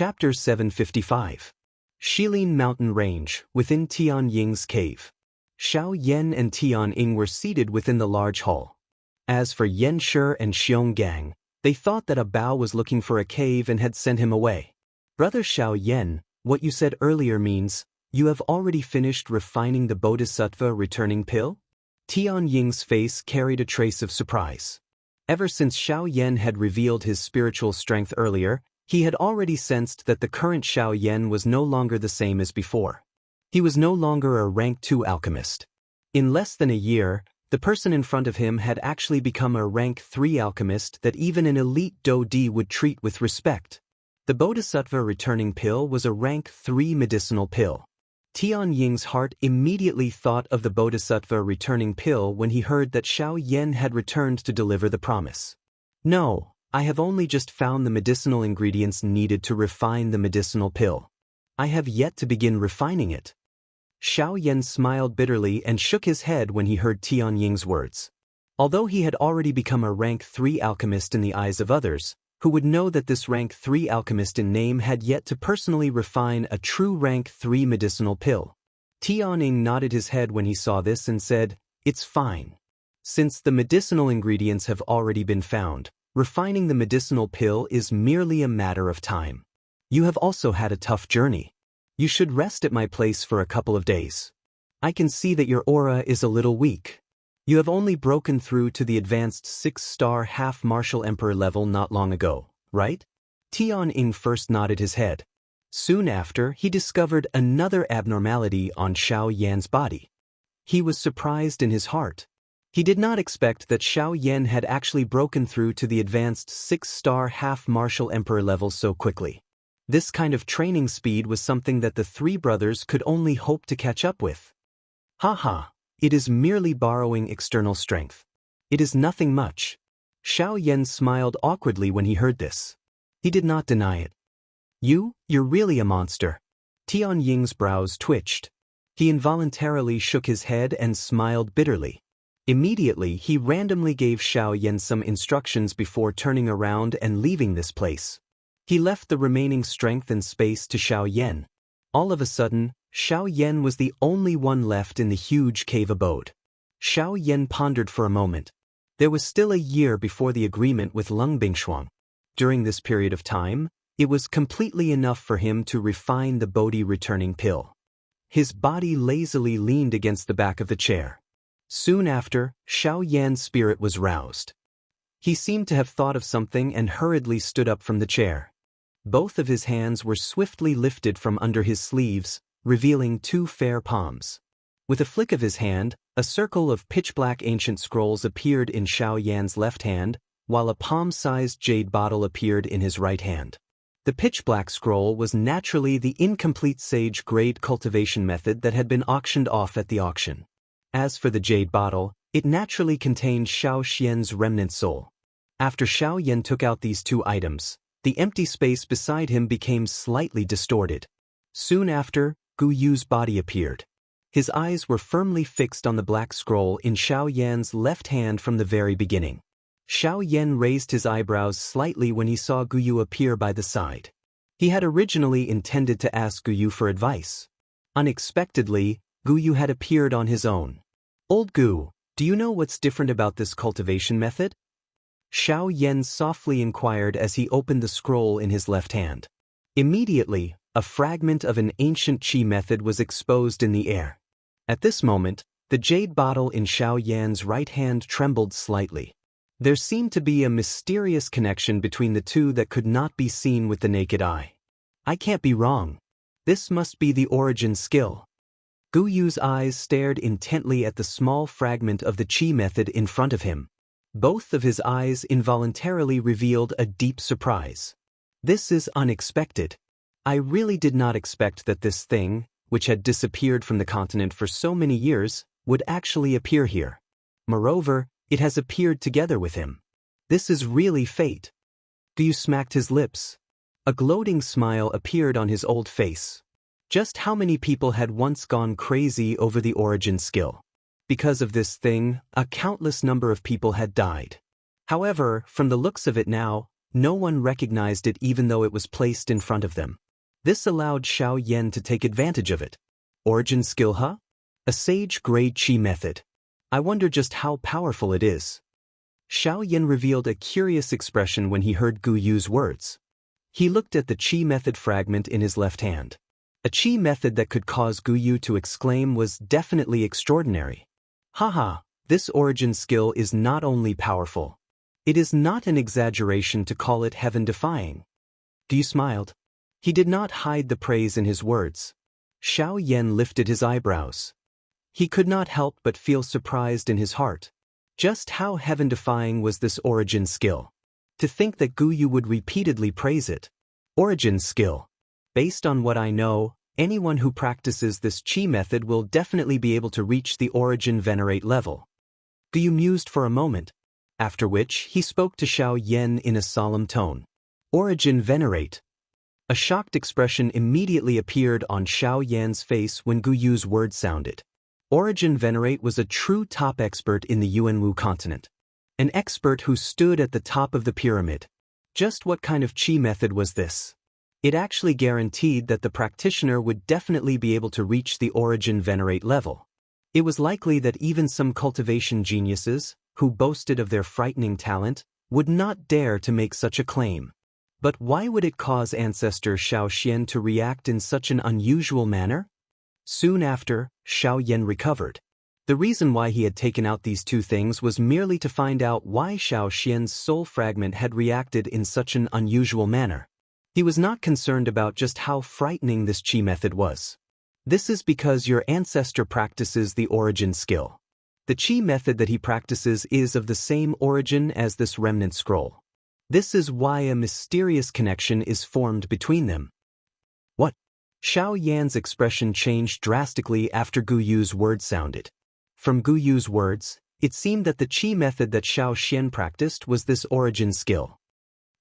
Chapter 755. Shilin Mountain Range, within Tian Ying's cave. Xiao Yan and Tian Ying were seated within the large hall. As for Yan Shi and Xiong Gang, they thought that a Bao was looking for a cave and had sent him away. Brother Xiao Yan, what you said earlier means, you have already finished refining the Bodhisattva returning pill? Tian Ying's face carried a trace of surprise. Ever since Xiao Yan had revealed his spiritual strength earlier, he had already sensed that the current Xiao Yan was no longer the same as before. He was no longer a rank 2 alchemist. In less than a year, the person in front of him had actually become a rank 3 alchemist that even an elite Do Di would treat with respect. The Bodhisattva returning pill was a rank 3 medicinal pill. Tian Ying's heart immediately thought of the Bodhisattva returning pill when he heard that Xiao Yan had returned to deliver the promise. No, I have only just found the medicinal ingredients needed to refine the medicinal pill. I have yet to begin refining it. Xiao Yan smiled bitterly and shook his head when he heard Tian Ying's words. Although he had already become a rank 3 alchemist in the eyes of others, who would know that this rank 3 alchemist in name had yet to personally refine a true rank 3 medicinal pill. Tian Ying nodded his head when he saw this and said, "It's fine. Since the medicinal ingredients have already been found, refining the medicinal pill is merely a matter of time. You have also had a tough journey. You should rest at my place for a couple of days. I can see that your aura is a little weak. You have only broken through to the advanced 6-star half-martial emperor level not long ago, right?" Tian Ying first nodded his head. Soon after, he discovered another abnormality on Xiao Yan's body. He was surprised in his heart. He did not expect that Xiao Yan had actually broken through to the advanced 6-star half-martial emperor level so quickly. This kind of training speed was something that the three brothers could only hope to catch up with. Haha, it is merely borrowing external strength. It is nothing much. Xiao Yan smiled awkwardly when he heard this. He did not deny it. You're really a monster. Tian Ying's brows twitched. He involuntarily shook his head and smiled bitterly. Immediately, he randomly gave Xiao Yan some instructions before turning around and leaving this place. He left the remaining strength and space to Xiao Yan. All of a sudden, Xiao Yan was the only one left in the huge cave abode. Xiao Yan pondered for a moment. There was still a year before the agreement with Lung Bingshuang. During this period of time, it was completely enough for him to refine the Bodhi returning pill. His body lazily leaned against the back of the chair. Soon after, Xiao Yan's spirit was roused. He seemed to have thought of something and hurriedly stood up from the chair. Both of his hands were swiftly lifted from under his sleeves, revealing 2 fair palms. With a flick of his hand, a circle of pitch-black ancient scrolls appeared in Xiao Yan's left hand, while a palm-sized jade bottle appeared in his right hand. The pitch-black scroll was naturally the incomplete sage-grade cultivation method that had been auctioned off at the auction. As for the jade bottle, it naturally contained Xiao Xian's remnant soul. After Xiao Yan took out these 2 items, the empty space beside him became slightly distorted. Soon after, Gu Yu's body appeared. His eyes were firmly fixed on the black scroll in Xiao Yan's left hand from the very beginning. Xiao Yan raised his eyebrows slightly when he saw Gu Yu appear by the side. He had originally intended to ask Gu Yu for advice. Unexpectedly, Gu Yu had appeared on his own. "Old Gu, do you know what's different about this cultivation method?" Xiao Yan softly inquired as he opened the scroll in his left hand. Immediately, a fragment of an ancient qi method was exposed in the air. At this moment, the jade bottle in Xiao Yan's right hand trembled slightly. There seemed to be a mysterious connection between the two that could not be seen with the naked eye. I can't be wrong. This must be the origin skill. Gu Yu's eyes stared intently at the small fragment of the qi method in front of him. Both of his eyes involuntarily revealed a deep surprise. This is unexpected. I really did not expect that this thing, which had disappeared from the continent for so many years, would actually appear here. Moreover, it has appeared together with him. This is really fate. Gu Yu smacked his lips. A gloating smile appeared on his old face. Just how many people had once gone crazy over the origin skill? Because of this thing, a countless number of people had died. However, from the looks of it now, No one recognized it even though it was placed in front of them. This allowed Xiao Yan to take advantage of it. Origin skill, huh? A sage-grade chi method. I wonder just how powerful it is. Xiao Yan revealed a curious expression when he heard Gu Yu's words. He looked at the chi method fragment in his left hand. A chi method that could cause Gu Yu to exclaim was definitely extraordinary. Haha, this origin skill is not only powerful. It is not an exaggeration to call it heaven-defying. Gu smiled. He did not hide the praise in his words. Xiao Yan lifted his eyebrows. He could not help but feel surprised in his heart. Just how heaven-defying was this origin skill? To think that Gu Yu would repeatedly praise it. Origin skill. Based on what I know, anyone who practices this chi method will definitely be able to reach the origin venerate level. Gu Yu mused for a moment, after which he spoke to Xiao Yan in a solemn tone. Origin venerate. A shocked expression immediately appeared on Xiao Yan's face when Gu Yu's words sounded. Origin venerate was a true top expert in the Yuanwu continent. An expert who stood at the top of the pyramid. Just what kind of chi method was this? It actually guaranteed that the practitioner would definitely be able to reach the origin venerate level. It was likely that even some cultivation geniuses, who boasted of their frightening talent, would not dare to make such a claim. But why would it cause ancestor Xiao Xian to react in such an unusual manner? Soon after, Xiao Yan recovered. The reason why he had taken out these two things was merely to find out why Xiao Xian's soul fragment had reacted in such an unusual manner. He was not concerned about just how frightening this chi method was. This is because your ancestor practices the origin skill. The chi method that he practices is of the same origin as this remnant scroll. This is why a mysterious connection is formed between them. What? Xiao Yan's expression changed drastically after Gu Yu's words sounded. From Gu Yu's words, it seemed that the chi method that Xiao Xian practiced was this origin skill.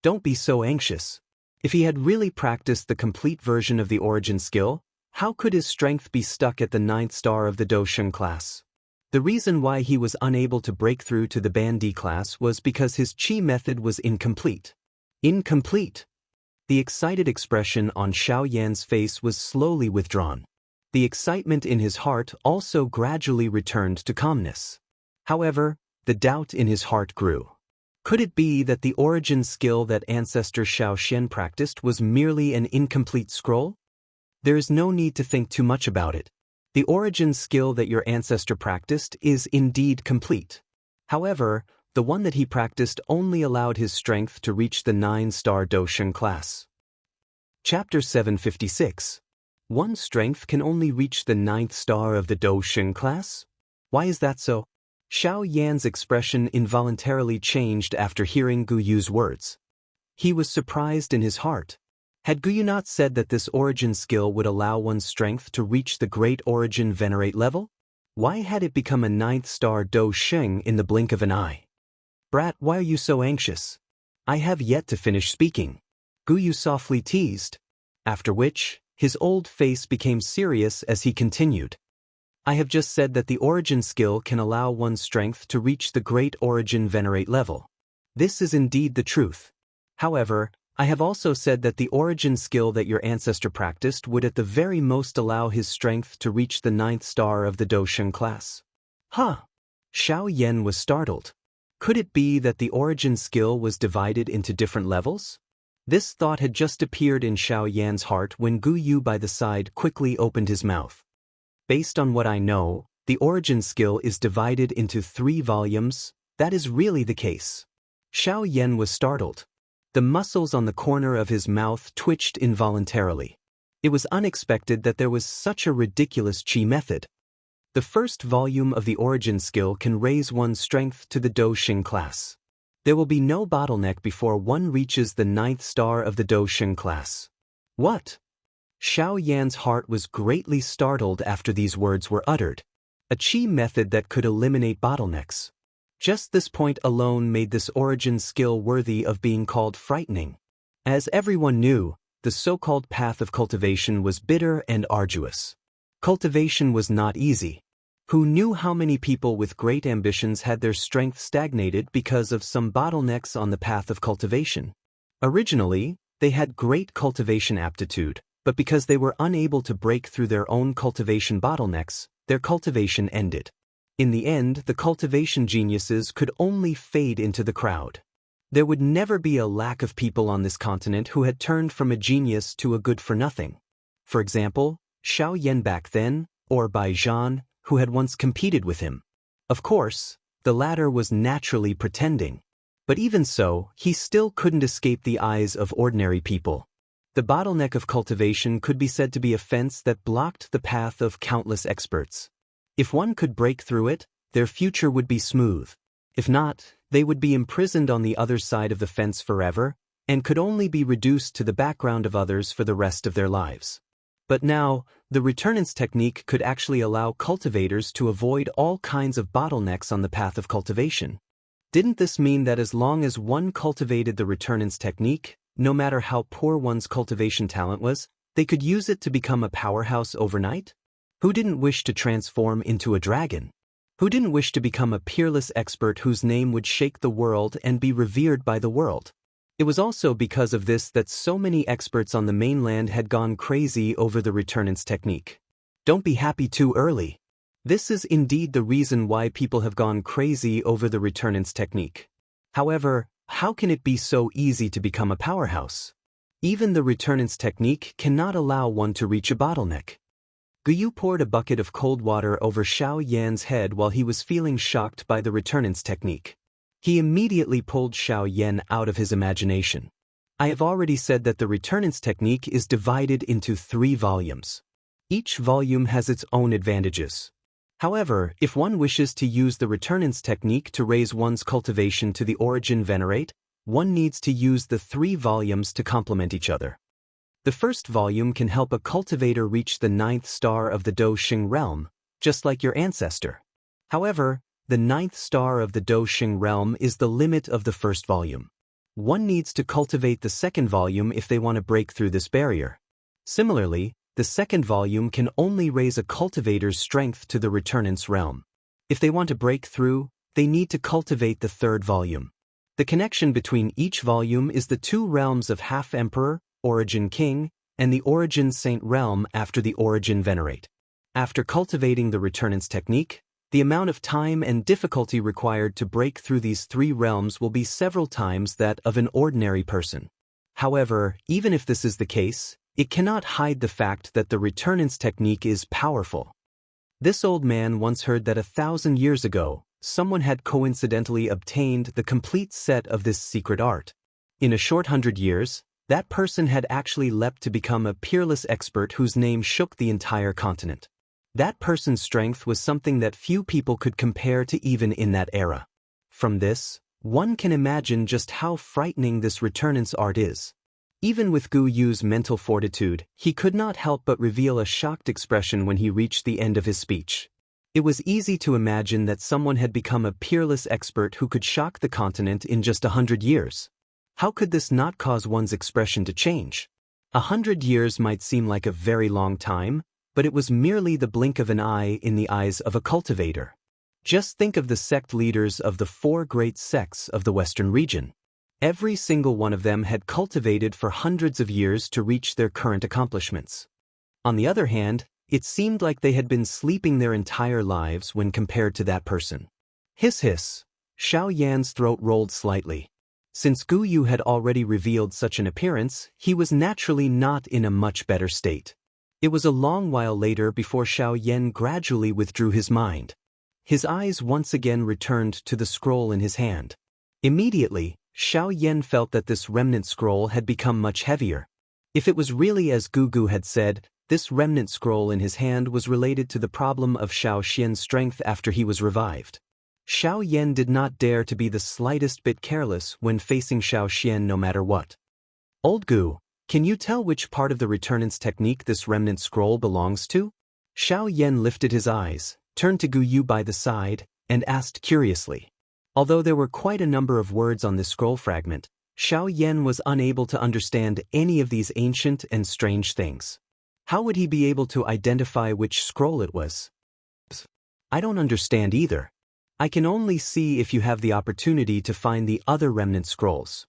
Don't be so anxious. If he had really practiced the complete version of the origin skill, how could his strength be stuck at the 9th star of the Dosheng class? The reason why he was unable to break through to the Bandi class was because his chi method was incomplete. Incomplete? The excited expression on Xiao Yan's face was slowly withdrawn. The excitement in his heart also gradually returned to calmness. However, the doubt in his heart grew. Could it be that the origin skill that ancestor Xiao Xian practiced was merely an incomplete scroll? There is no need to think too much about it. The origin skill that your ancestor practiced is indeed complete. However, the one that he practiced only allowed his strength to reach the 9-star Dosheng class. Chapter 756. One's strength can only reach the 9th star of the Dosheng class? Why is that so? Xiao Yan's expression involuntarily changed after hearing Gu Yu's words. He was surprised in his heart. Had Gu Yu not said that this origin skill would allow one's strength to reach the great origin venerate level? Why had it become a 9th star Dosheng in the blink of an eye? Brat, why are you so anxious? I have yet to finish speaking. Gu Yu softly teased. After which, his old face became serious as he continued. I have just said that the origin skill can allow one's strength to reach the great origin venerate level. This is indeed the truth. However, I have also said that the origin skill that your ancestor practiced would at the very most allow his strength to reach the 9th star of the Dosheng class. Huh? Xiao Yan was startled. Could it be that the origin skill was divided into different levels? This thought had just appeared in Xiao Yan's heart when Gu Yu by the side quickly opened his mouth. Based on what I know, the origin skill is divided into 3 volumes. That is really the case. Xiao Yan was startled. The muscles on the corner of his mouth twitched involuntarily. It was unexpected that there was such a ridiculous chi method. The first volume of the origin skill can raise one's strength to the Dosheng class. There will be no bottleneck before one reaches the 9th star of the Dosheng class. What? Xiao Yan's heart was greatly startled after these words were uttered. A chi method that could eliminate bottlenecks. Just this point alone made this origin skill worthy of being called frightening. As everyone knew, the so-called path of cultivation was bitter and arduous. Cultivation was not easy. Who knew how many people with great ambitions had their strength stagnated because of some bottlenecks on the path of cultivation? Originally, they had great cultivation aptitude, but because they were unable to break through their own cultivation bottlenecks, their cultivation ended. In the end, the cultivation geniuses could only fade into the crowd. There would never be a lack of people on this continent who had turned from a genius to a good-for-nothing. For example, Xiao Yan back then, or Bai Zhan, who had once competed with him. Of course, the latter was naturally pretending. But even so, he still couldn't escape the eyes of ordinary people. The bottleneck of cultivation could be said to be a fence that blocked the path of countless experts. If one could break through it, their future would be smooth. If not, they would be imprisoned on the other side of the fence forever, and could only be reduced to the background of others for the rest of their lives. But now, the returnance technique could actually allow cultivators to avoid all kinds of bottlenecks on the path of cultivation. Didn't this mean that as long as one cultivated the returnance technique, no matter how poor one's cultivation talent was, they could use it to become a powerhouse overnight? Who didn't wish to transform into a dragon? Who didn't wish to become a peerless expert whose name would shake the world and be revered by the world? It was also because of this that so many experts on the mainland had gone crazy over the returnance technique. Don't be happy too early. This is indeed the reason why people have gone crazy over the returnance technique. However, how can it be so easy to become a powerhouse? Even the returnance technique cannot allow one to reach a bottleneck. Guyu poured a bucket of cold water over Xiao Yan's head while he was feeling shocked by the returnance technique. He immediately pulled Xiao Yan out of his imagination. I have already said that the returnance technique is divided into 3 volumes. Each volume has its own advantages. However, if one wishes to use the returnance technique to raise one's cultivation to the origin venerate, one needs to use the 3 volumes to complement each other. The first volume can help a cultivator reach the 9th star of the Do Xing realm, just like your ancestor. However, the 9th star of the Do Xing realm is the limit of the first volume. One needs to cultivate the second volume if they want to break through this barrier. Similarly, the second volume can only raise a cultivator's strength to the returnance realm. If they want to break through, they need to cultivate the third volume. The connection between each volume is the 2 realms of Half-Emperor, Origin King, and the Origin Saint realm after the Origin Venerate. After cultivating the returnance technique, the amount of time and difficulty required to break through these 3 realms will be several times that of an ordinary person. However, even if this is the case, it cannot hide the fact that the returnance technique is powerful. This old man once heard that 1,000 years ago, someone had coincidentally obtained the complete set of this secret art. In a short 100 years, that person had actually leapt to become a peerless expert whose name shook the entire continent. That person's strength was something that few people could compare to even in that era. From this, one can imagine just how frightening this returnance art is. Even with Gu Yu's mental fortitude, he could not help but reveal a shocked expression when he reached the end of his speech. It was easy to imagine that someone had become a peerless expert who could shock the continent in just 100 years. How could this not cause one's expression to change? 100 years might seem like a very long time, but it was merely the blink of an eye in the eyes of a cultivator. Just think of the sect leaders of the 4 great sects of the Western region. Every single one of them had cultivated for hundreds of years to reach their current accomplishments. On the other hand, it seemed like they had been sleeping their entire lives when compared to that person. Hiss hiss. Xiao Yan's throat rolled slightly. Since Gu Yu had already revealed such an appearance, he was naturally not in a much better state. It was a long while later before Xiao Yan gradually withdrew his mind. His eyes once again returned to the scroll in his hand. Immediately, Xiao Yan felt that this remnant scroll had become much heavier. If it was really as Gugu had said, this remnant scroll in his hand was related to the problem of Xiao Xian's strength after he was revived. Xiao Yan did not dare to be the slightest bit careless when facing Xiao Xian no matter what. Old Gu, can you tell which part of the returnance technique this remnant scroll belongs to? Xiao Yan lifted his eyes, turned to Gu Yu by the side, and asked curiously. Although there were quite a number of words on this scroll fragment, Xiao Yan was unable to understand any of these ancient and strange things. How would he be able to identify which scroll it was? I don't understand either. I can only see if you have the opportunity to find the other remnant scrolls.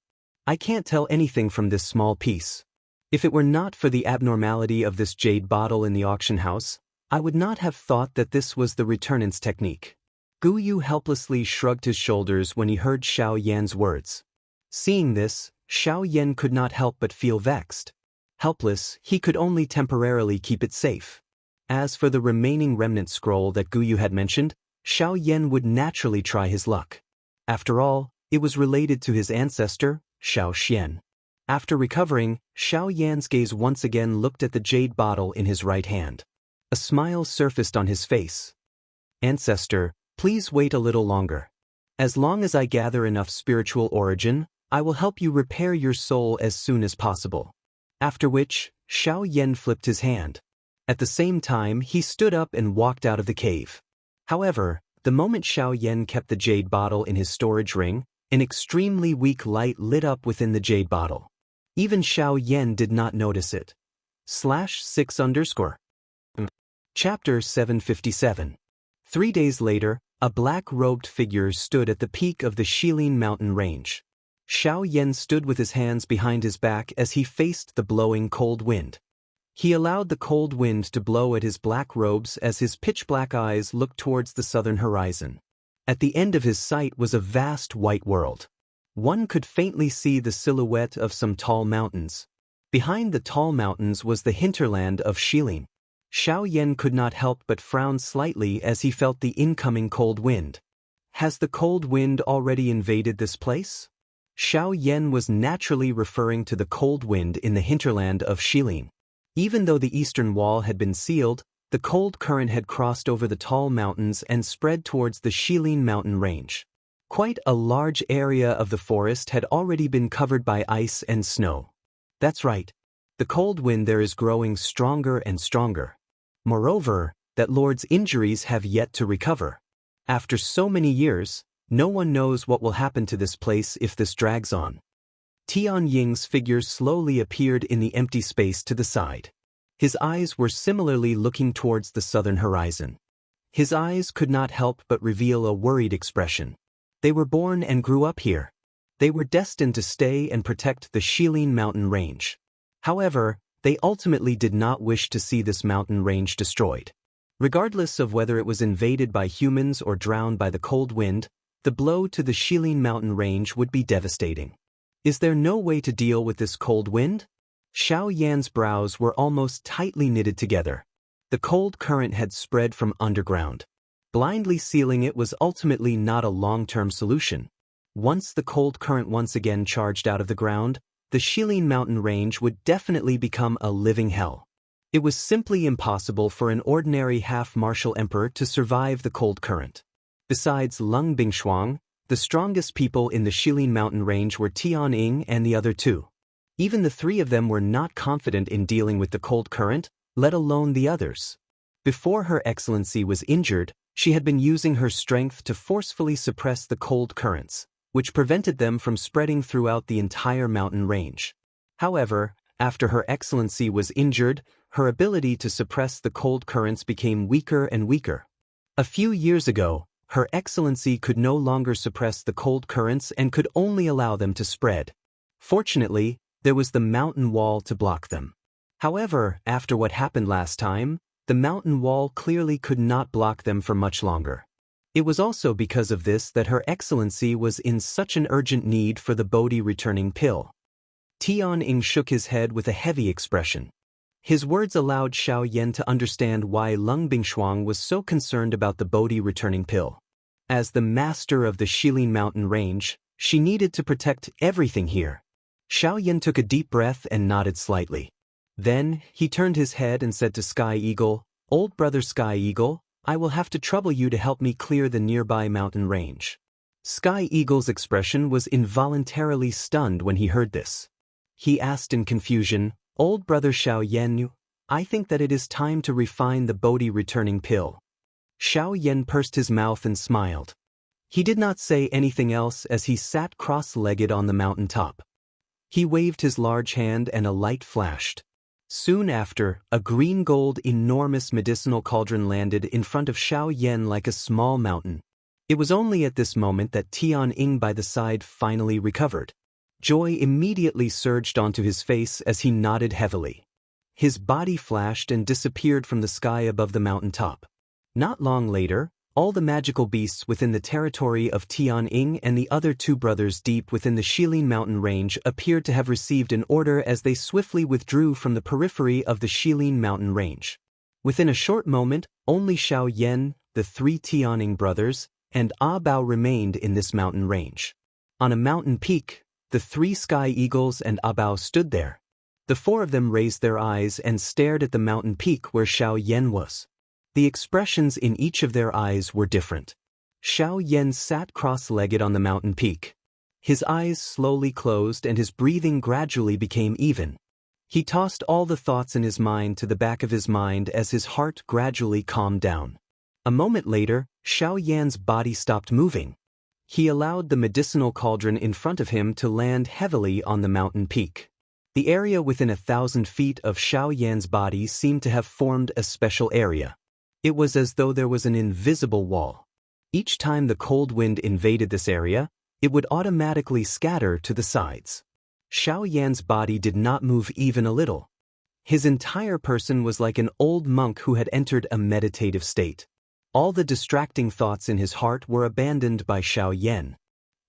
I can't tell anything from this small piece. If it were not for the abnormality of this jade bottle in the auction house, I would not have thought that this was the returnance technique. Gu Yu helplessly shrugged his shoulders when he heard Xiao Yan's words. Seeing this, Xiao Yan could not help but feel vexed. Helpless, he could only temporarily keep it safe. As for the remaining remnant scroll that Gu Yu had mentioned, Xiao Yan would naturally try his luck. After all, it was related to his ancestor, Xiao Xian. After recovering, Xiao Yan's gaze once again looked at the jade bottle in his right hand. A smile surfaced on his face. Ancestor, please wait a little longer. As long as I gather enough spiritual origin, I will help you repair your soul as soon as possible. After which, Xiao Yan flipped his hand. At the same time, he stood up and walked out of the cave. However, the moment Xiao Yan kept the jade bottle in his storage ring, an extremely weak light lit up within the jade bottle. Even Xiao Yan did not notice it. /6_. Chapter 757. 3 days later, a black-robed figure stood at the peak of the Shilin mountain range. Xiao Yan stood with his hands behind his back as he faced the blowing cold wind. He allowed the cold wind to blow at his black robes as his pitch-black eyes looked towards the southern horizon. At the end of his sight was a vast white world. One could faintly see the silhouette of some tall mountains. Behind the tall mountains was the hinterland of Shilin. Xiao Yan could not help but frown slightly as he felt the incoming cold wind. Has the cold wind already invaded this place? Xiao Yan was naturally referring to the cold wind in the hinterland of Shilin. Even though the eastern wall had been sealed, the cold current had crossed over the tall mountains and spread towards the Shilin mountain range. Quite a large area of the forest had already been covered by ice and snow. That's right. The cold wind there is growing stronger and stronger. Moreover, that Lord's injuries have yet to recover. After so many years, no one knows what will happen to this place if this drags on. Tian Ying's figure slowly appeared in the empty space to the side. His eyes were similarly looking towards the southern horizon. His eyes could not help but reveal a worried expression. They were born and grew up here. They were destined to stay and protect the Shilin mountain range. However, they ultimately did not wish to see this mountain range destroyed. Regardless of whether it was invaded by humans or drowned by the cold wind, the blow to the Shilin mountain range would be devastating. Is there no way to deal with this cold wind? Xiao Yan's brows were almost tightly knitted together. The cold current had spread from underground. Blindly sealing it was ultimately not a long-term solution. Once the cold current once again charged out of the ground, the Shilin mountain range would definitely become a living hell. It was simply impossible for an ordinary half-martial emperor to survive the cold current. Besides Lung Bingshuang, the strongest people in the Shilin mountain range were Tian Ying and the other two. Even the three of them were not confident in dealing with the cold current, let alone the others. Before Her Excellency was injured, she had been using her strength to forcefully suppress the cold currents, which prevented them from spreading throughout the entire mountain range. However, after Her Excellency was injured, her ability to suppress the cold currents became weaker and weaker. A few years ago, Her Excellency could no longer suppress the cold currents and could only allow them to spread. Fortunately, there was the mountain wall to block them. However, after what happened last time, the mountain wall clearly could not block them for much longer. It was also because of this that Her Excellency was in such an urgent need for the Bodhi returning pill. Tian Ying shook his head with a heavy expression. His words allowed Xiao Yan to understand why Lung Bingshuang was so concerned about the Bodhi returning pill. As the master of the Shilin mountain range, she needed to protect everything here. Xiao Yan took a deep breath and nodded slightly. Then, he turned his head and said to Sky Eagle, "Old brother Sky Eagle, I will have to trouble you to help me clear the nearby mountain range." Sky Eagle's expression was involuntarily stunned when he heard this. He asked in confusion, "Old brother Xiao Yan, I think that it is time to refine the Bodhi returning pill." Xiao Yan pursed his mouth and smiled. He did not say anything else as he sat cross-legged on the mountain top. He waved his large hand and a light flashed. Soon after, a green-gold enormous medicinal cauldron landed in front of Xiao Yan like a small mountain. It was only at this moment that Tian Ying by the side finally recovered. Joy immediately surged onto his face as he nodded heavily. His body flashed and disappeared from the sky above the mountain top. Not long later, all the magical beasts within the territory of Tianying and the other two brothers deep within the Shilin mountain range appeared to have received an order as they swiftly withdrew from the periphery of the Shilin mountain range. Within a short moment, only Xiao Yan, the three Tianying brothers, and Ah Bao remained in this mountain range. On a mountain peak, the three sky eagles and Ah Bao stood there. The four of them raised their eyes and stared at the mountain peak where Xiao Yan was. The expressions in each of their eyes were different. Xiao Yan sat cross-legged on the mountain peak. His eyes slowly closed and his breathing gradually became even. He tossed all the thoughts in his mind to the back of his mind as his heart gradually calmed down. A moment later, Xiao Yan's body stopped moving. He allowed the medicinal cauldron in front of him to land heavily on the mountain peak. The area within 1,000 feet of Xiao Yan's body seemed to have formed a special area. It was as though there was an invisible wall. Each time the cold wind invaded this area, it would automatically scatter to the sides. Xiao Yan's body did not move even a little. His entire person was like an old monk who had entered a meditative state. All the distracting thoughts in his heart were abandoned by Xiao Yan.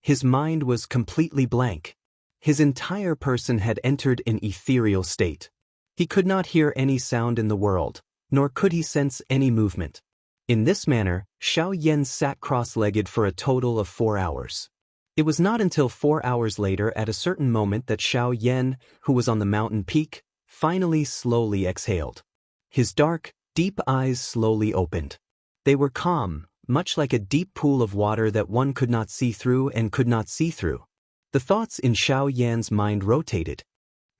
His mind was completely blank. His entire person had entered an ethereal state. He could not hear any sound in the world, nor could he sense any movement. In this manner, Xiao Yan sat cross-legged for a total of 4 hours. It was not until 4 hours later at a certain moment that Xiao Yan, who was on the mountain peak, finally slowly exhaled. His dark, deep eyes slowly opened. They were calm, much like a deep pool of water that one could not see through and could not see through. The thoughts in Xiao Yan's mind rotated.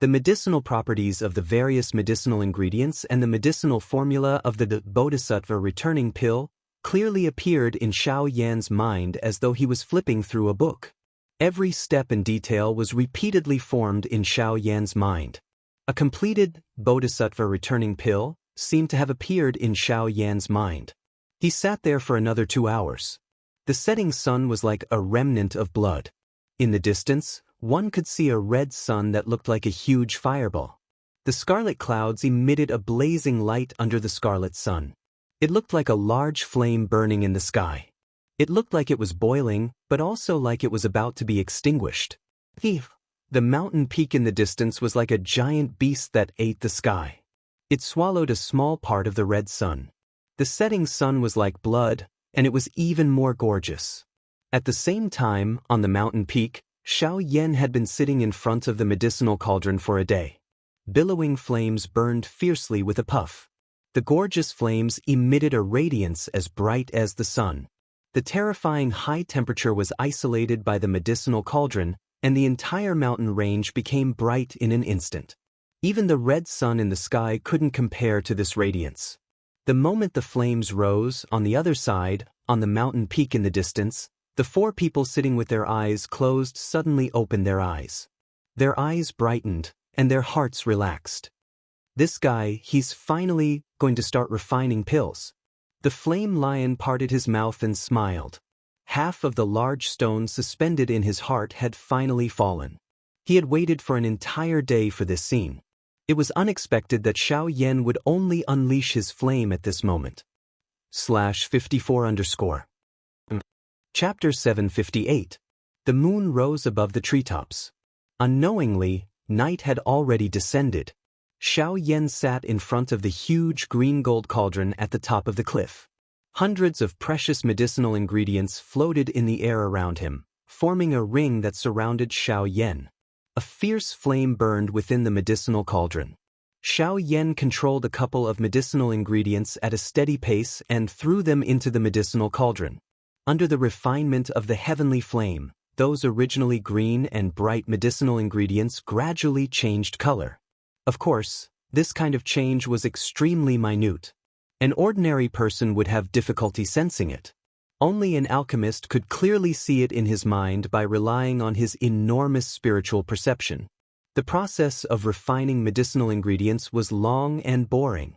The medicinal properties of the various medicinal ingredients and the medicinal formula of the Bodhisattva returning pill clearly appeared in Xiao Yan's mind as though he was flipping through a book. Every step and detail was repeatedly formed in Xiao Yan's mind. A completed Bodhisattva returning pill seemed to have appeared in Xiao Yan's mind. He sat there for another 2 hours. The setting sun was like a remnant of blood. In the distance, one could see a red sun that looked like a huge fireball. The scarlet clouds emitted a blazing light under the scarlet sun. It looked like a large flame burning in the sky. It looked like it was boiling, but also like it was about to be extinguished. The mountain peak in the distance was like a giant beast that ate the sky. It swallowed a small part of the red sun. The setting sun was like blood, and it was even more gorgeous. At the same time, on the mountain peak, Xiao Yan had been sitting in front of the medicinal cauldron for a day. Billowing flames burned fiercely with a puff. The gorgeous flames emitted a radiance as bright as the sun. The terrifying high temperature was isolated by the medicinal cauldron, and the entire mountain range became bright in an instant. Even the red sun in the sky couldn't compare to this radiance. The moment the flames rose, on the other side, on the mountain peak in the distance, the four people sitting with their eyes closed suddenly opened their eyes. Their eyes brightened, and their hearts relaxed. This guy, he's finally going to start refining pills. The flame lion parted his mouth and smiled. Half of the large stone suspended in his heart had finally fallen. He had waited for an entire day for this scene. It was unexpected that Xiao Yan would only unleash his flame at this moment. /54_. Chapter 758. The moon rose above the treetops. Unknowingly, night had already descended. Xiao Yan sat in front of the huge green-gold cauldron at the top of the cliff. Hundreds of precious medicinal ingredients floated in the air around him, forming a ring that surrounded Xiao Yan. A fierce flame burned within the medicinal cauldron. Xiao Yan controlled a couple of medicinal ingredients at a steady pace and threw them into the medicinal cauldron. Under the refinement of the heavenly flame, those originally green and bright medicinal ingredients gradually changed color. Of course, this kind of change was extremely minute. An ordinary person would have difficulty sensing it. Only an alchemist could clearly see it in his mind by relying on his enormous spiritual perception. The process of refining medicinal ingredients was long and boring.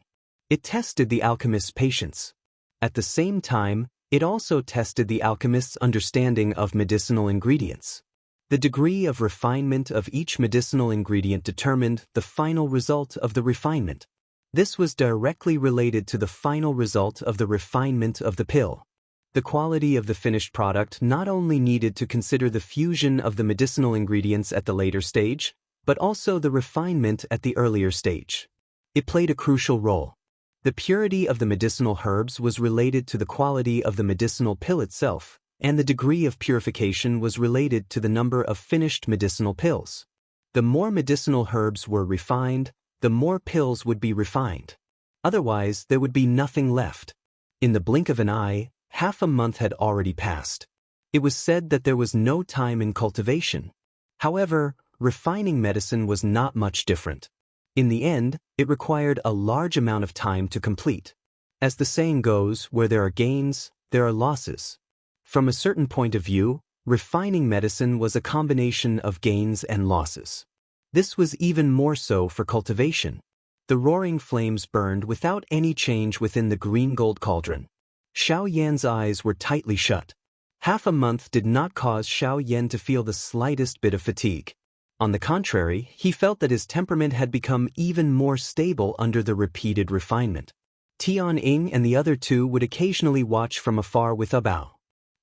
It tested the alchemist's patience. At the same time, it also tested the alchemist's understanding of medicinal ingredients. The degree of refinement of each medicinal ingredient determined the final result of the refinement. This was directly related to the final result of the refinement of the pill. The quality of the finished product not only needed to consider the fusion of the medicinal ingredients at the later stage, but also the refinement at the earlier stage. It played a crucial role. The purity of the medicinal herbs was related to the quality of the medicinal pill itself, and the degree of purification was related to the number of finished medicinal pills. The more medicinal herbs were refined, the more pills would be refined. Otherwise, there would be nothing left. In the blink of an eye, half a month had already passed. It was said that there was no time in cultivation. However, refining medicine was not much different. In the end, it required a large amount of time to complete. As the saying goes, where there are gains, there are losses. From a certain point of view, refining medicine was a combination of gains and losses. This was even more so for cultivation. The roaring flames burned without any change within the green gold cauldron. Xiao Yan's eyes were tightly shut. Half a month did not cause Xiao Yan to feel the slightest bit of fatigue. On the contrary, he felt that his temperament had become even more stable under the repeated refinement. Tian Ying and the other two would occasionally watch from afar with a bow.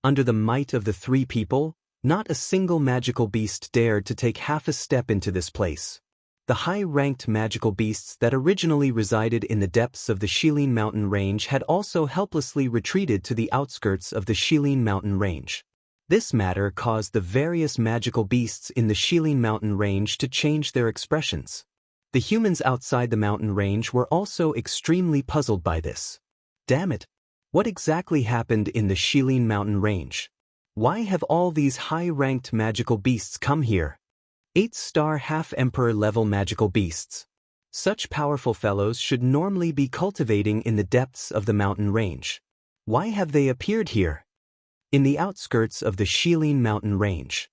Under the might of the three people, not a single magical beast dared to take half a step into this place. The high-ranked magical beasts that originally resided in the depths of the Shilin mountain range had also helplessly retreated to the outskirts of the Shilin mountain range. This matter caused the various magical beasts in the Shilin mountain range to change their expressions. The humans outside the mountain range were also extremely puzzled by this. Damn it! What exactly happened in the Shilin mountain range? Why have all these high-ranked magical beasts come here? 8-star half-emperor level magical beasts. Such powerful fellows should normally be cultivating in the depths of the mountain range. Why have they appeared here? In the outskirts of the Shilin mountain range.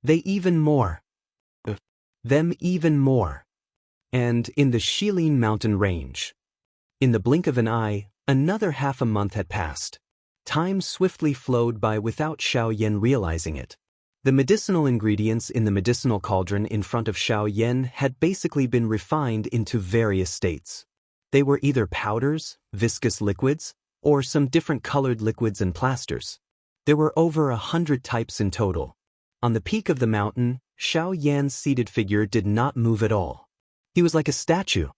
They even more. Them even more. And in the Shilin mountain range. In the blink of an eye, another half a month had passed. Time swiftly flowed by without Xiao Yan realizing it. The medicinal ingredients in the medicinal cauldron in front of Xiao Yan had basically been refined into various states. They were either powders, viscous liquids, or some different colored liquids and plasters. There were over 100 types in total. On the peak of the mountain, Xiao Yan's seated figure did not move at all. He was like a statue.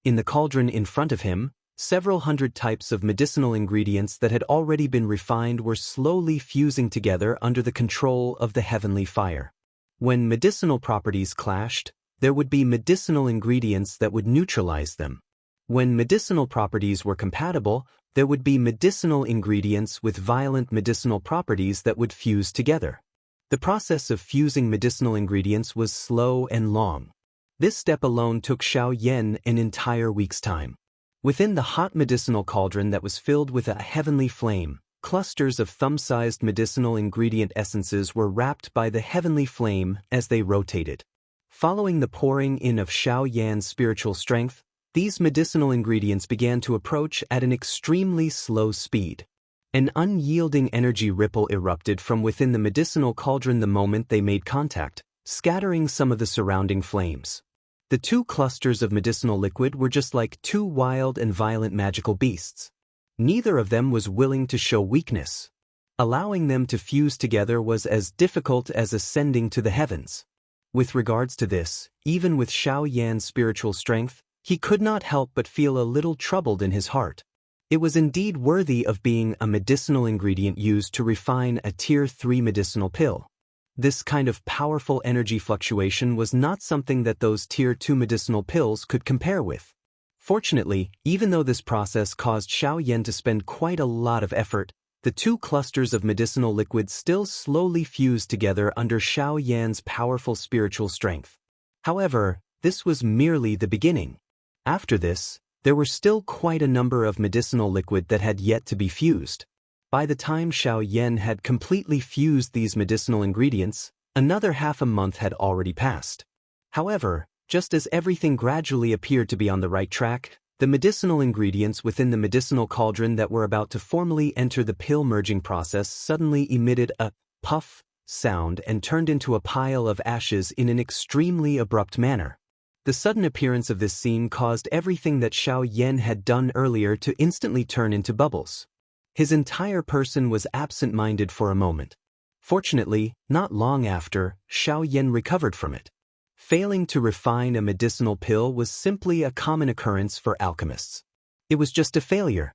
In the cauldron in front of him, several hundred types of medicinal ingredients that had already been refined were slowly fusing together under the control of the heavenly fire. When medicinal properties clashed, there would be medicinal ingredients that would neutralize them. When medicinal properties were compatible, there would be medicinal ingredients with violent medicinal properties that would fuse together. The process of fusing medicinal ingredients was slow and long. This step alone took Xiao Yan an entire week's time. Within the hot medicinal cauldron that was filled with a heavenly flame, clusters of thumb-sized medicinal ingredient essences were wrapped by the heavenly flame as they rotated. Following the pouring in of Xiao Yan's spiritual strength, these medicinal ingredients began to approach at an extremely slow speed. An unyielding energy ripple erupted from within the medicinal cauldron the moment they made contact, scattering some of the surrounding flames. The two clusters of medicinal liquid were just like two wild and violent magical beasts. Neither of them was willing to show weakness. Allowing them to fuse together was as difficult as ascending to the heavens. With regards to this, even with Xiao Yan's spiritual strength, he could not help but feel a little troubled in his heart. It was indeed worthy of being a medicinal ingredient used to refine a Tier 3 medicinal pill. This kind of powerful energy fluctuation was not something that those Tier 2 medicinal pills could compare with. Fortunately, even though this process caused Xiao Yan to spend quite a lot of effort, the two clusters of medicinal liquid still slowly fused together under Xiao Yan's powerful spiritual strength. However, this was merely the beginning. After this, there were still quite a number of medicinal liquid that had yet to be fused. By the time Xiao Yan had completely fused these medicinal ingredients, another half a month had already passed. However, just as everything gradually appeared to be on the right track, the medicinal ingredients within the medicinal cauldron that were about to formally enter the pill merging process suddenly emitted a puff sound and turned into a pile of ashes in an extremely abrupt manner. The sudden appearance of this scene caused everything that Xiao Yan had done earlier to instantly turn into bubbles. His entire person was absent-minded for a moment. Fortunately, not long after, Xiao Yan recovered from it. Failing to refine a medicinal pill was simply a common occurrence for alchemists. It was just a failure.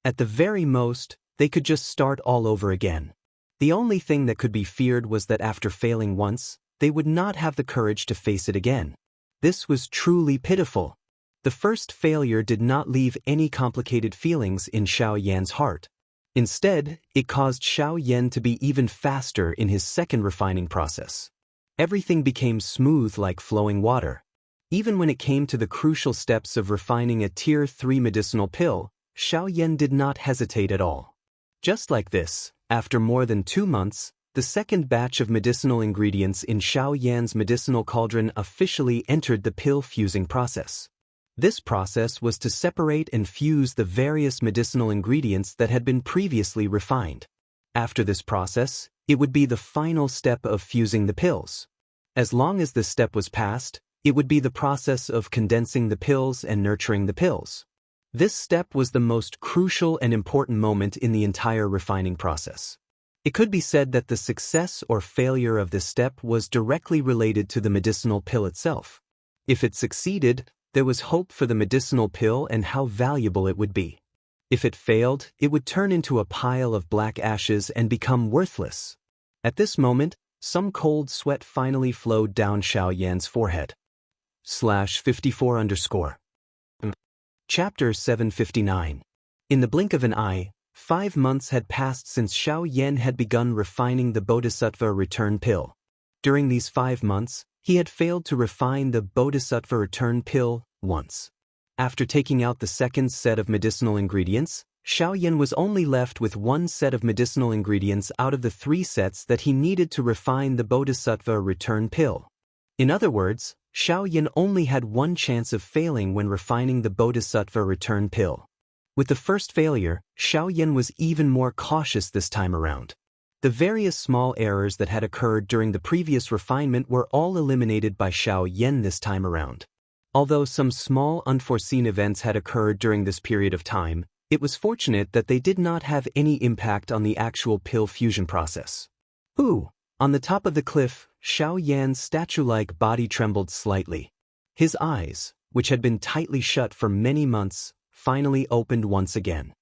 At the very most, they could just start all over again. The only thing that could be feared was that after failing once, they would not have the courage to face it again. This was truly pitiful. The first failure did not leave any complicated feelings in Xiao Yan's heart. Instead, it caused Xiao Yan to be even faster in his second refining process. Everything became smooth like flowing water. Even when it came to the crucial steps of refining a Tier 3 medicinal pill, Xiao Yan did not hesitate at all. Just like this, after more than 2 months, the second batch of medicinal ingredients in Xiao Yan's medicinal cauldron officially entered the pill fusing process. This process was to separate and fuse the various medicinal ingredients that had been previously refined. After this process, it would be the final step of fusing the pills. As long as this step was passed, it would be the process of condensing the pills and nurturing the pills. This step was the most crucial and important moment in the entire refining process. It could be said that the success or failure of this step was directly related to the medicinal pill itself. If it succeeded, there was hope for the medicinal pill and how valuable it would be. If it failed, it would turn into a pile of black ashes and become worthless. At this moment, some cold sweat finally flowed down Xiao Yan's forehead. /54_. Chapter 759. In the blink of an eye, 5 months had passed since Xiao Yan had begun refining the Bodhisattva return pill. During these 5 months, he had failed to refine the Bodhisattva return pill once. After taking out the second set of medicinal ingredients, Xiao Yan was only left with 1 set of medicinal ingredients out of the 3 sets that he needed to refine the Bodhisattva return pill. In other words, Xiao Yan only had 1 chance of failing when refining the Bodhisattva return pill. With the first failure, Xiao Yan was even more cautious this time around. The various small errors that had occurred during the previous refinement were all eliminated by Xiao Yan this time around. Although some small unforeseen events had occurred during this period of time, it was fortunate that they did not have any impact on the actual pill fusion process. On the top of the cliff, Xiao Yan's statue-like body trembled slightly. His eyes, which had been tightly shut for many months, finally opened once again.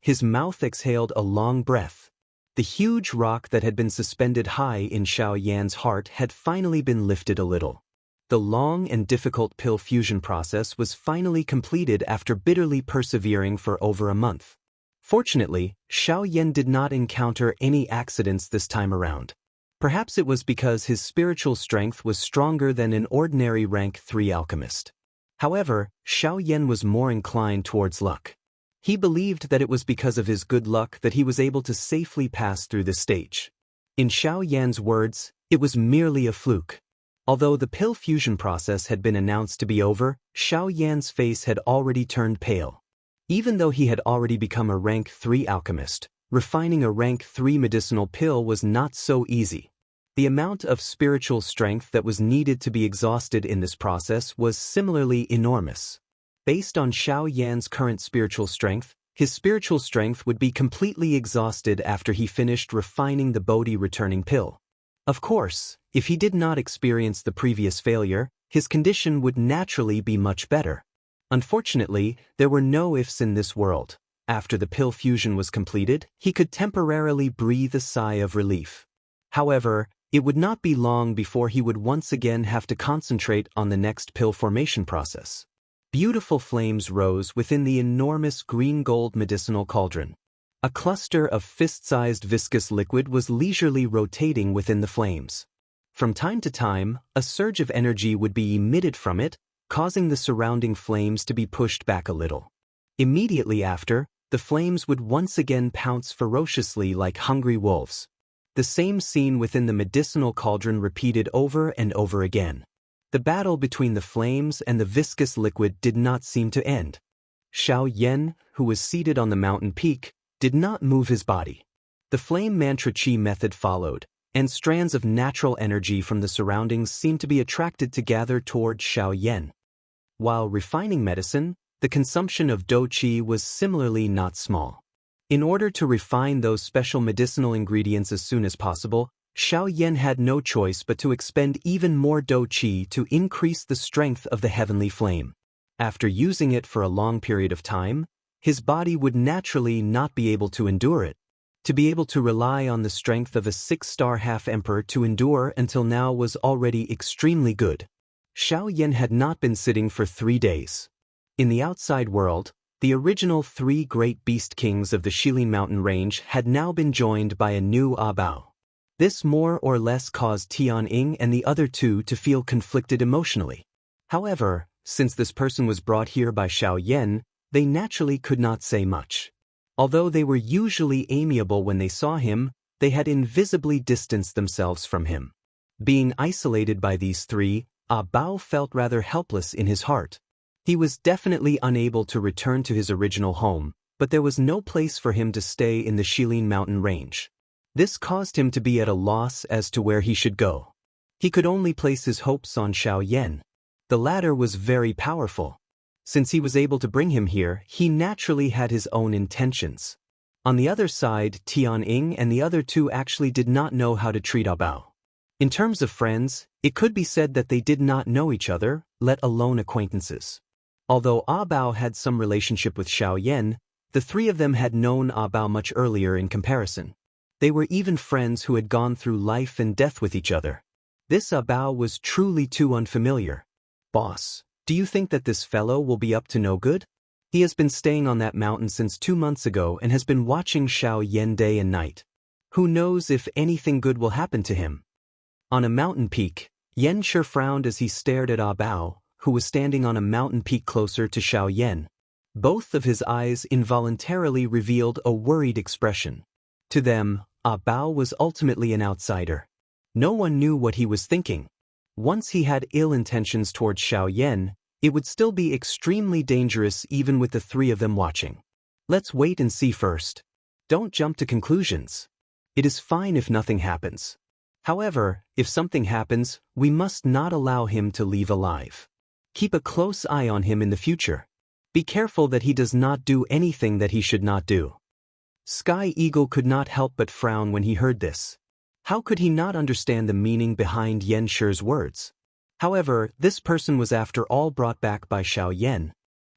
His mouth exhaled a long breath. The huge rock that had been suspended high in Xiao Yan's heart had finally been lifted a little. The long and difficult pill fusion process was finally completed after bitterly persevering for over a month. Fortunately, Xiao Yan did not encounter any accidents this time around. Perhaps it was because his spiritual strength was stronger than an ordinary rank 3 alchemist. However, Xiao Yan was more inclined towards luck. He believed that it was because of his good luck that he was able to safely pass through this stage. In Xiao Yan's words, it was merely a fluke. Although the pill fusion process had been announced to be over, Xiao Yan's face had already turned pale. Even though he had already become a rank 3 alchemist, refining a rank 3 medicinal pill was not so easy. The amount of spiritual strength that was needed to be exhausted in this process was similarly enormous. Based on Xiao Yan's current spiritual strength, his spiritual strength would be completely exhausted after he finished refining the Bodhi returning pill. Of course, if he did not experience the previous failure, his condition would naturally be much better. Unfortunately, there were no ifs in this world. After the pill fusion was completed, he could temporarily breathe a sigh of relief. However, it would not be long before he would once again have to concentrate on the next pill formation process. Beautiful flames rose within the enormous green-gold medicinal cauldron. A cluster of fist-sized viscous liquid was leisurely rotating within the flames. From time to time, a surge of energy would be emitted from it, causing the surrounding flames to be pushed back a little. Immediately after, the flames would once again pounce ferociously like hungry wolves. The same scene within the medicinal cauldron repeated over and over again. The battle between the flames and the viscous liquid did not seem to end. Xiao Yan, who was seated on the mountain peak, did not move his body. The flame mantra chi method followed, and strands of natural energy from the surroundings seemed to be attracted to gather toward Xiaoyan. While refining medicine, the consumption of douqi was similarly not small. In order to refine those special medicinal ingredients as soon as possible, Xiaoyan had no choice but to expend even more douqi to increase the strength of the heavenly flame. After using it for a long period of time, his body would naturally not be able to endure it. To be able to rely on the strength of a 6-star half-emperor to endure until now was already extremely good. Xiaoyan had not been sitting for 3 days. In the outside world, the original 3 great beast kings of the Shilin mountain range had now been joined by a new Abao. This more or less caused Tianying and the other 2 to feel conflicted emotionally. However, since this person was brought here by Xiaoyan, they naturally could not say much. Although they were usually amiable when they saw him, they had invisibly distanced themselves from him. Being isolated by these 3, Abao felt rather helpless in his heart. He was definitely unable to return to his original home, but there was no place for him to stay in the Shilin mountain range. This caused him to be at a loss as to where he should go. He could only place his hopes on Xiaoyan. The latter was very powerful. Since he was able to bring him here, he naturally had his own intentions. On the other side, Tianying and the other 2 actually did not know how to treat Abao. In terms of friends, it could be said that they did not know each other, let alone acquaintances. Although Abao had some relationship with Xiaoyan, the 3 of them had known Abao much earlier in comparison. They were even friends who had gone through life and death with each other. This Abao was truly too unfamiliar. "Boss, do you think that this fellow will be up to no good? He has been staying on that mountain since 2 months ago and has been watching Xiaoyan day and night. Who knows if anything good will happen to him?" On a mountain peak, Xianxia frowned as he stared at Abao, who was standing on a mountain peak closer to Xiaoyan. Both of his eyes involuntarily revealed a worried expression. To them, Abao was ultimately an outsider. No one knew what he was thinking. Once he had ill intentions towards Xiaoyan, it would still be extremely dangerous even with the 3 of them watching. Let's wait and see first. Don't jump to conclusions. It is fine if nothing happens. However, if something happens, we must not allow him to leave alive. Keep a close eye on him in the future. Be careful that he does not do anything that he should not do. Sky Eagle could not help but frown when he heard this. How could he not understand the meaning behind Xianxia's words? However, this person was after all brought back by Xiaoyan.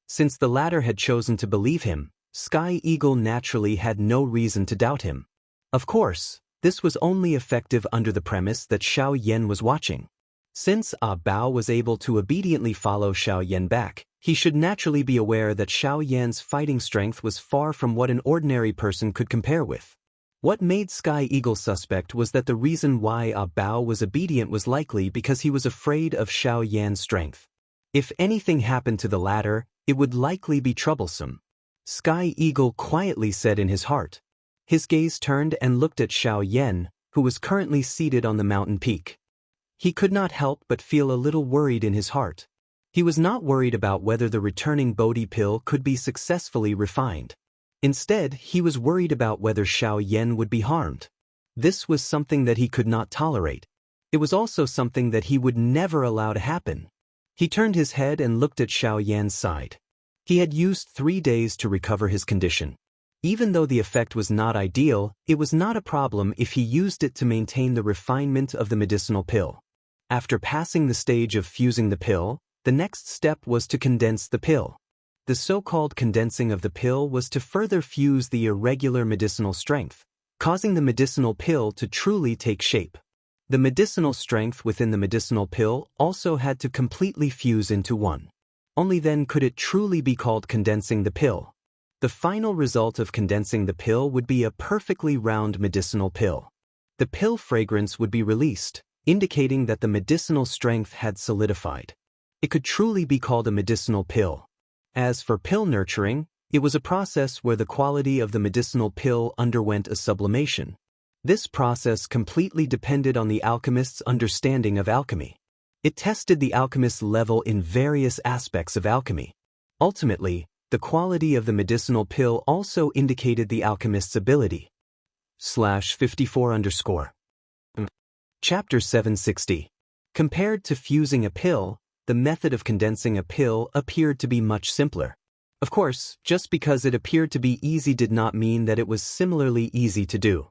Since the latter had chosen to believe him, Sky Eagle naturally had no reason to doubt him. Of course, this was only effective under the premise that Xiaoyan was watching. Since Abao was able to obediently follow Xiaoyan back, he should naturally be aware that Xiaoyan's fighting strength was far from what an ordinary person could compare with. What made Sky Eagle suspect was that the reason why Abao was obedient was likely because he was afraid of Xiaoyan's strength. If anything happened to the latter, it would likely be troublesome. Sky Eagle quietly said in his heart. His gaze turned and looked at Xiaoyan, who was currently seated on the mountain peak. He could not help but feel a little worried in his heart. He was not worried about whether the returning Bodhi pill could be successfully refined. Instead, he was worried about whether Xiaoyan would be harmed. This was something that he could not tolerate. It was also something that he would never allow to happen. He turned his head and looked at Xiaoyan's side. He had used 3 days to recover his condition. Even though the effect was not ideal, it was not a problem if he used it to maintain the refinement of the medicinal pill. After passing the stage of fusing the pill, the next step was to condense the pill. The so-called condensing of the pill was to further fuse the irregular medicinal strength, causing the medicinal pill to truly take shape. The medicinal strength within the medicinal pill also had to completely fuse into one. Only then could it truly be called condensing the pill. The final result of condensing the pill would be a perfectly round medicinal pill. The pill fragrance would be released, indicating that the medicinal strength had solidified. It could truly be called a medicinal pill. As for pill nurturing, it was a process where the quality of the medicinal pill underwent a sublimation. This process completely depended on the alchemist's understanding of alchemy. It tested the alchemist's level in various aspects of alchemy. Ultimately, the quality of the medicinal pill also indicated the alchemist's ability. /54_. Chapter 760. Compared to fusing a pill, the method of condensing a pill appeared to be much simpler. Of course, just because it appeared to be easy did not mean that it was similarly easy to do.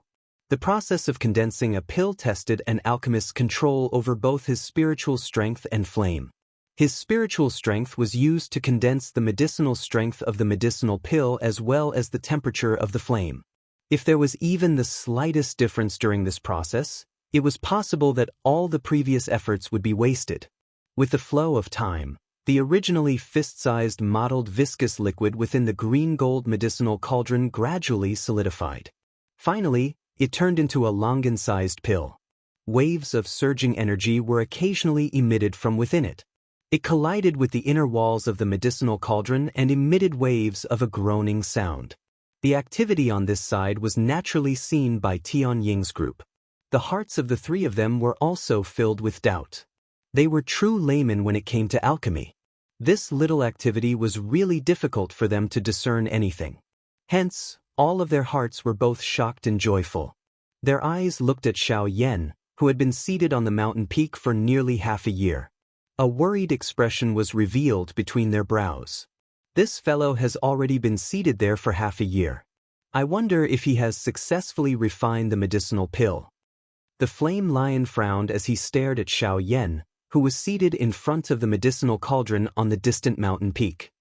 The process of condensing a pill tested an alchemist's control over both his spiritual strength and flame. His spiritual strength was used to condense the medicinal strength of the medicinal pill as well as the temperature of the flame. If there was even the slightest difference during this process, it was possible that all the previous efforts would be wasted. With the flow of time, the originally fist-sized mottled viscous liquid within the green-gold medicinal cauldron gradually solidified. Finally, it turned into a longan-sized pill. Waves of surging energy were occasionally emitted from within it. It collided with the inner walls of the medicinal cauldron and emitted waves of a groaning sound. The activity on this side was naturally seen by Tianying's group. The hearts of the three of them were also filled with doubt. They were true laymen when it came to alchemy. This little activity was really difficult for them to discern anything. Hence, all of their hearts were both shocked and joyful. Their eyes looked at Xiaoyan, who had been seated on the mountain peak for nearly half a year. A worried expression was revealed between their brows. This fellow has already been seated there for half a year. I wonder if he has successfully refined the medicinal pill. The flame lion frowned as he stared at Xiaoyan, who was seated in front of the medicinal cauldron on the distant mountain peak.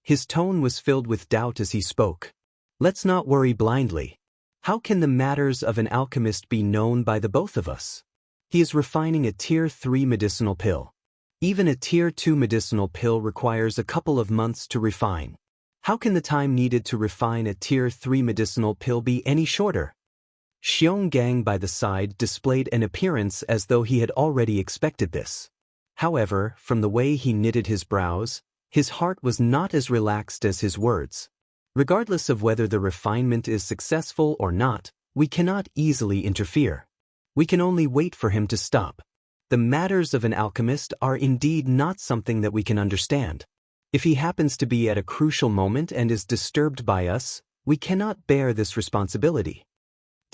His tone was filled with doubt as he spoke. Let's not worry blindly. How can the matters of an alchemist be known by the both of us? He is refining a Tier 3 medicinal pill. Even a Tier 2 medicinal pill requires a couple of months to refine. How can the time needed to refine a Tier 3 medicinal pill be any shorter? Xionggang by the side displayed an appearance as though he had already expected this. However, from the way he knitted his brows, his heart was not as relaxed as his words. Regardless of whether the refinement is successful or not, we cannot easily interfere. We can only wait for him to stop. The matters of an alchemist are indeed not something that we can understand. If he happens to be at a crucial moment and is disturbed by us, we cannot bear this responsibility.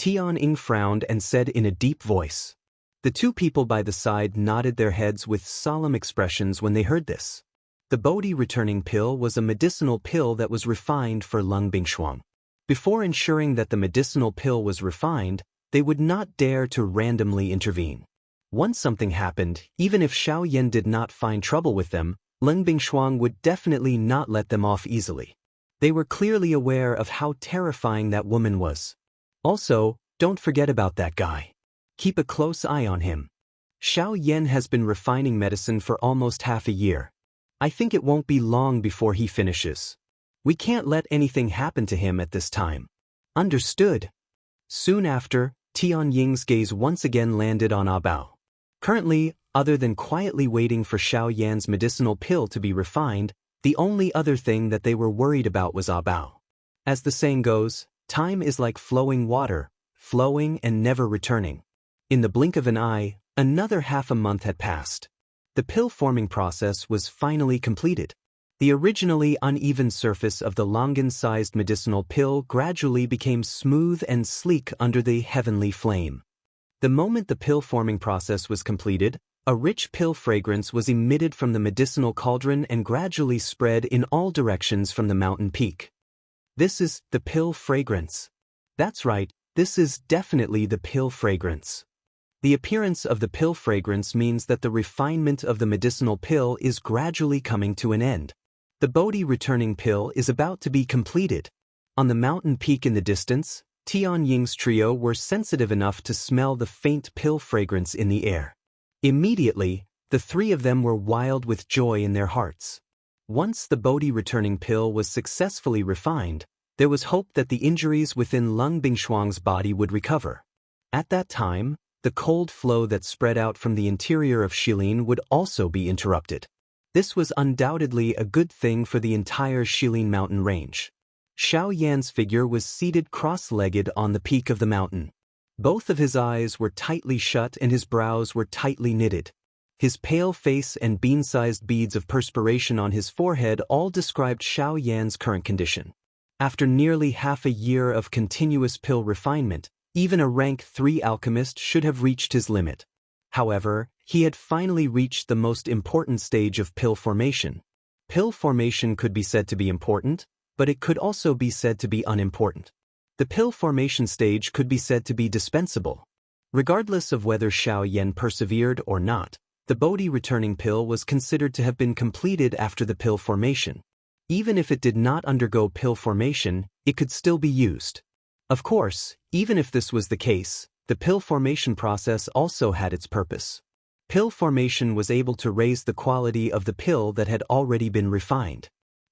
Tianying frowned and said in a deep voice. The two people by the side nodded their heads with solemn expressions when they heard this. The Bodhi returning pill was a medicinal pill that was refined for Lung Bingshuang. Before ensuring that the medicinal pill was refined, they would not dare to randomly intervene. Once something happened, even if Xiaoyan did not find trouble with them, Lung Bingshuang would definitely not let them off easily. They were clearly aware of how terrifying that woman was. Also, don't forget about that guy. Keep a close eye on him. Xiaoyan has been refining medicine for almost half a year. I think it won't be long before he finishes. We can't let anything happen to him at this time. Understood. Soon after, Tianying's gaze once again landed on Abao. Currently, other than quietly waiting for Xiaoyan's medicinal pill to be refined, the only other thing that they were worried about was Abao. As the saying goes, time is like flowing water, flowing and never returning. In the blink of an eye, another half a month had passed. The pill-forming process was finally completed. The originally uneven surface of the longan-sized medicinal pill gradually became smooth and sleek under the heavenly flame. The moment the pill-forming process was completed, a rich pill fragrance was emitted from the medicinal cauldron and gradually spread in all directions from the mountain peak. This is the pill fragrance. That's right, this is definitely the pill fragrance. The appearance of the pill fragrance means that the refinement of the medicinal pill is gradually coming to an end. The Bodhi returning pill is about to be completed. On the mountain peak in the distance, Tianying's trio were sensitive enough to smell the faint pill fragrance in the air. Immediately, the three of them were wild with joy in their hearts. Once the Bodhi returning pill was successfully refined, there was hope that the injuries within Lung Bingshuang's body would recover. At that time, the cold flow that spread out from the interior of Shilin would also be interrupted. This was undoubtedly a good thing for the entire Shilin mountain range. Xiaoyan's figure was seated cross-legged on the peak of the mountain. Both of his eyes were tightly shut and his brows were tightly knitted. His pale face and bean-sized beads of perspiration on his forehead all described Xiaoyan's current condition. After nearly half a year of continuous pill refinement, even a rank 3 alchemist should have reached his limit. However, he had finally reached the most important stage of pill formation. Pill formation could be said to be important, but it could also be said to be unimportant. The pill formation stage could be said to be dispensable. Regardless of whether Xiaoyan persevered or not, the Bodhi returning pill was considered to have been completed after the pill formation. Even if it did not undergo pill formation, it could still be used. Of course, even if this was the case, the pill formation process also had its purpose. Pill formation was able to raise the quality of the pill that had already been refined.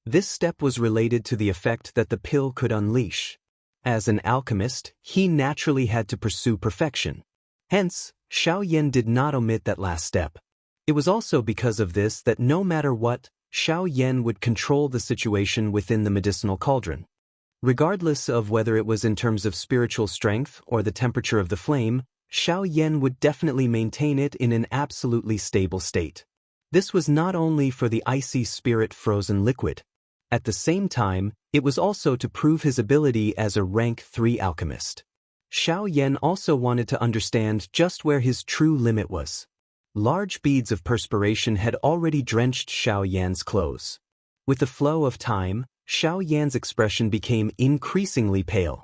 This step was related to the effect that the pill could unleash. As an alchemist, he naturally had to pursue perfection. Hence, Xiaoyan did not omit that last step. It was also because of this that no matter what, Xiaoyan would control the situation within the medicinal cauldron. Regardless of whether it was in terms of spiritual strength or the temperature of the flame, Xiaoyan would definitely maintain it in an absolutely stable state. This was not only for the icy spirit frozen liquid. At the same time, it was also to prove his ability as a rank 3 alchemist. Xiaoyan also wanted to understand just where his true limit was. Large beads of perspiration had already drenched Xiaoyan's clothes. With the flow of time, Xiaoyan's expression became increasingly pale.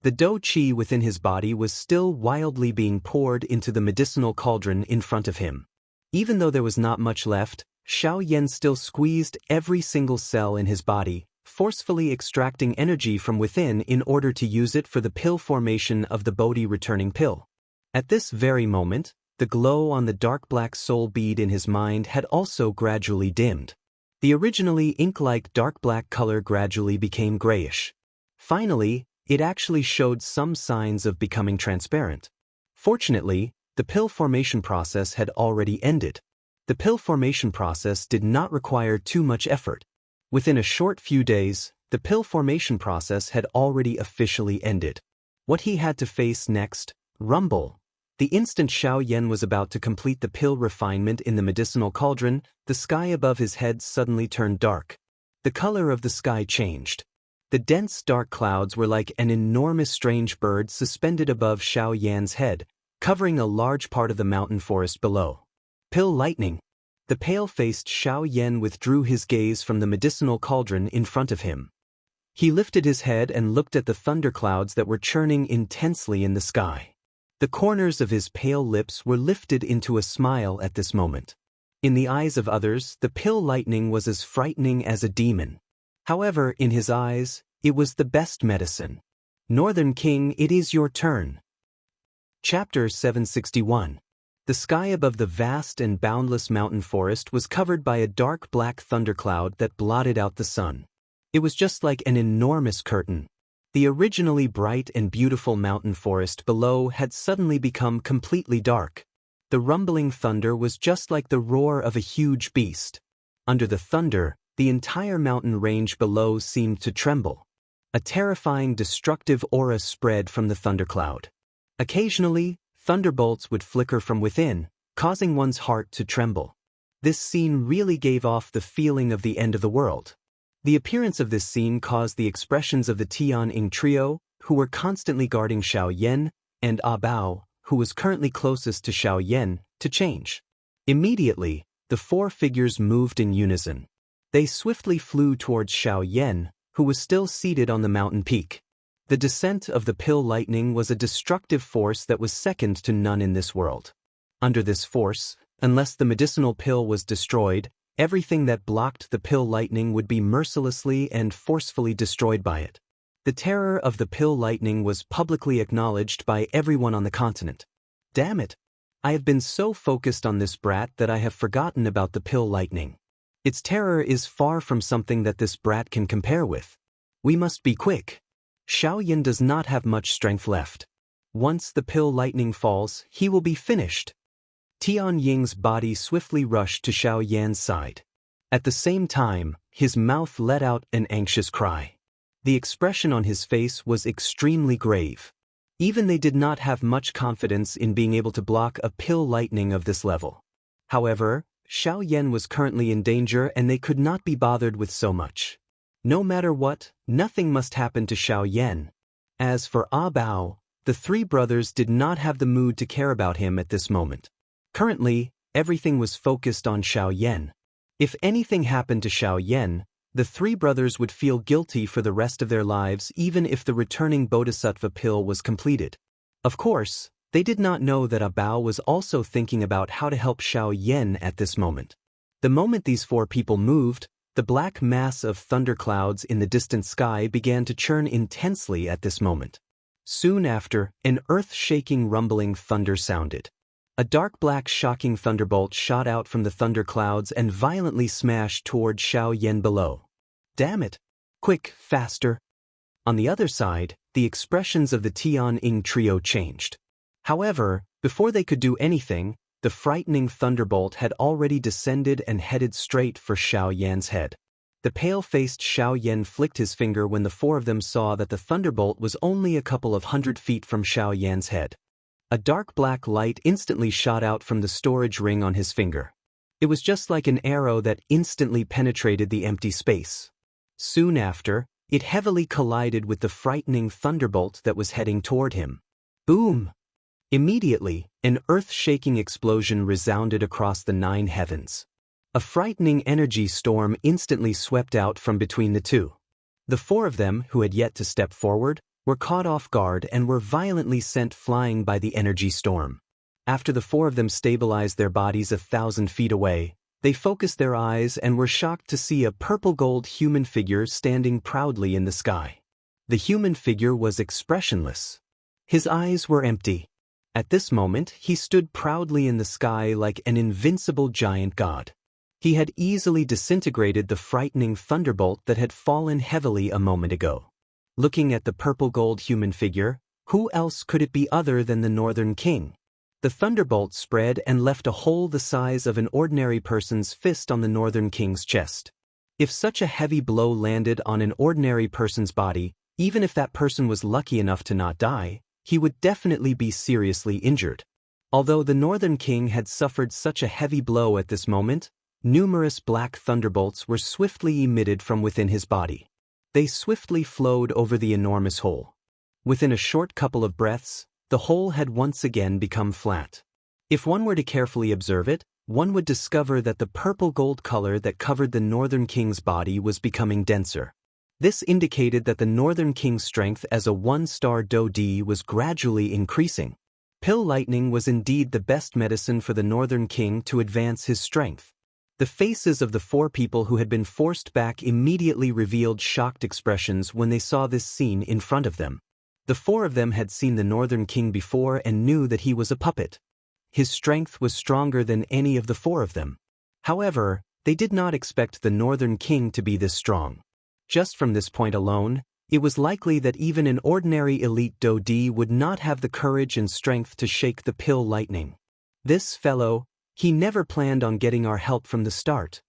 The dou qi within his body was still wildly being poured into the medicinal cauldron in front of him. Even though there was not much left, Xiaoyan still squeezed every single cell in his body, forcefully extracting energy from within in order to use it for the pill formation of the Bodhi returning pill. At this very moment, the glow on the dark black soul bead in his mind had also gradually dimmed. The originally ink-like dark black color gradually became grayish. Finally, it actually showed some signs of becoming transparent. Fortunately, the pill formation process had already ended. The pill formation process did not require too much effort. Within a short few days, the pill formation process had already officially ended. What he had to face next? Rumble. The instant Xiaoyan was about to complete the pill refinement in the medicinal cauldron, the sky above his head suddenly turned dark. The color of the sky changed. The dense dark clouds were like an enormous strange bird suspended above Xiaoyan's head, covering a large part of the mountain forest below. Pill lightning. The pale-faced Xiaoyan withdrew his gaze from the medicinal cauldron in front of him. He lifted his head and looked at the thunderclouds that were churning intensely in the sky. The corners of his pale lips were lifted into a smile at this moment. In the eyes of others, the pill lightning was as frightening as a demon. However, in his eyes, it was the best medicine. Northern King, it is your turn. Chapter 761. The sky above the vast and boundless mountain forest was covered by a dark black thundercloud that blotted out the sun. It was just like an enormous curtain. The originally bright and beautiful mountain forest below had suddenly become completely dark. The rumbling thunder was just like the roar of a huge beast. Under the thunder, the entire mountain range below seemed to tremble. A terrifying, destructive aura spread from the thundercloud. Occasionally, thunderbolts would flicker from within, causing one's heart to tremble. This scene really gave off the feeling of the end of the world. The appearance of this scene caused the expressions of the Tianying trio, who were constantly guarding Xiaoyan, and Bao, who was currently closest to Xiaoyan, to change. Immediately, the four figures moved in unison. They swiftly flew towards Xiaoyan, who was still seated on the mountain peak. The descent of the pill lightning was a destructive force that was second to none in this world. Under this force, unless the medicinal pill was destroyed, everything that blocked the pill lightning would be mercilessly and forcefully destroyed by it. The terror of the pill lightning was publicly acknowledged by everyone on the continent. Damn it! I have been so focused on this brat that I have forgotten about the pill lightning. Its terror is far from something that this brat can compare with. We must be quick. Xiaoyan does not have much strength left. Once the pill lightning falls, he will be finished. Tianying's body swiftly rushed to Xiaoyan's side. At the same time, his mouth let out an anxious cry. The expression on his face was extremely grave. Even they did not have much confidence in being able to block a pill lightning of this level. However, Xiaoyan was currently in danger and they could not be bothered with so much. No matter what, nothing must happen to Xiaoyan. As for Bao, the three brothers did not have the mood to care about him at this moment. Currently, everything was focused on Xiao Yan. If anything happened to Xiao Yan, the three brothers would feel guilty for the rest of their lives even if the returning Bodhisattva pill was completed. Of course, they did not know that Bao was also thinking about how to help Xiao Yan at this moment. The moment these four people moved, the black mass of thunderclouds in the distant sky began to churn intensely at this moment. Soon after, an earth-shaking rumbling thunder sounded. A dark black shocking thunderbolt shot out from the thunderclouds and violently smashed toward Xiao Yan below. Damn it! Quick, faster! On the other side, the expressions of the Tianying trio changed. However, before they could do anything, the frightening thunderbolt had already descended and headed straight for Xiao Yan's head. The pale-faced Xiao Yan flicked his finger when the four of them saw that the thunderbolt was only a couple of 100 feet from Xiao Yan's head. A dark black light instantly shot out from the storage ring on his finger. It was just like an arrow that instantly penetrated the empty space. Soon after, it heavily collided with the frightening thunderbolt that was heading toward him. Boom! Immediately, an earth-shaking explosion resounded across the 9 heavens. A frightening energy storm instantly swept out from between the two. The four of them, who had yet to step forward, were caught off guard and were violently sent flying by the energy storm. After the four of them stabilized their bodies 1,000 feet away, they focused their eyes and were shocked to see a purple-gold human figure standing proudly in the sky. The human figure was expressionless. His eyes were empty. At this moment, he stood proudly in the sky like an invincible giant god. He had easily disintegrated the frightening thunderbolt that had fallen heavily a moment ago. Looking at the purple-gold human figure, who else could it be other than the Northern King? The thunderbolt spread and left a hole the size of an ordinary person's fist on the Northern King's chest. If such a heavy blow landed on an ordinary person's body, even if that person was lucky enough to not die, he would definitely be seriously injured. Although the Northern King had suffered such a heavy blow at this moment, numerous black thunderbolts were swiftly emitted from within his body. They swiftly flowed over the enormous hole. Within a short couple of breaths, the hole had once again become flat. If one were to carefully observe it, one would discover that the purple-gold color that covered the Northern King's body was becoming denser. This indicated that the Northern King's strength as a 1-star Do-D was gradually increasing. Pill lightning was indeed the best medicine for the Northern King to advance his strength. The faces of the four people who had been forced back immediately revealed shocked expressions when they saw this scene in front of them. The four of them had seen the Northern King before and knew that he was a puppet. His strength was stronger than any of the four of them. However, they did not expect the Northern King to be this strong. Just from this point alone, it was likely that even an ordinary elite Do-D would not have the courage and strength to shake the pill lightning. This fellow, he never planned on getting our help from the start.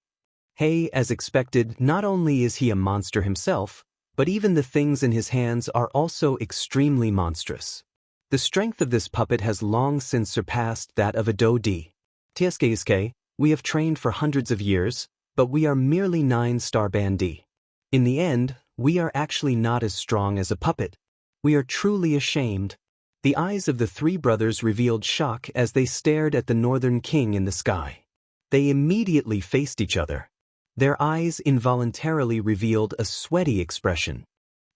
Hey, as expected, not only is he a monster himself, but even the things in his hands are also extremely monstrous. The strength of this puppet has long since surpassed that of a Do-D. TSKSK, we have trained for hundreds of years, but we are merely 9-star Band-D. In the end, we are actually not as strong as a puppet. We are truly ashamed. The eyes of the three brothers revealed shock as they stared at the Northern King in the sky. They immediately faced each other. Their eyes involuntarily revealed a sweaty expression.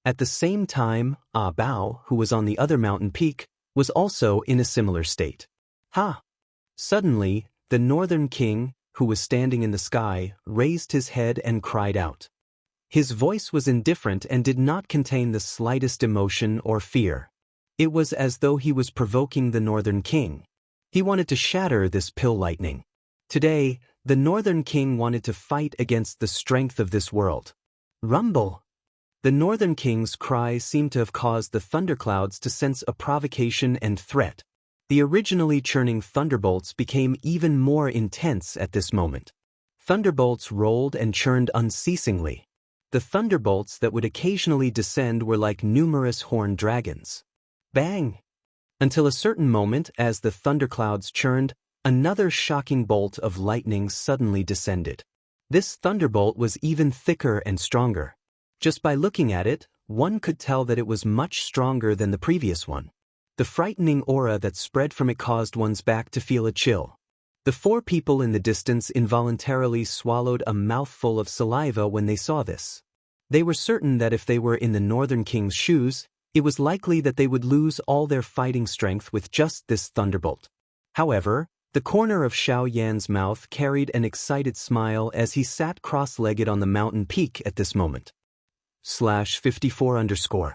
At the same time, Bao, who was on the other mountain peak, was also in a similar state. Ha! Suddenly, the Northern King, who was standing in the sky, raised his head and cried out. His voice was indifferent and did not contain the slightest emotion or fear. It was as though he was provoking the Northern King. He wanted to shatter this pill lightning. Today, the Northern King wanted to fight against the strength of this world. Rumble! The Northern King's cry seemed to have caused the thunderclouds to sense a provocation and threat. The originally churning thunderbolts became even more intense at this moment. Thunderbolts rolled and churned unceasingly. The thunderbolts that would occasionally descend were like numerous horned dragons. Bang! Until a certain moment, as the thunderclouds churned, another shocking bolt of lightning suddenly descended. This thunderbolt was even thicker and stronger. Just by looking at it, one could tell that it was much stronger than the previous one. The frightening aura that spread from it caused one's back to feel a chill. The four people in the distance involuntarily swallowed a mouthful of saliva when they saw this. They were certain that if they were in the Northern King's shoes, it was likely that they would lose all their fighting strength with just this thunderbolt. However, the corner of Xiaoyan's mouth carried an excited smile as he sat cross-legged on the mountain peak at this moment. /54_.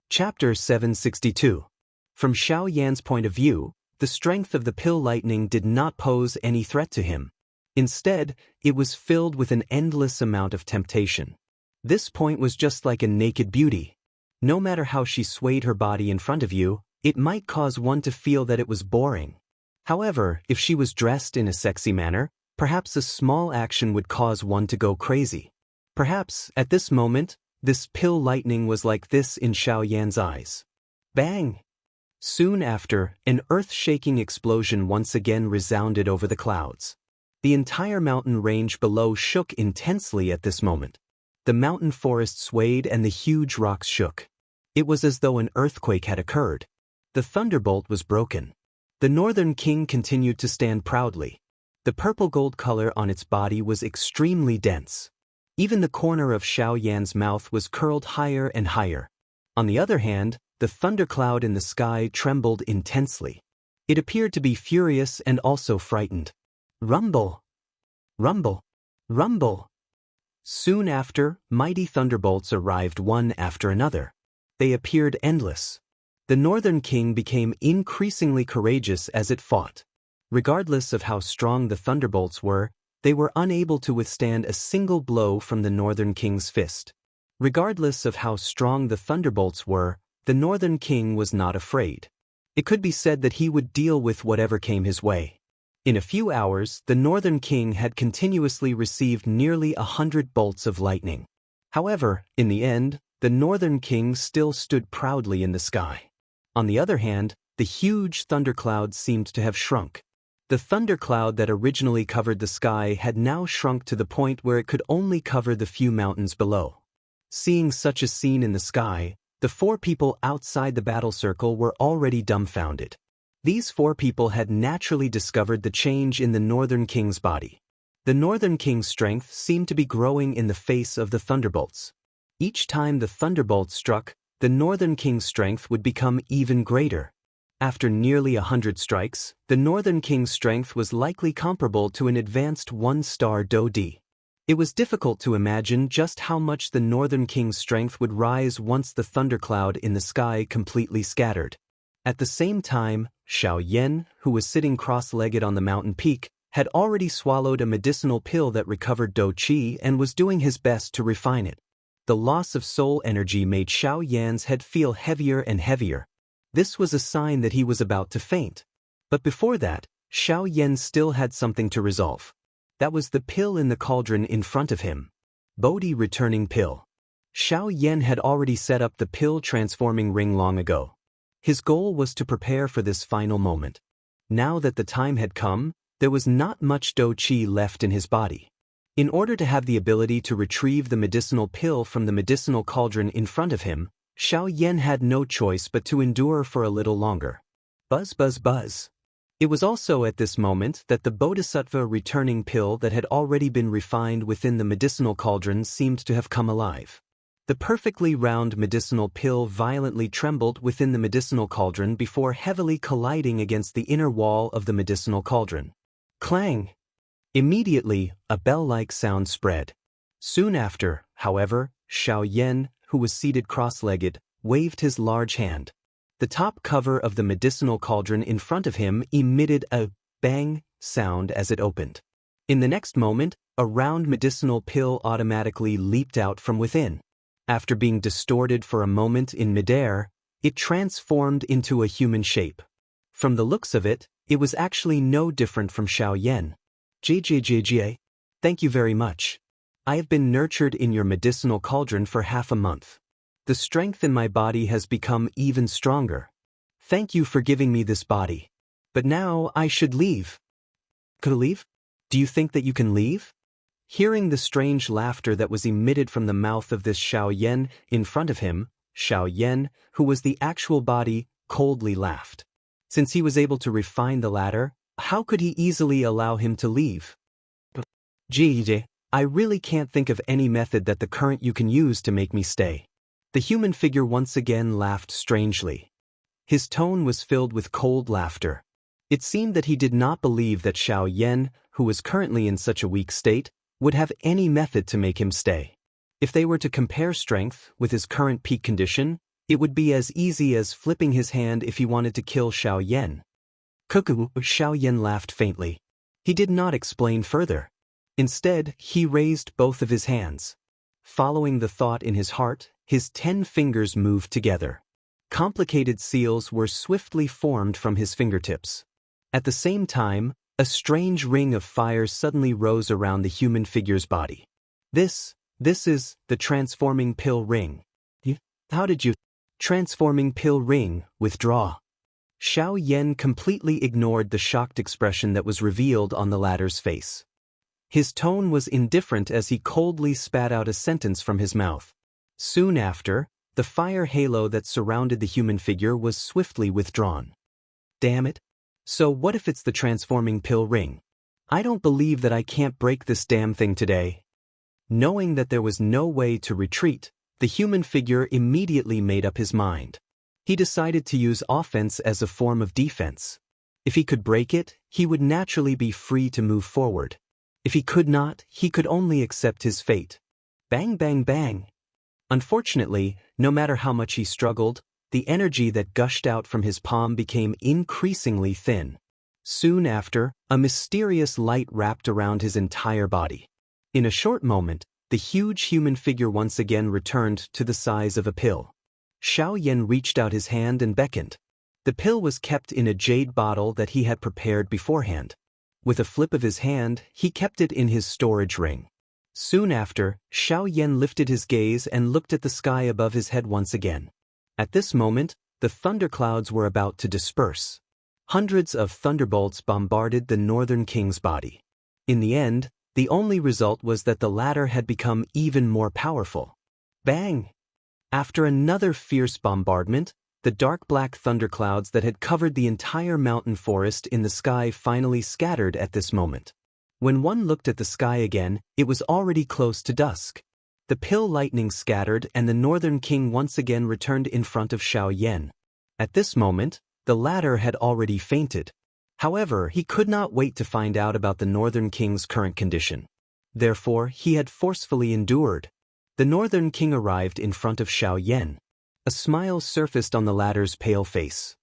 Chapter 762. From Xiaoyan's point of view, the strength of the pill lightning did not pose any threat to him. Instead, it was filled with an endless amount of temptation. This point was just like a naked beauty. No matter how she swayed her body in front of you, it might cause one to feel that it was boring. However, if she was dressed in a sexy manner, perhaps a small action would cause one to go crazy. Perhaps, at this moment, this pill lightning was like this in Xiaoyan's eyes. Bang! Soon after, an earth-shaking explosion once again resounded over the clouds. The entire mountain range below shook intensely at this moment. The mountain forest swayed and the huge rocks shook. It was as though an earthquake had occurred. The thunderbolt was broken. The Northern King continued to stand proudly. The purple-gold color on its body was extremely dense. Even the corner of Xiaoyan's mouth was curled higher and higher. On the other hand, the thundercloud in the sky trembled intensely. It appeared to be furious and also frightened. Rumble! Rumble! Rumble! Soon after, mighty thunderbolts arrived one after another. They appeared endless. The Northern King became increasingly courageous as it fought. Regardless of how strong the thunderbolts were, they were unable to withstand a single blow from the Northern King's fist. Regardless of how strong the thunderbolts were, the Northern King was not afraid. It could be said that he would deal with whatever came his way. In a few hours, the Northern King had continuously received nearly 100 bolts of lightning. However, in the end, the Northern King still stood proudly in the sky. On the other hand, the huge thundercloud seemed to have shrunk. The thundercloud that originally covered the sky had now shrunk to the point where it could only cover the few mountains below. Seeing such a scene in the sky, the four people outside the battle circle were already dumbfounded. These four people had naturally discovered the change in the Northern King's body. The Northern King's strength seemed to be growing in the face of the thunderbolts. Each time the thunderbolts struck, the Northern King's strength would become even greater. After nearly 100 strikes, the Northern King's strength was likely comparable to an advanced 1-star Do-D. It was difficult to imagine just how much the Northern King's strength would rise once the thundercloud in the sky completely scattered. At the same time, Xiaoyan, who was sitting cross-legged on the mountain peak, had already swallowed a medicinal pill that recovered Do-Qi and was doing his best to refine it. The loss of soul energy made Xiaoyan's head feel heavier and heavier. This was a sign that he was about to faint. But before that, Xiaoyan still had something to resolve. That was the pill in the cauldron in front of him. Bodhi returning pill. Xiaoyan had already set up the pill transforming ring long ago. His goal was to prepare for this final moment. Now that the time had come, there was not much Do-Qi left in his body. In order to have the ability to retrieve the medicinal pill from the medicinal cauldron in front of him, Xiaoyan had no choice but to endure for a little longer. Buzz buzz buzz. It was also at this moment that the Bodhisattva returning pill that had already been refined within the medicinal cauldron seemed to have come alive. The perfectly round medicinal pill violently trembled within the medicinal cauldron before heavily colliding against the inner wall of the medicinal cauldron. Clang! Immediately, a bell-like sound spread. Soon after, however, Xiaoyan, who was seated cross-legged, waved his large hand. The top cover of the medicinal cauldron in front of him emitted a bang sound as it opened. In the next moment, a round medicinal pill automatically leaped out from within. After being distorted for a moment in midair, it transformed into a human shape. From the looks of it, it was actually no different from Xiaoyan. JJJJ, thank you very much. I have been nurtured in your medicinal cauldron for half a month. The strength in my body has become even stronger. Thank you for giving me this body. But now I should leave. Could I leave? Do you think that you can leave? Hearing the strange laughter that was emitted from the mouth of this Xiaoyan in front of him, Xiaoyan, who was the actual body, coldly laughed. Since he was able to refine the latter, How could he easily allow him to leave? Gee, I really can't think of any method that the current you can use to make me stay. The human figure once again laughed strangely. His tone was filled with cold laughter. It seemed that he did not believe that Xiao Yan, who was currently in such a weak state, would have any method to make him stay. If they were to compare strength with his current peak condition, it would be as easy as flipping his hand if he wanted to kill Xiao Yan. Cuckoo, Xiao Yan laughed faintly. He did not explain further. Instead, he raised both of his hands. Following the thought in his heart, his 10 fingers moved together. Complicated seals were swiftly formed from his fingertips. At the same time, a strange ring of fire suddenly rose around the human figure's body. This is the transforming pill ring. How did you? Transforming pill ring, withdraw. Xiao Yan completely ignored the shocked expression that was revealed on the latter's face. His tone was indifferent as he coldly spat out a sentence from his mouth. Soon after, the fire halo that surrounded the human figure was swiftly withdrawn. Damn it. So what if it's the transforming pill ring? I don't believe that I can't break this damn thing today. Knowing that there was no way to retreat, the human figure immediately made up his mind. He decided to use offense as a form of defense. If he could break it, he would naturally be free to move forward. If he could not, he could only accept his fate. Bang bang bang. Unfortunately, no matter how much he struggled, the energy that gushed out from his palm became increasingly thin. Soon after, a mysterious light wrapped around his entire body. In a short moment, the huge human figure once again returned to the size of a pill. Xiao Yan reached out his hand and beckoned. The pill was kept in a jade bottle that he had prepared beforehand. With a flip of his hand, he kept it in his storage ring. Soon after, Xiao Yan lifted his gaze and looked at the sky above his head once again. At this moment, the thunderclouds were about to disperse. Hundreds of thunderbolts bombarded the Northern King's body. In the end, the only result was that the latter had become even more powerful. Bang! After another fierce bombardment, the dark black thunderclouds that had covered the entire mountain forest in the sky finally scattered at this moment. When one looked at the sky again, it was already close to dusk. The pill lightning scattered and the Northern King once again returned in front of Xiao Yan. At this moment, the latter had already fainted. However, he could not wait to find out about the Northern King's current condition. Therefore, he had forcefully endured. The Northern King arrived in front of Xiao Yan. A smile surfaced on the latter's pale face.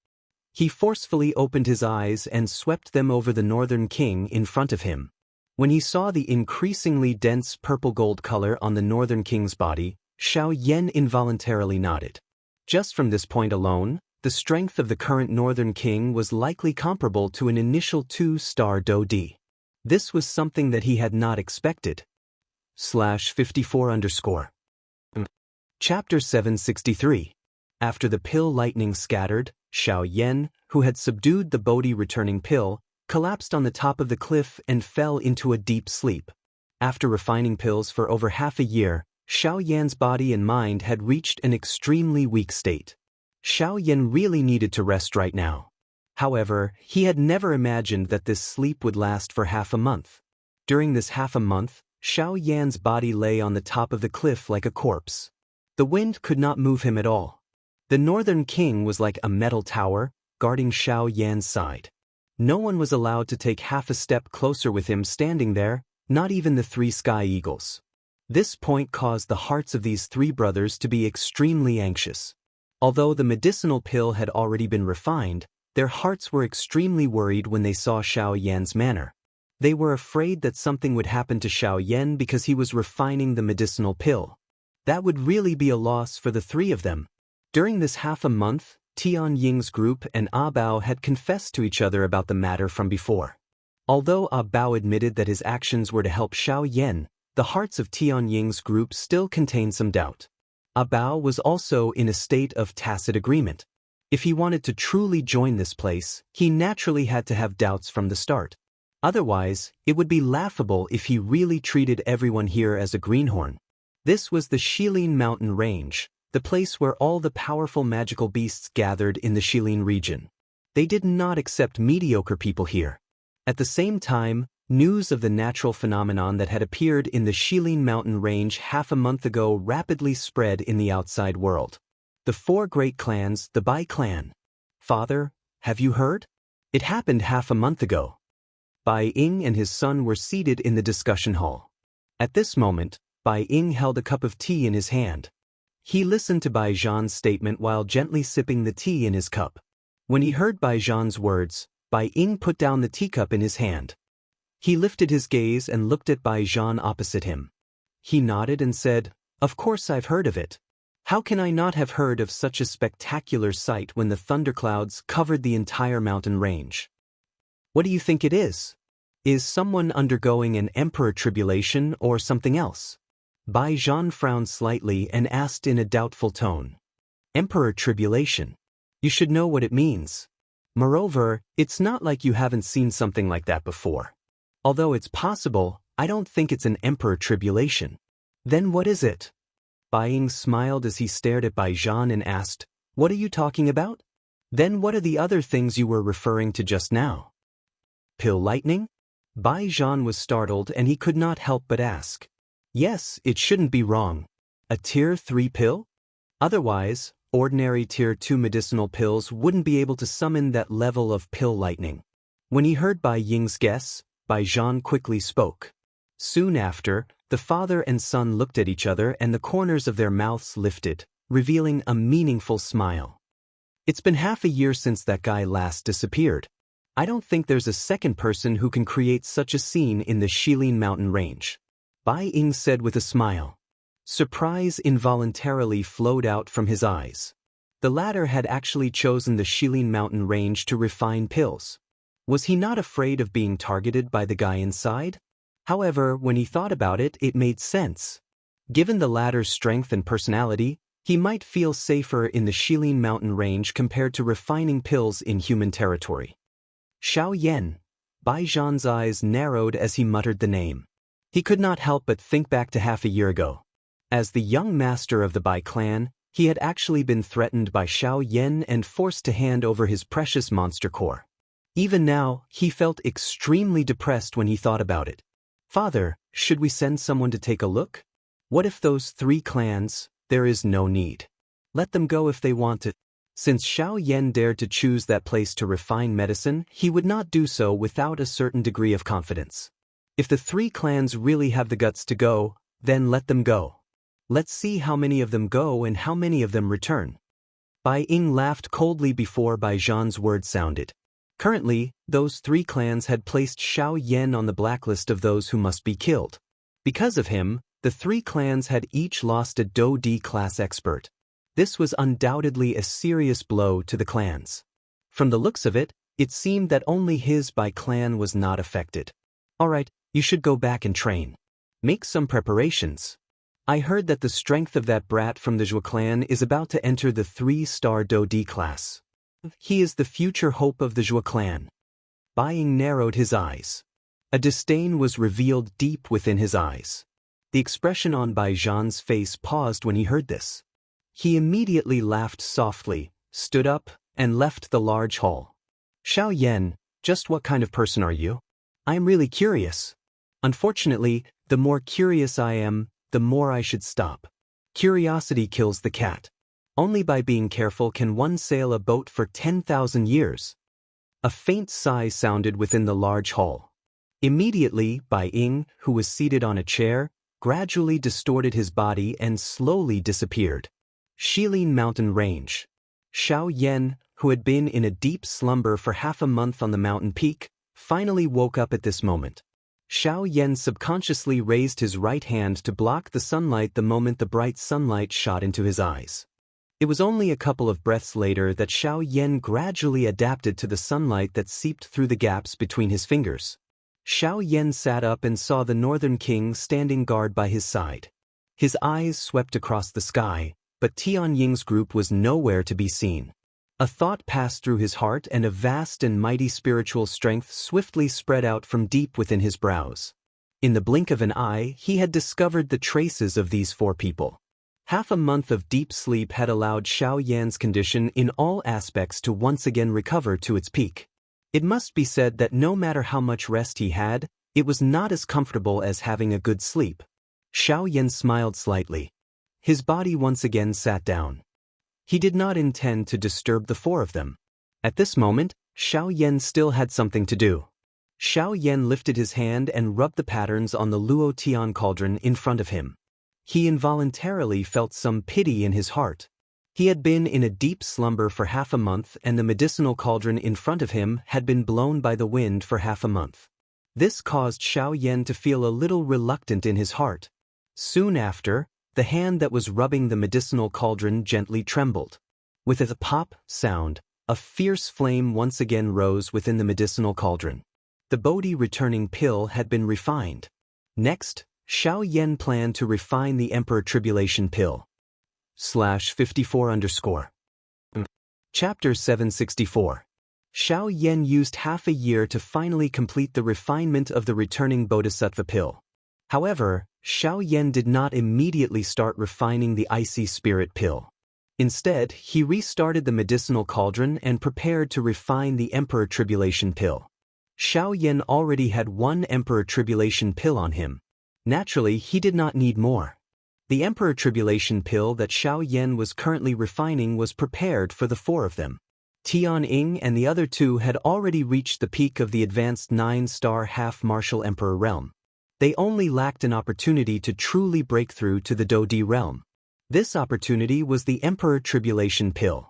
He forcefully opened his eyes and swept them over the Northern King in front of him. When he saw the increasingly dense purple-gold color on the Northern King's body, Xiao Yan involuntarily nodded. Just from this point alone, the strength of the current Northern King was likely comparable to an initial 2-star Do-D. This was something that he had not expected. /54_. Chapter 763. After the pill lightning scattered, Xiao Yan, who had subdued the Bodhi-returning pill, collapsed on the top of the cliff and fell into a deep sleep. After refining pills for over half a year, Xiao Yan's body and mind had reached an extremely weak state. Xiao Yan really needed to rest right now. However, he had never imagined that this sleep would last for half a month. During this half a month, Xiao Yan's body lay on the top of the cliff like a corpse. The wind could not move him at all. The Northern King was like a metal tower, guarding Xiao Yan's side. No one was allowed to take half a step closer with him standing there, not even the 3 sky eagles. This point caused the hearts of these 3 brothers to be extremely anxious. Although the medicinal pill had already been refined, their hearts were extremely worried when they saw Xiao Yan's manner. They were afraid that something would happen to Xiao Yan because he was refining the medicinal pill. That would really be a loss for the 3 of them. During this half a month, Tian Ying's group and Ah Bao had confessed to each other about the matter from before. Although Ah Bao admitted that his actions were to help Xiao Yan, the hearts of Tian Ying's group still contained some doubt. Ah Bao was also in a state of tacit agreement. If he wanted to truly join this place, he naturally had to have doubts from the start. Otherwise, it would be laughable if he really treated everyone here as a greenhorn. This was the Shilin mountain range, the place where all the powerful magical beasts gathered in the Shilin region. They did not accept mediocre people here. At the same time, news of the natural phenomenon that had appeared in the Shilin mountain range half a month ago rapidly spread in the outside world. The four great clans, the Bai clan. Father, have you heard? It happened half a month ago. Bai Ying and his son were seated in the discussion hall. At this moment, Bai Ying held a cup of tea in his hand. He listened to Bai Zhan's statement while gently sipping the tea in his cup. When he heard Bai Zhan's words, Bai Ying put down the teacup in his hand. He lifted his gaze and looked at Bai Zhan opposite him. He nodded and said, "Of course I've heard of it. How can I not have heard of such a spectacular sight when the thunderclouds covered the entire mountain range? What do you think it is? Is someone undergoing an emperor tribulation or something else?" Bai Zhan frowned slightly and asked in a doubtful tone. "Emperor tribulation. You should know what it means. Moreover, it's not like you haven't seen something like that before. Although it's possible, I don't think it's an emperor tribulation. Then what is it?" Bai Ying smiled as he stared at Bai Zhan and asked, "What are you talking about? Then what are the other things you were referring to just now?" "Pill lightning?" Bai Zhan was startled and he could not help but ask. "Yes, it shouldn't be wrong. A Tier 3 pill? Otherwise, ordinary Tier 2 medicinal pills wouldn't be able to summon that level of pill lightning." When he heard Bai Ying's guess, Bai Zhan quickly spoke. Soon after, the father and son looked at each other and the corners of their mouths lifted, revealing a meaningful smile. "It's been half a year since that guy last disappeared. I don't think there's a second person who can create such a scene in the Shilin mountain range," Bai Ying said with a smile. Surprise involuntarily flowed out from his eyes. The latter had actually chosen the Shilin mountain range to refine pills. Was he not afraid of being targeted by the guy inside? However, when he thought about it, it made sense. Given the latter's strength and personality, he might feel safer in the Shilin mountain range compared to refining pills in human territory. Xiao Yan. Bai Zhan's eyes narrowed as he muttered the name. He could not help but think back to half a year ago. As the young master of the Bai clan, he had actually been threatened by Xiao Yan and forced to hand over his precious monster core. Even now, he felt extremely depressed when he thought about it. "Father, should we send someone to take a look? What if those 3 clans? There is no need. Let them go if they want to." Since Xiao Yan dared to choose that place to refine medicine, he would not do so without a certain degree of confidence. If the 3 clans really have the guts to go, then let them go. Let's see how many of them go and how many of them return. Bai Ying laughed coldly before Bai Zhan's words sounded. Currently, those 3 clans had placed Xiao Yan on the blacklist of those who must be killed. Because of him, the 3 clans had each lost a Do D class expert. This was undoubtedly a serious blow to the clans. From the looks of it, it seemed that only his Bai clan was not affected. "Alright, you should go back and train. Make some preparations. I heard that the strength of that brat from the Zhou clan is about to enter the 3-star Do D class. He is the future hope of the Zhou clan." Bai Ying narrowed his eyes. A disdain was revealed deep within his eyes. The expression on Bai Zhan's face paused when he heard this. He immediately laughed softly, stood up, and left the large hall. "Xiao Yan, just what kind of person are you? I am really curious. Unfortunately, the more curious I am, the more I should stop. Curiosity kills the cat. Only by being careful can one sail a boat for 10,000 years." A faint sigh sounded within the large hall. Immediately, Bai Ying, who was seated on a chair, gradually distorted his body and slowly disappeared. Shilin mountain range. Xiao Yan, who had been in a deep slumber for half a month on the mountain peak, finally woke up at this moment. Xiao Yan subconsciously raised his right hand to block the sunlight the moment the bright sunlight shot into his eyes. It was only a couple of breaths later that Xiao Yan gradually adapted to the sunlight that seeped through the gaps between his fingers. Xiao Yan sat up and saw the Northern King standing guard by his side. His eyes swept across the sky, but Tianying's group was nowhere to be seen. A thought passed through his heart and a vast and mighty spiritual strength swiftly spread out from deep within his brows. In the blink of an eye, he had discovered the traces of these 4 people. Half a month of deep sleep had allowed Xiao Yan's condition in all aspects to once again recover to its peak. It must be said that no matter how much rest he had, it was not as comfortable as having a good sleep. Xiao Yan smiled slightly. His body once again sat down. He did not intend to disturb the four of them. At this moment, Xiao Yan still had something to do. Xiao Yan lifted his hand and rubbed the patterns on the Luo Tian cauldron in front of him. He involuntarily felt some pity in his heart. He had been in a deep slumber for half a month, and the medicinal cauldron in front of him had been blown by the wind for half a month. This caused Xiao Yan to feel a little reluctant in his heart. Soon after, the hand that was rubbing the medicinal cauldron gently trembled. With a pop sound, a fierce flame once again rose within the medicinal cauldron. The Bodhi returning pill had been refined. Next, Xiao Yan planned to refine the Emperor Tribulation pill. /54_. Chapter 764. Xiao Yan used half a year to finally complete the refinement of the returning Bodhisattva pill. However, Xiao Yan did not immediately start refining the icy spirit pill. Instead, he restarted the medicinal cauldron and prepared to refine the Emperor Tribulation pill. Xiao Yan already had one Emperor Tribulation pill on him. Naturally, he did not need more. The Emperor Tribulation pill that Xiao Yan was currently refining was prepared for the four of them. Tian Ying and the other two had already reached the peak of the advanced 9-star half-martial emperor realm. They only lacked an opportunity to truly break through to the Dodi realm. This opportunity was the Emperor Tribulation pill.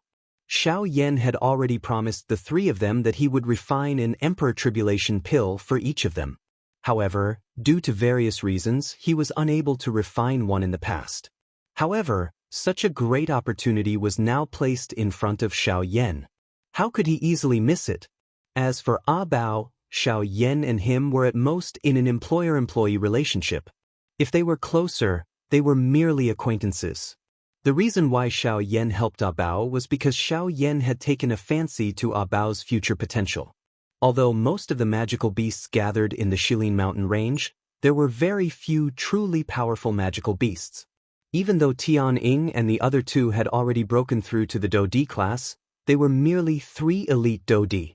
Xiao Yan had already promised the three of them that he would refine an Emperor Tribulation pill for each of them. However, due to various reasons, he was unable to refine one in the past. However, such a great opportunity was now placed in front of Xiao Yan. How could he easily miss it? As for Ah Bao, Xiao Yan and him were at most in an employer-employee relationship. If they were closer, they were merely acquaintances. The reason why Xiao Yan helped Ah Bao was because Xiao Yan had taken a fancy to Ah Bao's future potential. Although most of the magical beasts gathered in the Shilin mountain range, there were very few truly powerful magical beasts. Even though Tian Ying and the other two had already broken through to the Dodi class, they were merely 3 elite Dodi.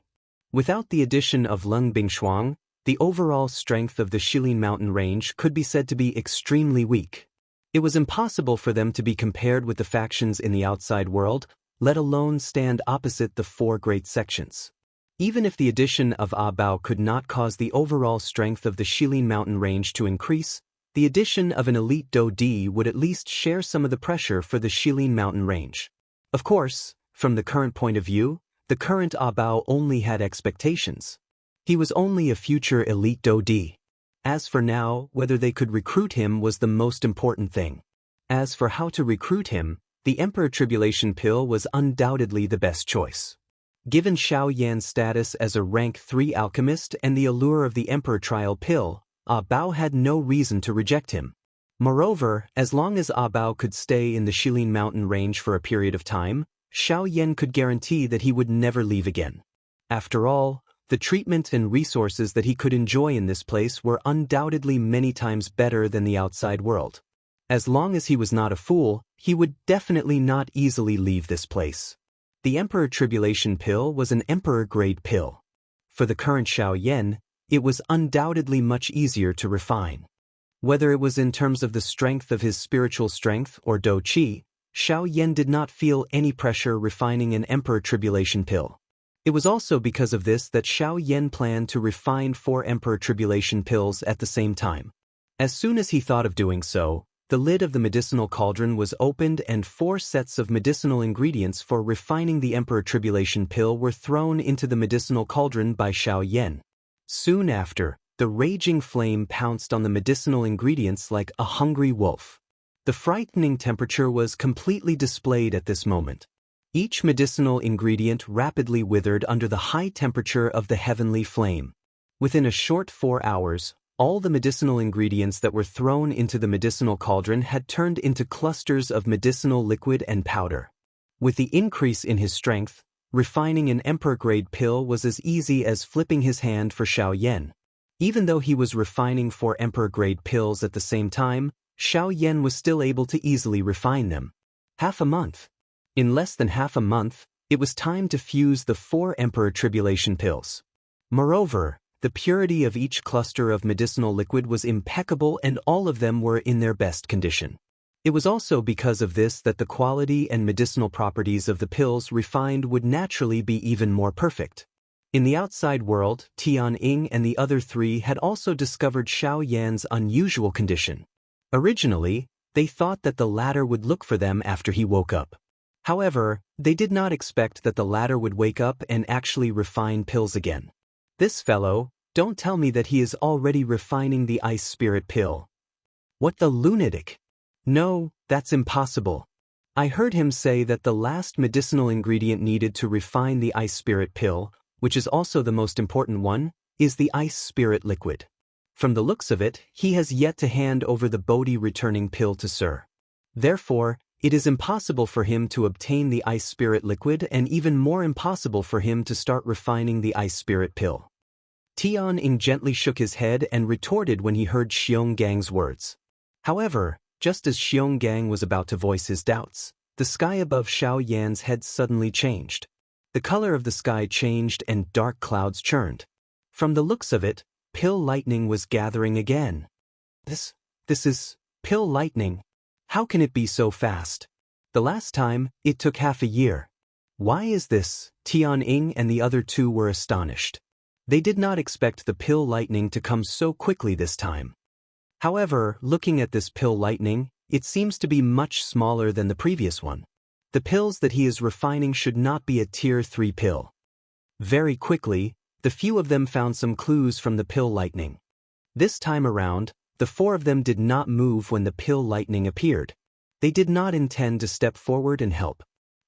Without the addition of Leng Bingshuang, the overall strength of the Shilin mountain range could be said to be extremely weak. It was impossible for them to be compared with the factions in the outside world, let alone stand opposite the 4 great sections. Even if the addition of Ah Bao could not cause the overall strength of the Shilin mountain range to increase, the addition of an elite Dodi would at least share some of the pressure for the Shilin mountain range. Of course, from the current point of view, the current Ah Bao only had expectations. He was only a future elite Dodi. As for now, whether they could recruit him was the most important thing. As for how to recruit him, the Emperor Tribulation pill was undoubtedly the best choice. Given Xiao Yan's status as a rank 3 alchemist and the allure of the Emperor Trial pill, Ah Bao had no reason to reject him. Moreover, as long as Ah Bao could stay in the Shilin mountain range for a period of time, Xiao Yan could guarantee that he would never leave again. After all, the treatment and resources that he could enjoy in this place were undoubtedly many times better than the outside world. As long as he was not a fool, he would definitely not easily leave this place. The Emperor Tribulation pill was an emperor-grade pill. For the current Xiao Yan, it was undoubtedly much easier to refine. Whether it was in terms of the strength of his spiritual strength or Do Qi, Xiao Yan did not feel any pressure refining an Emperor Tribulation pill. It was also because of this that Xiao Yan planned to refine 4 Emperor Tribulation pills at the same time. As soon as he thought of doing so, the lid of the medicinal cauldron was opened and 4 sets of medicinal ingredients for refining the Emperor Tribulation pill were thrown into the medicinal cauldron by Xiao Yan. Soon after, the raging flame pounced on the medicinal ingredients like a hungry wolf. The frightening temperature was completely displayed at this moment. Each medicinal ingredient rapidly withered under the high temperature of the heavenly flame. Within a short 4 hours, all the medicinal ingredients that were thrown into the medicinal cauldron had turned into clusters of medicinal liquid and powder. With the increase in his strength, refining an emperor-grade pill was as easy as flipping his hand for Xiao Yan. Even though he was refining 4 emperor-grade pills at the same time, Xiao Yan was still able to easily refine them. Half a month. In less than half a month, it was time to fuse the 4 Emperor Tribulation pills. Moreover, the purity of each cluster of medicinal liquid was impeccable and all of them were in their best condition. It was also because of this that the quality and medicinal properties of the pills refined would naturally be even more perfect. In the outside world, Tianying and the other three had also discovered Xiao Yan's unusual condition. Originally, they thought that the latter would look for them after he woke up. However, they did not expect that the latter would wake up and actually refine pills again. This fellow, don't tell me that he is already refining the ice spirit pill. What the lunatic? No, that's impossible. I heard him say that the last medicinal ingredient needed to refine the ice spirit pill, which is also the most important one, is the ice spirit liquid. From the looks of it, he has yet to hand over the Bodhi returning pill to Sir. Therefore, it is impossible for him to obtain the ice spirit liquid and even more impossible for him to start refining the ice spirit pill. Tianying gently shook his head and retorted when he heard Xiongang's words. However, just as Xionggang was about to voice his doubts, the sky above Xiao Yan's head suddenly changed. The color of the sky changed and dark clouds churned. From the looks of it, pill lightning was gathering again. This is pill lightning. How can it be so fast? The last time, it took half a year. Why is this? Tianying and the other two were astonished. They did not expect the pill lightning to come so quickly this time. However, looking at this pill lightning, it seems to be much smaller than the previous one. The pills that he is refining should not be a tier 3 pill. Very quickly, the few of them found some clues from the pill lightning. This time around, the 4 of them did not move when the pill lightning appeared. They did not intend to step forward and help.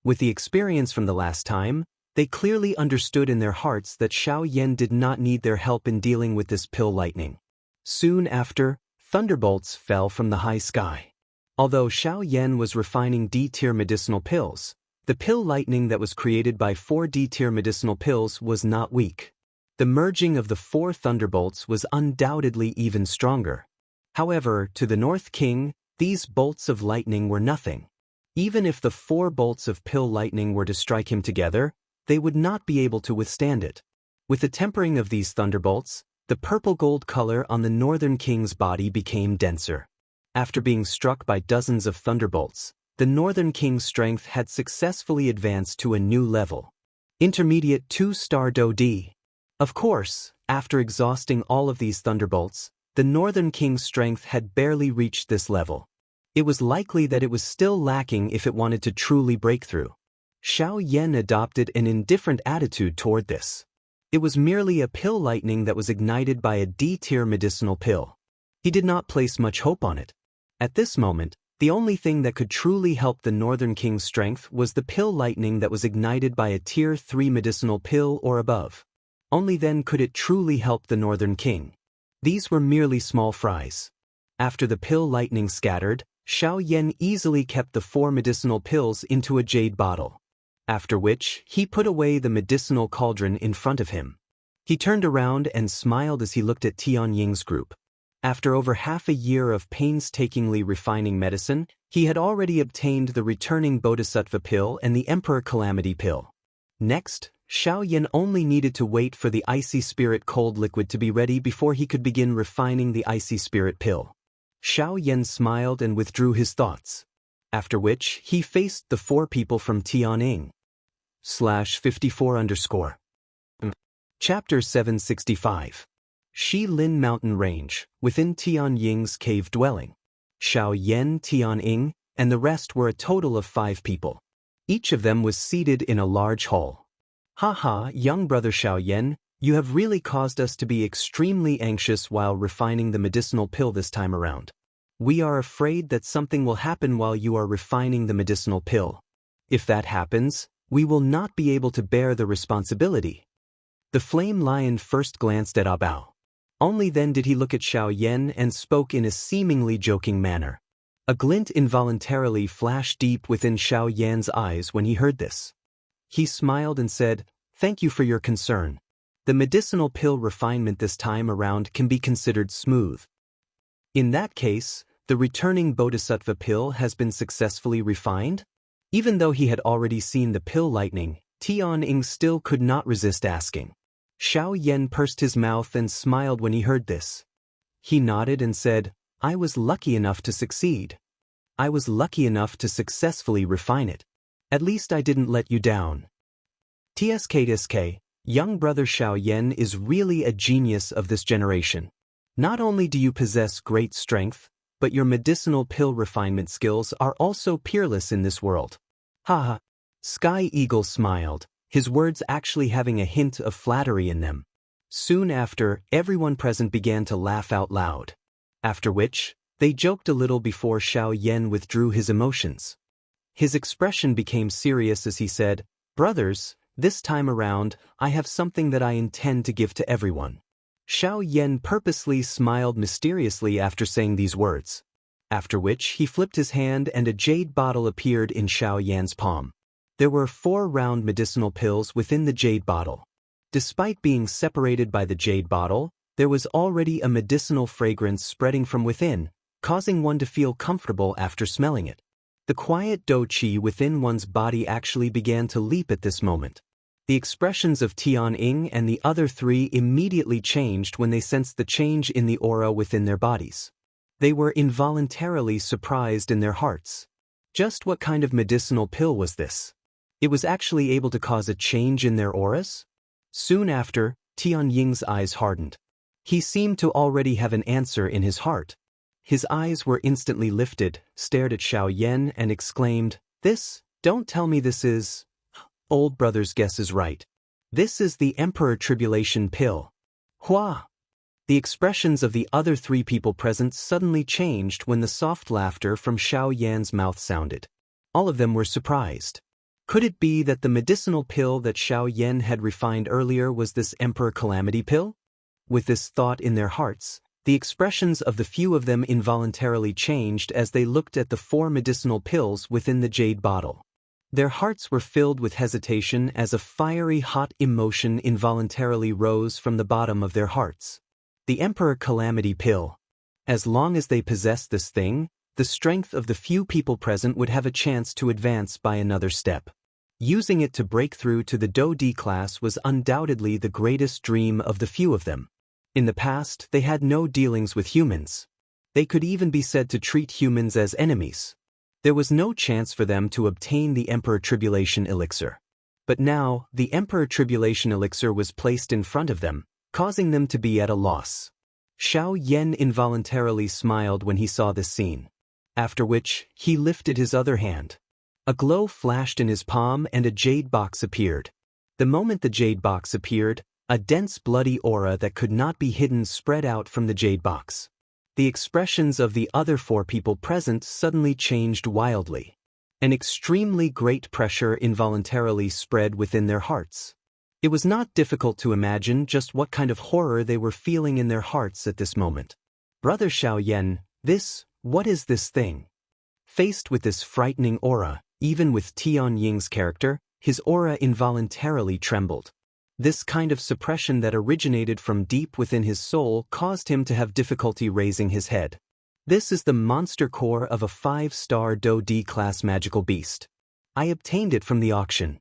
With the experience from the last time, they clearly understood in their hearts that Xiao Yan did not need their help in dealing with this pill lightning. Soon after, thunderbolts fell from the high sky. Although Xiao Yan was refining D-tier medicinal pills, the pill lightning that was created by 4 D-tier medicinal pills was not weak. The merging of the 4 thunderbolts was undoubtedly even stronger. However, to the North King, these bolts of lightning were nothing. Even if the 4 bolts of pill lightning were to strike him together, they would not be able to withstand it. With the tempering of these thunderbolts, the purple-gold color on the Northern King's body became denser. After being struck by dozens of thunderbolts, the Northern King's strength had successfully advanced to a new level. Intermediate 2-star Do-D. Of course, after exhausting all of these thunderbolts, the Northern King's strength had barely reached this level. It was likely that it was still lacking if it wanted to truly break through. Xiao Yan adopted an indifferent attitude toward this. It was merely a pill lightning that was ignited by a D-tier medicinal pill. He did not place much hope on it. At this moment, the only thing that could truly help the Northern King's strength was the pill lightning that was ignited by a tier 3 medicinal pill or above. Only then could it truly help the Northern King. These were merely small fries. After the pill lightning scattered, Xiao Yan easily kept the 4 medicinal pills into a jade bottle. After which, he put away the medicinal cauldron in front of him. He turned around and smiled as he looked at Tianying's group. After over half a year of painstakingly refining medicine, he had already obtained the returning Bodhisattva pill and the Emperor Calamity pill. Next, Xiao Yan only needed to wait for the icy spirit cold liquid to be ready before he could begin refining the icy spirit pill. Xiao Yan smiled and withdrew his thoughts. After which, he faced the 4 people from Tianying. /54_. Chapter 765. Shilin Mountain Range, within Tianying's cave dwelling. Xiao Yan, Tianying, and the rest were a total of 5 people. Each of them was seated in a large hall. Haha, young brother Xiao Yan, you have really caused us to be extremely anxious while refining the medicinal pill this time around. We are afraid that something will happen while you are refining the medicinal pill. If that happens, we will not be able to bear the responsibility. The Flame Lion first glanced at Abao. Only then did he look at Xiao Yan and spoke in a seemingly joking manner. A glint involuntarily flashed deep within Xiao Yan's eyes when he heard this. He smiled and said, "Thank you for your concern. The medicinal pill refinement this time around can be considered smooth. In that case, the returning Bodhisattva pill has been successfully refined?" Even though he had already seen the pill lightning, Tianying still could not resist asking. Xiao Yan pursed his mouth and smiled when he heard this. He nodded and said, I was lucky enough to succeed. I was lucky enough to successfully refine it. At least I didn't let you down. TSK, young brother Xiao Yan is really a genius of this generation. Not only do you possess great strength, but your medicinal pill refinement skills are also peerless in this world. Haha. Sky Eagle smiled, his words actually having a hint of flattery in them. Soon after, everyone present began to laugh out loud. After which, they joked a little before Xiao Yan withdrew his emotions. His expression became serious as he said, Brothers, this time around, I have something that I intend to give to everyone. Xiao Yan purposely smiled mysteriously after saying these words. After which he flipped his hand and a jade bottle appeared in Xiao Yan's palm. There were 4 round medicinal pills within the jade bottle. Despite being separated by the jade bottle, there was already a medicinal fragrance spreading from within, causing one to feel comfortable after smelling it. The quiet do qi within one's body actually began to leap at this moment. The expressions of Tian Ying and the other 3 immediately changed when they sensed the change in the aura within their bodies. They were involuntarily surprised in their hearts. Just what kind of medicinal pill was this? It was actually able to cause a change in their auras? Soon after, Tian Ying's eyes hardened. He seemed to already have an answer in his heart. His eyes were instantly lifted, stared at Xiao Yan and exclaimed, This, don't tell me this is… Old brother's guess is right. This is the Emperor Tribulation pill. Hua! The expressions of the other 3 people present suddenly changed when the soft laughter from Xiao Yan's mouth sounded. All of them were surprised. Could it be that the medicinal pill that Xiao Yan had refined earlier was this Emperor Calamity pill? With this thought in their hearts, the expressions of the few of them involuntarily changed as they looked at the 4 medicinal pills within the jade bottle. Their hearts were filled with hesitation as a fiery hot emotion involuntarily rose from the bottom of their hearts. The Emperor Calamity pill. As long as they possessed this thing, the strength of the few people present would have a chance to advance by another step. Using it to break through to the Do D class was undoubtedly the greatest dream of the few of them. In the past, they had no dealings with humans. They could even be said to treat humans as enemies. There was no chance for them to obtain the Emperor Tribulation Elixir. But now, the Emperor Tribulation Elixir was placed in front of them, causing them to be at a loss. Xiao Yan involuntarily smiled when he saw this scene. After which, he lifted his other hand. A glow flashed in his palm and a jade box appeared. The moment the jade box appeared, a dense bloody aura that could not be hidden spread out from the jade box. The expressions of the other 4 people present suddenly changed wildly. An extremely great pressure involuntarily spread within their hearts. It was not difficult to imagine just what kind of horror they were feeling in their hearts at this moment. Brother Xiao Yan, what is this thing? Faced with this frightening aura, even with Tian Ying's character, his aura involuntarily trembled. This kind of suppression that originated from deep within his soul caused him to have difficulty raising his head. This is the monster core of a 5-star Do D class magical beast. I obtained it from the auction.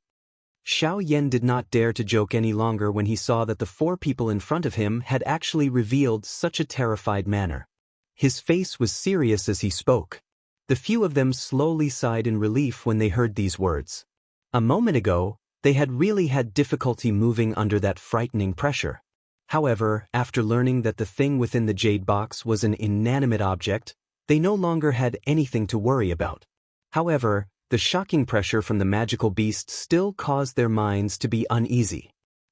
Xiao Yan did not dare to joke any longer when he saw that the 4 people in front of him had actually revealed such a terrified manner. His face was serious as he spoke. The few of them slowly sighed in relief when they heard these words. A moment ago, they had really had difficulty moving under that frightening pressure. However, after learning that the thing within the jade box was an inanimate object, they no longer had anything to worry about. However, the shocking pressure from the magical beast still caused their minds to be uneasy.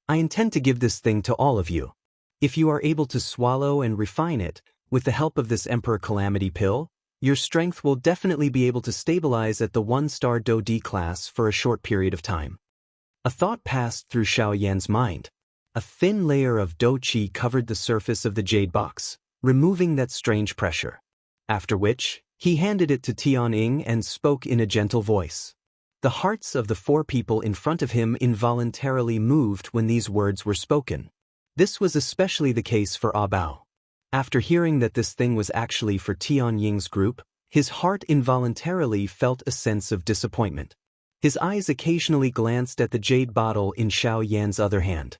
I intend to give this thing to all of you. If you are able to swallow and refine it, with the help of this Emperor Calamity pill, your strength will definitely be able to stabilize at the 1-star Do D class for a short period of time. A thought passed through Xiao Yan's mind. A thin layer of Do Qi covered the surface of the jade box, removing that strange pressure. After which, he handed it to Tian Ying and spoke in a gentle voice. The hearts of the 4 people in front of him involuntarily moved when these words were spoken. This was especially the case for Bao. After hearing that this thing was actually for Tian Ying's group, his heart involuntarily felt a sense of disappointment. His eyes occasionally glanced at the jade bottle in Xiao Yan's other hand.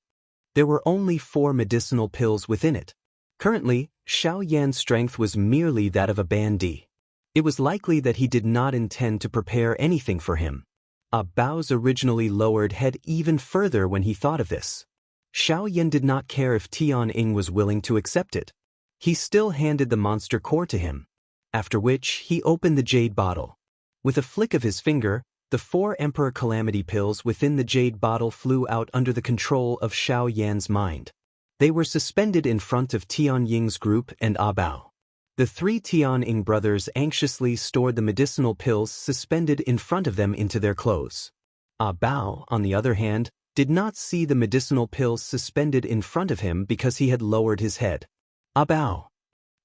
There were only 4 medicinal pills within it. Currently, Xiao Yan's strength was merely that of a bandit. It was likely that he did not intend to prepare anything for him. Bao's originally lowered head even further when he thought of this. Xiao Yan did not care if Tian Ying was willing to accept it. He still handed the monster core to him, after which he opened the jade bottle. With a flick of his finger, the 4 Emperor Calamity pills within the jade bottle flew out under the control of Xiao Yan's mind. They were suspended in front of Tian Ying's group and Bao. The 3 Tian Ying brothers anxiously stored the medicinal pills suspended in front of them into their clothes. Bao, on the other hand, did not see the medicinal pills suspended in front of him because he had lowered his head. Bao!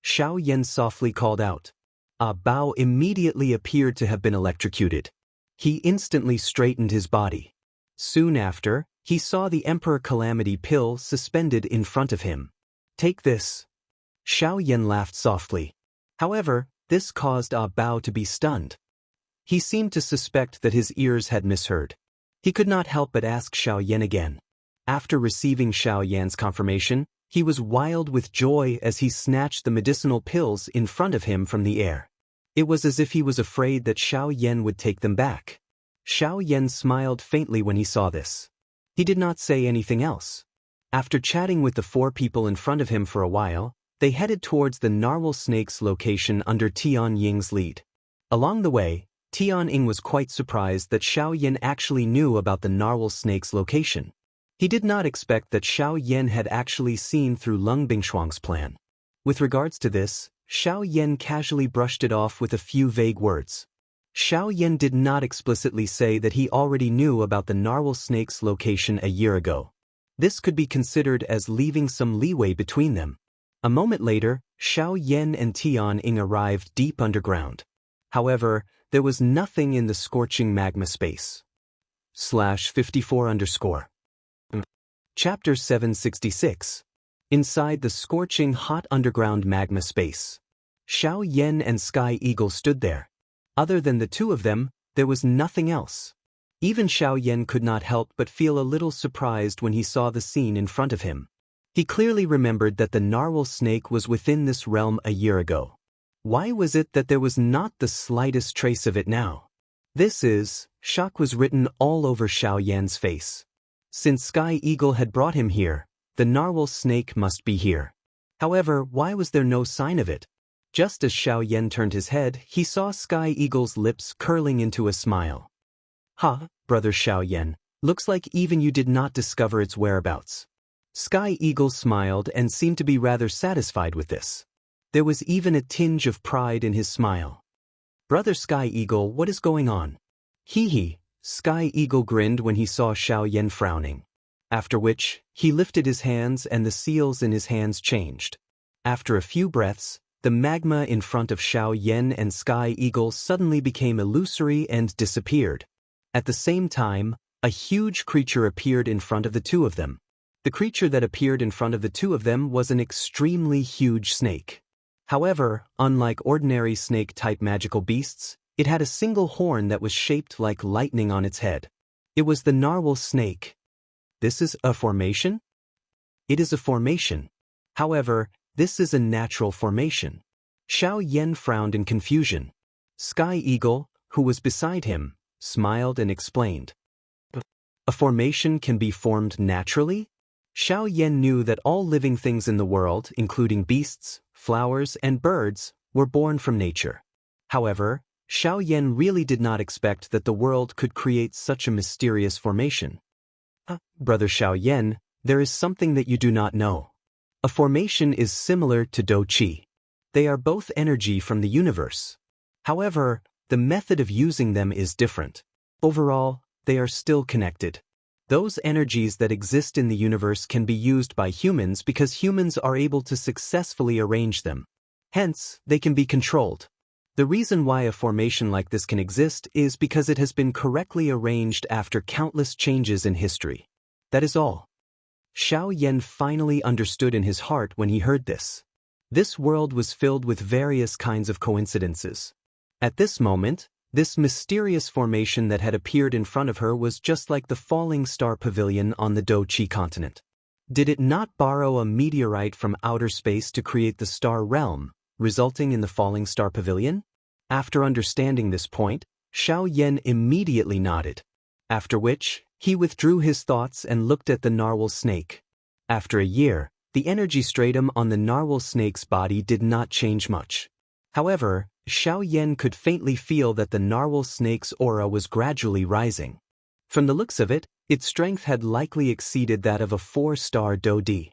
Xiao Yan softly called out. Bao immediately appeared to have been electrocuted. He instantly straightened his body. Soon after, he saw the Emperor Calamity pill suspended in front of him. Take this. Xiao Yan laughed softly. However, this caused Bao to be stunned. He seemed to suspect that his ears had misheard. He could not help but ask Xiao Yan again. After receiving Xiao Yan's confirmation, he was wild with joy as he snatched the medicinal pills in front of him from the air. It was as if he was afraid that Xiao Yan would take them back. Xiao Yan smiled faintly when he saw this. He did not say anything else. After chatting with the 4 people in front of him for a while, they headed towards the narwhal snake's location under Tian Ying's lead. Along the way, Tian Ying was quite surprised that Xiao Yan actually knew about the narwhal snake's location. He did not expect that Xiao Yan had actually seen through Lung Bingshuang's plan. With regards to this, Xiao Yan casually brushed it off with a few vague words. Xiao Yan did not explicitly say that he already knew about the narwhal snake's location a year ago. This could be considered as leaving some leeway between them. A moment later, Xiao Yan and Tian Ying arrived deep underground. However, there was nothing in the scorching magma space. /54_. Chapter 766. Inside the scorching hot underground magma space. Xiao Yan and Sky Eagle stood there. Other than the 2 of them, there was nothing else. Even Xiao Yan could not help but feel a little surprised when he saw the scene in front of him. He clearly remembered that the narwhal snake was within this realm a year ago. Why was it that there was not the slightest trace of it now? Shock was written all over Xiao Yan's face. Since Sky Eagle had brought him here, the narwhal snake must be here. However, why was there no sign of it? Just as Xiao Yan turned his head, he saw Sky Eagle's lips curling into a smile. Ha, brother Xiao Yan, looks like even you did not discover its whereabouts. Sky Eagle smiled and seemed to be rather satisfied with this. There was even a tinge of pride in his smile. Brother Sky Eagle, what is going on? Hee. Sky Eagle grinned when he saw Xiao Yan frowning. After which, he lifted his hands and the seals in his hands changed. After a few breaths, the magma in front of Xiao Yan and Sky Eagle suddenly became illusory and disappeared. At the same time, a huge creature appeared in front of the 2 of them. The creature that appeared in front of the 2 of them was an extremely huge snake. However, unlike ordinary snake-type magical beasts, it had a single horn that was shaped like lightning on its head. It was the narwhal snake. This is a formation? It is a formation. However, this is a natural formation. Xiao Yan frowned in confusion. Sky Eagle, who was beside him, smiled and explained. A formation can be formed naturally? Xiao Yan knew that all living things in the world, including beasts, flowers, and birds, were born from nature. However, Xiao Yan really did not expect that the world could create such a mysterious formation. Brother Xiao Yan, there is something that you do not know. A formation is similar to Do Qi. They are both energy from the universe. However, the method of using them is different. Overall, they are still connected. Those energies that exist in the universe can be used by humans because humans are able to successfully arrange them. Hence, they can be controlled. The reason why a formation like this can exist is because it has been correctly arranged after countless changes in history. That is all. Xiao Yan finally understood in his heart when he heard this. This world was filled with various kinds of coincidences. At this moment, this mysterious formation that had appeared in front of her was just like the falling star pavilion on the Do Qi continent. Did it not borrow a meteorite from outer space to create the star realm, resulting in the falling star pavilion? After understanding this point, Xiao Yan immediately nodded. After which, he withdrew his thoughts and looked at the narwhal snake. After a year, the energy stratum on the narwhal snake's body did not change much. However, Xiao Yan could faintly feel that the narwhal snake's aura was gradually rising. From the looks of it, its strength had likely exceeded that of a 4-star Dodi.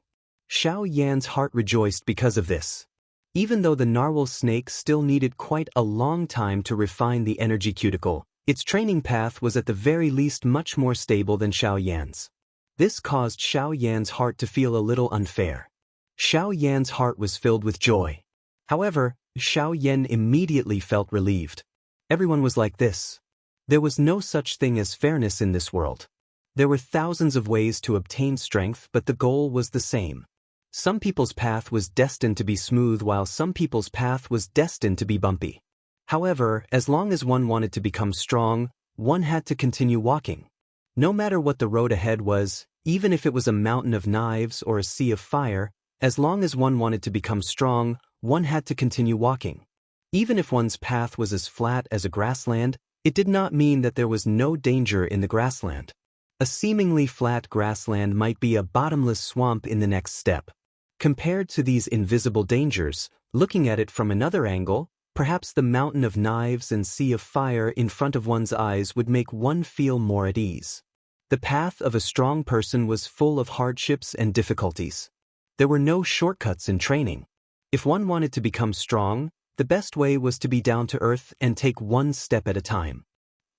Xiao Yan's heart rejoiced because of this. Even though the narwhal snake still needed quite a long time to refine the energy cuticle, its training path was at the very least much more stable than Xiao Yan's. This caused Xiao Yan's heart to feel a little unfair. Xiao Yan's heart was filled with joy. However, Xiao Yan immediately felt relieved. Everyone was like this. There was no such thing as fairness in this world. There were thousands of ways to obtain strength, but the goal was the same. Some people's path was destined to be smooth while some people's path was destined to be bumpy. However, as long as one wanted to become strong, one had to continue walking. No matter what the road ahead was, even if it was a mountain of knives or a sea of fire, as long as one wanted to become strong, one had to continue walking. Even if one's path was as flat as a grassland, it did not mean that there was no danger in the grassland. A seemingly flat grassland might be a bottomless swamp in the next step. Compared to these invisible dangers, looking at it from another angle, perhaps the mountain of knives and sea of fire in front of one's eyes would make one feel more at ease. The path of a strong person was full of hardships and difficulties. There were no shortcuts in training. If one wanted to become strong, the best way was to be down to earth and take one step at a time.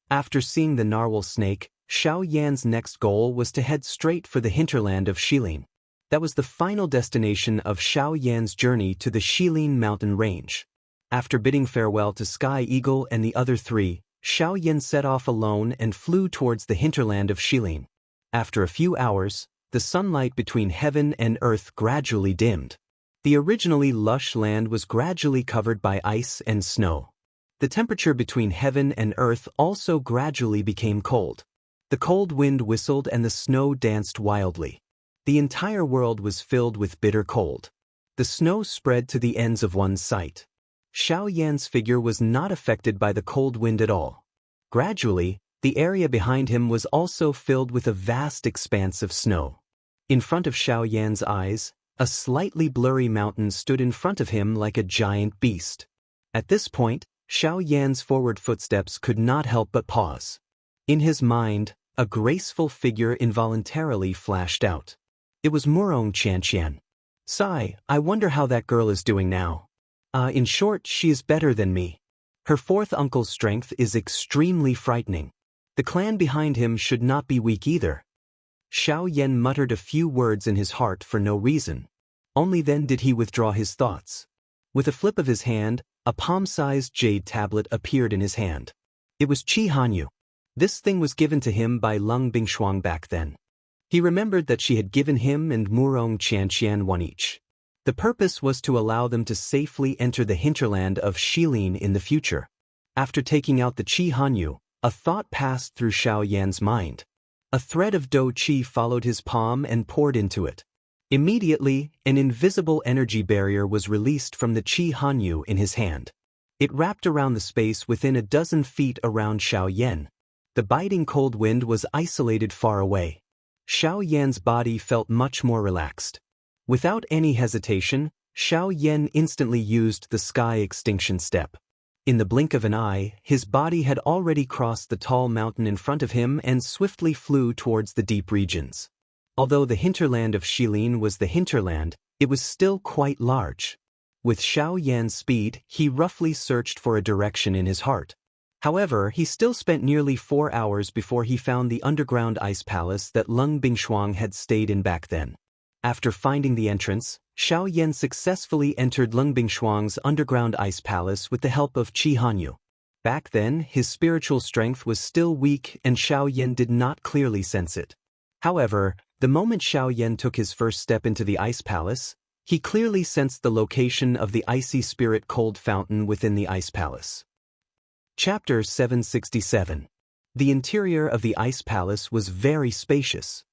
After seeing the narwhal snake, Xiao Yan's next goal was to head straight for the hinterland of Shilin. That was the final destination of Xiao Yan's journey to the Shilin mountain range. After bidding farewell to Sky Eagle and the other three, Xiao Yan set off alone and flew towards the hinterland of Shilin. After a few hours, the sunlight between heaven and earth gradually dimmed. The originally lush land was gradually covered by ice and snow. The temperature between heaven and earth also gradually became cold. The cold wind whistled and the snow danced wildly. The entire world was filled with bitter cold. The snow spread to the ends of one's sight. Xiao Yan's figure was not affected by the cold wind at all. Gradually, the area behind him was also filled with a vast expanse of snow. In front of Xiao Yan's eyes, a slightly blurry mountain stood in front of him like a giant beast. At this point, Xiao Yan's forward footsteps could not help but pause. In his mind, a graceful figure involuntarily flashed out. It was Murong Xianxia. Sigh, I wonder how that girl is doing now. In short, she is better than me. Her fourth uncle's strength is extremely frightening. The clan behind him should not be weak either. Xiao Yan muttered a few words in his heart for no reason. Only then did he withdraw his thoughts. With a flip of his hand, a palm-sized jade tablet appeared in his hand. It was Qi Hanyu. This thing was given to him by Lung Bingshuang back then. He remembered that she had given him and Murong Qianxian one each. The purpose was to allow them to safely enter the hinterland of Shilin in the future. After taking out the Qi Hanyu, a thought passed through Xiao Yan's mind. A thread of Do Qi followed his palm and poured into it. Immediately, an invisible energy barrier was released from the Qi Hanyu in his hand. It wrapped around the space within a dozen feet around Xiao Yan. The biting cold wind was isolated far away. Xiao Yan's body felt much more relaxed. Without any hesitation, Xiao Yan instantly used the sky extinction step. In the blink of an eye, his body had already crossed the tall mountain in front of him and swiftly flew towards the deep regions. Although the hinterland of Shilin was the hinterland, it was still quite large. With Xiao Yan's speed, he roughly searched for a direction in his heart. However, he still spent nearly 4 hours before he found the underground ice palace that Lung Bingshuang had stayed in back then. After finding the entrance, Xiao Yan successfully entered Lung Bingshuang's underground ice palace with the help of Qi Hanyu. Back then, his spiritual strength was still weak and Xiao Yan did not clearly sense it. However, the moment Xiao Yan took his first step into the ice palace, he clearly sensed the location of the icy spirit cold fountain within the ice palace. Chapter 767. The interior of the ice palace was very spacious.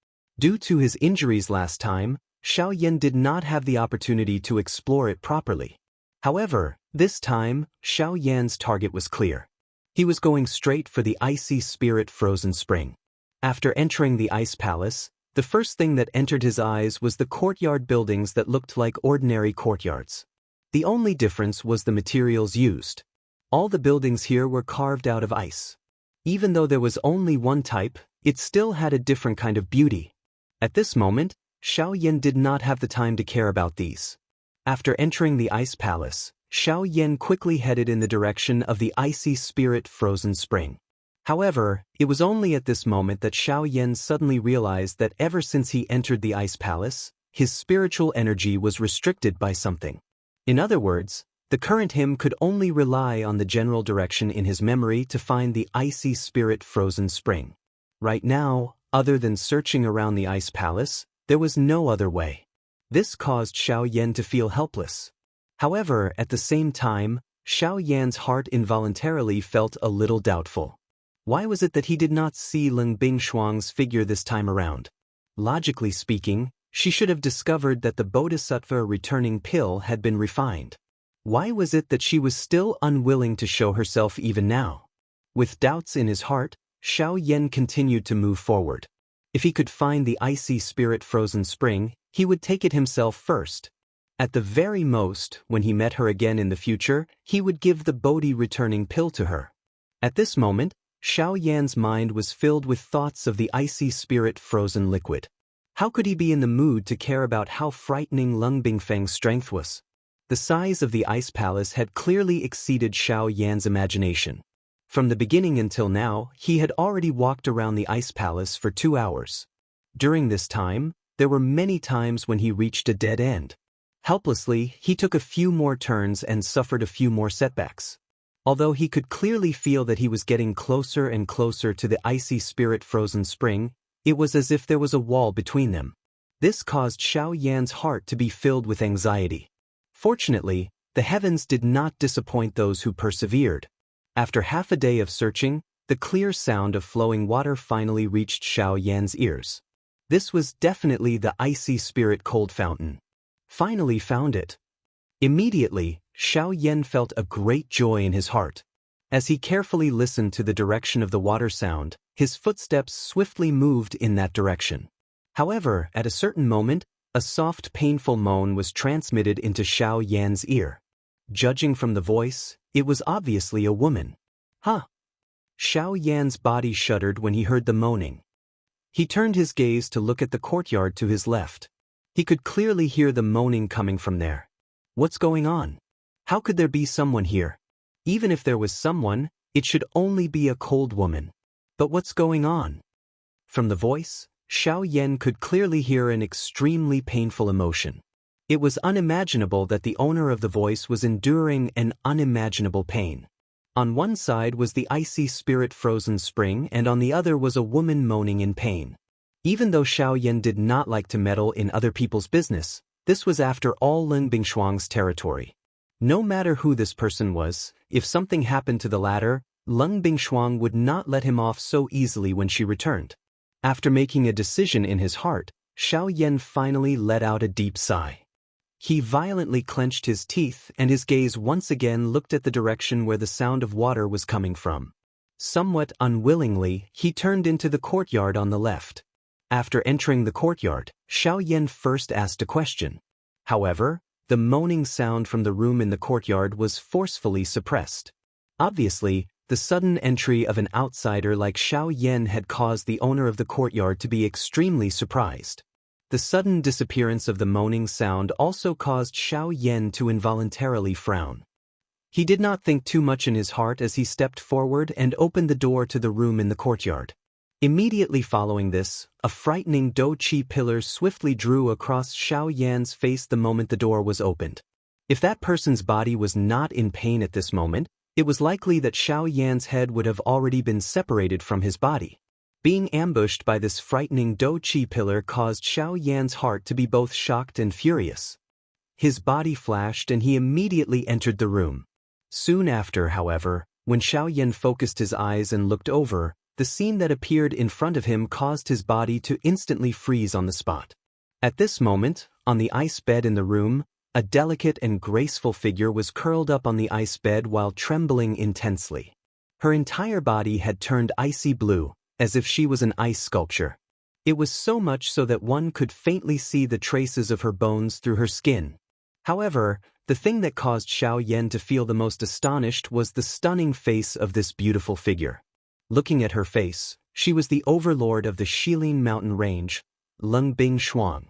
Due to his injuries last time, Xiao Yan did not have the opportunity to explore it properly. However, this time, Xiao Yan's target was clear. He was going straight for the icy spirit frozen spring. After entering the ice palace, the first thing that entered his eyes was the courtyard buildings that looked like ordinary courtyards. The only difference was the materials used. All the buildings here were carved out of ice. Even though there was only one type, it still had a different kind of beauty. At this moment, Xiao Yan did not have the time to care about these. After entering the ice palace, Xiao Yan quickly headed in the direction of the icy spirit frozen spring. However, it was only at this moment that Xiao Yan suddenly realized that ever since he entered the ice palace, his spiritual energy was restricted by something. In other words, the current him could only rely on the general direction in his memory to find the icy spirit frozen spring. Right now, other than searching around the ice palace, there was no other way. This caused Xiao Yan to feel helpless. However, at the same time, Xiao Yan's heart involuntarily felt a little doubtful. Why was it that he did not see Leng Bingshuang's figure this time around? Logically speaking, she should have discovered that the Bodhisattva returning pill had been refined. Why was it that she was still unwilling to show herself even now? With doubts in his heart, Xiao Yan continued to move forward. If he could find the icy spirit frozen spring, he would take it himself first. At the very most, when he met her again in the future, he would give the Bodhi returning pill to her. At this moment, Xiao Yan's mind was filled with thoughts of the icy spirit frozen liquid. How could he be in the mood to care about how frightening Leng Bingfeng's strength was? The size of the ice palace had clearly exceeded Xiao Yan's imagination. From the beginning until now, he had already walked around the ice palace for 2 hours. During this time, there were many times when he reached a dead end. Helplessly, he took a few more turns and suffered a few more setbacks. Although he could clearly feel that he was getting closer and closer to the icy spirit frozen spring, it was as if there was a wall between them. This caused Xiao Yan's heart to be filled with anxiety. Fortunately, the heavens did not disappoint those who persevered. After half a day of searching, the clear sound of flowing water finally reached Xiao Yan's ears. This was definitely the icy spirit cold fountain. Finally found it. Immediately, Xiao Yan felt a great joy in his heart. As he carefully listened to the direction of the water sound, his footsteps swiftly moved in that direction. However, at a certain moment, a soft, painful moan was transmitted into Xiao Yan's ear. Judging from the voice, it was obviously a woman. Huh! Xiao Yan's body shuddered when he heard the moaning. He turned his gaze to look at the courtyard to his left. He could clearly hear the moaning coming from there. What's going on? How could there be someone here? Even if there was someone, it should only be a cold woman. But what's going on? From the voice, Xiao Yan could clearly hear an extremely painful emotion. It was unimaginable that the owner of the voice was enduring an unimaginable pain. On one side was the icy spirit frozen spring and on the other was a woman moaning in pain. Even though Xiao Yan did not like to meddle in other people's business, this was after all Leng Bingshuang's territory. No matter who this person was, if something happened to the latter, Leng Bingshuang would not let him off so easily when she returned. After making a decision in his heart, Xiao Yan finally let out a deep sigh. He violently clenched his teeth and his gaze once again looked at the direction where the sound of water was coming from. Somewhat unwillingly, he turned into the courtyard on the left. After entering the courtyard, Xiao Yan first asked a question. However, the moaning sound from the room in the courtyard was forcefully suppressed. Obviously, the sudden entry of an outsider like Xiao Yan had caused the owner of the courtyard to be extremely surprised. The sudden disappearance of the moaning sound also caused Xiao Yan to involuntarily frown. He did not think too much in his heart as he stepped forward and opened the door to the room in the courtyard. Immediately following this, a frightening Do-Chi pillar swiftly drew across Xiao Yan's face the moment the door was opened. If that person's body was not in pain at this moment, it was likely that Xiao Yan's head would have already been separated from his body. Being ambushed by this frightening Do-Chi pillar caused Xiao Yan's heart to be both shocked and furious. His body flashed and he immediately entered the room. Soon after, however, when Xiao Yan focused his eyes and looked over, the scene that appeared in front of him caused his body to instantly freeze on the spot. At this moment, on the ice bed in the room, a delicate and graceful figure was curled up on the ice bed while trembling intensely. Her entire body had turned icy blue, as if she was an ice sculpture. It was so much so that one could faintly see the traces of her bones through her skin. However, the thing that caused Xiao Yan to feel the most astonished was the stunning face of this beautiful figure. Looking at her face, she was the overlord of the Shilin mountain range, Lung Bing Shuang.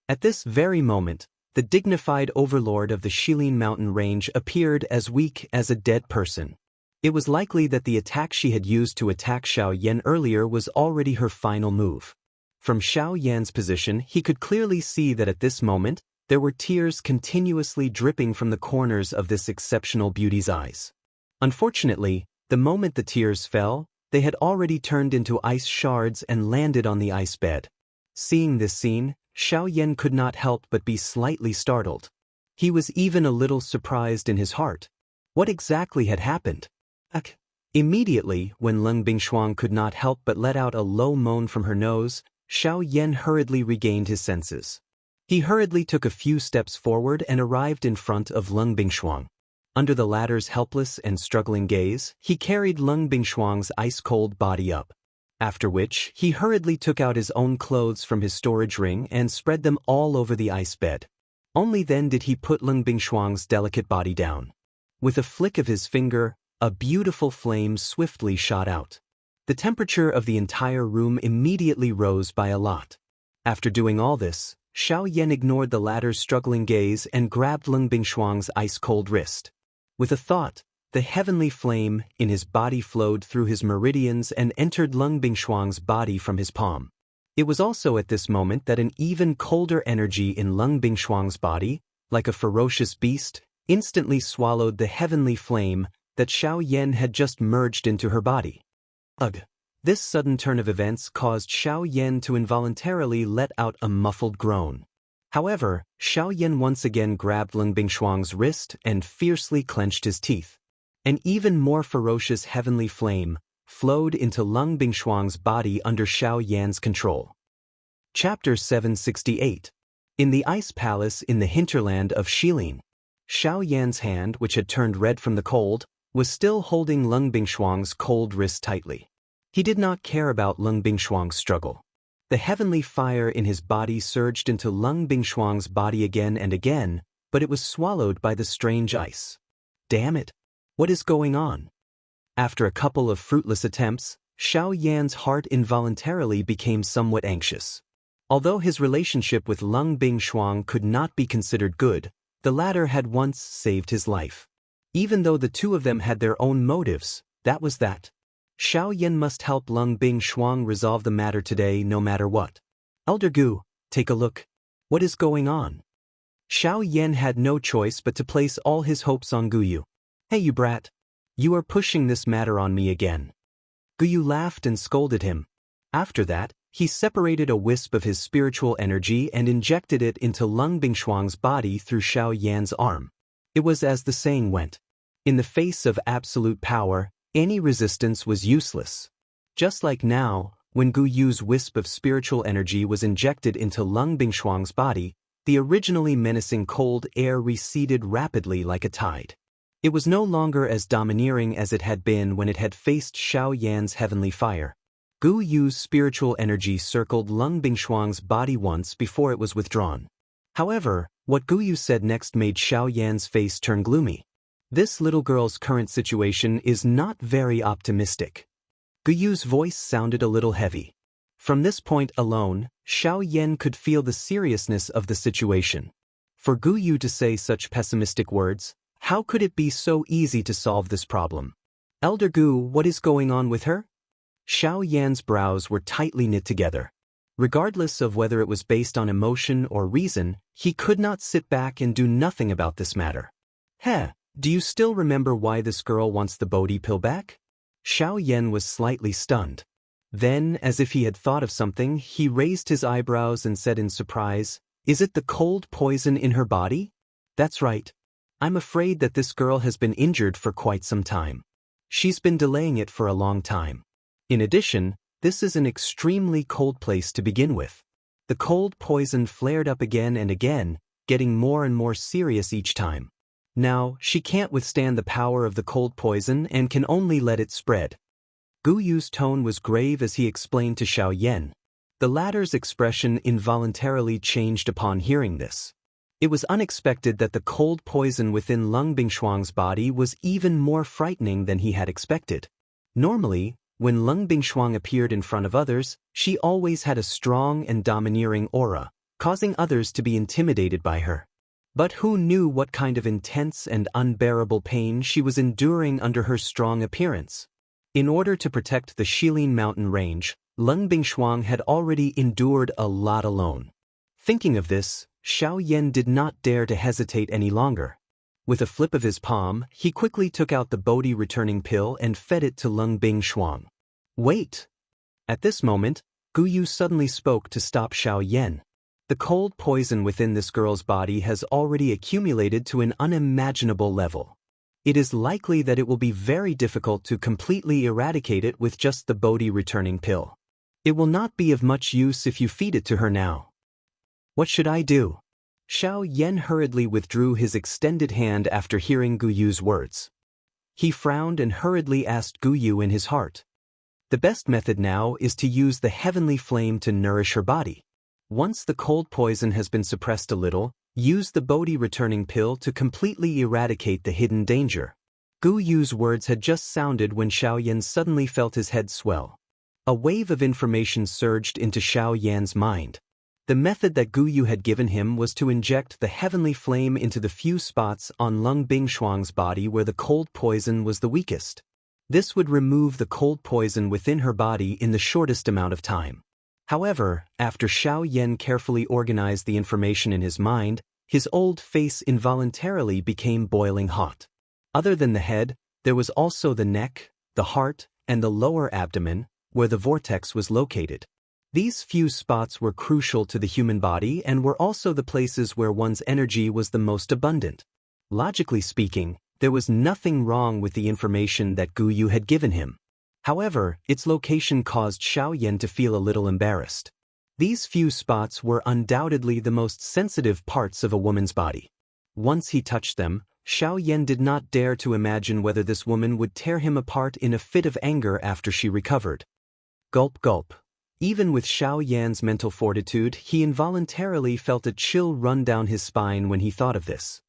At this very moment, the dignified overlord of the Shilin mountain range appeared as weak as a dead person. It was likely that the attack she had used to attack Xiao Yan earlier was already her final move. From Xiao Yan's position, he could clearly see that at this moment, there were tears continuously dripping from the corners of this exceptional beauty's eyes. Unfortunately, the moment the tears fell, they had already turned into ice shards and landed on the ice bed. Seeing this scene, Xiao Yan could not help but be slightly startled. He was even a little surprised in his heart. What exactly had happened? Immediately, when Lung Bingshuang could not help but let out a low moan from her nose, Xiao Yan hurriedly regained his senses. He hurriedly took a few steps forward and arrived in front of Lung Bingshuang. Under the latter's helpless and struggling gaze, he carried Lung Bingshuang's ice-cold body up. After which, he hurriedly took out his own clothes from his storage ring and spread them all over the ice bed. Only then did he put Lung Bingshuang's delicate body down. With a flick of his finger, a beautiful flame swiftly shot out. The temperature of the entire room immediately rose by a lot. After doing all this, Xiao Yan ignored the latter's struggling gaze and grabbed Lung Bingshuang's ice-cold wrist. With a thought, the heavenly flame in his body flowed through his meridians and entered Lung Bingshuang's body from his palm. It was also at this moment that an even colder energy in Lung Bingshuang's body, like a ferocious beast, instantly swallowed the heavenly flame that Xiao Yan had just merged into her body. Ugh! This sudden turn of events caused Xiao Yan to involuntarily let out a muffled groan. However, Xiao Yan once again grabbed Lung Bingshuang's wrist and fiercely clenched his teeth. An even more ferocious heavenly flame flowed into Lung Bingshuang's body under Xiao Yan's control. Chapter 768. In the Ice Palace in the hinterland of Shilin. Xiao Yan's hand, which had turned red from the cold, was still holding Lung Bingshuang's cold wrist tightly. He did not care about Lung Bingshuang's struggle. The heavenly fire in his body surged into Lung Bingshuang's body again and again, but it was swallowed by the strange ice. Damn it! What is going on? After a couple of fruitless attempts, Xiao Yan's heart involuntarily became somewhat anxious. Although his relationship with Lung Bingshuang could not be considered good, the latter had once saved his life. Even though the two of them had their own motives, that was that. Xiao Yan must help Lung Bingshuang resolve the matter today no matter what. Elder Gu, take a look. What is going on? Xiao Yan had no choice but to place all his hopes on Guyu. Hey you brat. You are pushing this matter on me again. Guyu laughed and scolded him. After that, he separated a wisp of his spiritual energy and injected it into Lung Bingshuang's body through Xiao Yan's arm. It was as the saying went. In the face of absolute power, any resistance was useless. Just like now, when Gu Yu's wisp of spiritual energy was injected into Lung Bingshuang's body, the originally menacing cold air receded rapidly like a tide. It was no longer as domineering as it had been when it had faced Xiao Yan's heavenly fire. Gu Yu's spiritual energy circled Lung Bingshuang's body once before it was withdrawn. However, what Gu Yu said next made Xiao Yan's face turn gloomy. This little girl's current situation is not very optimistic. Gu Yu's voice sounded a little heavy. From this point alone, Xiao Yan could feel the seriousness of the situation. For Gu Yu to say such pessimistic words, how could it be so easy to solve this problem? Elder Gu, what is going on with her? Xiao Yan's brows were tightly knit together. Regardless of whether it was based on emotion or reason, he could not sit back and do nothing about this matter. Heh, do you still remember why this girl wants the Bodhi pill back? Xiao Yan was slightly stunned. Then, as if he had thought of something, he raised his eyebrows and said in surprise, "Is it the cold poison in her body?" "That's right. I'm afraid that this girl has been injured for quite some time. She's been delaying it for a long time." In addition, this is an extremely cold place to begin with. The cold poison flared up again and again, getting more and more serious each time. Now, she can't withstand the power of the cold poison and can only let it spread. Gu Yu's tone was grave as he explained to Xiao Yan. The latter's expression involuntarily changed upon hearing this. It was unexpected that the cold poison within Lung Bingshuang's body was even more frightening than he had expected. Normally, when Lung Bingshuang appeared in front of others, she always had a strong and domineering aura, causing others to be intimidated by her. But who knew what kind of intense and unbearable pain she was enduring under her strong appearance? In order to protect the Shilin mountain range, Lung Bingshuang had already endured a lot alone. Thinking of this, Xiao Yan did not dare to hesitate any longer. With a flip of his palm, he quickly took out the Bodhi returning pill and fed it to Lung Bingshuang. Wait! At this moment, Gu Yu suddenly spoke to stop Xiao Yan. The cold poison within this girl's body has already accumulated to an unimaginable level. It is likely that it will be very difficult to completely eradicate it with just the Bodhi returning pill. It will not be of much use if you feed it to her now. What should I do? Xiao Yan hurriedly withdrew his extended hand after hearing Gu Yu's words. He frowned and hurriedly asked Gu Yu in his heart. The best method now is to use the heavenly flame to nourish her body. Once the cold poison has been suppressed a little, use the Bodhi returning pill to completely eradicate the hidden danger. Gu Yu's words had just sounded when Xiao Yan suddenly felt his head swell. A wave of information surged into Xiao Yan's mind. The method that Gu Yu had given him was to inject the heavenly flame into the few spots on Lung Bingshuang's body where the cold poison was the weakest. This would remove the cold poison within her body in the shortest amount of time. However, after Xiao Yan carefully organized the information in his mind, his old face involuntarily became boiling hot. Other than the head, there was also the neck, the heart, and the lower abdomen, where the vortex was located. These few spots were crucial to the human body and were also the places where one's energy was the most abundant. Logically speaking, there was nothing wrong with the information that Gu Yu had given him. However, its location caused Xiao Yan to feel a little embarrassed. These few spots were undoubtedly the most sensitive parts of a woman's body. Once he touched them, Xiao Yan did not dare to imagine whether this woman would tear him apart in a fit of anger after she recovered. Gulp gulp. Even with Xiao Yan's mental fortitude, he involuntarily felt a chill run down his spine when he thought of this.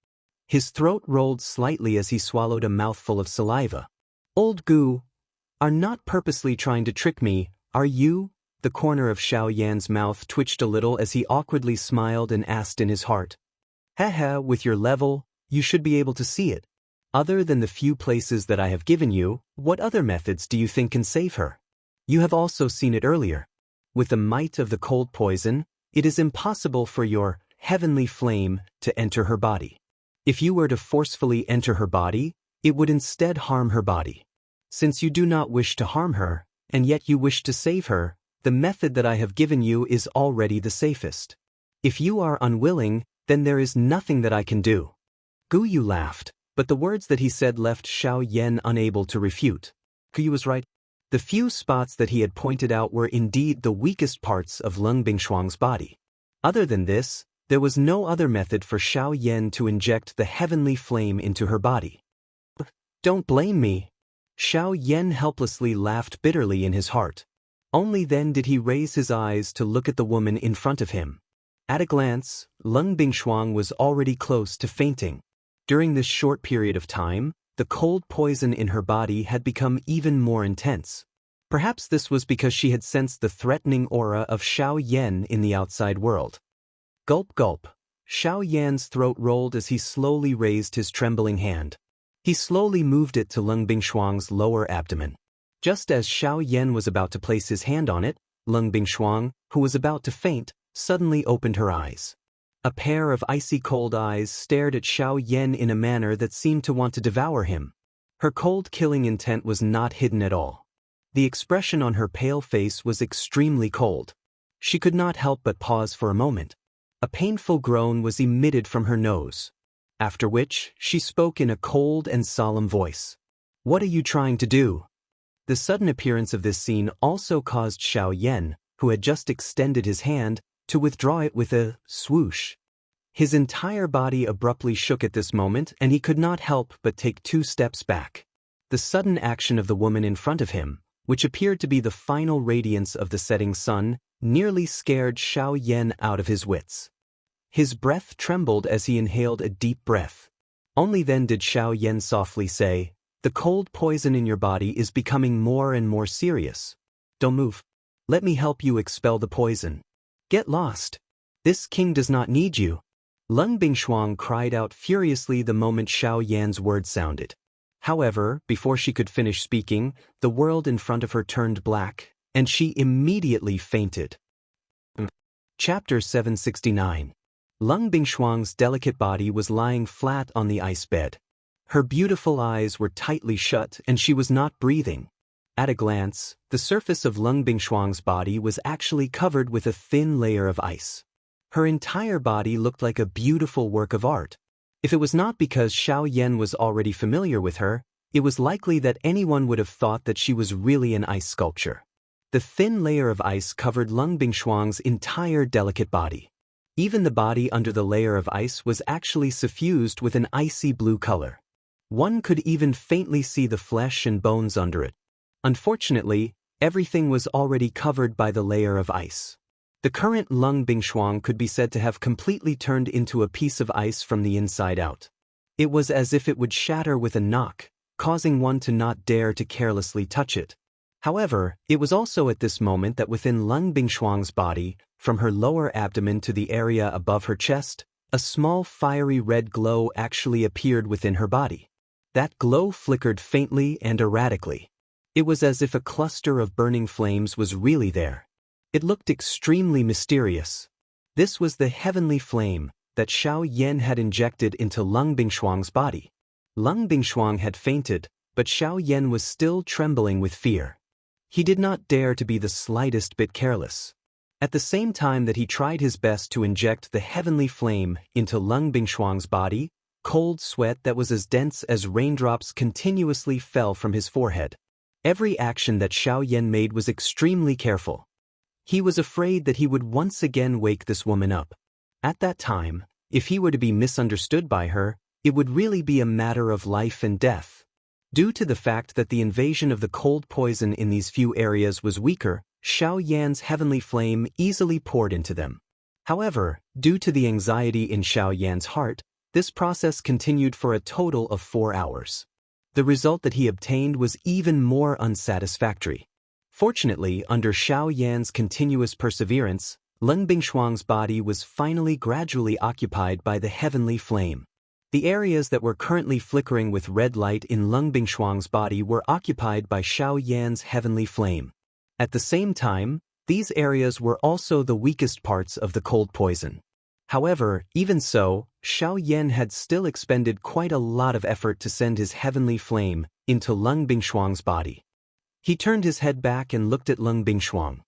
His throat rolled slightly as he swallowed a mouthful of saliva. Old Gu, are not purposely trying to trick me, are you? The corner of Xiao Yan's mouth twitched a little as he awkwardly smiled and asked in his heart. Haha, with your level, you should be able to see it. Other than the few places that I have given you, what other methods do you think can save her? You have also seen it earlier. With the might of the cold poison, it is impossible for your heavenly flame to enter her body. If you were to forcefully enter her body, it would instead harm her body. Since you do not wish to harm her, and yet you wish to save her, the method that I have given you is already the safest. If you are unwilling, then there is nothing that I can do. Gu Yu laughed, but the words that he said left Xiao Yan unable to refute. Gu Yu was right. The few spots that he had pointed out were indeed the weakest parts of Lung Bingshuang's body. Other than this, there was no other method for Xiao Yan to inject the heavenly flame into her body. Don't blame me. Xiao Yan helplessly laughed bitterly in his heart. Only then did he raise his eyes to look at the woman in front of him. At a glance, Lung Bingshuang was already close to fainting. During this short period of time, the cold poison in her body had become even more intense. Perhaps this was because she had sensed the threatening aura of Xiao Yan in the outside world. Gulp gulp. Xiao Yan's throat rolled as he slowly raised his trembling hand. He slowly moved it to Lung Bingshuang's lower abdomen. Just as Xiao Yan was about to place his hand on it, Lung Bingshuang, who was about to faint, suddenly opened her eyes. A pair of icy cold eyes stared at Xiao Yan in a manner that seemed to want to devour him. Her cold killing intent was not hidden at all. The expression on her pale face was extremely cold. She could not help but pause for a moment. A painful groan was emitted from her nose. After which, she spoke in a cold and solemn voice. What are you trying to do? The sudden appearance of this scene also caused Xiao Yan, who had just extended his hand, to withdraw it with a swoosh. His entire body abruptly shook at this moment, and he could not help but take 2 steps back. The sudden action of the woman in front of him, which appeared to be the final radiance of the setting sun, nearly scared Xiao Yan out of his wits. His breath trembled as he inhaled a deep breath. Only then did Xiao Yan softly say, "The cold poison in your body is becoming more and more serious. Don't move. Let me help you expel the poison. Get lost. This king does not need you." Leng Bingshuang cried out furiously the moment Xiao Yan's words sounded. However, before she could finish speaking, the world in front of her turned black, and she immediately fainted. Chapter 769. Leng Bingshuang's delicate body was lying flat on the ice bed. Her beautiful eyes were tightly shut and she was not breathing. At a glance, the surface of Leng Bingshuang's body was actually covered with a thin layer of ice. Her entire body looked like a beautiful work of art. If it was not because Xiao Yan was already familiar with her, it was likely that anyone would have thought that she was really an ice sculpture. The thin layer of ice covered Leng Bingshuang's entire delicate body. Even the body under the layer of ice was actually suffused with an icy blue color. One could even faintly see the flesh and bones under it. Unfortunately, everything was already covered by the layer of ice. The current Leng Bingshuang could be said to have completely turned into a piece of ice from the inside out. It was as if it would shatter with a knock, causing one to not dare to carelessly touch it. However, it was also at this moment that within Leng Bingshuang's body, from her lower abdomen to the area above her chest, a small fiery red glow actually appeared within her body. That glow flickered faintly and erratically. It was as if a cluster of burning flames was really there. It looked extremely mysterious. This was the heavenly flame that Xiao Yan had injected into Leng Bingshuang's body. Leng Bingshuang had fainted, but Xiao Yan was still trembling with fear. He did not dare to be the slightest bit careless. At the same time that he tried his best to inject the heavenly flame into Leng Bingshuang's body, cold sweat that was as dense as raindrops continuously fell from his forehead. Every action that Xiao Yan made was extremely careful. He was afraid that he would once again wake this woman up. At that time, if he were to be misunderstood by her, it would really be a matter of life and death. Due to the fact that the invasion of the cold poison in these few areas was weaker, Xiao Yan's heavenly flame easily poured into them. However, due to the anxiety in Xiao Yan's heart, this process continued for a total of 4 hours. The result that he obtained was even more unsatisfactory. Fortunately, under Xiao Yan's continuous perseverance, Leng Bingshuang's body was finally gradually occupied by the heavenly flame. The areas that were currently flickering with red light in Leng Bingshuang's body were occupied by Xiao Yan's heavenly flame. At the same time, these areas were also the weakest parts of the cold poison. However, even so, Xiao Yan had still expended quite a lot of effort to send his heavenly flame into Leng Bingshuang's body. He turned his head back and looked at Leng Bingshuang.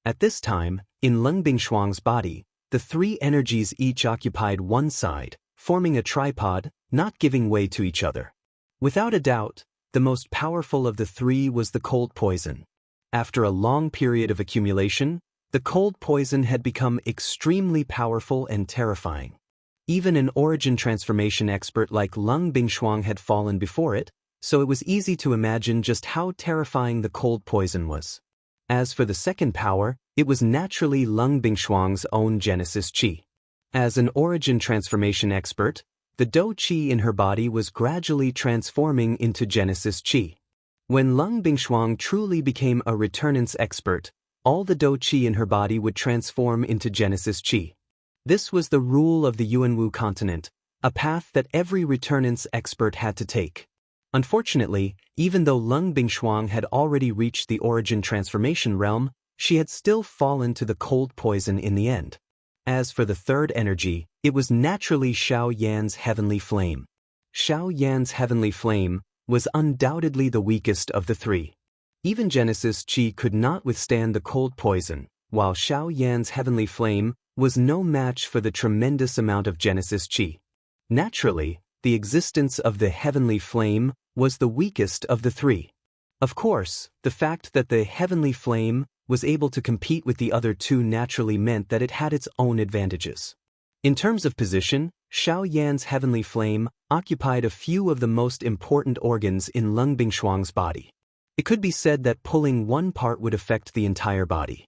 At this time, in Leng Bingshuang's body, the 3 energies each occupied one side, forming a tripod, not giving way to each other. Without a doubt, the most powerful of the 3 was the cold poison. After a long period of accumulation, the cold poison had become extremely powerful and terrifying. Even an origin transformation expert like Leng Bingshuang had fallen before it, so it was easy to imagine just how terrifying the cold poison was. As for the second power, it was naturally Leng Bingshuang's own Genesis Qi. As an origin transformation expert, the Do Qi in her body was gradually transforming into Genesis Qi. When Leng Bingshuang truly became a returnance expert, all the Do Qi in her body would transform into Genesis Qi. This was the rule of the Yuanwu continent, a path that every returnance expert had to take. Unfortunately, even though Leng Bingshuang had already reached the origin transformation realm, she had still fallen to the cold poison in the end. As for the third energy, it was naturally Xiao Yan's heavenly flame. Xiao Yan's heavenly flame was undoubtedly the weakest of the 3. Even Genesis Qi could not withstand the cold poison, while Xiao Yan's heavenly flame was no match for the tremendous amount of Genesis Qi. Naturally, the existence of the heavenly flame was the weakest of the 3. Of course, the fact that the heavenly flame was able to compete with the other two naturally meant that it had its own advantages. In terms of position, Xiao Yan's heavenly flame occupied a few of the most important organs in Lung Bingshuang's body. It could be said that pulling one part would affect the entire body.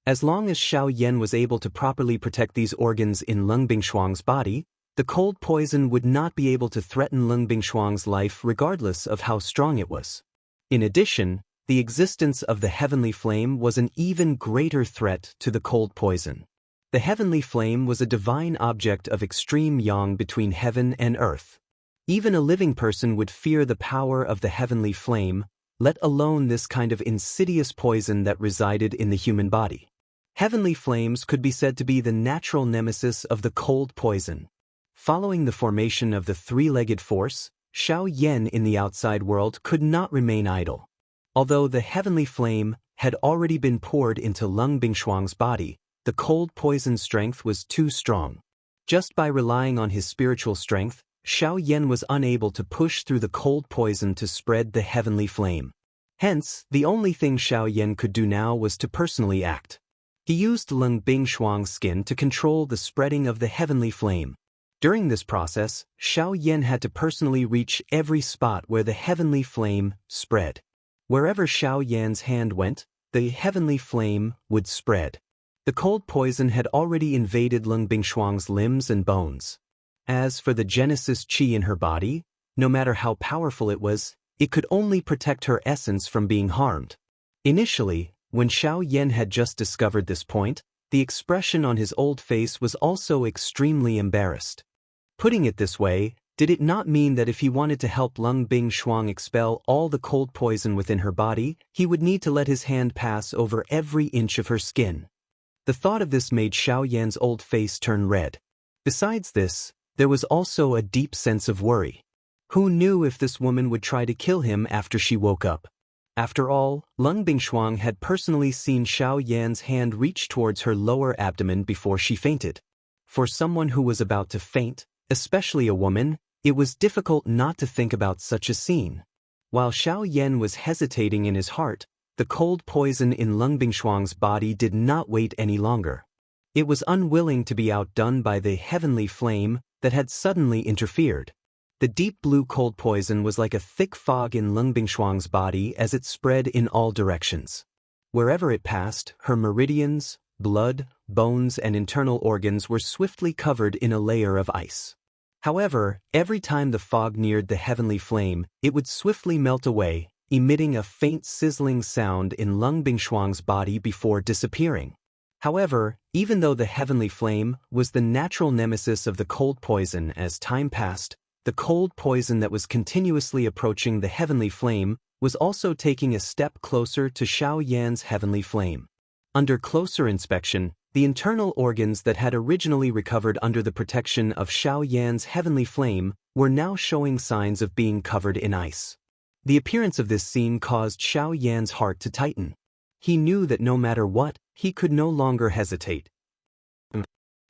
As long as Xiao Yan was able to properly protect these organs in Lung Bingshuang's body, the cold poison would not be able to threaten Lung Bingshuang's life regardless of how strong it was. In addition, the existence of the heavenly flame was an even greater threat to the cold poison. The heavenly flame was a divine object of extreme yang between heaven and earth. Even a living person would fear the power of the heavenly flame, let alone this kind of insidious poison that resided in the human body. Heavenly flames could be said to be the natural nemesis of the cold poison. Following the formation of the three-legged force, Xiao Yan in the outside world could not remain idle. Although the heavenly flame had already been poured into Lung Bingshuang's body, the cold poison strength was too strong. Just by relying on his spiritual strength, Xiao Yan was unable to push through the cold poison to spread the heavenly flame. Hence, the only thing Xiao Yan could do now was to personally act. He used Lung Bingshuang's skin to control the spreading of the heavenly flame. During this process, Xiao Yan had to personally reach every spot where the heavenly flame spread. Wherever Xiao Yan's hand went, the heavenly flame would spread. The cold poison had already invaded Lung Bingshuang's limbs and bones. As for the Genesis Qi in her body, no matter how powerful it was, it could only protect her essence from being harmed. Initially, when Xiao Yan had just discovered this point, the expression on his old face was also extremely embarrassed. Putting it this way, did it not mean that if he wanted to help Lung Bingshuang expel all the cold poison within her body, he would need to let his hand pass over every inch of her skin? The thought of this made Xiao Yan's old face turn red. Besides this, there was also a deep sense of worry. Who knew if this woman would try to kill him after she woke up? After all, Lung Bingshuang had personally seen Xiao Yan's hand reach towards her lower abdomen before she fainted. For someone who was about to faint, especially a woman, it was difficult not to think about such a scene. While Xiao Yan was hesitating in his heart, the cold poison in Lung Bingshuang's body did not wait any longer. It was unwilling to be outdone by the heavenly flame that had suddenly interfered. The deep blue cold poison was like a thick fog in Lung Bingshuang's body as it spread in all directions. Wherever it passed, her meridians, blood, bones, and internal organs were swiftly covered in a layer of ice. However, every time the fog neared the heavenly flame, it would swiftly melt away, emitting a faint sizzling sound in Lung Bingshuang's body before disappearing. However, even though the heavenly flame was the natural nemesis of the cold poison, as time passed, the cold poison that was continuously approaching the heavenly flame was also taking a step closer to Xiao Yan's heavenly flame. Under closer inspection, the internal organs that had originally recovered under the protection of Xiao Yan's heavenly flame were now showing signs of being covered in ice. The appearance of this scene caused Xiao Yan's heart to tighten. He knew that no matter what, he could no longer hesitate.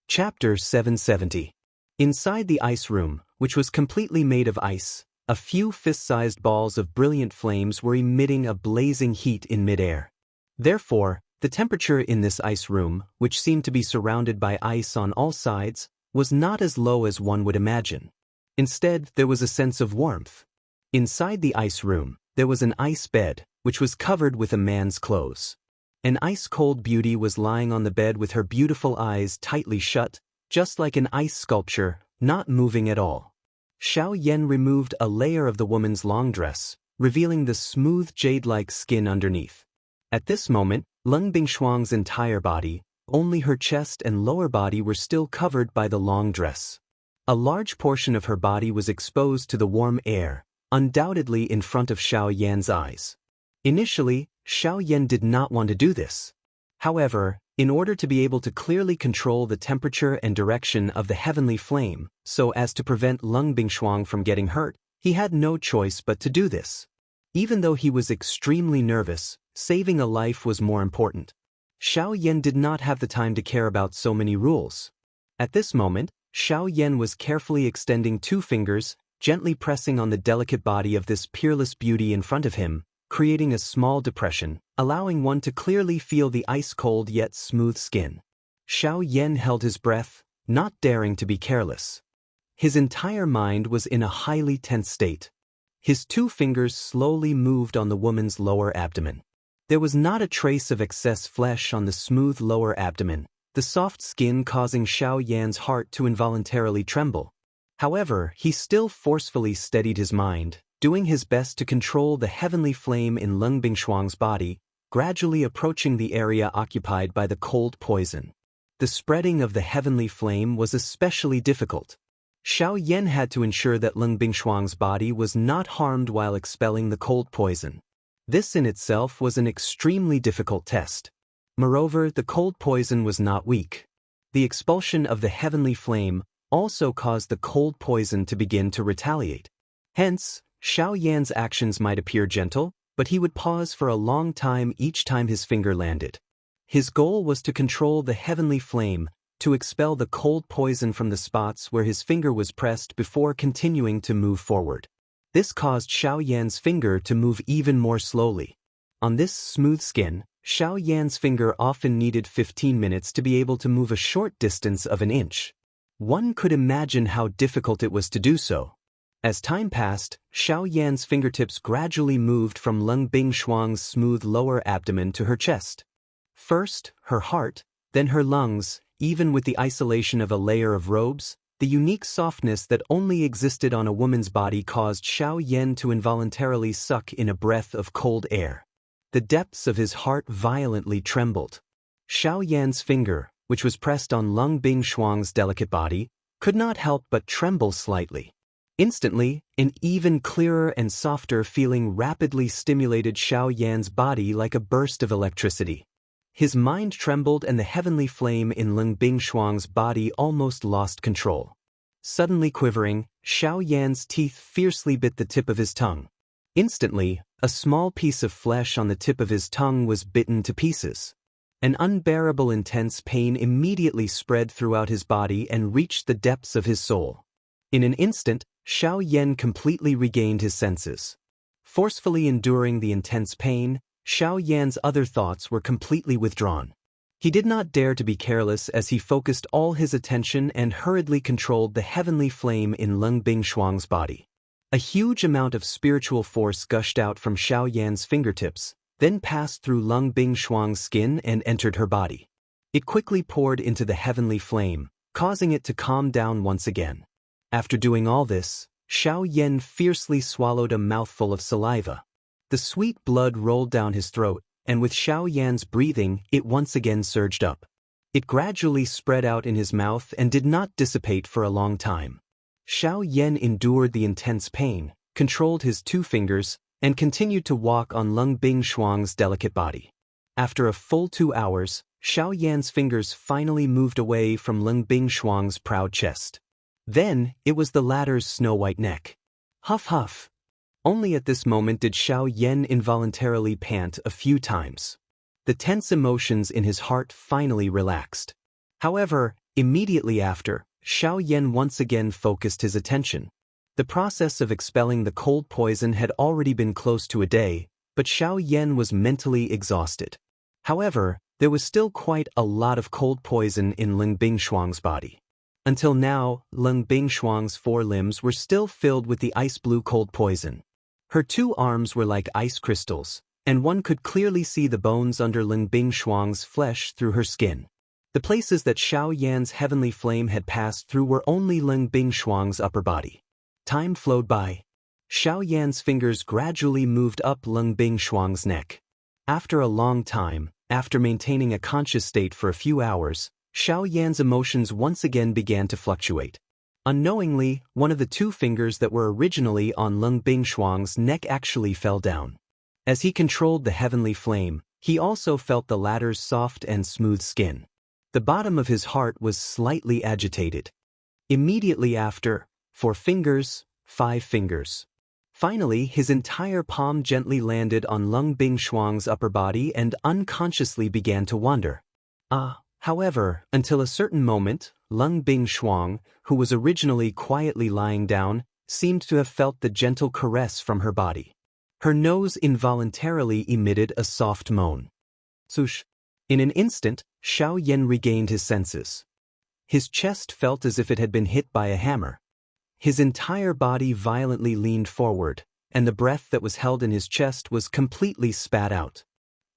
Chapter 770. Inside the ice room, which was completely made of ice, a few fist-sized balls of brilliant flames were emitting a blazing heat in midair. Therefore, the temperature in this ice room, which seemed to be surrounded by ice on all sides, was not as low as one would imagine. Instead, there was a sense of warmth. Inside the ice room, there was an ice bed, which was covered with a man's clothes. An ice-cold beauty was lying on the bed with her beautiful eyes tightly shut, just like an ice sculpture, not moving at all. Xiao Yan removed a layer of the woman's long dress, revealing the smooth jade-like skin underneath. At this moment, Lung Bingshuang's entire body, only her chest and lower body were still covered by the long dress. A large portion of her body was exposed to the warm air, undoubtedly in front of Xiao Yan's eyes. Initially, Xiao Yan did not want to do this. However, in order to be able to clearly control the temperature and direction of the heavenly flame, so as to prevent Lung Bingshuang from getting hurt, he had no choice but to do this. Even though he was extremely nervous, saving a life was more important. Xiao Yan did not have the time to care about so many rules. At this moment, Xiao Yan was carefully extending 2 fingers, gently pressing on the delicate body of this peerless beauty in front of him, creating a small depression, allowing one to clearly feel the ice-cold yet smooth skin. Xiao Yan held his breath, not daring to be careless. His entire mind was in a highly tense state. His 2 fingers slowly moved on the woman's lower abdomen. There was not a trace of excess flesh on the smooth lower abdomen, the soft skin causing Xiao Yan's heart to involuntarily tremble. However, he still forcefully steadied his mind, doing his best to control the heavenly flame in Leng Bingshuang's body, gradually approaching the area occupied by the cold poison. The spreading of the heavenly flame was especially difficult. Xiao Yan had to ensure that Leng Bingshuang's body was not harmed while expelling the cold poison. This in itself was an extremely difficult test. Moreover, the cold poison was not weak. The expulsion of the heavenly flame also caused the cold poison to begin to retaliate. Hence, Xiao Yan's actions might appear gentle, but he would pause for a long time each time his finger landed. His goal was to control the heavenly flame, to expel the cold poison from the spots where his finger was pressed before continuing to move forward. This caused Xiao Yan's finger to move even more slowly. On this smooth skin, Xiao Yan's finger often needed 15 minutes to be able to move a short distance of an inch. One could imagine how difficult it was to do so. As time passed, Xiao Yan's fingertips gradually moved from Leng Bingshuang's smooth lower abdomen to her chest. First, her heart, then her lungs. Even with the isolation of a layer of robes, the unique softness that only existed on a woman's body caused Xiao Yan to involuntarily suck in a breath of cold air. The depths of his heart violently trembled. Xiao Yan's finger, which was pressed on Leng Bingshuang's delicate body, could not help but tremble slightly. Instantly, an even clearer and softer feeling rapidly stimulated Xiao Yan's body like a burst of electricity. His mind trembled and the heavenly flame in Leng Bingshuang's body almost lost control. Suddenly quivering, Xiao Yan's teeth fiercely bit the tip of his tongue. Instantly, a small piece of flesh on the tip of his tongue was bitten to pieces. An unbearable intense pain immediately spread throughout his body and reached the depths of his soul. In an instant, Xiao Yan completely regained his senses. Forcefully enduring the intense pain, Xiao Yan's other thoughts were completely withdrawn. He did not dare to be careless as he focused all his attention and hurriedly controlled the heavenly flame in Leng Bingshuang's body. A huge amount of spiritual force gushed out from Xiao Yan's fingertips, then passed through Leng Bingshuang's skin and entered her body. It quickly poured into the heavenly flame, causing it to calm down once again. After doing all this, Xiao Yan fiercely swallowed a mouthful of saliva. The sweet blood rolled down his throat, and with Xiao Yan's breathing, it once again surged up. It gradually spread out in his mouth and did not dissipate for a long time. Xiao Yan endured the intense pain, controlled his 2 fingers, and continued to walk on Leng Bingshuang's delicate body. After a full 2 hours, Xiao Yan's fingers finally moved away from Leng Bingshuang's proud chest. Then, it was the latter's snow-white neck. Huff huff. Only at this moment did Xiao Yan involuntarily pant a few times. The tense emotions in his heart finally relaxed. However, immediately after, Xiao Yan once again focused his attention. The process of expelling the cold poison had already been close to a day, but Xiao Yan was mentally exhausted. However, there was still quite a lot of cold poison in Leng Bingshuang's body. Until now, Leng Bingshuang's 4 limbs were still filled with the ice-blue cold poison. Her 2 arms were like ice crystals, and one could clearly see the bones under Leng Bingshuang's flesh through her skin. The places that Xiao Yan's heavenly flame had passed through were only Leng Bingshuang's upper body. Time flowed by. Xiao Yan's fingers gradually moved up Leng Bingshuang's neck. After a long time, after maintaining a conscious state for a few hours, Xiao Yan's emotions once again began to fluctuate. Unknowingly, one of the 2 fingers that were originally on Leng Bingshuang's neck actually fell down. As he controlled the heavenly flame, he also felt the latter's soft and smooth skin. The bottom of his heart was slightly agitated. Immediately after, 4 fingers, 5 fingers. Finally, his entire palm gently landed on Leng Bingshuang's upper body and unconsciously began to wander. However, until a certain moment, Leng Bingshuang, who was originally quietly lying down, seemed to have felt the gentle caress from her body. Her nose involuntarily emitted a soft moan. Swoosh! In an instant, Xiao Yan regained his senses. His chest felt as if it had been hit by a hammer. His entire body violently leaned forward, and the breath that was held in his chest was completely spat out.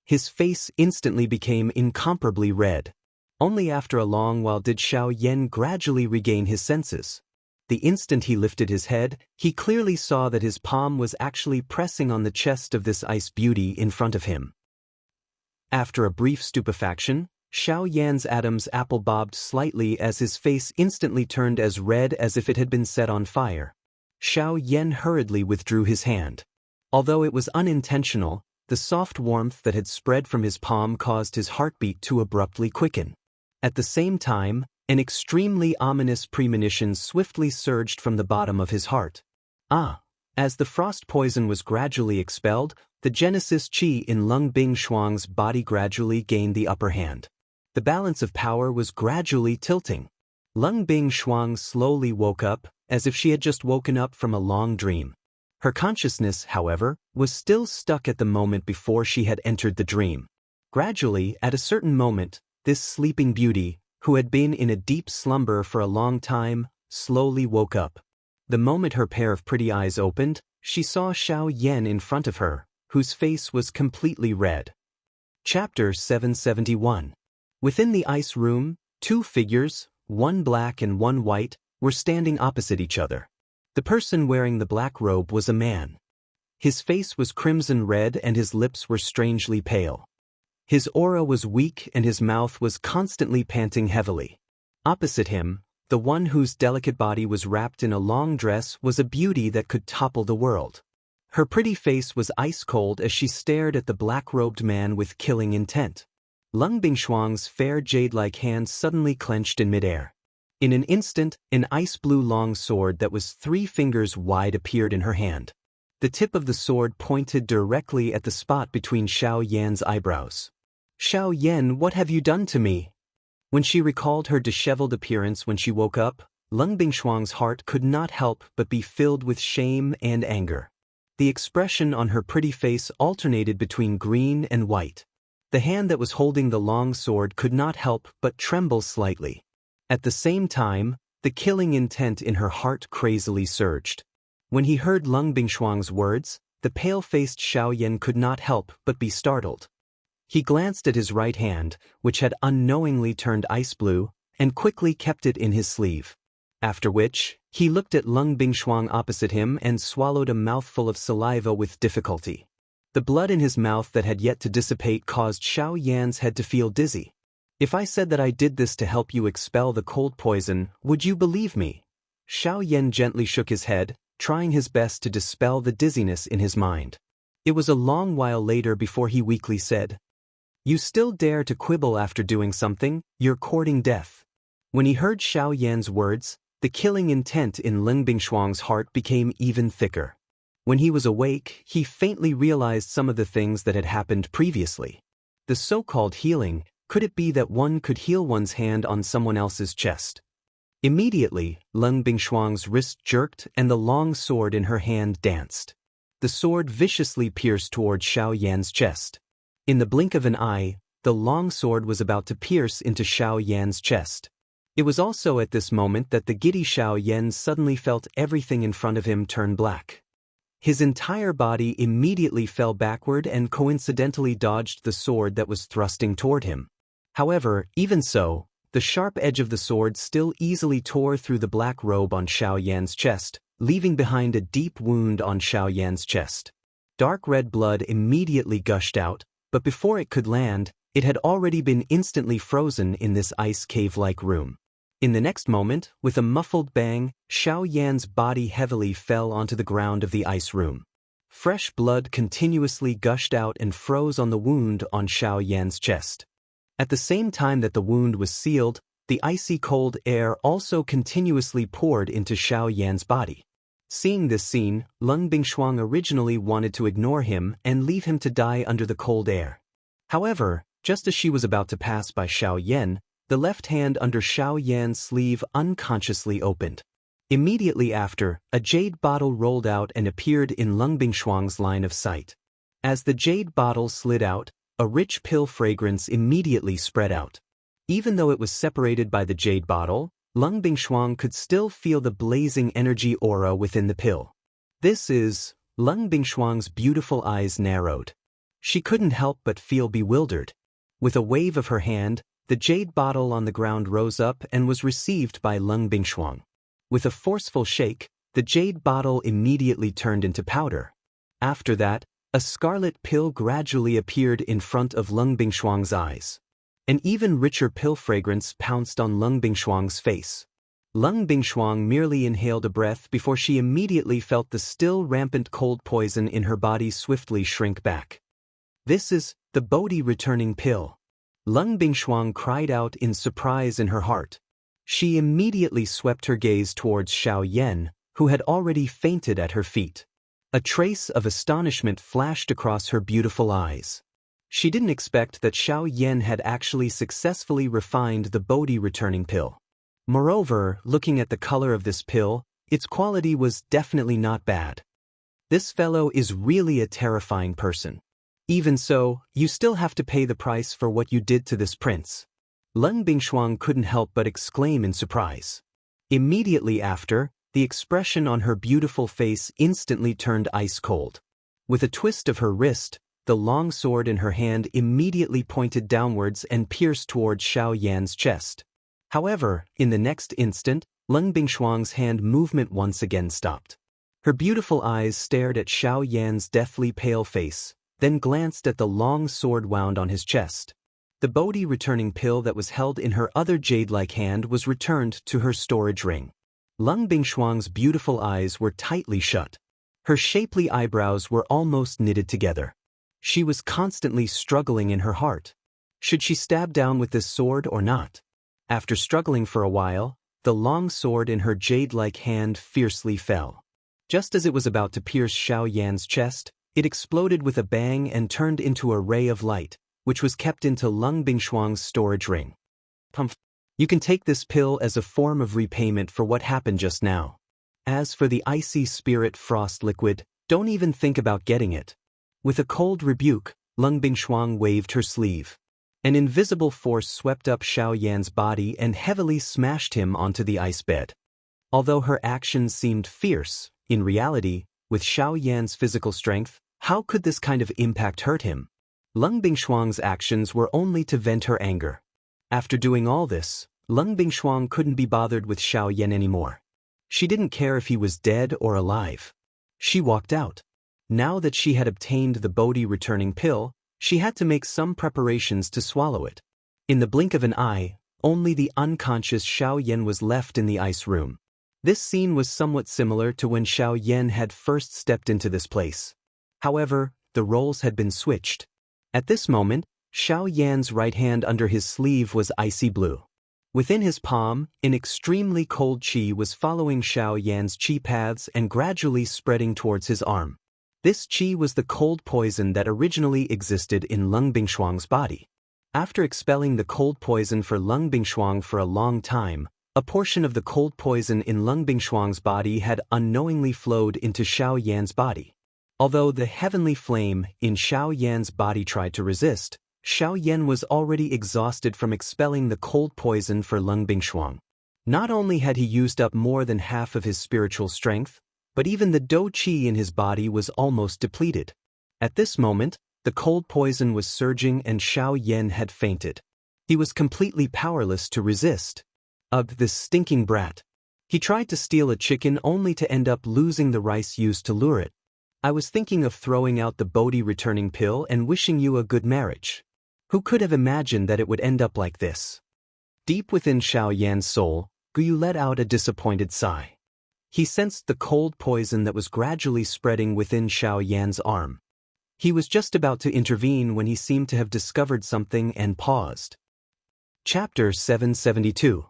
His face instantly became incomparably red. Only after a long while did Xiao Yan gradually regain his senses. The instant he lifted his head, he clearly saw that his palm was actually pressing on the chest of this ice beauty in front of him. After a brief stupefaction, Xiao Yan's Adam's apple bobbed slightly as his face instantly turned as red as if it had been set on fire. Xiao Yan hurriedly withdrew his hand. Although it was unintentional, the soft warmth that had spread from his palm caused his heartbeat to abruptly quicken. At the same time, an extremely ominous premonition swiftly surged from the bottom of his heart. As the frost poison was gradually expelled, the Genesis Qi in Lung Bingshuang's body gradually gained the upper hand. The balance of power was gradually tilting. Lung Bingshuang slowly woke up, as if she had just woken up from a long dream. Her consciousness, however, was still stuck at the moment before she had entered the dream. Gradually, at a certain moment, this sleeping beauty, who had been in a deep slumber for a long time, slowly woke up. The moment her pair of pretty eyes opened, she saw Xiao Yan in front of her, whose face was completely red. Chapter 771. Within the ice room, two figures, one black and one white, were standing opposite each other. The person wearing the black robe was a man. His face was crimson red and his lips were strangely pale. His aura was weak and his mouth was constantly panting heavily. Opposite him, the one whose delicate body was wrapped in a long dress was a beauty that could topple the world. Her pretty face was ice-cold as she stared at the black-robed man with killing intent. Lung Bingshuang's fair jade-like hand suddenly clenched in midair. In an instant, an ice-blue long sword that was 3 fingers wide appeared in her hand. The tip of the sword pointed directly at the spot between Xiao Yan's eyebrows. "Xiao Yan, what have you done to me?" When she recalled her disheveled appearance when she woke up, Lung Bingshuang's heart could not help but be filled with shame and anger. The expression on her pretty face alternated between green and white. The hand that was holding the long sword could not help but tremble slightly. At the same time, the killing intent in her heart crazily surged. When he heard Lung Bingshuang's words, the pale-faced Xiao Yan could not help but be startled. He glanced at his right hand, which had unknowingly turned ice blue, and quickly kept it in his sleeve. After which, he looked at Lung Bingshuang opposite him and swallowed a mouthful of saliva with difficulty. The blood in his mouth that had yet to dissipate caused Xiao Yan's head to feel dizzy. "If I said that I did this to help you expel the cold poison, would you believe me?" Xiao Yan gently shook his head, trying his best to dispel the dizziness in his mind. It was a long while later before he weakly said, "You still dare to quibble after doing something? You're courting death." When he heard Xiao Yan's words, the killing intent in Lung Bingshuang's heart became even thicker. When he was awake, he faintly realized some of the things that had happened previously. The so-called healing, could it be that one could heal one's hand on someone else's chest? Immediately, Lung Bingshuang's wrist jerked and the long sword in her hand danced. The sword viciously pierced toward Xiao Yan's chest. In the blink of an eye, the long sword was about to pierce into Xiao Yan's chest. It was also at this moment that the giddy Xiao Yan suddenly felt everything in front of him turn black. His entire body immediately fell backward and coincidentally dodged the sword that was thrusting toward him. However, even so, the sharp edge of the sword still easily tore through the black robe on Xiao Yan's chest, leaving behind a deep wound on Xiao Yan's chest. Dark red blood immediately gushed out, but before it could land, it had already been instantly frozen in this ice cave-like room. In the next moment, with a muffled bang, Xiao Yan's body heavily fell onto the ground of the ice room. Fresh blood continuously gushed out and froze on the wound on Xiao Yan's chest. At the same time that the wound was sealed, the icy cold air also continuously poured into Xiao Yan's body. Seeing this scene, Lung Bingshuang originally wanted to ignore him and leave him to die under the cold air. However, just as she was about to pass by Xiao Yan, the left hand under Xiao Yan's sleeve unconsciously opened. Immediately after, a jade bottle rolled out and appeared in Lung Bingshuang's line of sight. As the jade bottle slid out, a rich pill fragrance immediately spread out. Even though it was separated by the jade bottle, Lung Bingshuang could still feel the blazing energy aura within the pill. This is... Lung Bingshuang's beautiful eyes narrowed. She couldn't help but feel bewildered. With a wave of her hand, the jade bottle on the ground rose up and was received by Lung Bingshuang. With a forceful shake, the jade bottle immediately turned into powder. After that, a scarlet pill gradually appeared in front of Lung Bingshuang's eyes. An even richer pill fragrance pounced on Lung Bingshuang's face. Lung Bingshuang merely inhaled a breath before she immediately felt the still rampant cold poison in her body swiftly shrink back. This is the Bodhi returning pill. Lung Bingshuang cried out in surprise in her heart. She immediately swept her gaze towards Xiaoyan, who had already fainted at her feet. A trace of astonishment flashed across her beautiful eyes. She didn't expect that Xiaoyan had actually successfully refined the Bodhi returning pill. Moreover, looking at the color of this pill, its quality was definitely not bad. This fellow is really a terrifying person. Even so, you still have to pay the price for what you did to this prince. Lung Bingshuang couldn't help but exclaim in surprise. Immediately after, the expression on her beautiful face instantly turned ice cold. With a twist of her wrist, the long sword in her hand immediately pointed downwards and pierced towards Xiaoyan's chest. However, in the next instant, Lung Bingshuang's hand movement once again stopped. Her beautiful eyes stared at Xiaoyan's deathly pale face, then glanced at the long sword wound on his chest. The Bodhi returning pill that was held in her other jade-like hand was returned to her storage ring. Lung Bingshuang's beautiful eyes were tightly shut. Her shapely eyebrows were almost knitted together. She was constantly struggling in her heart. Should she stab down with this sword or not? After struggling for a while, the long sword in her jade-like hand fiercely fell. Just as it was about to pierce Xiaoyan's chest, it exploded with a bang and turned into a ray of light, which was kept into Lung Bingshuang's storage ring. You can take this pill as a form of repayment for what happened just now. As for the icy spirit frost liquid, don't even think about getting it. With a cold rebuke, Lung Bingshuang waved her sleeve. An invisible force swept up Xiaoyan's body and heavily smashed him onto the ice bed. Although her actions seemed fierce, in reality, with Xiaoyan's physical strength, how could this kind of impact hurt him? Lung Bingshuang's actions were only to vent her anger. After doing all this, Lung Bingshuang couldn't be bothered with Xiaoyan anymore. She didn't care if he was dead or alive. She walked out. Now that she had obtained the Bodhi returning pill, she had to make some preparations to swallow it. In the blink of an eye, only the unconscious Xiaoyan was left in the ice room. This scene was somewhat similar to when Xiaoyan had first stepped into this place. However, the roles had been switched. At this moment, Xiaoyan's right hand under his sleeve was icy blue. Within his palm, an extremely cold qi was following Xiaoyan's qi paths and gradually spreading towards his arm. This qi was the cold poison that originally existed in Lung Bingshuang's body. After expelling the cold poison for Lung Bingshuang for a long time, a portion of the cold poison in Lung Bingshuang's body had unknowingly flowed into Xiaoyan's body. Although the heavenly flame in Xiaoyan's body tried to resist, Xiaoyan was already exhausted from expelling the cold poison for Lung Bingshuang. Not only had he used up more than half of his spiritual strength, but even the dou qi in his body was almost depleted. At this moment, the cold poison was surging and Xiaoyan had fainted. He was completely powerless to resist. Ugh, this stinking brat. He tried to steal a chicken only to end up losing the rice used to lure it. I was thinking of throwing out the Bodhi returning pill and wishing you a good marriage. Who could have imagined that it would end up like this? Deep within Xiaoyan's soul, Guyu let out a disappointed sigh. He sensed the cold poison that was gradually spreading within Xiaoyan's arm. He was just about to intervene when he seemed to have discovered something and paused. Chapter 772.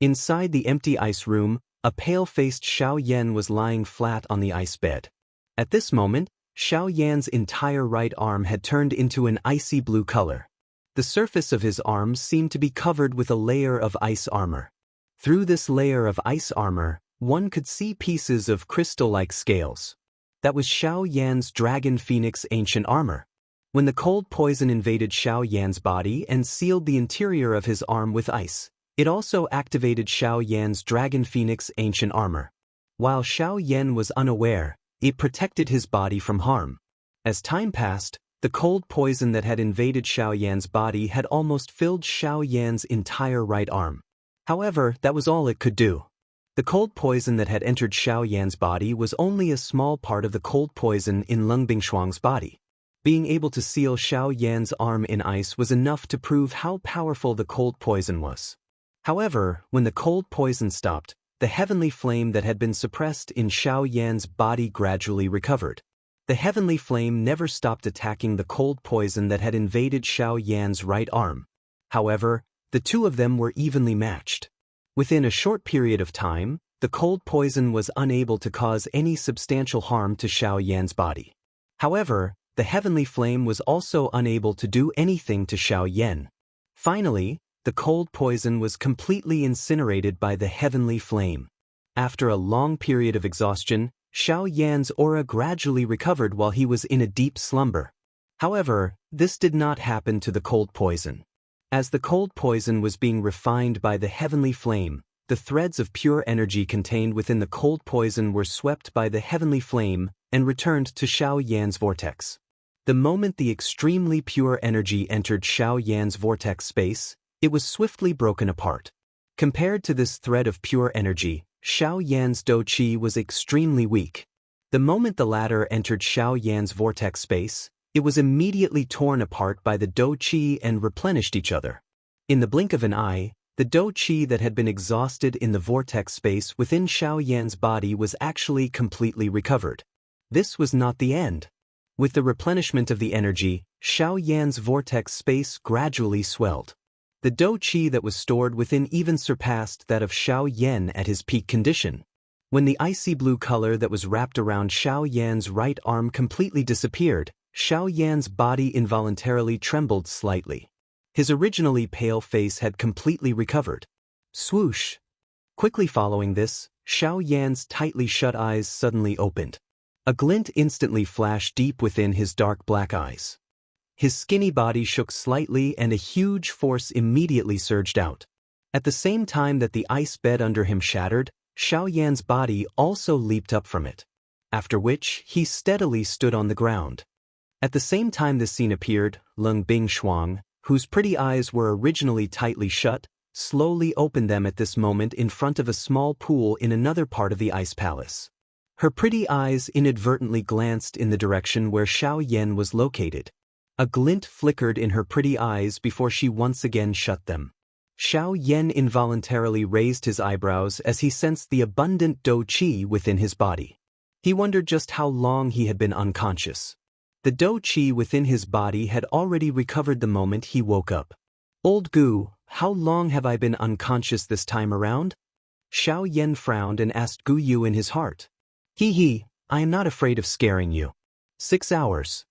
Inside the empty ice room, a pale-faced Xiaoyan was lying flat on the ice bed. At this moment, Xiaoyan's entire right arm had turned into an icy blue color. The surface of his arms seemed to be covered with a layer of ice armor. Through this layer of ice armor, one could see pieces of crystal-like scales. That was Xiao Yan's Dragon Phoenix ancient armor. When the cold poison invaded Xiao Yan's body and sealed the interior of his arm with ice, it also activated Xiao Yan's Dragon Phoenix ancient armor. While Xiao Yan was unaware, it protected his body from harm. As time passed, the cold poison that had invaded Xiao Yan's body had almost filled Xiao Yan's entire right arm. However, that was all it could do. The cold poison that had entered Xiao Yan's body was only a small part of the cold poison in Leng Bingshuang's body. Being able to seal Xiao Yan's arm in ice was enough to prove how powerful the cold poison was. However, when the cold poison stopped, the heavenly flame that had been suppressed in Xiao Yan's body gradually recovered. The heavenly flame never stopped attacking the cold poison that had invaded Xiao Yan's right arm. However, the two of them were evenly matched. Within a short period of time, the cold poison was unable to cause any substantial harm to Xiao Yan's body. However, the heavenly flame was also unable to do anything to Xiao Yan. Finally, the cold poison was completely incinerated by the heavenly flame. After a long period of exhaustion, Xiao Yan's aura gradually recovered while he was in a deep slumber. However, this did not happen to the cold poison. As the cold poison was being refined by the heavenly flame, the threads of pure energy contained within the cold poison were swept by the heavenly flame and returned to Xiao Yan's vortex. The moment the extremely pure energy entered Xiao Yan's vortex space, it was swiftly broken apart. Compared to this thread of pure energy, Xiao Yan's Do Qi was extremely weak. The moment the latter entered Xiao Yan's vortex space, it was immediately torn apart by the Do Qi and replenished each other. In the blink of an eye, the Do Qi that had been exhausted in the vortex space within Xiao Yan's body was actually completely recovered. This was not the end. With the replenishment of the energy, Xiao Yan's vortex space gradually swelled. The Do Qi that was stored within even surpassed that of Xiao Yan at his peak condition. When the icy blue color that was wrapped around Xiao Yan's right arm completely disappeared, Xiao Yan's body involuntarily trembled slightly. His originally pale face had completely recovered. Swoosh! Quickly following this, Xiao Yan's tightly shut eyes suddenly opened. A glint instantly flashed deep within his dark black eyes. His skinny body shook slightly and a huge force immediately surged out. At the same time that the ice bed under him shattered, Xiao Yan's body also leaped up from it. After which, he steadily stood on the ground. At the same time this scene appeared, Leng Bingshuang, whose pretty eyes were originally tightly shut, slowly opened them at this moment in front of a small pool in another part of the ice palace. Her pretty eyes inadvertently glanced in the direction where Xiao Yan was located. A glint flickered in her pretty eyes before she once again shut them. Xiao Yan involuntarily raised his eyebrows as he sensed the abundant Do Qi within his body. He wondered just how long he had been unconscious. The Do Qi within his body had already recovered the moment he woke up. "Old Gu, how long have I been unconscious this time around?" Xiao Yan frowned and asked Gu Yu in his heart. "He, I am not afraid of scaring you." 6 hours.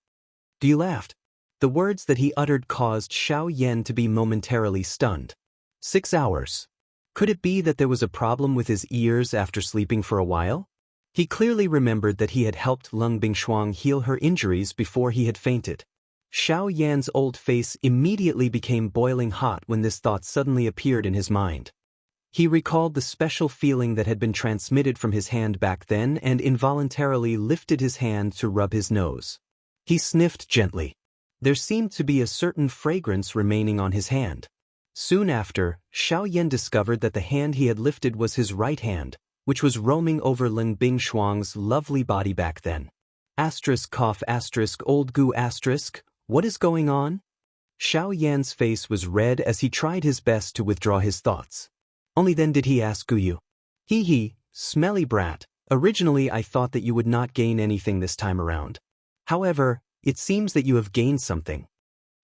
You laughed. The words that he uttered caused Xiao Yan to be momentarily stunned. 6 hours. Could it be that there was a problem with his ears after sleeping for a while? He clearly remembered that he had helped Leng Bingshuang heal her injuries before he had fainted. Xiao Yan's old face immediately became boiling hot when this thought suddenly appeared in his mind. He recalled the special feeling that had been transmitted from his hand back then and involuntarily lifted his hand to rub his nose. He sniffed gently. There seemed to be a certain fragrance remaining on his hand. Soon after, Xiao Yan discovered that the hand he had lifted was his right hand, which was roaming over Leng Bingshuang's lovely body back then. Old Gu what is going on? Xiao Yan's face was red as he tried his best to withdraw his thoughts. Only then did he ask Gu Yu. Smelly brat, originally I thought that you would not gain anything this time around. However, it seems that you have gained something.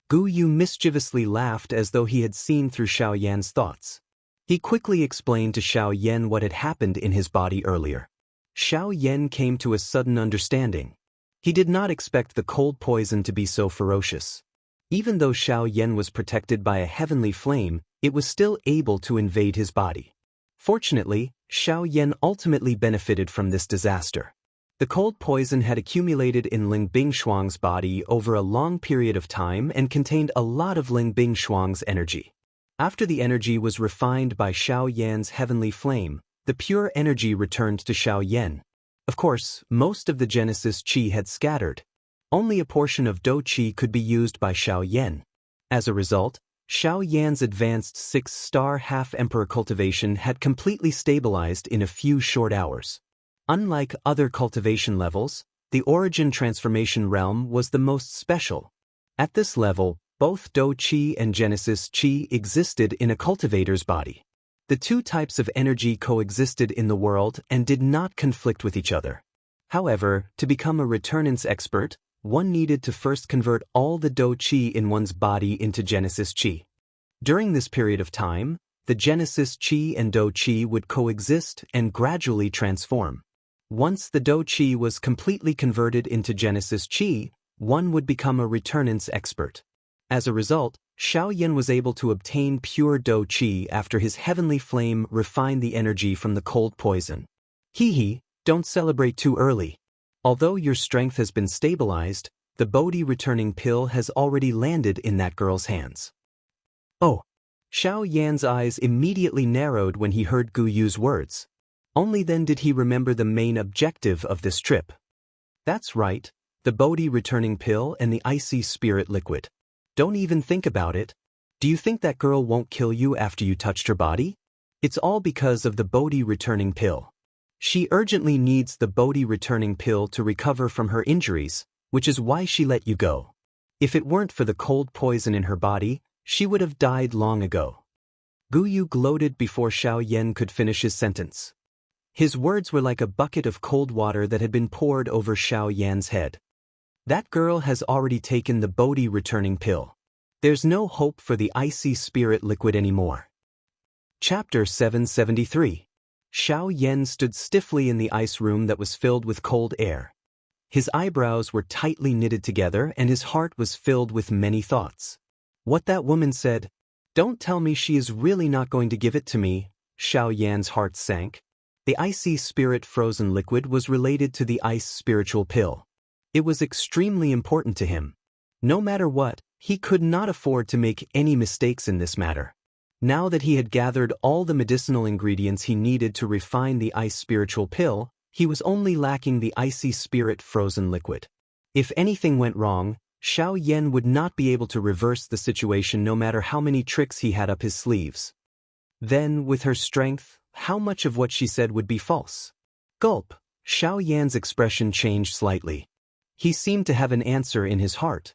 Gu Yu mischievously laughed as though he had seen through Xiao Yan's thoughts. He quickly explained to Xiao Yan what had happened in his body earlier. Xiao Yan came to a sudden understanding. He did not expect the cold poison to be so ferocious. Even though Xiao Yan was protected by a heavenly flame, it was still able to invade his body. Fortunately, Xiao Yan ultimately benefited from this disaster. The cold poison had accumulated in Ling Bingshuang's body over a long period of time and contained a lot of Ling Bingshuang's energy. After the energy was refined by Xiao Yan's heavenly flame, the pure energy returned to Xiao Yan. Of course, most of the Genesis Qi had scattered. Only a portion of Do Qi could be used by Xiao Yan. As a result, Xiao Yan's advanced 6-star half-emperor cultivation had completely stabilized in a few short hours. Unlike other cultivation levels, the origin transformation realm was the most special. At this level, both Do Qi and Genesis Qi existed in a cultivator's body. The two types of energy coexisted in the world and did not conflict with each other. However, to become a returnance expert, one needed to first convert all the Do Qi in one's body into Genesis Qi. During this period of time, the Genesis Qi and Do Qi would coexist and gradually transform. Once the Do Qi was completely converted into Genesis Qi, one would become a returnance expert. As a result, Xiao Yan was able to obtain pure Do Qi after his heavenly flame refined the energy from the cold poison. Hee, don't celebrate too early. Although your strength has been stabilized, the Bodhi returning pill has already landed in that girl's hands. Oh! Xiao Yan's eyes immediately narrowed when he heard Gu Yu's words. Only then did he remember the main objective of this trip. That's right, the Bodhi returning pill and the icy spirit liquid. Don't even think about it. Do you think that girl won't kill you after you touched her body? It's all because of the Bodhi returning pill. She urgently needs the Bodhi returning pill to recover from her injuries, which is why she let you go. If it weren't for the cold poison in her body, she would have died long ago. Gu Yu gloated before Xiao Yan could finish his sentence. His words were like a bucket of cold water that had been poured over Xiao Yan's head. That girl has already taken the Bodhi returning pill. There's no hope for the icy spirit liquid anymore. Chapter 773. Xiao Yan stood stiffly in the ice room that was filled with cold air. His eyebrows were tightly knitted together and his heart was filled with many thoughts. What that woman said, "Don't tell me she is really not going to give it to me," Xiao Yan's heart sank. The icy spirit frozen liquid was related to the ice spiritual pill. It was extremely important to him. No matter what, he could not afford to make any mistakes in this matter. Now that he had gathered all the medicinal ingredients he needed to refine the ice spiritual pill, he was only lacking the icy spirit frozen liquid. If anything went wrong, Xiao Yan would not be able to reverse the situation no matter how many tricks he had up his sleeves. Then, with her strength, how much of what she said would be false? Gulp! Xiao Yan's expression changed slightly. He seemed to have an answer in his heart.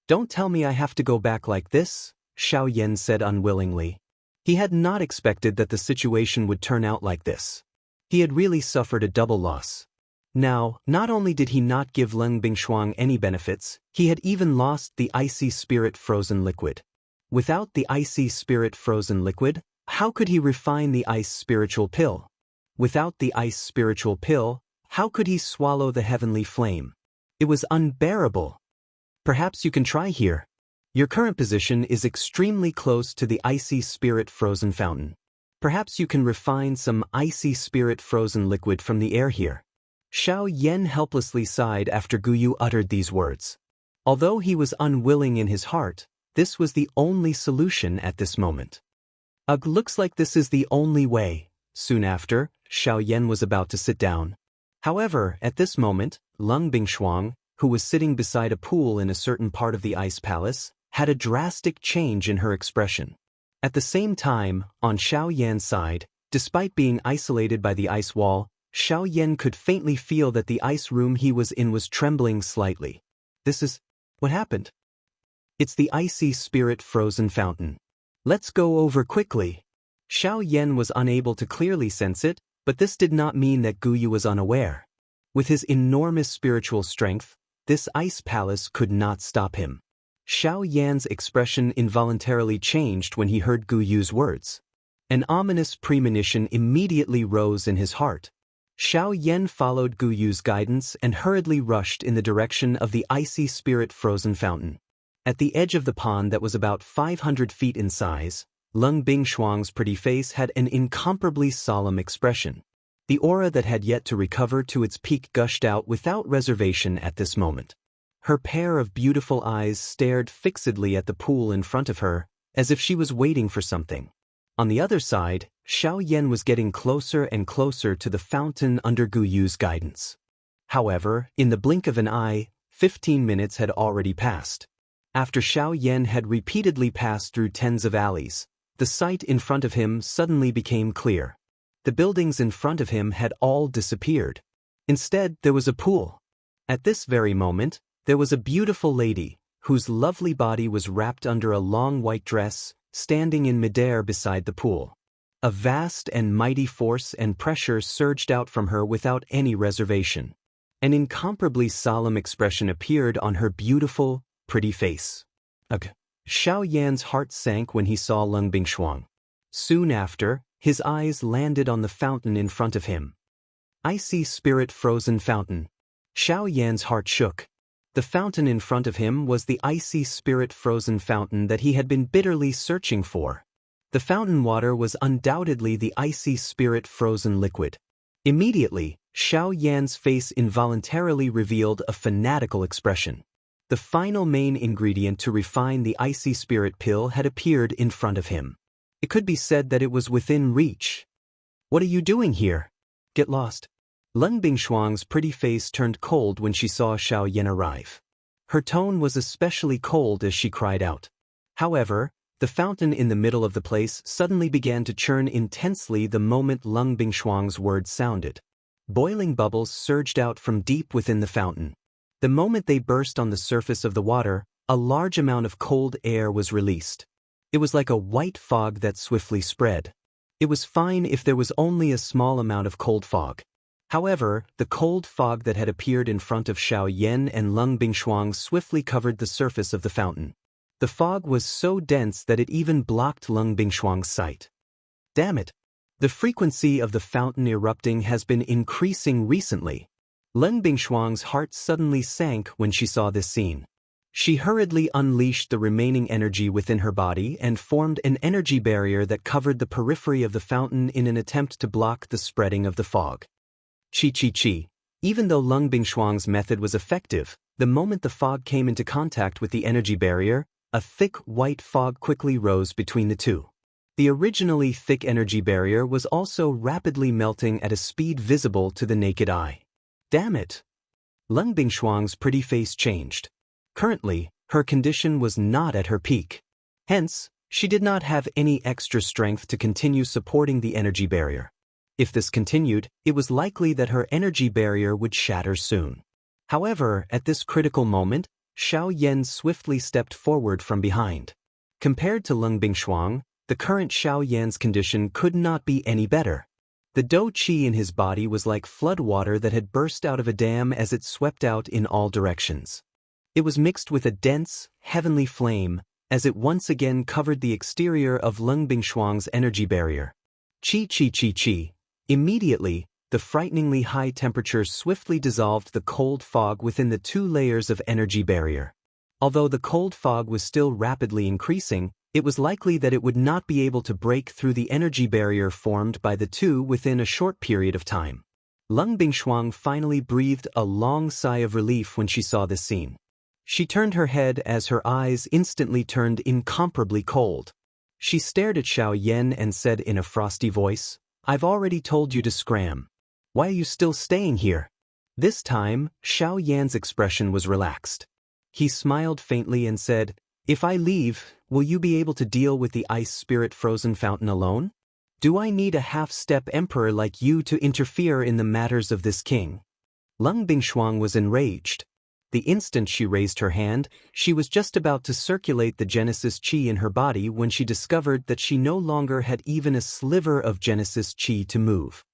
"Don't tell me I have to go back like this," Xiao Yan said unwillingly. He had not expected that the situation would turn out like this. He had really suffered a double loss. Now, not only did he not give Ling Bingshuang any benefits, he had even lost the icy spirit frozen liquid. Without the icy spirit frozen liquid, how could he refine the ice spiritual pill? Without the ice spiritual pill, how could he swallow the heavenly flame? It was unbearable. Perhaps you can try here. Your current position is extremely close to the icy spirit frozen fountain. Perhaps you can refine some icy spirit frozen liquid from the air here. Xiao Yan helplessly sighed after Gu Yu uttered these words. Although he was unwilling in his heart, this was the only solution at this moment. Ugh, looks like this is the only way. Soon after, Xiao Yan was about to sit down. However, at this moment, Ling Bingshuang, who was sitting beside a pool in a certain part of the ice palace, had a drastic change in her expression. At the same time, on Xiao Yan's side, despite being isolated by the ice wall, Xiao Yan could faintly feel that the ice room he was in was trembling slightly. This is what happened. It's the icy spirit frozen fountain. Let's go over quickly. Xiao Yan was unable to clearly sense it, but this did not mean that Gu Yu was unaware. With his enormous spiritual strength, this ice palace could not stop him. Xiao Yan's expression involuntarily changed when he heard Gu Yu's words. An ominous premonition immediately rose in his heart. Xiao Yan followed Gu Yu's guidance and hurriedly rushed in the direction of the icy spirit frozen fountain. At the edge of the pond that was about 500 feet in size, Lung Bingshuang's pretty face had an incomparably solemn expression. The aura that had yet to recover to its peak gushed out without reservation at this moment. Her pair of beautiful eyes stared fixedly at the pool in front of her, as if she was waiting for something. On the other side, Xiao Yan was getting closer and closer to the fountain under Gu Yu's guidance. However, in the blink of an eye, 15 minutes had already passed. After Xiao Yan had repeatedly passed through tens of alleys, the sight in front of him suddenly became clear. The buildings in front of him had all disappeared. Instead, there was a pool. At this very moment, there was a beautiful lady, whose lovely body was wrapped under a long white dress, standing in midair beside the pool. A vast and mighty force and pressure surged out from her without any reservation. An incomparably solemn expression appeared on her beautiful, pretty face. Ugh! Xiao Yan's heart sank when he saw Lung Bingshuang. Soon after, his eyes landed on the fountain in front of him. Icy Spirit Frozen Fountain. Xiao Yan's heart shook. The fountain in front of him was the icy spirit frozen fountain that he had been bitterly searching for. The fountain water was undoubtedly the icy spirit frozen liquid. Immediately, Xiao Yan's face involuntarily revealed a fanatical expression. The final main ingredient to refine the icy spirit pill had appeared in front of him. It could be said that it was within reach. "What are you doing here? Get lost." Lung Bingshuang's pretty face turned cold when she saw Xiao Yan arrive. Her tone was especially cold as she cried out. However, the fountain in the middle of the place suddenly began to churn intensely the moment Lung Bingshuang's words sounded. Boiling bubbles surged out from deep within the fountain. The moment they burst on the surface of the water, a large amount of cold air was released. It was like a white fog that swiftly spread. It was fine if there was only a small amount of cold fog. However, the cold fog that had appeared in front of Xiao Yan and Lung Bingshuang swiftly covered the surface of the fountain. The fog was so dense that it even blocked Lung Bingshuang's sight. Damn it! The frequency of the fountain erupting has been increasing recently. Lung Bingshuang's heart suddenly sank when she saw this scene. She hurriedly unleashed the remaining energy within her body and formed an energy barrier that covered the periphery of the fountain in an attempt to block the spreading of the fog. Chi. Even though Lung Bingshuang's method was effective, the moment the fog came into contact with the energy barrier, a thick white fog quickly rose between the two. The originally thick energy barrier was also rapidly melting at a speed visible to the naked eye. Damn it! Lung Bingshuang's pretty face changed. Currently, her condition was not at her peak. Hence, she did not have any extra strength to continue supporting the energy barrier. If this continued, it was likely that her energy barrier would shatter soon. However, at this critical moment, Xiao Yan swiftly stepped forward from behind. Compared to Lung Bingshuang, the current Xiao Yan's condition could not be any better. The dou qi in his body was like flood water that had burst out of a dam as it swept out in all directions. It was mixed with a dense, heavenly flame, as it once again covered the exterior of Lung Bingshuang's energy barrier. Chi. Immediately, the frighteningly high temperature swiftly dissolved the cold fog within the two layers of energy barrier. Although the cold fog was still rapidly increasing, it was likely that it would not be able to break through the energy barrier formed by the two within a short period of time. Lung Bingshuang finally breathed a long sigh of relief when she saw this scene. She turned her head as her eyes instantly turned incomparably cold. She stared at Xiao Yan and said in a frosty voice, "I've already told you to scram. Why are you still staying here?" This time, Xiao Yan's expression was relaxed. He smiled faintly and said, "If I leave, will you be able to deal with the ice spirit frozen fountain alone? Do I need a half-step emperor like you to interfere in the matters of this king?" Lung Bingshuang was enraged. The instant she raised her hand, she was just about to circulate the Genesis Qi in her body when she discovered that she no longer had even a sliver of Genesis Qi to move.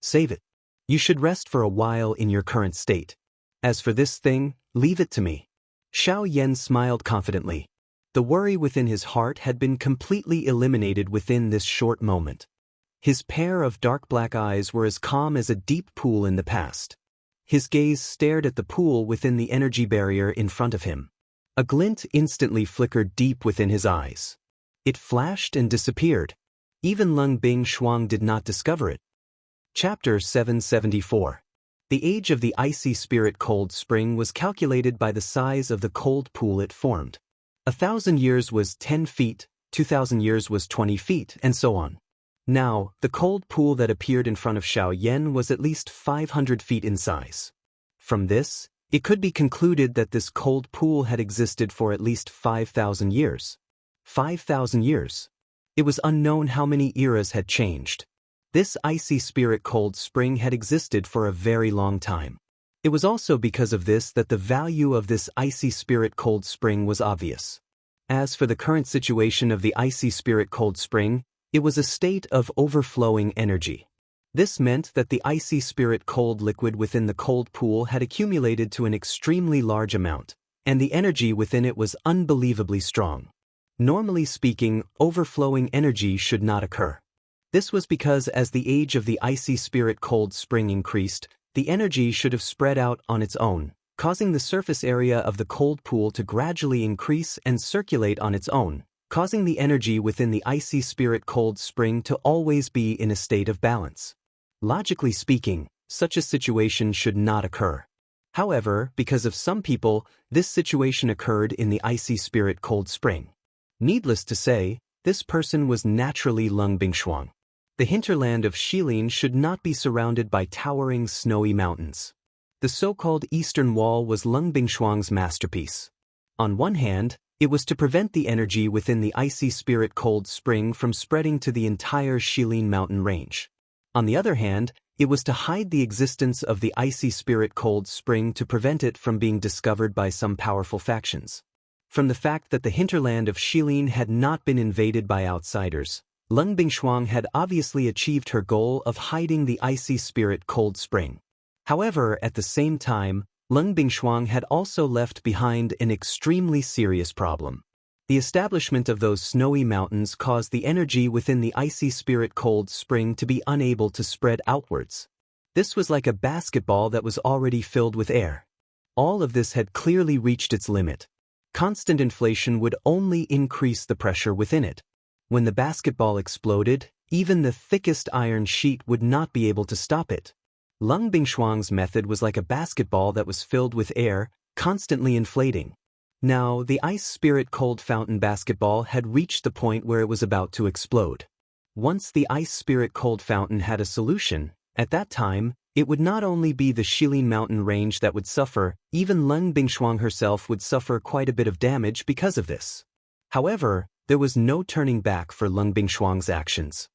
"Save it. You should rest for a while in your current state. As for this thing, leave it to me." Xiao Yan smiled confidently. The worry within his heart had been completely eliminated within this short moment. His pair of dark black eyes were as calm as a deep pool in the past. His gaze stared at the pool within the energy barrier in front of him. A glint instantly flickered deep within his eyes. It flashed and disappeared. Even Lung Bingshuang did not discover it. Chapter 774. The age of the icy spirit cold spring was calculated by the size of the cold pool it formed. 1,000 years was 10 feet, 2,000 years was 20 feet, and so on. Now, the cold pool that appeared in front of Xiaoyan was at least 500 feet in size. From this, it could be concluded that this cold pool had existed for at least 5,000 years. 5,000 years. It was unknown how many eras had changed. This icy spirit cold spring had existed for a very long time. It was also because of this that the value of this icy spirit cold spring was obvious. As for the current situation of the icy spirit cold spring, it was a state of overflowing energy. This meant that the icy spirit cold liquid within the cold pool had accumulated to an extremely large amount, and the energy within it was unbelievably strong. Normally speaking, overflowing energy should not occur. This was because as the age of the icy spirit cold spring increased, the energy should have spread out on its own, causing the surface area of the cold pool to gradually increase and circulate on its own, causing the energy within the icy spirit cold spring to always be in a state of balance. Logically speaking, such a situation should not occur. However, because of some people, this situation occurred in the icy spirit cold spring. Needless to say, this person was naturally Lung Bingshuang. The hinterland of Shilin should not be surrounded by towering snowy mountains. The so-called Eastern Wall was Lung Bingshuang's masterpiece. On one hand, it was to prevent the energy within the icy spirit cold spring from spreading to the entire Shilin mountain range. On the other hand, it was to hide the existence of the icy spirit cold spring to prevent it from being discovered by some powerful factions. From the fact that the hinterland of Shilin had not been invaded by outsiders, Lung Bingshuang had obviously achieved her goal of hiding the icy spirit cold spring. However, at the same time, Lung Bingshuang had also left behind an extremely serious problem. The establishment of those snowy mountains caused the energy within the icy spirit cold spring to be unable to spread outwards. This was like a basketball that was already filled with air. All of this had clearly reached its limit. Constant inflation would only increase the pressure within it. When the basketball exploded, even the thickest iron sheet would not be able to stop it. Lung Bingshuang's method was like a basketball that was filled with air, constantly inflating. Now, the ice spirit cold fountain basketball had reached the point where it was about to explode. Once the ice spirit cold fountain had a solution, at that time, it would not only be the Shilin mountain range that would suffer, even Lung Bingshuang herself would suffer quite a bit of damage because of this. However, there was no turning back for Lung Bingshuang's actions.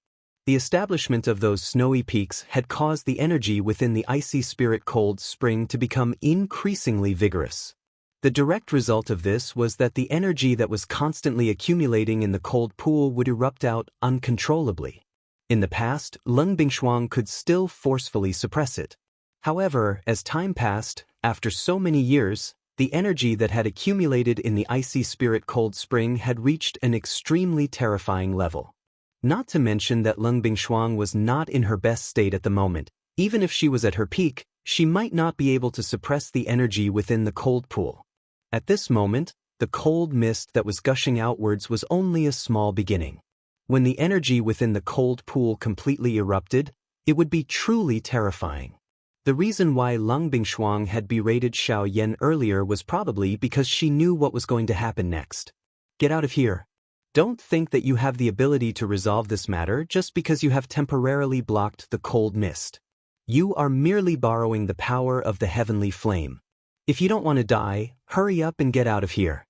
The establishment of those snowy peaks had caused the energy within the icy spirit cold spring to become increasingly vigorous. The direct result of this was that the energy that was constantly accumulating in the cold pool would erupt out uncontrollably. In the past, Lung Bingshuang could still forcefully suppress it. However, as time passed, after so many years, the energy that had accumulated in the icy spirit cold spring had reached an extremely terrifying level. Not to mention that Lung Bingshuang was not in her best state at the moment. Even if she was at her peak, she might not be able to suppress the energy within the cold pool. At this moment, the cold mist that was gushing outwards was only a small beginning. When the energy within the cold pool completely erupted, it would be truly terrifying. The reason why Lung Bingshuang had berated Xiaoyan earlier was probably because she knew what was going to happen next. Get out of here. Don't think that you have the ability to resolve this matter just because you have temporarily blocked the cold mist. You are merely borrowing the power of the heavenly flame. If you don't want to die, hurry up and get out of here.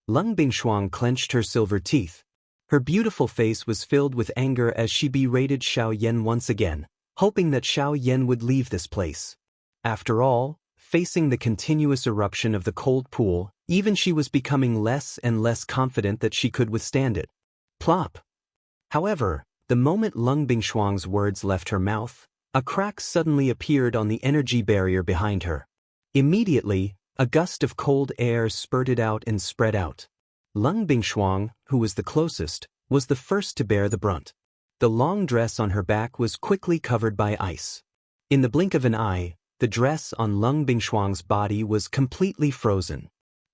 Lung Bingshuang clenched her silver teeth. Her beautiful face was filled with anger as she berated Xiaoyan once again, hoping that Xiaoyan would leave this place. After all, facing the continuous eruption of the cold pool, even she was becoming less and less confident that she could withstand it. Plop! However, the moment Lung Bingshuang's words left her mouth, a crack suddenly appeared on the energy barrier behind her. Immediately, a gust of cold air spurted out and spread out. Lung Bingshuang, who was the closest, was the first to bear the brunt. The long dress on her back was quickly covered by ice. In the blink of an eye, the dress on Lung Bingshuang's body was completely frozen.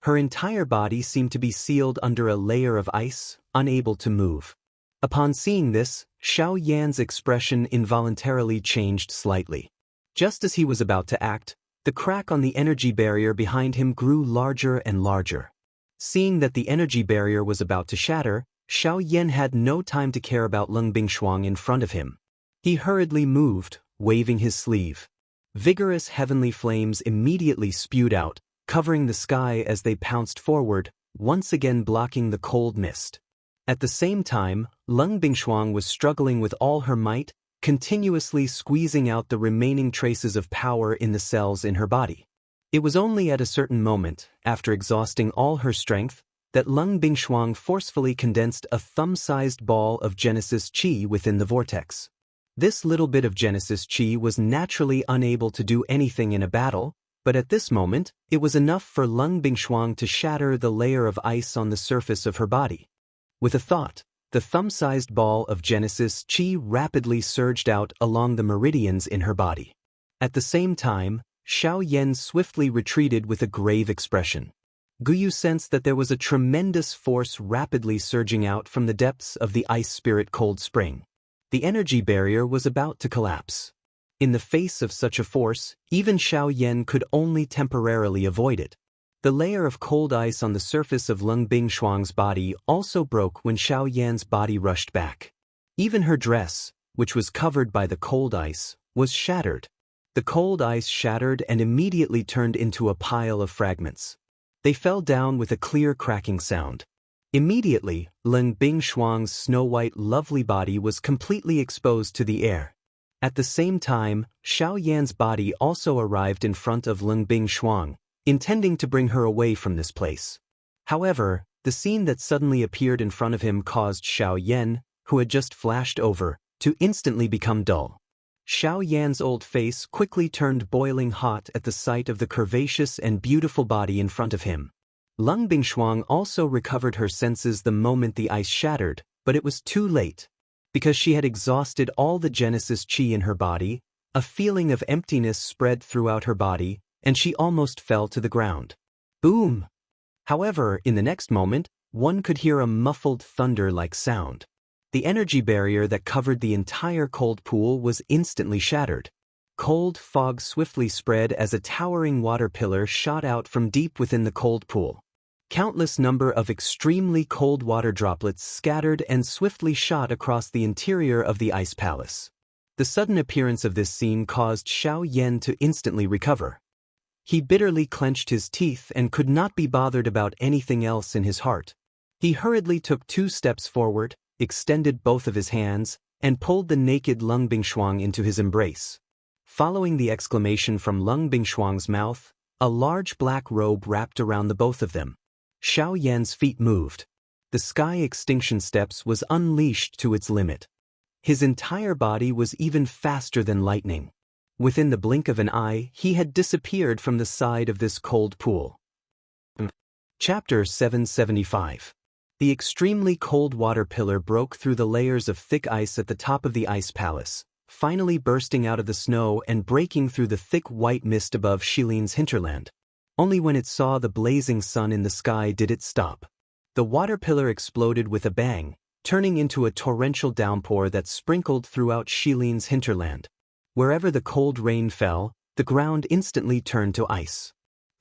Her entire body seemed to be sealed under a layer of ice, unable to move. Upon seeing this, Xiao Yan's expression involuntarily changed slightly. Just as he was about to act, the crack on the energy barrier behind him grew larger and larger. Seeing that the energy barrier was about to shatter, Xiao Yan had no time to care about Leng Bingshuang in front of him. He hurriedly moved, waving his sleeve. Vigorous heavenly flames immediately spewed out, covering the sky as they pounced forward, once again blocking the cold mist. At the same time, Leng Bingshuang was struggling with all her might, continuously squeezing out the remaining traces of power in the cells in her body. It was only at a certain moment, after exhausting all her strength, that Leng Bingshuang forcefully condensed a thumb-sized ball of Genesis Qi within the vortex. This little bit of Genesis Qi was naturally unable to do anything in a battle, but at this moment, it was enough for Leng Bingshuang to shatter the layer of ice on the surface of her body. With a thought, the thumb-sized ball of Genesis Qi rapidly surged out along the meridians in her body. At the same time, Xiao Yan swiftly retreated with a grave expression. Guyu sensed that there was a tremendous force rapidly surging out from the depths of the ice spirit cold spring. The energy barrier was about to collapse. In the face of such a force, even Xiao Yan could only temporarily avoid it. The layer of cold ice on the surface of Leng Bingshuang's body also broke when Xiao Yan's body rushed back. Even her dress, which was covered by the cold ice, was shattered. The cold ice shattered and immediately turned into a pile of fragments. They fell down with a clear cracking sound. Immediately, Leng Bingshuang's snow-white lovely body was completely exposed to the air. At the same time, Xiao Yan's body also arrived in front of Leng Bingshuang, intending to bring her away from this place. However, the scene that suddenly appeared in front of him caused Xiao Yan, who had just flashed over, to instantly become dull. Xiao Yan's old face quickly turned boiling hot at the sight of the curvaceous and beautiful body in front of him. Leng Bingshuang also recovered her senses the moment the ice shattered, but it was too late. Because she had exhausted all the Genesis Qi in her body, a feeling of emptiness spread throughout her body, and she almost fell to the ground. Boom! However, in the next moment, one could hear a muffled thunder-like sound. The energy barrier that covered the entire cold pool was instantly shattered. Cold fog swiftly spread as a towering water pillar shot out from deep within the cold pool. Countless number of extremely cold water droplets scattered and swiftly shot across the interior of the ice palace. The sudden appearance of this scene caused Xiao Yan to instantly recover. He bitterly clenched his teeth and could not be bothered about anything else in his heart. He hurriedly took 2 steps forward, extended both of his hands, and pulled the naked Leng Bingshuang into his embrace. Following the exclamation from Leng Bingshuang's mouth, a large black robe wrapped around the both of them. Xiao Yan's feet moved. The sky extinction steps was unleashed to its limit. His entire body was even faster than lightning. Within the blink of an eye, he had disappeared from the side of this cold pool. Chapter 775. The extremely cold water pillar broke through the layers of thick ice at the top of the ice palace, finally bursting out of the snow and breaking through the thick white mist above Xilin's hinterland. Only when it saw the blazing sun in the sky did it stop. The water pillar exploded with a bang, turning into a torrential downpour that sprinkled throughout Xilin's hinterland. Wherever the cold rain fell, the ground instantly turned to ice.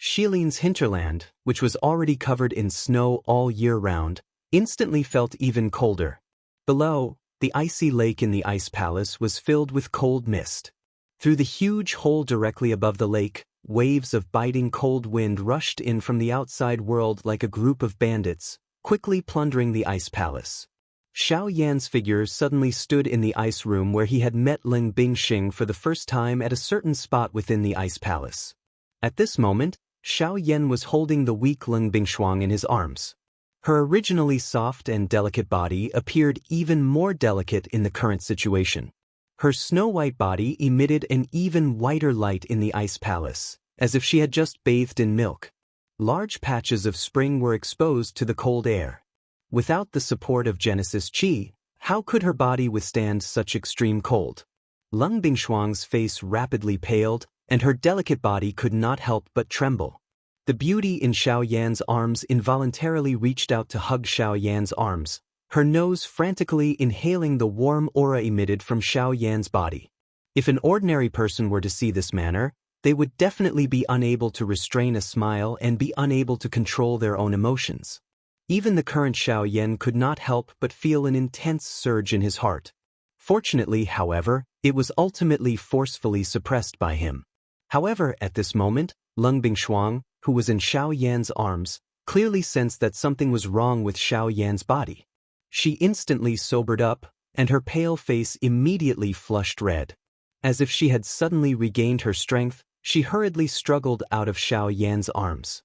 Xilin's hinterland, which was already covered in snow all year round, instantly felt even colder. Below, the icy lake in the ice palace was filled with cold mist. Through the huge hole directly above the lake, waves of biting cold wind rushed in from the outside world like a group of bandits, quickly plundering the ice palace. Xiao Yan's figure suddenly stood in the ice room where he had met Leng Bingxing for the first time at a certain spot within the ice palace. At this moment, Xiao Yan was holding the weak Leng Bingshuang in his arms. Her originally soft and delicate body appeared even more delicate in the current situation. Her snow-white body emitted an even whiter light in the ice palace, as if she had just bathed in milk. Large patches of spring were exposed to the cold air. Without the support of Genesis Qi, how could her body withstand such extreme cold? Leng Bingshuang's face rapidly paled, and her delicate body could not help but tremble. The beauty in Xiao Yan's arms involuntarily reached out to hug Xiao Yan's arms, her nose frantically inhaling the warm aura emitted from Xiao Yan's body. If an ordinary person were to see this manner, they would definitely be unable to restrain a smile and be unable to control their own emotions. Even the current Xiao Yan could not help but feel an intense surge in his heart. Fortunately, however, it was ultimately forcefully suppressed by him. However, at this moment, Lung Bingshuang, who was in Xiao Yan's arms, clearly sensed that something was wrong with Xiao Yan's body. She instantly sobered up, and her pale face immediately flushed red. As if she had suddenly regained her strength, she hurriedly struggled out of Xiao Yan's arms.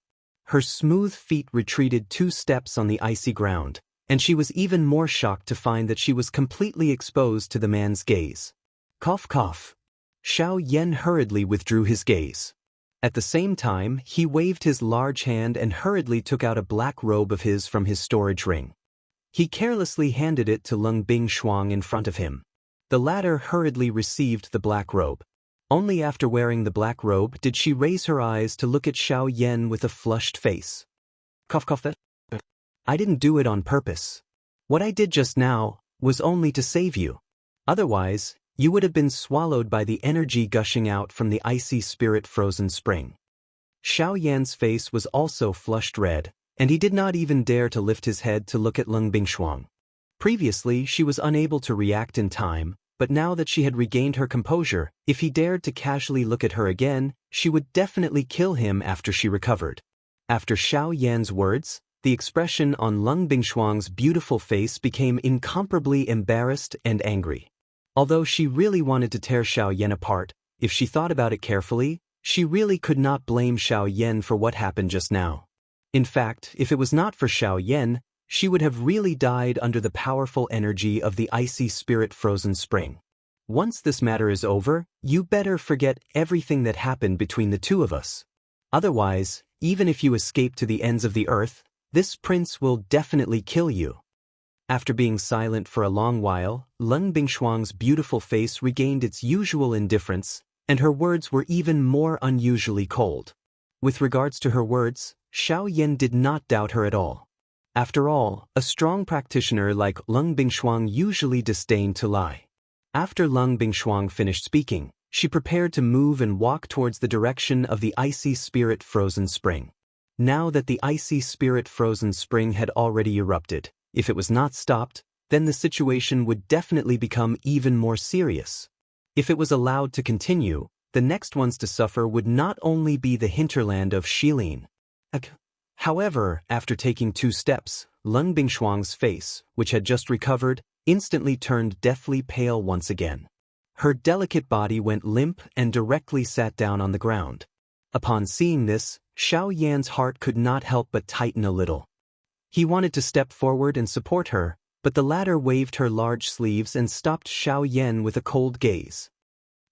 Her smooth feet retreated 2 steps on the icy ground, and she was even more shocked to find that she was completely exposed to the man's gaze. Cough cough. Xiao Yan hurriedly withdrew his gaze. At the same time, he waved his large hand and hurriedly took out a black robe of his from his storage ring. He carelessly handed it to Lung Bingshuang in front of him. The latter hurriedly received the black robe. Only after wearing the black robe did she raise her eyes to look at Xiao Yan with a flushed face. Cough cough. I didn't do it on purpose. What I did just now was only to save you. Otherwise, you would have been swallowed by the energy gushing out from the icy spirit-frozen spring. Xiao Yan's face was also flushed red, and he did not even dare to lift his head to look at Lung Bingshuang. Previously, she was unable to react in time, but now that she had regained her composure, if he dared to casually look at her again, she would definitely kill him after she recovered. After Xiao Yan's words, the expression on Lung Bingshuang's beautiful face became incomparably embarrassed and angry. Although she really wanted to tear Xiao Yan apart, if she thought about it carefully, she really could not blame Xiao Yan for what happened just now. In fact, if it was not for Xiao Yan, she would have really died under the powerful energy of the icy spirit-frozen spring. Once this matter is over, you better forget everything that happened between the two of us. Otherwise, even if you escape to the ends of the earth, this prince will definitely kill you. After being silent for a long while, Lung Bingshuang's beautiful face regained its usual indifference, and her words were even more unusually cold. With regards to her words, Xiao Yan did not doubt her at all. After all, a strong practitioner like Lung Bingshuang usually disdained to lie. After Lung Bingshuang finished speaking, she prepared to move and walk towards the direction of the icy spirit-frozen spring. Now that the icy spirit-frozen spring had already erupted, if it was not stopped, then the situation would definitely become even more serious. If it was allowed to continue, the next ones to suffer would not only be the hinterland of Shilin. However, after taking 2 steps, Lung Bingshuang's face, which had just recovered, instantly turned deathly pale once again. Her delicate body went limp and directly sat down on the ground. Upon seeing this, Xiao Yan's heart could not help but tighten a little. He wanted to step forward and support her, but the latter waved her large sleeves and stopped Xiao Yan with a cold gaze.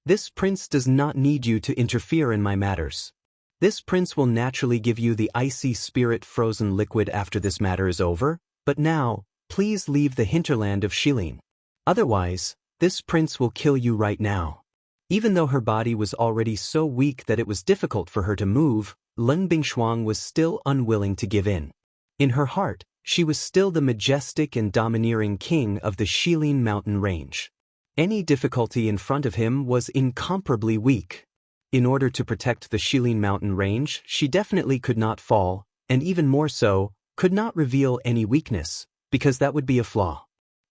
This prince does not need you to interfere in my matters. This prince will naturally give you the icy spirit-frozen liquid after this matter is over, but now, please leave the hinterland of Shilin. Otherwise, this prince will kill you right now. Even though her body was already so weak that it was difficult for her to move, Lung Bingshuang was still unwilling to give in. In her heart, she was still the majestic and domineering king of the Shilin mountain range. Any difficulty in front of him was incomparably weak. In order to protect the Shilin mountain range, she definitely could not fall, and even more so, could not reveal any weakness, because that would be a flaw.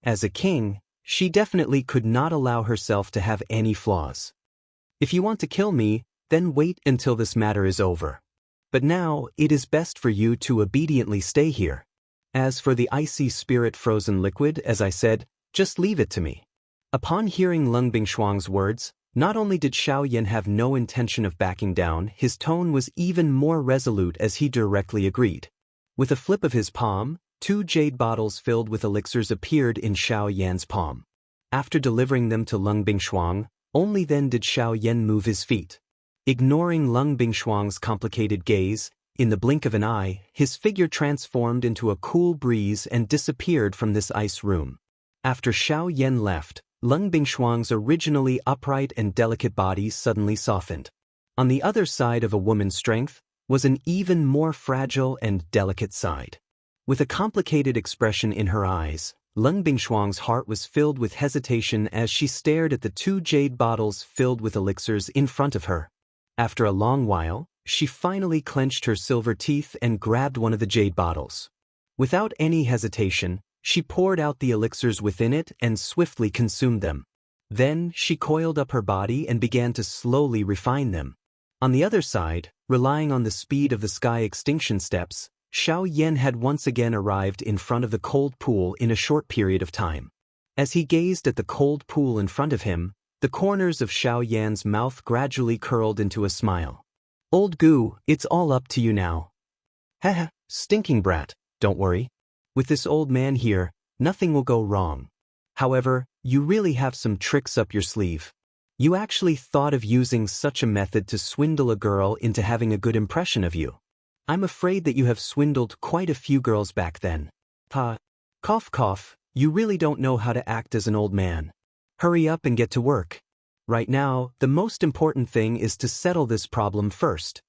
As a king, she definitely could not allow herself to have any flaws. If you want to kill me, then wait until this matter is over. But now, it is best for you to obediently stay here. As for the icy spirit-frozen liquid, as I said, just leave it to me. Upon hearing Lung Bingshuang's words, not only did Xiao Yan have no intention of backing down, his tone was even more resolute as he directly agreed. With a flip of his palm, 2 jade bottles filled with elixirs appeared in Xiao Yan's palm. After delivering them to Lung Bingshuang, only then did Xiao Yan move his feet. Ignoring Lung Bingshuang's complicated gaze, in the blink of an eye, his figure transformed into a cool breeze and disappeared from this ice room. After Xiao Yan left, Lung Bingshuang's originally upright and delicate body suddenly softened. On the other side of a woman's strength, was an even more fragile and delicate side. With a complicated expression in her eyes, Leng Bingshuang's heart was filled with hesitation as she stared at the 2 jade bottles filled with elixirs in front of her. After a long while, she finally clenched her silver teeth and grabbed one of the jade bottles. Without any hesitation, she poured out the elixirs within it and swiftly consumed them. Then she coiled up her body and began to slowly refine them. On the other side, relying on the speed of the sky extinction steps, Xiao Yan had once again arrived in front of the cold pool in a short period of time. As he gazed at the cold pool in front of him, the corners of Xiao Yan's mouth gradually curled into a smile. "Old Gu, it's all up to you now." "Haha, stinking brat, don't worry. With this old man here, nothing will go wrong. However, you really have some tricks up your sleeve. You actually thought of using such a method to swindle a girl into having a good impression of you. I'm afraid that you have swindled quite a few girls back then. Cough cough, you really don't know how to act as an old man. Hurry up and get to work. Right now, the most important thing is to settle this problem first."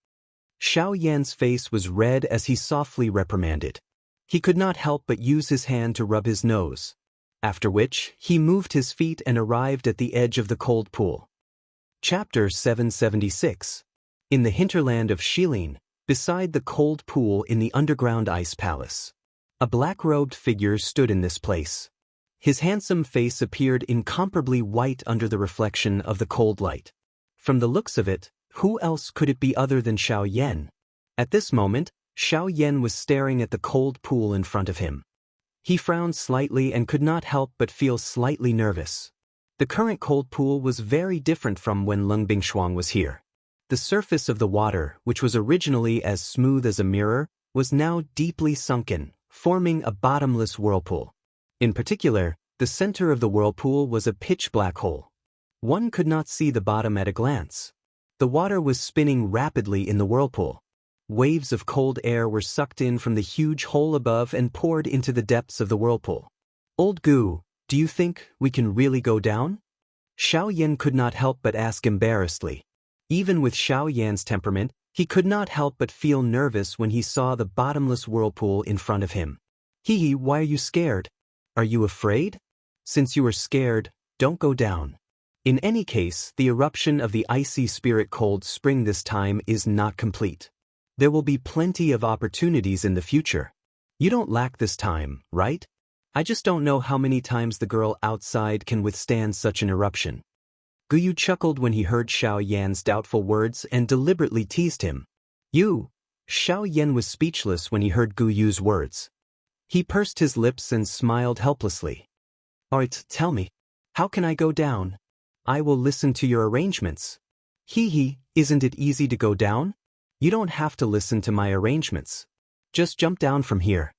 Xiao Yan's face was red as he softly reprimanded. He could not help but use his hand to rub his nose. After which, he moved his feet and arrived at the edge of the cold pool. Chapter 776. In the hinterland of Shilin, beside the cold pool in the underground ice palace. A black-robed figure stood in this place. His handsome face appeared incomparably white under the reflection of the cold light. From the looks of it, who else could it be other than Xiao Yan? At this moment, Xiao Yan was staring at the cold pool in front of him. He frowned slightly and could not help but feel slightly nervous. The current cold pool was very different from when Leng Bingshuang was here. The surface of the water, which was originally as smooth as a mirror, was now deeply sunken, forming a bottomless whirlpool. In particular, the center of the whirlpool was a pitch-black hole. One could not see the bottom at a glance. The water was spinning rapidly in the whirlpool. Waves of cold air were sucked in from the huge hole above and poured into the depths of the whirlpool. "Old Gu, do you think we can really go down?" Xiao Yan could not help but ask embarrassedly. Even with Xiao Yan's temperament, he could not help but feel nervous when he saw the bottomless whirlpool in front of him. "Hee, why are you scared? Are you afraid? Since you are scared, don't go down. In any case, the eruption of the icy spirit cold spring this time is not complete. There will be plenty of opportunities in the future. You don't lack this time, right? I just don't know how many times the girl outside can withstand such an eruption." Guyu chuckled when he heard Xiao Yan's doubtful words and deliberately teased him. "You?" Xiao Yan was speechless when he heard Guyu's words. He pursed his lips and smiled helplessly. "Alright, tell me, how can I go down? I will listen to your arrangements." "Hee, isn't it easy to go down? You don't have to listen to my arrangements. Just jump down from here."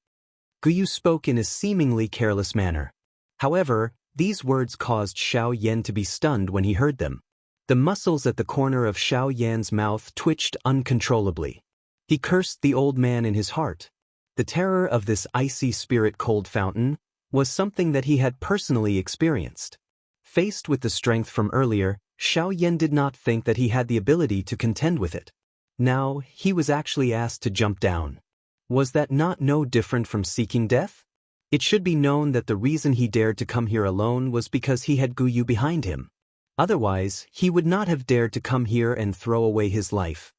Guyu spoke in a seemingly careless manner. However, these words caused Xiao Yan to be stunned when he heard them. The muscles at the corner of Xiao Yan's mouth twitched uncontrollably. He cursed the old man in his heart. The terror of this icy spirit cold fountain was something that he had personally experienced. Faced with the strength from earlier, Xiao Yan did not think that he had the ability to contend with it. Now, he was actually asked to jump down. Was that not no different from seeking death? It should be known that the reason he dared to come here alone was because he had Guyu behind him. Otherwise, he would not have dared to come here and throw away his life.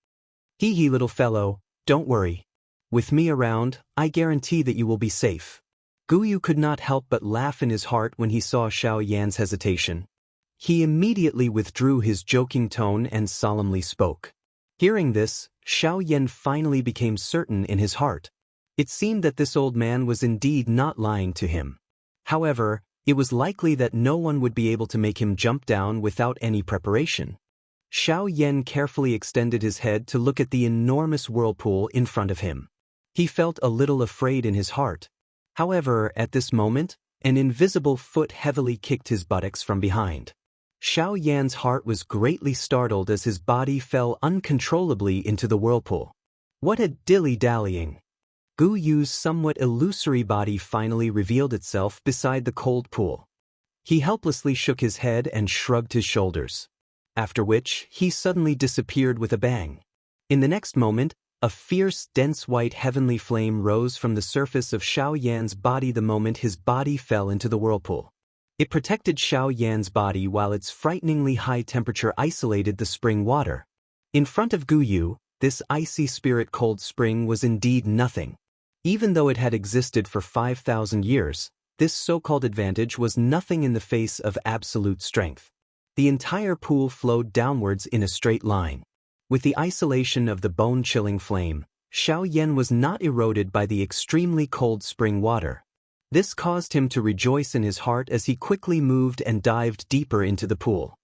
"Hee, little fellow, don't worry. With me around, I guarantee that you will be safe." Guyu could not help but laugh in his heart when he saw Xiao Yan's hesitation. He immediately withdrew his joking tone and solemnly spoke. Hearing this, Xiao Yan finally became certain in his heart. It seemed that this old man was indeed not lying to him. However, it was likely that no one would be able to make him jump down without any preparation. Xiao Yan carefully extended his head to look at the enormous whirlpool in front of him. He felt a little afraid in his heart. However, at this moment, an invisible foot heavily kicked his buttocks from behind. Xiao Yan's heart was greatly startled as his body fell uncontrollably into the whirlpool. What a dilly-dallying! Guyu's somewhat illusory body finally revealed itself beside the cold pool. He helplessly shook his head and shrugged his shoulders. After which, he suddenly disappeared with a bang. In the next moment, A fierce, dense white heavenly flame rose from the surface of Xiao Yan's body the moment his body fell into the whirlpool. It protected Xiao Yan's body while its frighteningly high temperature isolated the spring water. In front of Guyu, this icy spirit cold spring was indeed nothing. Even though it had existed for 5,000 years, this so-called advantage was nothing in the face of absolute strength. The entire pool flowed downwards in a straight line. With the isolation of the bone-chilling flame, Xiao Yan was not eroded by the extremely cold spring water. This caused him to rejoice in his heart as he quickly moved and dived deeper into the pool.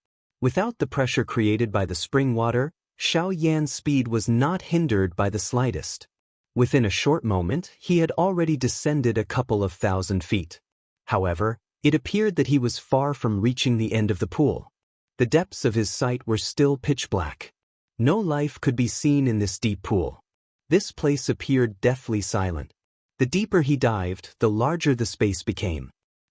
Without the pressure created by the spring water, Xiao Yan's speed was not hindered by the slightest. Within a short moment, he had already descended a couple of thousand feet. However, it appeared that he was far from reaching the end of the pool. The depths of his sight were still pitch black. No life could be seen in this deep pool. This place appeared deathly silent. The deeper he dived, the larger the space became.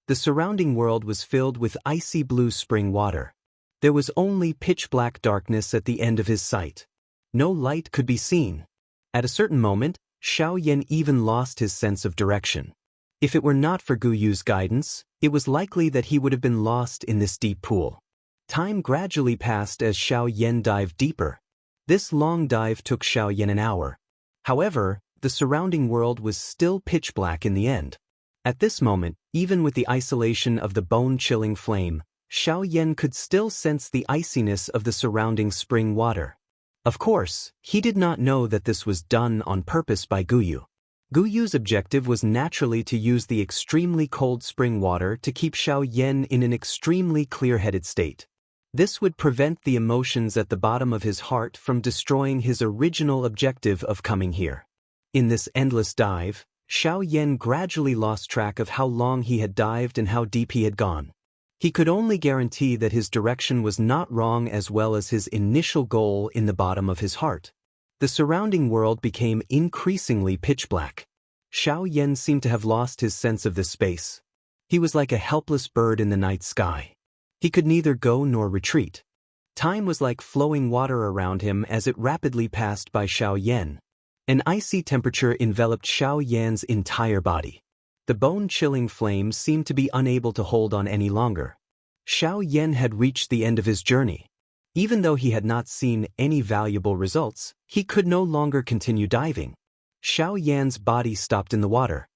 The surrounding world was filled with icy blue spring water. There was only pitch-black darkness at the end of his sight. No light could be seen. At a certain moment, Xiao Yan even lost his sense of direction. If it were not for Guyu's guidance, it was likely that he would have been lost in this deep pool. Time gradually passed as Xiao Yan dived deeper. This long dive took Xiao Yan an hour. However, the surrounding world was still pitch black in the end. At this moment, even with the isolation of the bone-chilling flame, Xiao Yan could still sense the iciness of the surrounding spring water. Of course, he did not know that this was done on purpose by Guyu. Guyu's objective was naturally to use the extremely cold spring water to keep Xiao Yan in an extremely clear-headed state. This would prevent the emotions at the bottom of his heart from destroying his original objective of coming here. In this endless dive, Xiao Yan gradually lost track of how long he had dived and how deep he had gone. He could only guarantee that his direction was not wrong as well as his initial goal in the bottom of his heart. The surrounding world became increasingly pitch black. Xiao Yan seemed to have lost his sense of this space. He was like a helpless bird in the night sky. He could neither go nor retreat. Time was like flowing water around him as it rapidly passed by Xiao Yan. An icy temperature enveloped Xiao Yan's entire body. The bone-chilling flame seemed to be unable to hold on any longer. Xiao Yan had reached the end of his journey. Even though he had not seen any valuable results, he could no longer continue diving. Xiao Yan's body stopped in the water.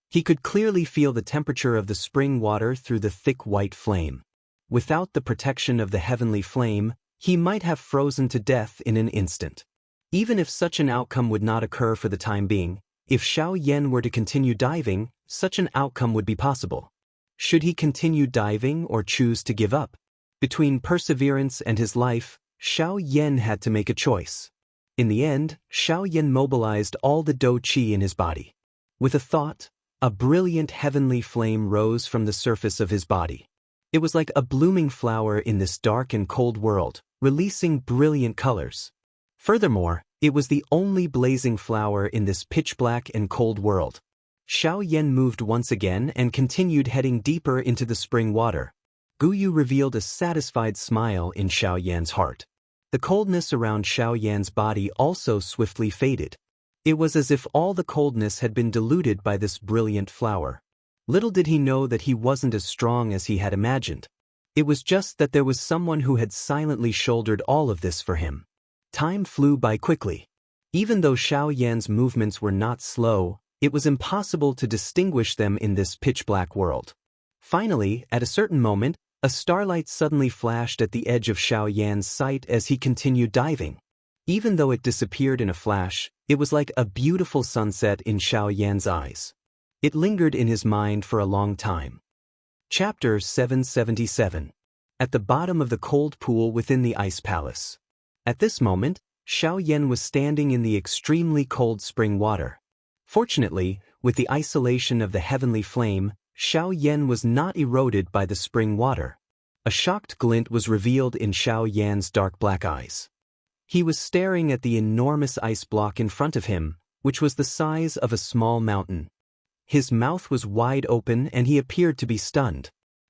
He could clearly feel the temperature of the spring water through the thick white flame. Without the protection of the heavenly flame, he might have frozen to death in an instant. Even if such an outcome would not occur for the time being, if Xiao Yan were to continue diving, such an outcome would be possible. Should he continue diving or choose to give up? Between perseverance and his life, Xiao Yan had to make a choice. In the end, Xiao Yan mobilized all the Do Qi in his body. With a thought, a brilliant heavenly flame rose from the surface of his body. It was like a blooming flower in this dark and cold world, releasing brilliant colors. Furthermore, it was the only blazing flower in this pitch-black and cold world. Xiao Yan moved once again and continued heading deeper into the spring water. Guyu revealed a satisfied smile in Xiao Yan's heart. The coldness around Xiao Yan's body also swiftly faded. It was as if all the coldness had been diluted by this brilliant flower. Little did he know that he wasn't as strong as he had imagined. It was just that there was someone who had silently shouldered all of this for him. Time flew by quickly. Even though Xiao Yan's movements were not slow, it was impossible to distinguish them in this pitch-black world. Finally, at a certain moment, a starlight suddenly flashed at the edge of Xiao Yan's sight as he continued diving. Even though it disappeared in a flash, it was like a beautiful sunset in Xiao Yan's eyes. It lingered in his mind for a long time. Chapter 777. At the bottom of the cold pool within the ice palace. At this moment, Xiao Yan was standing in the extremely cold spring water. Fortunately, with the isolation of the heavenly flame, Xiao Yan was not eroded by the spring water. A shocked glint was revealed in Xiao Yan's dark black eyes. He was staring at the enormous ice block in front of him, which was the size of a small mountain. His mouth was wide open and he appeared to be stunned.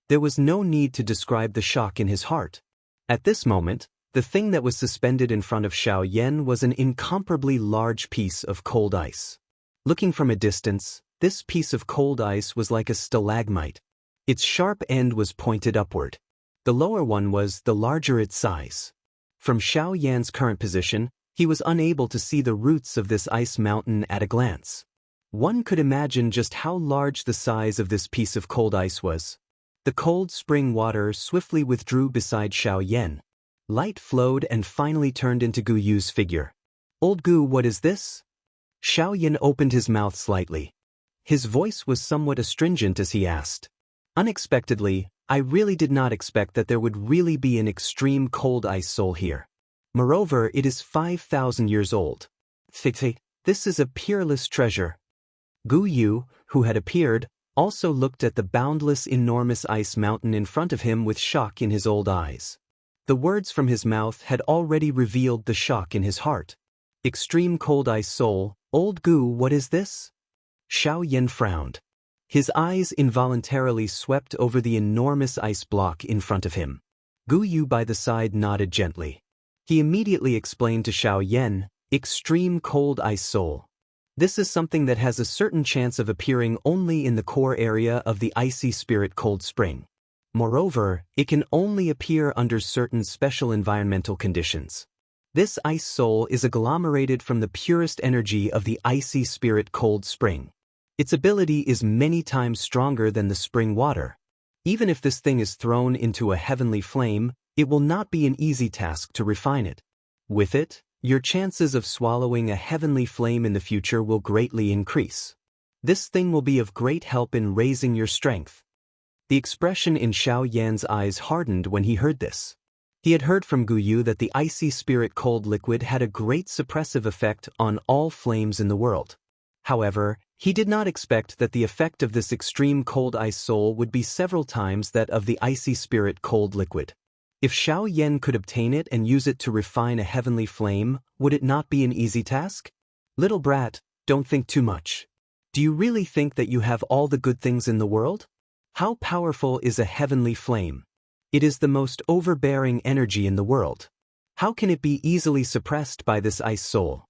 There was no need to describe the shock in his heart. At this moment, The thing that was suspended in front of Xiao Yan was an incomparably large piece of cold ice. Looking from a distance, this piece of cold ice was like a stalagmite. Its sharp end was pointed upward. The lower one was the larger its size. From Xiao Yan's current position, he was unable to see the roots of this ice mountain at a glance. One could imagine just how large the size of this piece of cold ice was. The cold spring water swiftly withdrew beside Xiao Yan. Light flowed and finally turned into Gu Yu's figure. "Old Gu, what is this?" Xiao Yan opened his mouth slightly. His voice was somewhat astringent as he asked. "Unexpectedly, I really did not expect that there would really be an extreme cold ice soul here. Moreover, it is 5,000 years old. This is a peerless treasure." Gu Yu, who had appeared, also looked at the boundless enormous ice mountain in front of him with shock in his old eyes. The words from his mouth had already revealed the shock in his heart. "Extreme cold ice soul, old Gu, what is this?" Xiao Yan frowned. His eyes involuntarily swept over the enormous ice block in front of him. Gu Yu by the side nodded gently. He immediately explained to Xiao Yan, "Extreme cold ice soul. This is something that has a certain chance of appearing only in the core area of the icy spirit cold spring. Moreover, it can only appear under certain special environmental conditions. This ice soul is agglomerated from the purest energy of the icy spirit cold spring. Its ability is many times stronger than the spring water. Even if this thing is thrown into a heavenly flame, it will not be an easy task to refine it. With it, your chances of swallowing a heavenly flame in the future will greatly increase. This thing will be of great help in raising your strength." The expression in Xiao Yan's eyes hardened when he heard this. He had heard from Gu Yu that the icy spirit cold liquid had a great suppressive effect on all flames in the world. However, he did not expect that the effect of this extreme cold ice soul would be several times that of the icy spirit cold liquid. If Xiao Yan could obtain it and use it to refine a heavenly flame, would it not be an easy task? "Little brat, don't think too much. Do you really think that you have all the good things in the world? How powerful is a heavenly flame? It is the most overbearing energy in the world. How can it be easily suppressed by this ice soul?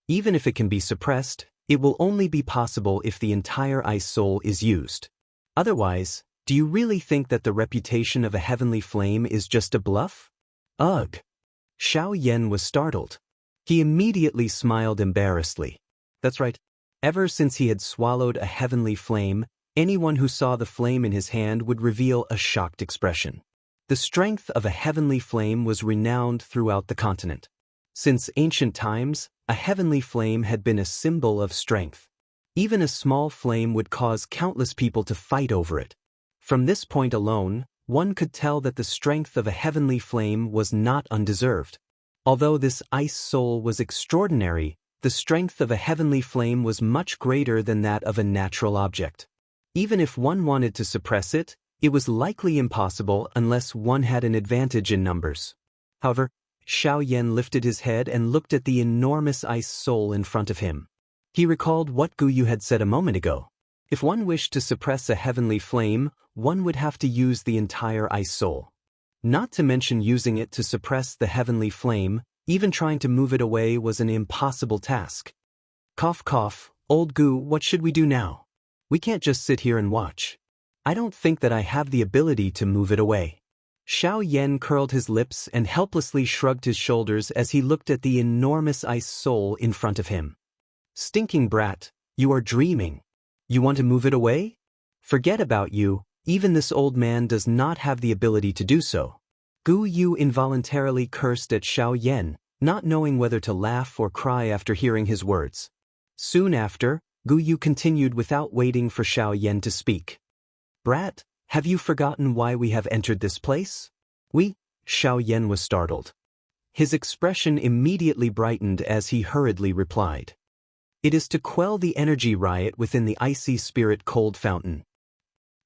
Even if it can be suppressed, it will only be possible if the entire ice soul is used. Otherwise, do you really think that the reputation of a heavenly flame is just a bluff?" "Ugh." Xiao Yan was startled. He immediately smiled embarrassedly. That's right. Ever since he had swallowed a heavenly flame, anyone who saw the flame in his hand would reveal a shocked expression. The strength of a heavenly flame was renowned throughout the continent. Since ancient times, a heavenly flame had been a symbol of strength. Even a small flame would cause countless people to fight over it. From this point alone, one could tell that the strength of a heavenly flame was not undeserved. Although this ice soul was extraordinary, the strength of a heavenly flame was much greater than that of a natural object. Even if one wanted to suppress it, it was likely impossible unless one had an advantage in numbers. However, Xiao Yan lifted his head and looked at the enormous ice soul in front of him. He recalled what Gu Yu had said a moment ago. If one wished to suppress a heavenly flame, one would have to use the entire ice soul. Not to mention using it to suppress the heavenly flame, even trying to move it away was an impossible task. Cough cough, old Gu, what should we do now? We can't just sit here and watch. I don't think that I have the ability to move it away. Xiao Yan curled his lips and helplessly shrugged his shoulders as he looked at the enormous ice soul in front of him. Stinking brat, you are dreaming. You want to move it away? Forget about you, even this old man does not have the ability to do so. Gu Yu involuntarily cursed at Xiao Yan, not knowing whether to laugh or cry after hearing his words. Soon after, Gu Yu continued without waiting for Xiao Yan to speak. Brat, have you forgotten why we have entered this place? Xiao Yan was startled. His expression immediately brightened as he hurriedly replied. It is to quell the energy riot within the icy spirit cold fountain.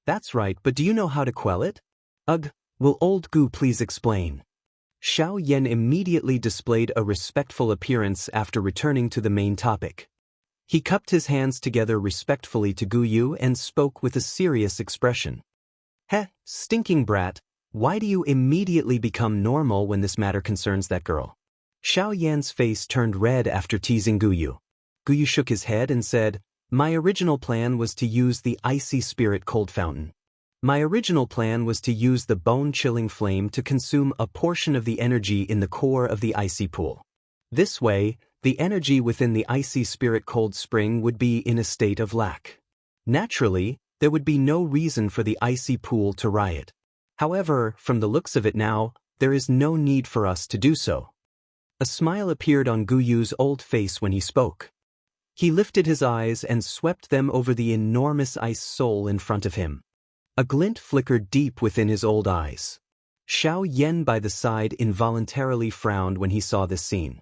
That's right, but do you know how to quell it? Ugh, will old Gu please explain? Xiao Yan immediately displayed a respectful appearance after returning to the main topic. He cupped his hands together respectfully to Gu Yu and spoke with a serious expression. Heh, stinking brat, Why do you immediately become normal when this matter concerns that girl? Xiao Yan's face turned red after teasing Guyu. Guyu shook his head and said, "My original plan was to use the icy spirit cold fountain. My original plan was to use the bone-chilling flame to consume a portion of the energy in the core of the icy pool. This way, the energy within the icy spirit cold spring would be in a state of lack. Naturally, there would be no reason for the icy pool to riot. However, from the looks of it now, there is no need for us to do so." A smile appeared on Guyu's old face when he spoke. He lifted his eyes and swept them over the enormous ice soul in front of him. A glint flickered deep within his old eyes. Xiao Yan by the side involuntarily frowned when he saw this scene.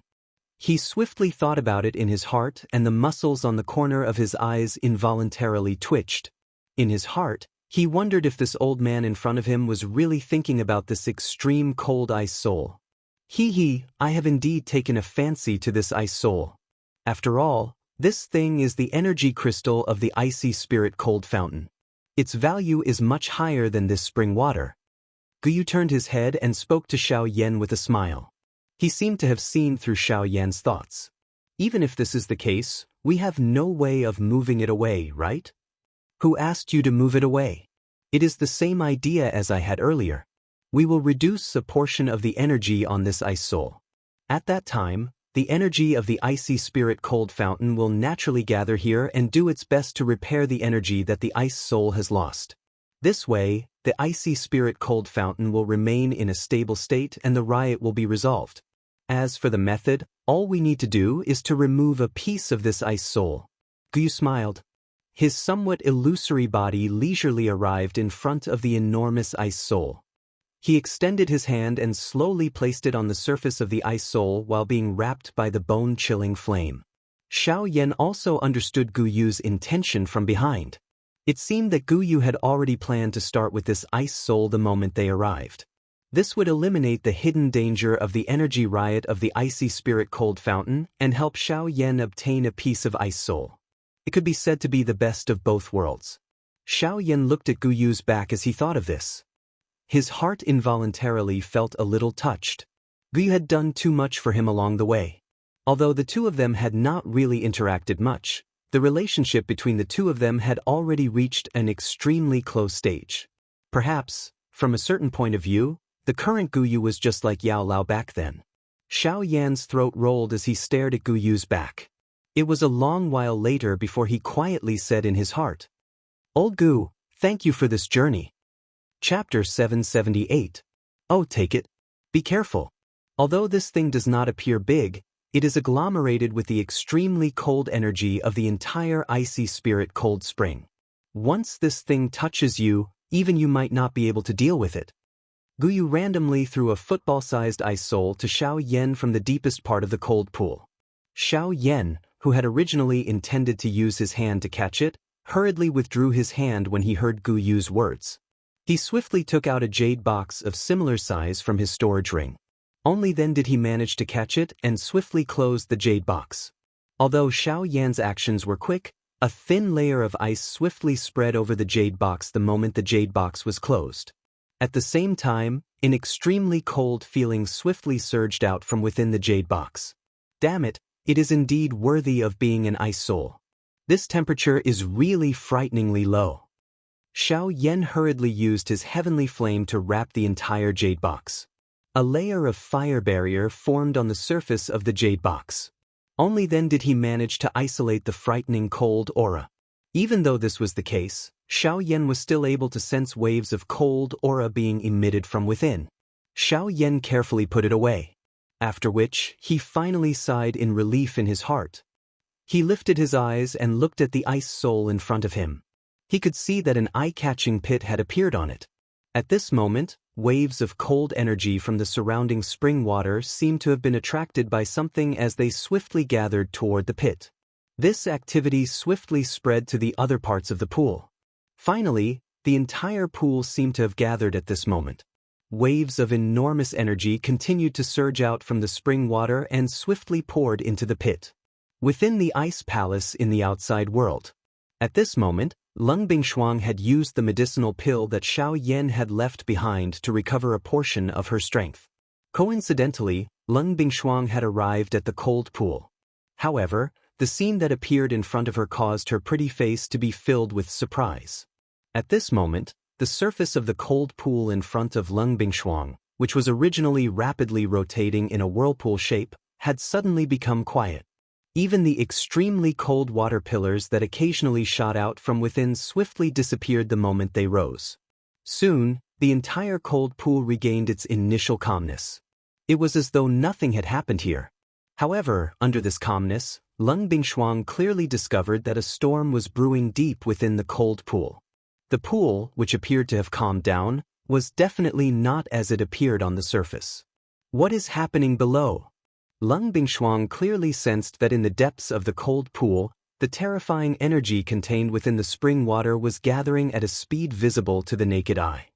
He swiftly thought about it in his heart, and the muscles on the corner of his eyes involuntarily twitched. In his heart, he wondered if this old man in front of him was really thinking about this extreme cold ice soul. I have indeed taken a fancy to this ice soul. After all, this thing is the energy crystal of the icy spirit cold fountain. Its value is much higher than this spring water. Guyu turned his head and spoke to Xiao Yan with a smile. He seemed to have seen through Xiao Yan's thoughts. Even if this is the case, we have no way of moving it away, right? Who asked you to move it away? It is the same idea as I had earlier. We will reduce a portion of the energy on this ice soul. At that time, the energy of the icy spirit cold fountain will naturally gather here and do its best to repair the energy that the ice soul has lost. This way, the icy spirit cold fountain will remain in a stable state and the riot will be resolved. As for the method, all we need to do is to remove a piece of this ice soul. Guyu smiled. His somewhat illusory body leisurely arrived in front of the enormous ice soul. He extended his hand and slowly placed it on the surface of the ice soul while being wrapped by the bone-chilling flame. Xiao Yan also understood Guyu's intention from behind. It seemed that Guyu had already planned to start with this ice soul the moment they arrived. This would eliminate the hidden danger of the energy riot of the icy spirit cold fountain and help Xiao Yan obtain a piece of ice soul. It could be said to be the best of both worlds. Xiao Yan looked at Guyu's back as he thought of this. His heart involuntarily felt a little touched. Guyu had done too much for him along the way. Although the two of them had not really interacted much, the relationship between the two of them had already reached an extremely close stage. Perhaps, from a certain point of view, the current Guyu was just like Yao Lao back then. Xiao Yan's throat rolled as he stared at Guyu's back. It was a long while later before he quietly said in his heart, "Old Gu, thank you for this journey." Chapter 778. Oh, take it. Be careful. Although this thing does not appear big, it is agglomerated with the extremely cold energy of the entire icy spirit cold spring. Once this thing touches you, even you might not be able to deal with it. Guyu randomly threw a football-sized ice soul to Xiao Yan from the deepest part of the cold pool. Xiao Yan, who had originally intended to use his hand to catch it, hurriedly withdrew his hand when he heard Guyu's words. He swiftly took out a jade box of similar size from his storage ring. Only then did he manage to catch it and swiftly closed the jade box. Although Xiao Yan's actions were quick, a thin layer of ice swiftly spread over the jade box the moment the jade box was closed. At the same time, an extremely cold feeling swiftly surged out from within the jade box. Damn it, it is indeed worthy of being an ice soul. This temperature is really frighteningly low. Xiao Yan hurriedly used his heavenly flame to wrap the entire jade box. A layer of fire barrier formed on the surface of the jade box. Only then did he manage to isolate the frightening cold aura. Even though this was the case, Xiao Yan was still able to sense waves of cold aura being emitted from within. Xiao Yan carefully put it away. After which, he finally sighed in relief in his heart. He lifted his eyes and looked at the ice soul in front of him. He could see that an eye-catching pit had appeared on it. At this moment, waves of cold energy from the surrounding spring water seemed to have been attracted by something as they swiftly gathered toward the pit. This activity swiftly spread to the other parts of the pool. Finally, the entire pool seemed to have gathered at this moment. Waves of enormous energy continued to surge out from the spring water and swiftly poured into the pit. Within the ice palace in the outside world. At this moment, Lung Bingshuang had used the medicinal pill that Xiao Yan had left behind to recover a portion of her strength. Coincidentally, Lung Bingshuang had arrived at the cold pool. However, the scene that appeared in front of her caused her pretty face to be filled with surprise. At this moment, the surface of the cold pool in front of Lung Bingshuang, which was originally rapidly rotating in a whirlpool shape, had suddenly become quiet. Even the extremely cold water pillars that occasionally shot out from within swiftly disappeared the moment they rose. Soon, the entire cold pool regained its initial calmness. It was as though nothing had happened here. However, under this calmness, Lung Bingshuang clearly discovered that a storm was brewing deep within the cold pool. The pool, which appeared to have calmed down, was definitely not as it appeared on the surface. What is happening below? Lung Bingshuang clearly sensed that in the depths of the cold pool, the terrifying energy contained within the spring water was gathering at a speed visible to the naked eye.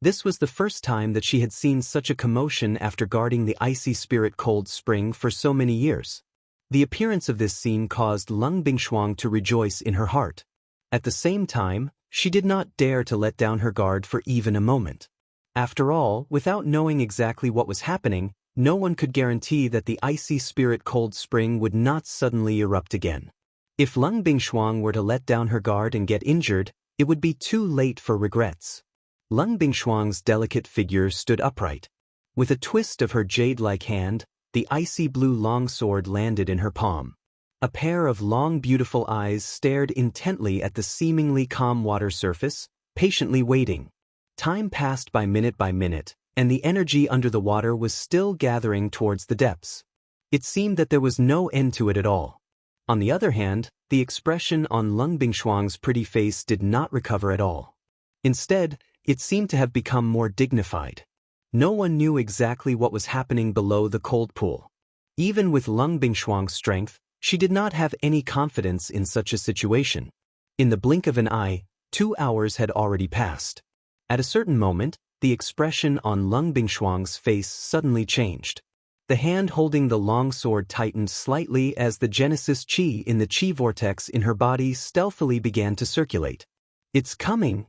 This was the first time that she had seen such a commotion after guarding the icy spirit cold spring for so many years. The appearance of this scene caused Lung Bingshuang to rejoice in her heart. At the same time, she did not dare to let down her guard for even a moment. After all, without knowing exactly what was happening, no one could guarantee that the icy spirit cold spring would not suddenly erupt again. If Lung Bingshuang were to let down her guard and get injured, it would be too late for regrets. Lung Bingshuang's delicate figure stood upright. With a twist of her jade-like hand, the icy blue longsword landed in her palm. A pair of long beautiful eyes stared intently at the seemingly calm water surface, patiently waiting. Time passed by minute, and the energy under the water was still gathering towards the depths. It seemed that there was no end to it at all. On the other hand, the expression on Lung Bingshuang's pretty face did not recover at all. Instead, it seemed to have become more dignified. No one knew exactly what was happening below the cold pool. Even with Lung Bingshuang's strength, she did not have any confidence in such a situation. In the blink of an eye, 2 hours had already passed. At a certain moment, the expression on Lung Bingshuang's face suddenly changed. The hand holding the long sword tightened slightly as the Genesis Qi in the Qi vortex in her body stealthily began to circulate. "It's coming!"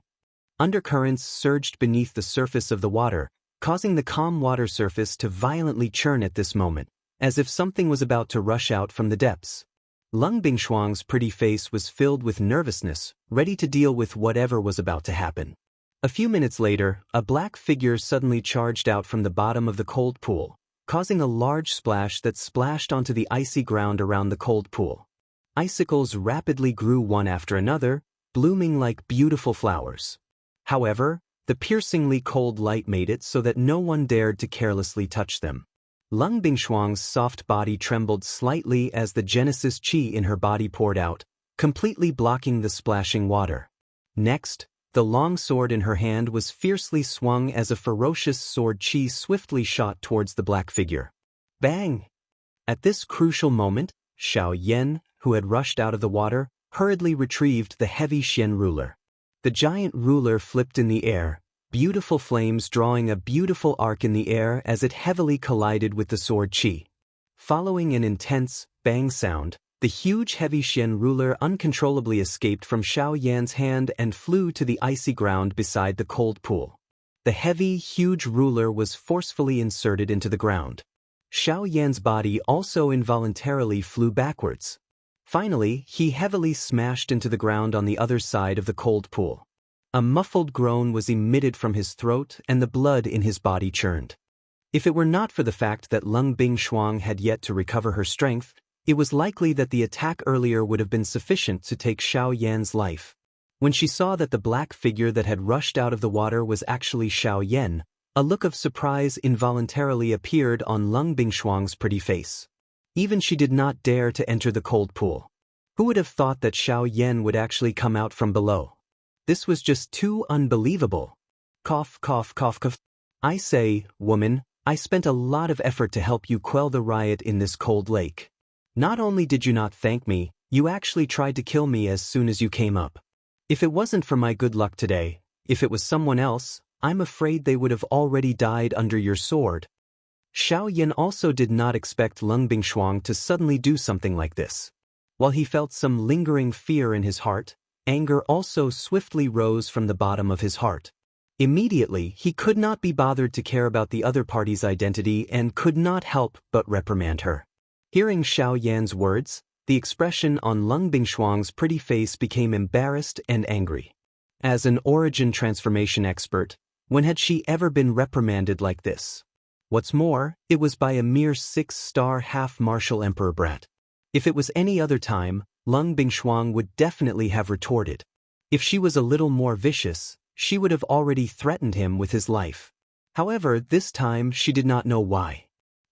Undercurrents surged beneath the surface of the water, causing the calm water surface to violently churn at this moment, as if something was about to rush out from the depths. Lung Bingshuang's pretty face was filled with nervousness, ready to deal with whatever was about to happen. A few minutes later, a black figure suddenly charged out from the bottom of the cold pool, causing a large splash that splashed onto the icy ground around the cold pool. Icicles rapidly grew one after another, blooming like beautiful flowers. However, the piercingly cold light made it so that no one dared to carelessly touch them. Lung Bingshuang's soft body trembled slightly as the Genesis Qi in her body poured out, completely blocking the splashing water. Next, the long sword in her hand was fiercely swung as a ferocious sword Qi swiftly shot towards the black figure. Bang! At this crucial moment, Xiao Yan, who had rushed out of the water, hurriedly retrieved the heavy Xian ruler. The giant ruler flipped in the air, beautiful flames drawing a beautiful arc in the air as it heavily collided with the sword Qi. Following an intense bang sound, the huge heavy Xian ruler uncontrollably escaped from Xiao Yan's hand and flew to the icy ground beside the cold pool. The heavy, huge ruler was forcefully inserted into the ground. Xiao Yan's body also involuntarily flew backwards. Finally, he heavily smashed into the ground on the other side of the cold pool. A muffled groan was emitted from his throat and the blood in his body churned. If it were not for the fact that Lung Bingshuang had yet to recover her strength, it was likely that the attack earlier would have been sufficient to take Xiao Yan's life. When she saw that the black figure that had rushed out of the water was actually Xiao Yan, a look of surprise involuntarily appeared on Lung Bingshuang's pretty face. Even she did not dare to enter the cold pool. Who would have thought that Xiao Yan would actually come out from below? This was just too unbelievable. Cough, cough, cough, cough. I say, woman, I spent a lot of effort to help you quell the riot in this cold lake. Not only did you not thank me, you actually tried to kill me as soon as you came up. If it wasn't for my good luck today, if it was someone else, I'm afraid they would have already died under your sword. Xiao Yan also did not expect Lung Bingshuang to suddenly do something like this. While he felt some lingering fear in his heart, anger also swiftly rose from the bottom of his heart. Immediately, he could not be bothered to care about the other party's identity and could not help but reprimand her. Hearing Xiao Yan's words, the expression on Lung Bingshuang's pretty face became embarrassed and angry. As an origin transformation expert, when had she ever been reprimanded like this? What's more, it was by a mere 6-star half-martial emperor brat. If it was any other time, Lung Bingshuang would definitely have retorted. If she was a little more vicious, she would have already threatened him with his life. However, this time she did not know why.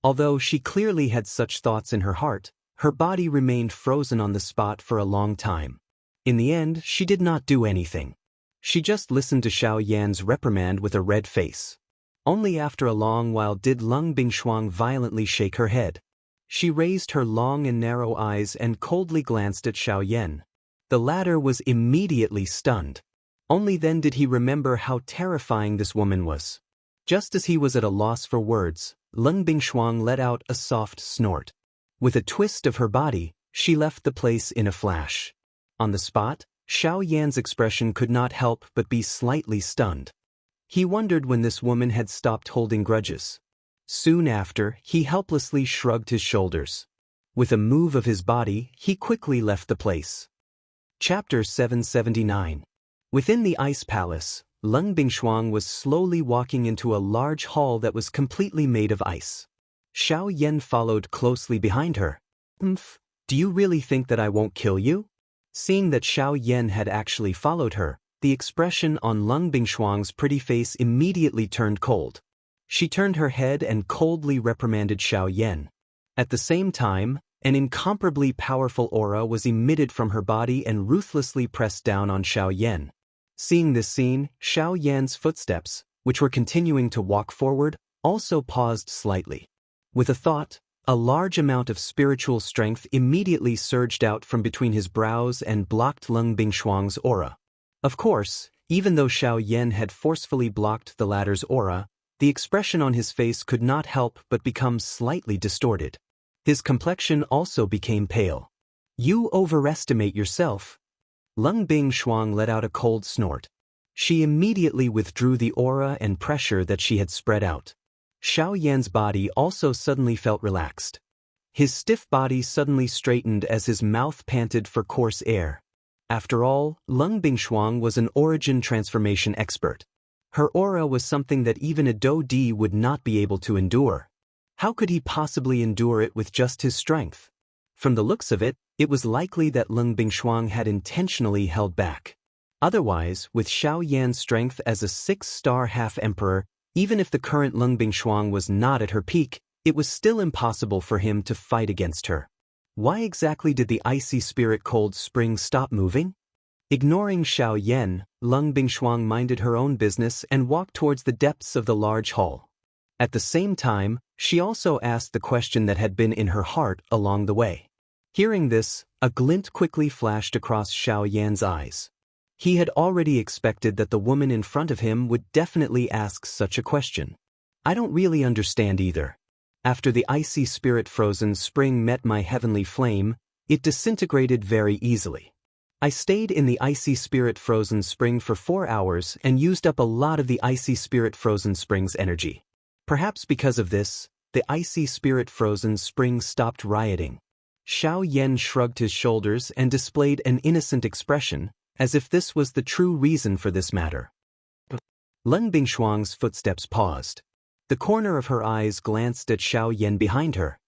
Although she clearly had such thoughts in her heart, her body remained frozen on the spot for a long time. In the end, she did not do anything. She just listened to Xiao Yan's reprimand with a red face. Only after a long while did Lung Bingshuang violently shake her head. She raised her long and narrow eyes and coldly glanced at Xiao Yan. The latter was immediately stunned. Only then did he remember how terrifying this woman was. Just as he was at a loss for words, Lung Bingshuang let out a soft snort. With a twist of her body, she left the place in a flash. On the spot, Xiao Yan's expression could not help but be slightly stunned. He wondered when this woman had stopped holding grudges. Soon after, he helplessly shrugged his shoulders. With a move of his body, he quickly left the place. Chapter 779. Within the Ice Palace, Lung Bingshuang was slowly walking into a large hall that was completely made of ice. Xiao Yan followed closely behind her. Do you really think that I won't kill you? Seeing that Xiao Yan had actually followed her, the expression on Lung Bingshuang's pretty face immediately turned cold. She turned her head and coldly reprimanded Xiao Yan. At the same time, an incomparably powerful aura was emitted from her body and ruthlessly pressed down on Xiao Yan. Seeing this scene, Xiao Yan's footsteps, which were continuing to walk forward, also paused slightly. With a thought, a large amount of spiritual strength immediately surged out from between his brows and blocked Lung Bingshuang's aura. Of course, even though Xiao Yan had forcefully blocked the latter's aura, the expression on his face could not help but become slightly distorted. His complexion also became pale. You overestimate yourself. Lung Bingshuang let out a cold snort. She immediately withdrew the aura and pressure that she had spread out. Xiao Yan's body also suddenly felt relaxed. His stiff body suddenly straightened as his mouth panted for coarse air. After all, Lung Bingshuang was an origin transformation expert. Her aura was something that even a Do-Di would not be able to endure. How could he possibly endure it with just his strength? From the looks of it, it was likely that Lung Bingshuang had intentionally held back. Otherwise, with Xiao Yan's strength as a 6-star half-emperor, even if the current Lung Bingshuang was not at her peak, it was still impossible for him to fight against her. Why exactly did the icy spirit cold spring stop moving? Ignoring Xiao Yan, Lung Bingshuang minded her own business and walked towards the depths of the large hall. At the same time, she also asked the question that had been in her heart along the way. Hearing this, a glint quickly flashed across Xiao Yan's eyes. He had already expected that the woman in front of him would definitely ask such a question. I don't really understand either. After the icy spirit frozen spring met my heavenly flame, it disintegrated very easily. I stayed in the icy spirit frozen spring for 4 hours and used up a lot of the icy spirit frozen spring's energy. Perhaps because of this, the icy spirit frozen spring stopped rioting. Xiao Yan shrugged his shoulders and displayed an innocent expression, as if this was the true reason for this matter. Lung Bingshuang's footsteps paused. The corner of her eyes glanced at Xiao Yan behind her.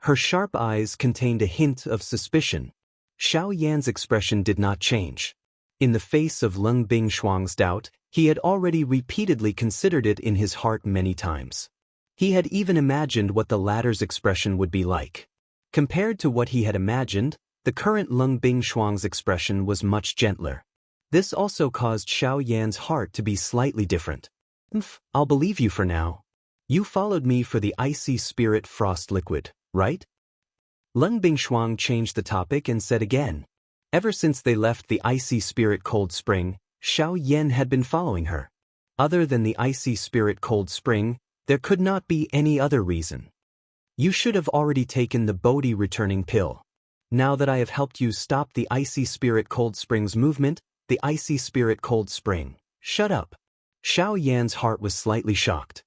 Her sharp eyes contained a hint of suspicion. Xiao Yan's expression did not change. In the face of Lung Bingshuang's doubt, he had already repeatedly considered it in his heart many times. He had even imagined what the latter's expression would be like. Compared to what he had imagined, the current Lung Bingshuang's expression was much gentler. This also caused Xiao Yan's heart to be slightly different. I'll believe you for now. You followed me for the icy spirit frost liquid, right? Lung Bingshuang changed the topic and said again. Ever since they left the icy spirit cold spring, Xiao Yan had been following her. Other than the icy spirit cold spring, there could not be any other reason. You should have already taken the Bodhi returning pill. Now that I have helped you stop the icy spirit cold spring's movement, the icy spirit cold spring. Shut up. Xiao Yan's heart was slightly shocked.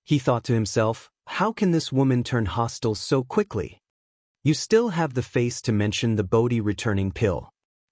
He thought to himself, how can this woman turn hostile so quickly? You still have the face to mention the Bodhi returning pill.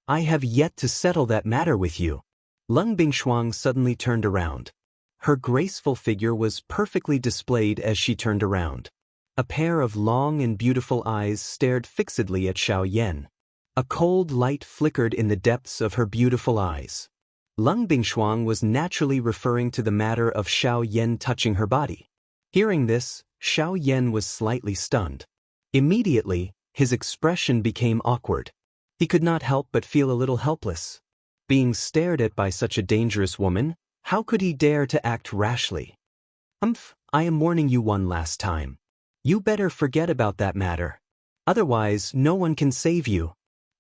I have yet to settle that matter with you. Lung Bingshuang suddenly turned around. Her graceful figure was perfectly displayed as she turned around. A pair of long and beautiful eyes stared fixedly at Xiao Yan. A cold light flickered in the depths of her beautiful eyes. Lung Bingshuang was naturally referring to the matter of Xiao Yan touching her body. Hearing this, Xiao Yan was slightly stunned. Immediately, his expression became awkward. He could not help but feel a little helpless. Being stared at by such a dangerous woman, how could he dare to act rashly? I am warning you one last time. You better forget about that matter. Otherwise, no one can save you.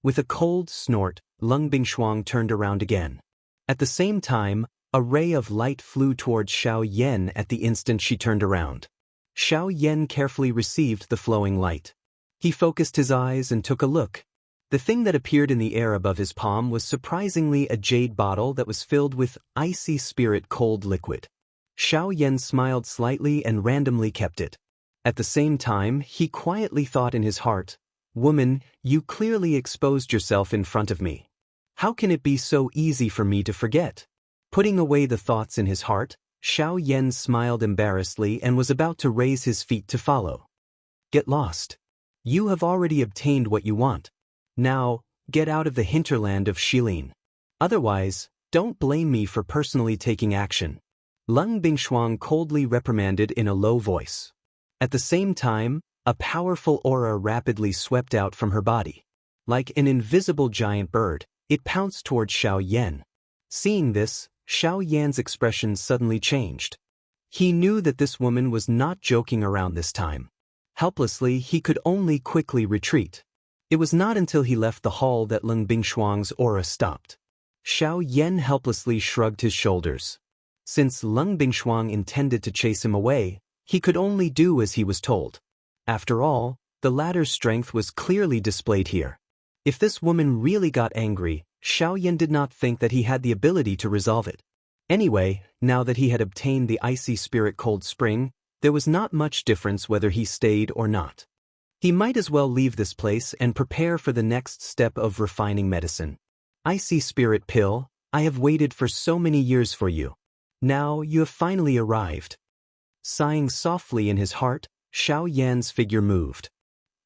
With a cold snort, Lung Bingshuang turned around again. At the same time, a ray of light flew towards Xiao Yan at the instant she turned around. Xiao Yan carefully received the flowing light. He focused his eyes and took a look. The thing that appeared in the air above his palm was surprisingly a jade bottle that was filled with icy spirit cold liquid. Xiao Yan smiled slightly and randomly kept it. At the same time, he quietly thought in his heart, "Woman, you clearly exposed yourself in front of me. How can it be so easy for me to forget?" Putting away the thoughts in his heart, Xiao Yan smiled embarrassedly and was about to raise his feet to follow. Get lost. You have already obtained what you want. Now, get out of the hinterland of Shilin. Otherwise, don't blame me for personally taking action. Lung Bingshuang coldly reprimanded in a low voice. At the same time, a powerful aura rapidly swept out from her body. Like an invisible giant bird, it pounced towards Xiao Yan. Seeing this, Xiao Yan's expression suddenly changed. He knew that this woman was not joking around this time. Helplessly, he could only quickly retreat. It was not until he left the hall that Lung Bingshuang's aura stopped. Xiao Yan helplessly shrugged his shoulders. Since Lung Bingshuang intended to chase him away, he could only do as he was told. After all, the latter's strength was clearly displayed here. If this woman really got angry, Xiao Yan did not think that he had the ability to resolve it. Anyway, now that he had obtained the icy spirit cold spring, there was not much difference whether he stayed or not. He might as well leave this place and prepare for the next step of refining medicine. Icy spirit pill, I have waited for so many years for you. Now you have finally arrived. Sighing softly in his heart, Xiao Yan's figure moved.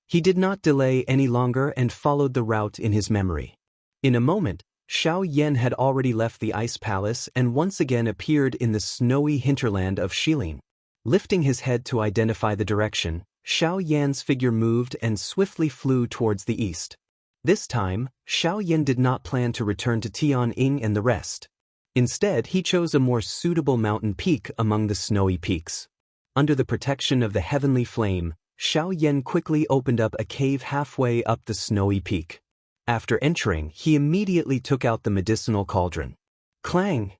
He did not delay any longer and followed the route in his memory. In a moment, Xiao Yan had already left the ice palace and once again appeared in the snowy hinterland of Shilin. Lifting his head to identify the direction, Xiao Yan's figure moved and swiftly flew towards the east. This time, Xiao Yan did not plan to return to Tianying and the rest. Instead, he chose a more suitable mountain peak among the snowy peaks. Under the protection of the heavenly flame, Xiao Yan quickly opened up a cave halfway up the snowy peak. After entering, he immediately took out the medicinal cauldron. Clang!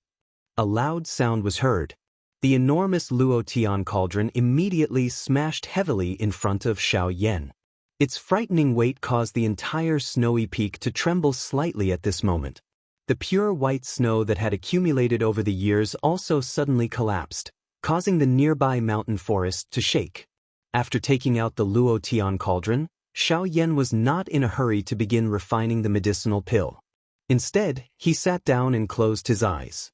A loud sound was heard. The enormous Luotian cauldron immediately smashed heavily in front of Xiao Yan. Its frightening weight caused the entire snowy peak to tremble slightly at this moment. The pure white snow that had accumulated over the years also suddenly collapsed, causing the nearby mountain forest to shake. After taking out the Luotian cauldron, Xiao Yan was not in a hurry to begin refining the medicinal pill. Instead, he sat down and closed his eyes.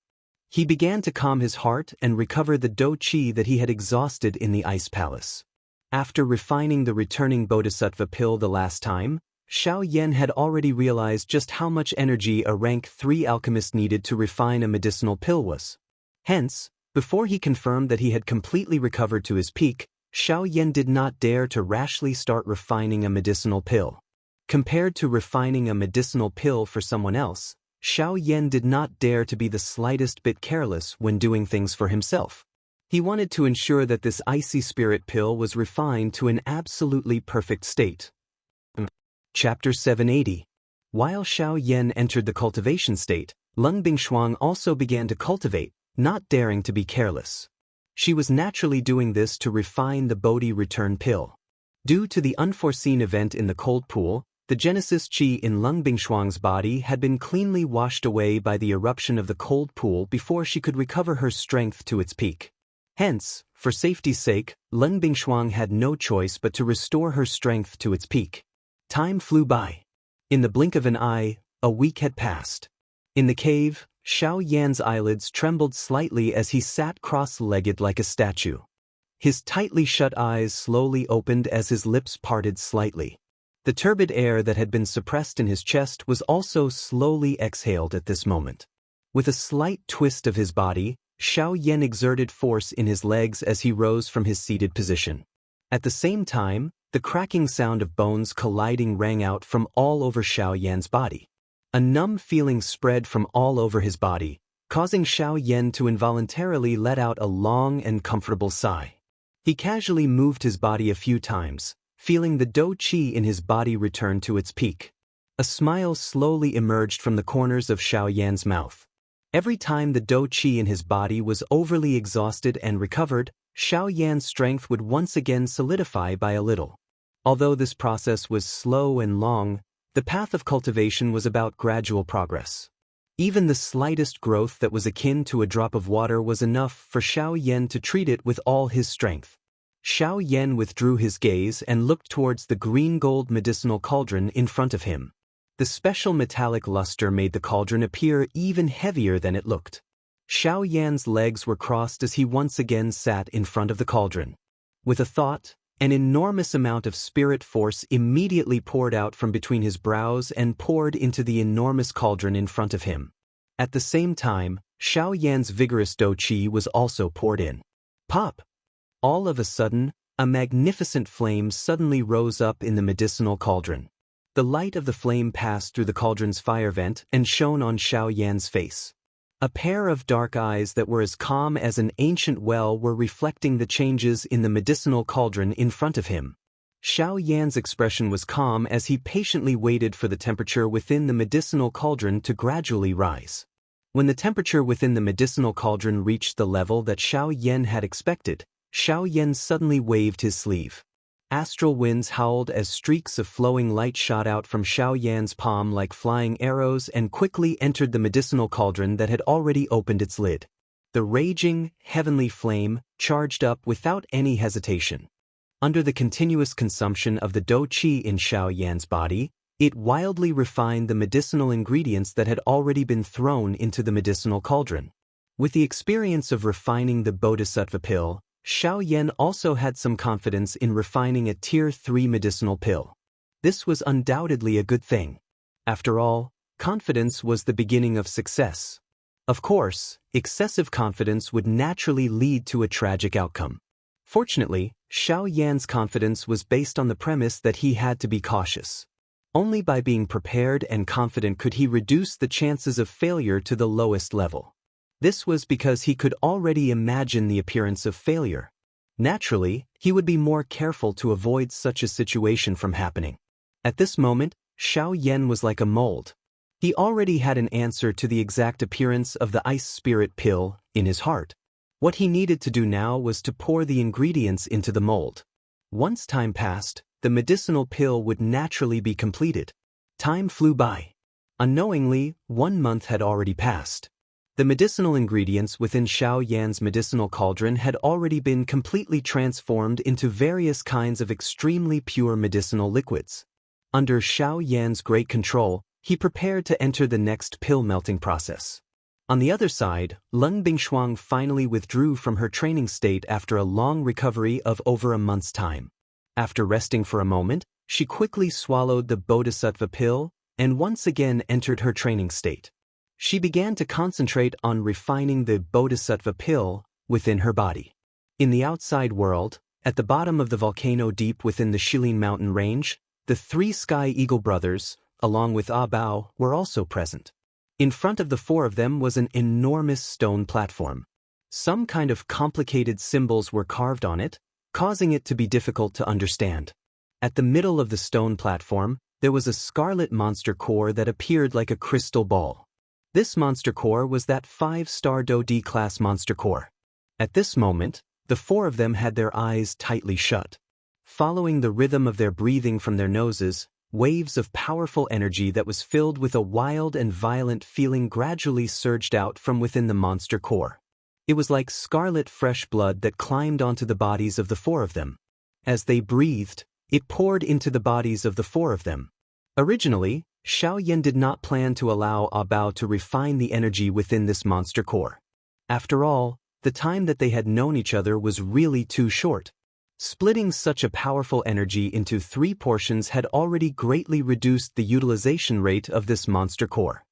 He began to calm his heart and recover the Do Qi that he had exhausted in the ice palace. After refining the returning Bodhisattva pill the last time, Xiao Yan had already realized just how much energy a rank 3 alchemist needed to refine a medicinal pill was. Hence, before he confirmed that he had completely recovered to his peak, Xiao Yan did not dare to rashly start refining a medicinal pill. Compared to refining a medicinal pill for someone else, Xiao Yan did not dare to be the slightest bit careless when doing things for himself. He wanted to ensure that this icy spirit pill was refined to an absolutely perfect state. Chapter 780. While Xiao Yan entered the cultivation state, Lung Bingshuang also began to cultivate, not daring to be careless. She was naturally doing this to refine the Bodhi return pill. Due to the unforeseen event in the cold pool, The Genesis Qi in Lung Bingshuang's body had been cleanly washed away by the eruption of the cold pool before she could recover her strength to its peak. Hence, for safety's sake, Lung Bingshuang had no choice but to restore her strength to its peak. Time flew by. In the blink of an eye, a week had passed. In the cave, Xiao Yan's eyelids trembled slightly as he sat cross-legged like a statue. His tightly shut eyes slowly opened as his lips parted slightly. The turbid air that had been suppressed in his chest was also slowly exhaled at this moment. With a slight twist of his body, Xiao Yan exerted force in his legs as he rose from his seated position. At the same time, the cracking sound of bones colliding rang out from all over Xiao Yan's body. A numb feeling spread from all over his body, causing Xiao Yan to involuntarily let out a long and comfortable sigh. He casually moved his body a few times, feeling the dou qi in his body return to its peak. A smile slowly emerged from the corners of Xiao Yan's mouth. Every time the dou qi in his body was overly exhausted and recovered, Xiao Yan's strength would once again solidify by a little. Although this process was slow and long, the path of cultivation was about gradual progress. Even the slightest growth that was akin to a drop of water was enough for Xiao Yan to treat it with all his strength. Xiao Yan withdrew his gaze and looked towards the green-gold medicinal cauldron in front of him. The special metallic luster made the cauldron appear even heavier than it looked. Xiao Yan's legs were crossed as he once again sat in front of the cauldron. With a thought, an enormous amount of spirit force immediately poured out from between his brows and poured into the enormous cauldron in front of him. At the same time, Xiao Yan's vigorous dou qi was also poured in. Pop! All of a sudden, a magnificent flame suddenly rose up in the medicinal cauldron. The light of the flame passed through the cauldron's fire vent and shone on Xiao Yan's face. A pair of dark eyes that were as calm as an ancient well were reflecting the changes in the medicinal cauldron in front of him. Xiao Yan's expression was calm as he patiently waited for the temperature within the medicinal cauldron to gradually rise. When the temperature within the medicinal cauldron reached the level that Xiao Yan had expected, Xiao Yan suddenly waved his sleeve. Astral winds howled as streaks of flowing light shot out from Xiao Yan's palm like flying arrows and quickly entered the medicinal cauldron that had already opened its lid. The raging, heavenly flame charged up without any hesitation. Under the continuous consumption of the dou qi in Xiao Yan's body, it wildly refined the medicinal ingredients that had already been thrown into the medicinal cauldron. With the experience of refining the Bodhisattva pill, Xiao Yan also had some confidence in refining a Tier 3 medicinal pill. This was undoubtedly a good thing. After all, confidence was the beginning of success. Of course, excessive confidence would naturally lead to a tragic outcome. Fortunately, Xiao Yan's confidence was based on the premise that he had to be cautious. Only by being prepared and confident could he reduce the chances of failure to the lowest level. This was because he could already imagine the appearance of failure. Naturally, he would be more careful to avoid such a situation from happening. At this moment, Xiao Yan was like a mold. He already had an answer to the exact appearance of the ice spirit pill in his heart. What he needed to do now was to pour the ingredients into the mold. Once time passed, the medicinal pill would naturally be completed. Time flew by. Unknowingly, 1 month had already passed. The medicinal ingredients within Xiao Yan's medicinal cauldron had already been completely transformed into various kinds of extremely pure medicinal liquids. Under Xiao Yan's great control, he prepared to enter the next pill melting process. On the other side, Lung Bingshuang finally withdrew from her training state after a long recovery of over a month's time. After resting for a moment, she quickly swallowed the Bodhisattva pill and once again entered her training state. She began to concentrate on refining the Bodhisattva pill within her body. In the outside world, at the bottom of the volcano deep within the Shilin mountain range, the 3 Sky Eagle brothers, along with Ah Bao, were also present. In front of the 4 of them was an enormous stone platform. Some kind of complicated symbols were carved on it, causing it to be difficult to understand. At the middle of the stone platform, there was a scarlet monster core that appeared like a crystal ball. This monster core was that 5-star Dou D class monster core. At this moment, the 4 of them had their eyes tightly shut. Following the rhythm of their breathing from their noses, Waves of powerful energy that was filled with a wild and violent feeling gradually surged out from within the monster core. It was like scarlet fresh blood that climbed onto the bodies of the four of them. As they breathed, it poured into the bodies of the four of them. Originally, Xiaoyan did not plan to allow Bao to refine the energy within this monster core. After all, the time that they had known each other was really too short. Splitting such a powerful energy into 3 portions had already greatly reduced the utilization rate of this monster core.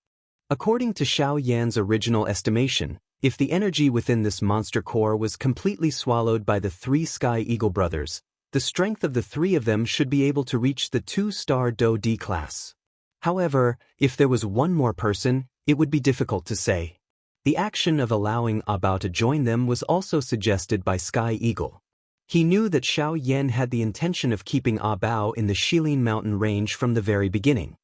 According to Xiaoyan's original estimation, if the energy within this monster core was completely swallowed by the 3 Sky Eagle brothers, the strength of the 3 of them should be able to reach the 2-star Do D class. However, if there was one more person, it would be difficult to say. The action of allowing Bao to join them was also suggested by Sky Eagle. He knew that Xiaoyan had the intention of keeping Bao in the Shilin mountain range from the very beginning.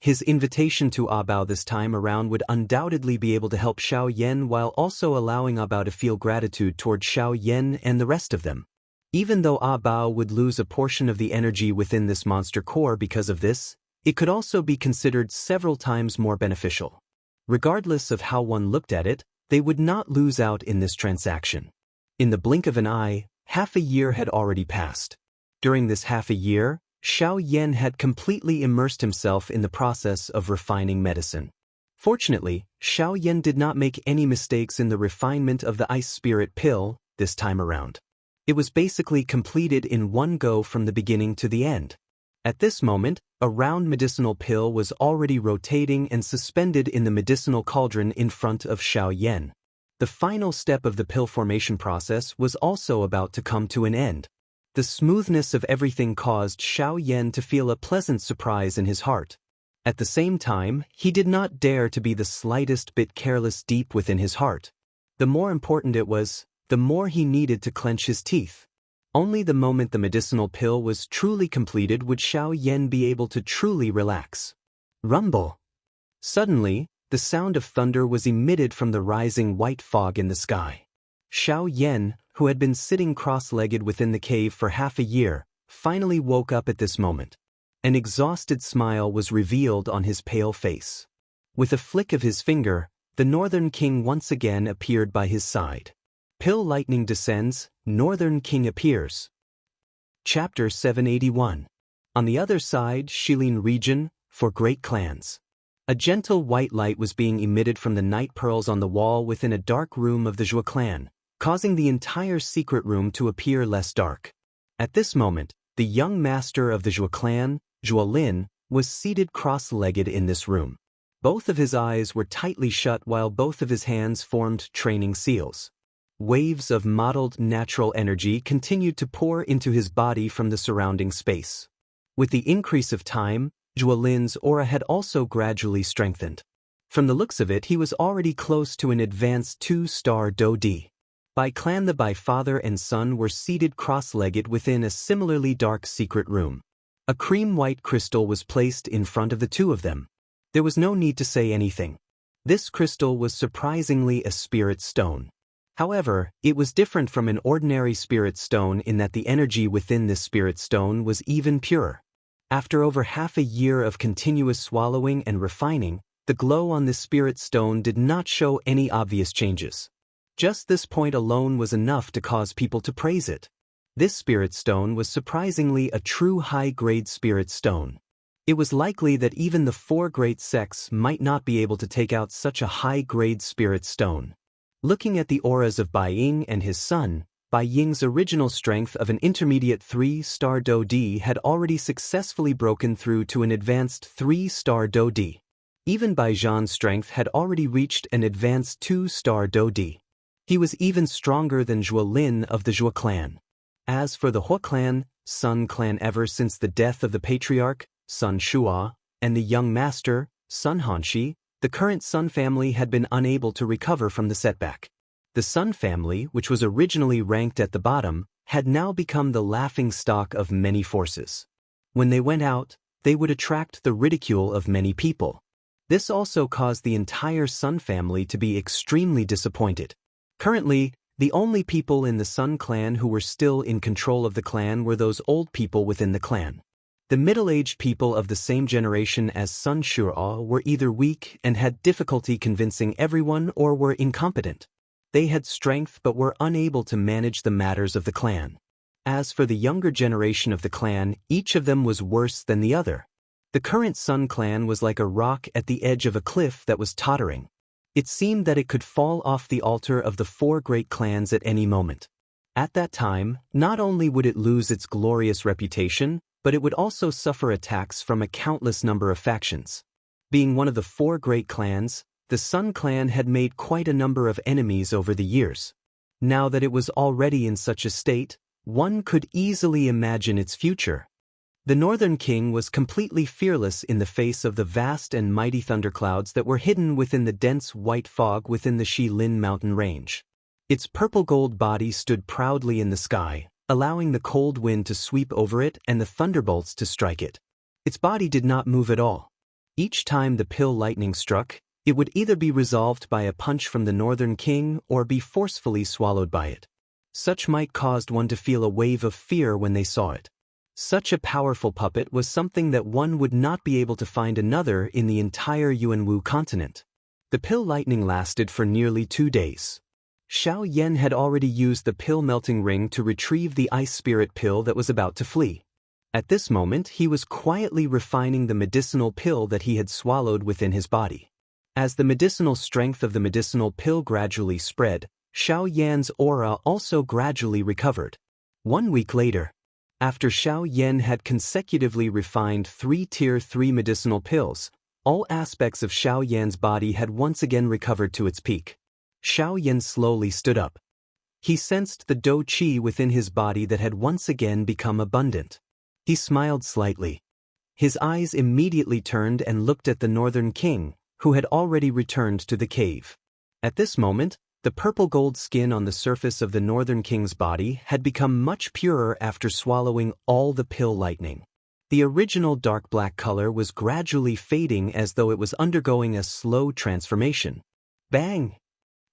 His invitation to Bao this time around would undoubtedly be able to help Xiaoyan while also allowing Bao to feel gratitude toward Xiaoyan and the rest of them. Even though Bao would lose a portion of the energy within this monster core because of this, it could also be considered several times more beneficial. Regardless of how one looked at it, they would not lose out in this transaction. In the blink of an eye, half a year had already passed. During this half a year, Xiaoyan had completely immersed himself in the process of refining medicine. Fortunately, Xiaoyan did not make any mistakes in the refinement of the ice spirit pill this time around. It was basically completed in one go from the beginning to the end. At this moment, a round medicinal pill was already rotating and suspended in the medicinal cauldron in front of Xiaoyan. The final step of the pill formation process was also about to come to an end. The smoothness of everything caused Xiaoyan to feel a pleasant surprise in his heart. At the same time, he did not dare to be the slightest bit careless deep within his heart. The more important it was, the more he needed to clench his teeth. Only the moment the medicinal pill was truly completed would Xiaoyan be able to truly relax. Rumble! Suddenly, the sound of thunder was emitted from the rising white fog in the sky. Xiaoyan, who had been sitting cross-legged within the cave for half a year, finally woke up at this moment. An exhausted smile was revealed on his pale face. With a flick of his finger, the Northern King once again appeared by his side. Pill lightning descends, Northern King appears. Chapter 781. On the other side, Shilin region, for great clans. A gentle white light was being emitted from the night pearls on the wall within a dark room of the Zhuo clan, causing the entire secret room to appear less dark. At this moment, the young master of the Zhuo clan, Zhuo Lin, was seated cross-legged in this room. Both of his eyes were tightly shut while both of his hands formed training seals. Waves of mottled natural energy continued to pour into his body from the surrounding space. With the increase of time, Zhuo Lin's aura had also gradually strengthened. From the looks of it, he was already close to an advanced 2-star Do D. By clan, the father and son were seated cross-legged within a similarly dark secret room. A cream-white crystal was placed in front of the two of them. There was no need to say anything. This crystal was surprisingly a spirit stone. However, it was different from an ordinary spirit stone in that the energy within this spirit stone was even purer. After over half a year of continuous swallowing and refining, the glow on this spirit stone did not show any obvious changes. Just this point alone was enough to cause people to praise it. This spirit stone was surprisingly a true high-grade spirit stone. It was likely that even the 4 great sects might not be able to take out such a high-grade spirit stone. Looking at the auras of Bai Ying and his son, Bai Ying's original strength of an intermediate 3-star Do D had already successfully broken through to an advanced 3-star Do D. Even Bai Zhan's strength had already reached an advanced 2-star Do D. He was even stronger than Zhuo Lin of the Zhuo clan. As for the Huo clan, Sun clan, ever since the death of the patriarch, Sun Shua, and the young master, Sun Hanshi, the current Sun family had been unable to recover from the setback. The Sun family, which was originally ranked at the bottom, had now become the laughingstock of many forces. When they went out, they would attract the ridicule of many people. This also caused the entire Sun family to be extremely disappointed. Currently, the only people in the Sun clan who were still in control of the clan were those old people within the clan. The middle-aged people of the same generation as Sun Shuo were either weak and had difficulty convincing everyone or were incompetent. They had strength but were unable to manage the matters of the clan. As for the younger generation of the clan, each of them was worse than the other. The current Sun clan was like a rock at the edge of a cliff that was tottering. It seemed that it could fall off the altar of the four great clans at any moment. At that time, not only would it lose its glorious reputation, but it would also suffer attacks from a countless number of factions. Being one of the four great clans, the Sun clan had made quite a number of enemies over the years. Now that it was already in such a state, one could easily imagine its future. The Northern King was completely fearless in the face of the vast and mighty thunderclouds that were hidden within the dense white fog within the Shilin mountain range. Its purple-gold body stood proudly in the sky, allowing the cold wind to sweep over it and the thunderbolts to strike it. Its body did not move at all. Each time the pill lightning struck, it would either be resolved by a punch from the Northern King or be forcefully swallowed by it. Such might caused one to feel a wave of fear when they saw it. Such a powerful puppet was something that one would not be able to find another in the entire Yuanwu continent. The pill lightning lasted for nearly 2 days. Xiao Yan had already used the pill melting ring to retrieve the ice spirit pill that was about to flee. At this moment, he was quietly refining the medicinal pill that he had swallowed within his body. As the medicinal strength of the medicinal pill gradually spread, Xiao Yan's aura also gradually recovered. 1 week later, after Xiao Yan had consecutively refined 3 Tier 3 medicinal pills, all aspects of Xiao Yan's body had once again recovered to its peak. Xiao Yan slowly stood up. He sensed the dou qi within his body that had once again become abundant. He smiled slightly. His eyes immediately turned and looked at the Northern King, who had already returned to the cave. At this moment, the purple-gold skin on the surface of the Northern King's body had become much purer after swallowing all the pill lightning. The original dark black color was gradually fading as though it was undergoing a slow transformation. Bang!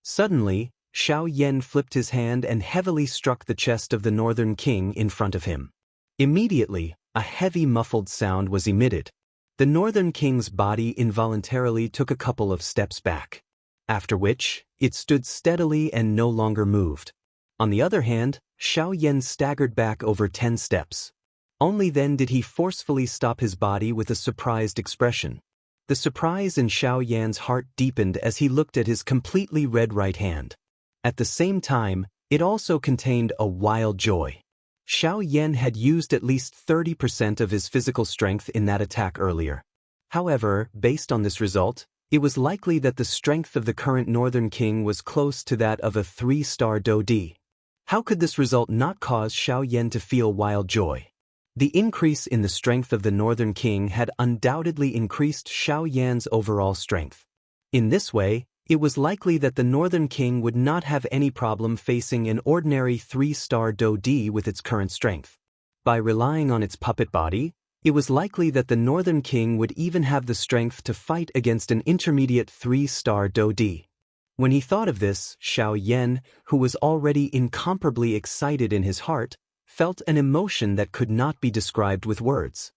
Suddenly, Xiao Yan flipped his hand and heavily struck the chest of the Northern King in front of him. Immediately, a heavy muffled sound was emitted. The Northern King's body involuntarily took a couple of steps back. After which, it stood steadily and no longer moved. On the other hand, Xiao Yan staggered back over 10 steps. Only then did he forcefully stop his body with a surprised expression. The surprise in Xiao Yan's heart deepened as he looked at his completely red right hand. At the same time, it also contained a wild joy. Xiao Yan had used at least 30% of his physical strength in that attack earlier. However, based on this result, it was likely that the strength of the current Northern King was close to that of a 3-star dou di. How could this result not cause Xiao Yan to feel wild joy? The increase in the strength of the Northern King had undoubtedly increased Xiao Yan's overall strength. In this way, it was likely that the Northern King would not have any problem facing an ordinary 3-star dou di with its current strength. By relying on its puppet body, it was likely that the Northern King would even have the strength to fight against an intermediate 3-star dou di. When he thought of this, Xiao Yan, who was already incomparably excited in his heart, felt an emotion that could not be described with words.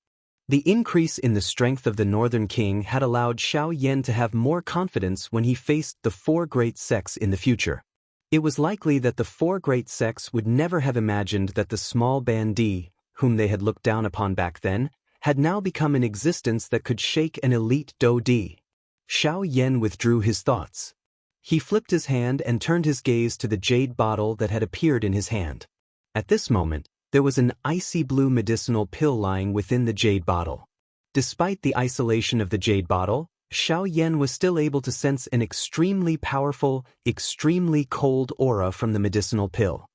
The increase in the strength of the Northern King had allowed Xiao Yan to have more confidence when he faced the 4 great sects in the future. It was likely that the 4 great sects would never have imagined that the small bandit, whom they had looked down upon back then, had now become an existence that could shake an elite dou di. Xiao Yan withdrew his thoughts. He flipped his hand and turned his gaze to the jade bottle that had appeared in his hand. At this moment, there was an icy blue medicinal pill lying within the jade bottle. Despite the isolation of the jade bottle, Xiao Yan was still able to sense an extremely powerful, extremely cold aura from the medicinal pill.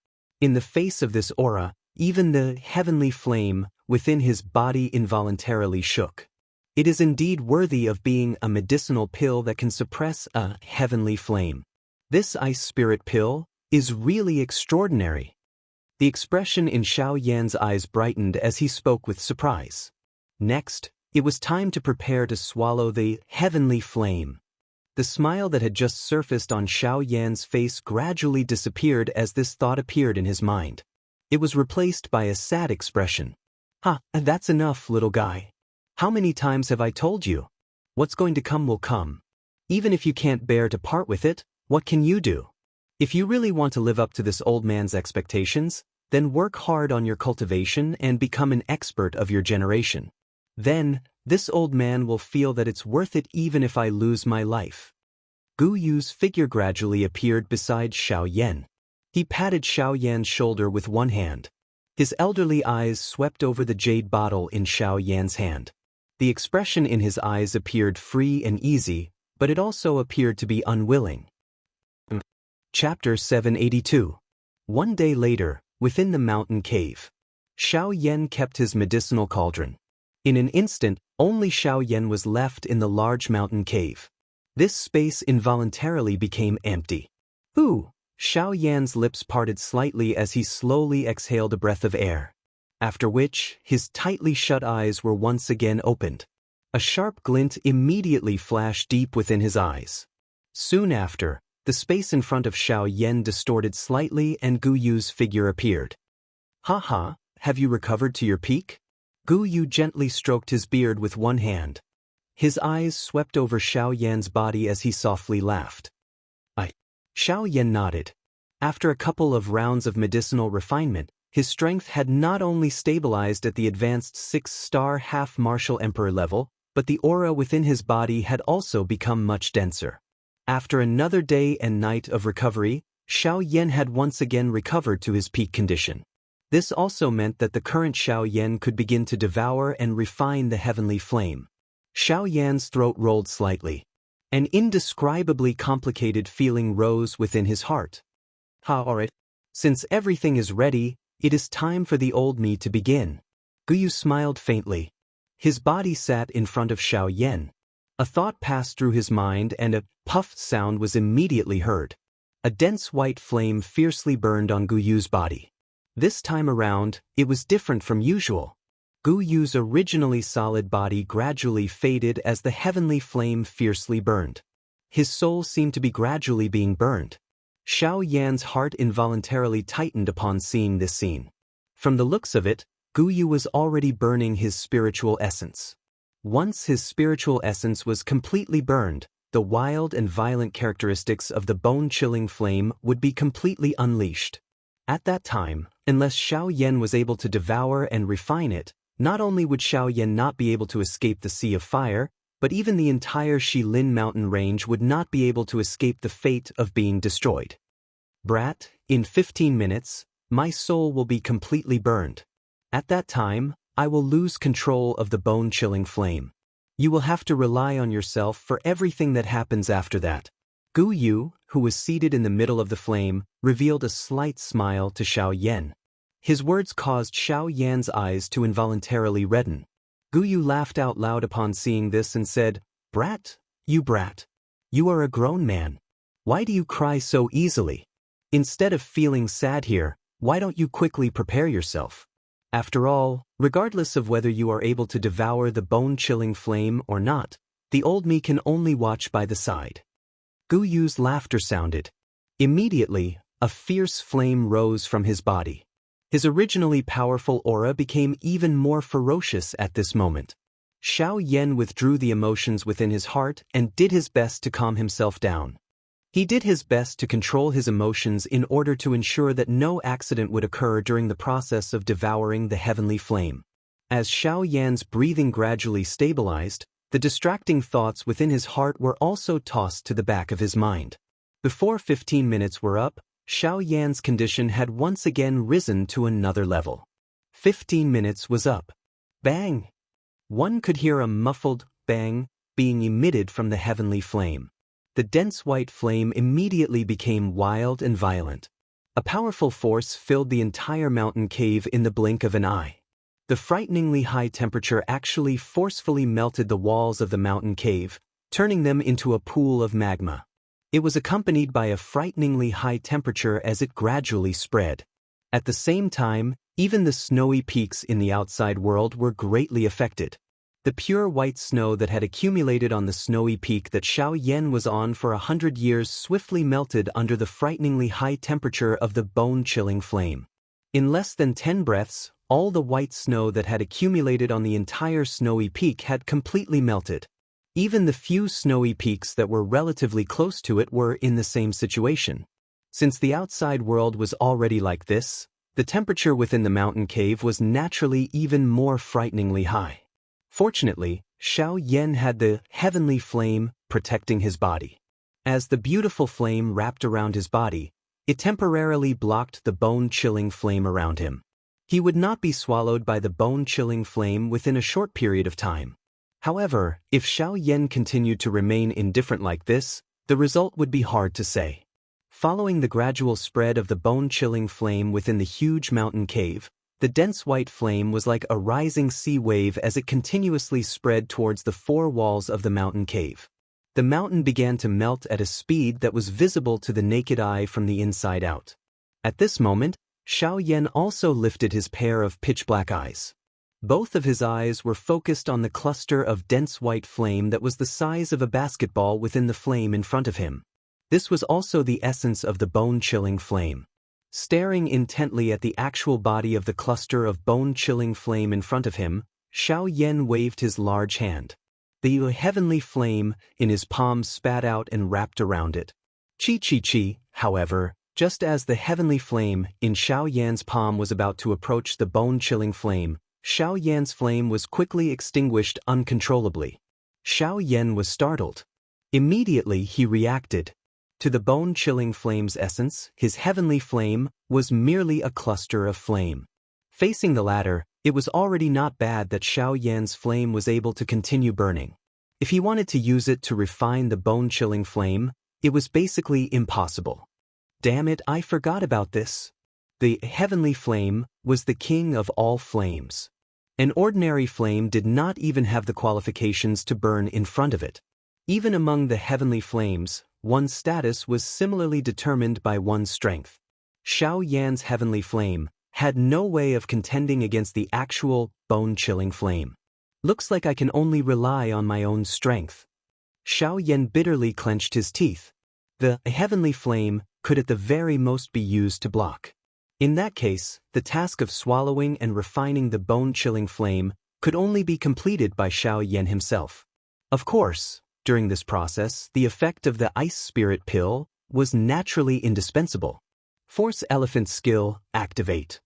In the face of this aura, even the heavenly flame within his body involuntarily shook. It is indeed worthy of being a medicinal pill that can suppress a heavenly flame. This ice spirit pill is really extraordinary. The expression in Xiao Yan's eyes brightened as he spoke with surprise. Next, it was time to prepare to swallow the heavenly flame. The smile that had just surfaced on Xiao Yan's face gradually disappeared as this thought appeared in his mind. It was replaced by a sad expression. "Ha, that's enough, little guy. How many times have I told you? What's going to come will come. Even if you can't bear to part with it, what can you do? If you really want to live up to this old man's expectations, then work hard on your cultivation and become an expert of your generation. Then, this old man will feel that it's worth it even if I lose my life." Gu Yu's figure gradually appeared beside Xiao Yan. He patted Xiao Yan's shoulder with one hand. His elderly eyes swept over the jade bottle in Xiao Yan's hand. The expression in his eyes appeared free and easy, but it also appeared to be unwilling. Chapter 782. One day later, within the mountain cave, Xiao Yan kept his medicinal cauldron. In an instant, only Xiao Yan was left in the large mountain cave. This space involuntarily became empty. "Ooh!" Xiao Yan's lips parted slightly as he slowly exhaled a breath of air. After which, his tightly shut eyes were once again opened. A sharp glint immediately flashed deep within his eyes. Soon after, the space in front of Xiao Yan distorted slightly and Gu Yu's figure appeared. "Ha, have you recovered to your peak?" Gu Yu gently stroked his beard with one hand. His eyes swept over Xiao Yan's body as he softly laughed. Xiao Yan nodded. After a couple of rounds of medicinal refinement, his strength had not only stabilized at the advanced 6-star half-martial emperor level, but the aura within his body had also become much denser. After another day and night of recovery, Xiao Yan had once again recovered to his peak condition. This also meant that the current Xiao Yan could begin to devour and refine the heavenly flame. Xiao Yan's throat rolled slightly. An indescribably complicated feeling rose within his heart. Alright. Since everything is ready, it is time for the old me to begin. Gu Yu smiled faintly. His body sat in front of Xiao Yan. A thought passed through his mind and a puff sound was immediately heard. A dense white flame fiercely burned on Gu Yu's body. This time around, it was different from usual. Gu Yu's originally solid body gradually faded as the heavenly flame fiercely burned. His soul seemed to be gradually being burned. Xiao Yan's heart involuntarily tightened upon seeing this scene. From the looks of it, Gu Yu was already burning his spiritual essence. Once his spiritual essence was completely burned, the wild and violent characteristics of the bone-chilling flame would be completely unleashed. At that time, unless Xiao Yan was able to devour and refine it, not only would Xiao Yan not be able to escape the Sea of Fire, but even the entire Shilin mountain range would not be able to escape the fate of being destroyed. "Brat, in 15 minutes, my soul will be completely burned. At that time, I will lose control of the bone-chilling flame. You will have to rely on yourself for everything that happens after that." Gu Yu, who was seated in the middle of the flame, revealed a slight smile to Xiao Yan. His words caused Xiao Yan's eyes to involuntarily redden. Gu Yu laughed out loud upon seeing this and said, Brat. You are a grown man. Why do you cry so easily? Instead of feeling sad here, why don't you quickly prepare yourself? After all, regardless of whether you are able to devour the bone-chilling flame or not, the old me can only watch by the side." Gu Yu's laughter sounded. Immediately, a fierce flame rose from his body. His originally powerful aura became even more ferocious at this moment. Xiao Yan withdrew the emotions within his heart and did his best to calm himself down. He did his best to control his emotions in order to ensure that no accident would occur during the process of devouring the heavenly flame. As Xiao Yan's breathing gradually stabilized, the distracting thoughts within his heart were also tossed to the back of his mind. Before 15 minutes were up, Xiao Yan's condition had once again risen to another level. 15 minutes was up. Bang! One could hear a muffled bang being emitted from the heavenly flame. The dense white flame immediately became wild and violent. A powerful force filled the entire mountain cave in the blink of an eye. The frighteningly high temperature actually forcefully melted the walls of the mountain cave, turning them into a pool of magma. It was accompanied by a frighteningly high temperature as it gradually spread. At the same time, even the snowy peaks in the outside world were greatly affected. The pure white snow that had accumulated on the snowy peak that Xiao Yan was on for 100 years swiftly melted under the frighteningly high temperature of the bone-chilling flame. In less than 10 breaths, all the white snow that had accumulated on the entire snowy peak had completely melted. Even the few snowy peaks that were relatively close to it were in the same situation. Since the outside world was already like this, the temperature within the mountain cave was naturally even more frighteningly high. Fortunately, Xianxia had the heavenly flame protecting his body. As the beautiful flame wrapped around his body, it temporarily blocked the bone-chilling flame around him. He would not be swallowed by the bone-chilling flame within a short period of time. However, if Xianxia continued to remain indifferent like this, the result would be hard to say. Following the gradual spread of the bone-chilling flame within the huge mountain cave, the dense white flame was like a rising sea wave as it continuously spread towards the four walls of the mountain cave. The mountain began to melt at a speed that was visible to the naked eye from the inside out. At this moment, Xianxia also lifted his pair of pitch-black eyes. Both of his eyes were focused on the cluster of dense white flame that was the size of a basketball within the flame in front of him. This was also the essence of the bone-chilling flame. Staring intently at the actual body of the cluster of bone-chilling flame in front of him, Xianxia waved his large hand. The heavenly flame in his palm spat out and wrapped around it. Chi, however, just as the heavenly flame in Xianxia's palm was about to approach the bone-chilling flame, Xianxia's flame was quickly extinguished uncontrollably. Xianxia was startled. Immediately he reacted. To the bone-chilling flame's essence, his heavenly flame was merely a cluster of flame. Facing the latter, it was already not bad that Xianxia's flame was able to continue burning. If he wanted to use it to refine the bone-chilling flame, it was basically impossible. Damn it, I forgot about this. The heavenly flame was the king of all flames. An ordinary flame did not even have the qualifications to burn in front of it. Even among the heavenly flames, one's status was similarly determined by one's strength. Xianxia's heavenly flame had no way of contending against the actual bone-chilling flame. Looks like I can only rely on my own strength. Xianxia bitterly clenched his teeth. The heavenly flame could at the very most be used to block. In that case, the task of swallowing and refining the bone-chilling flame could only be completed by Xianxia himself. Of course, during this process, the effect of the ice spirit pill was naturally indispensable. Force Elephant skill, activate.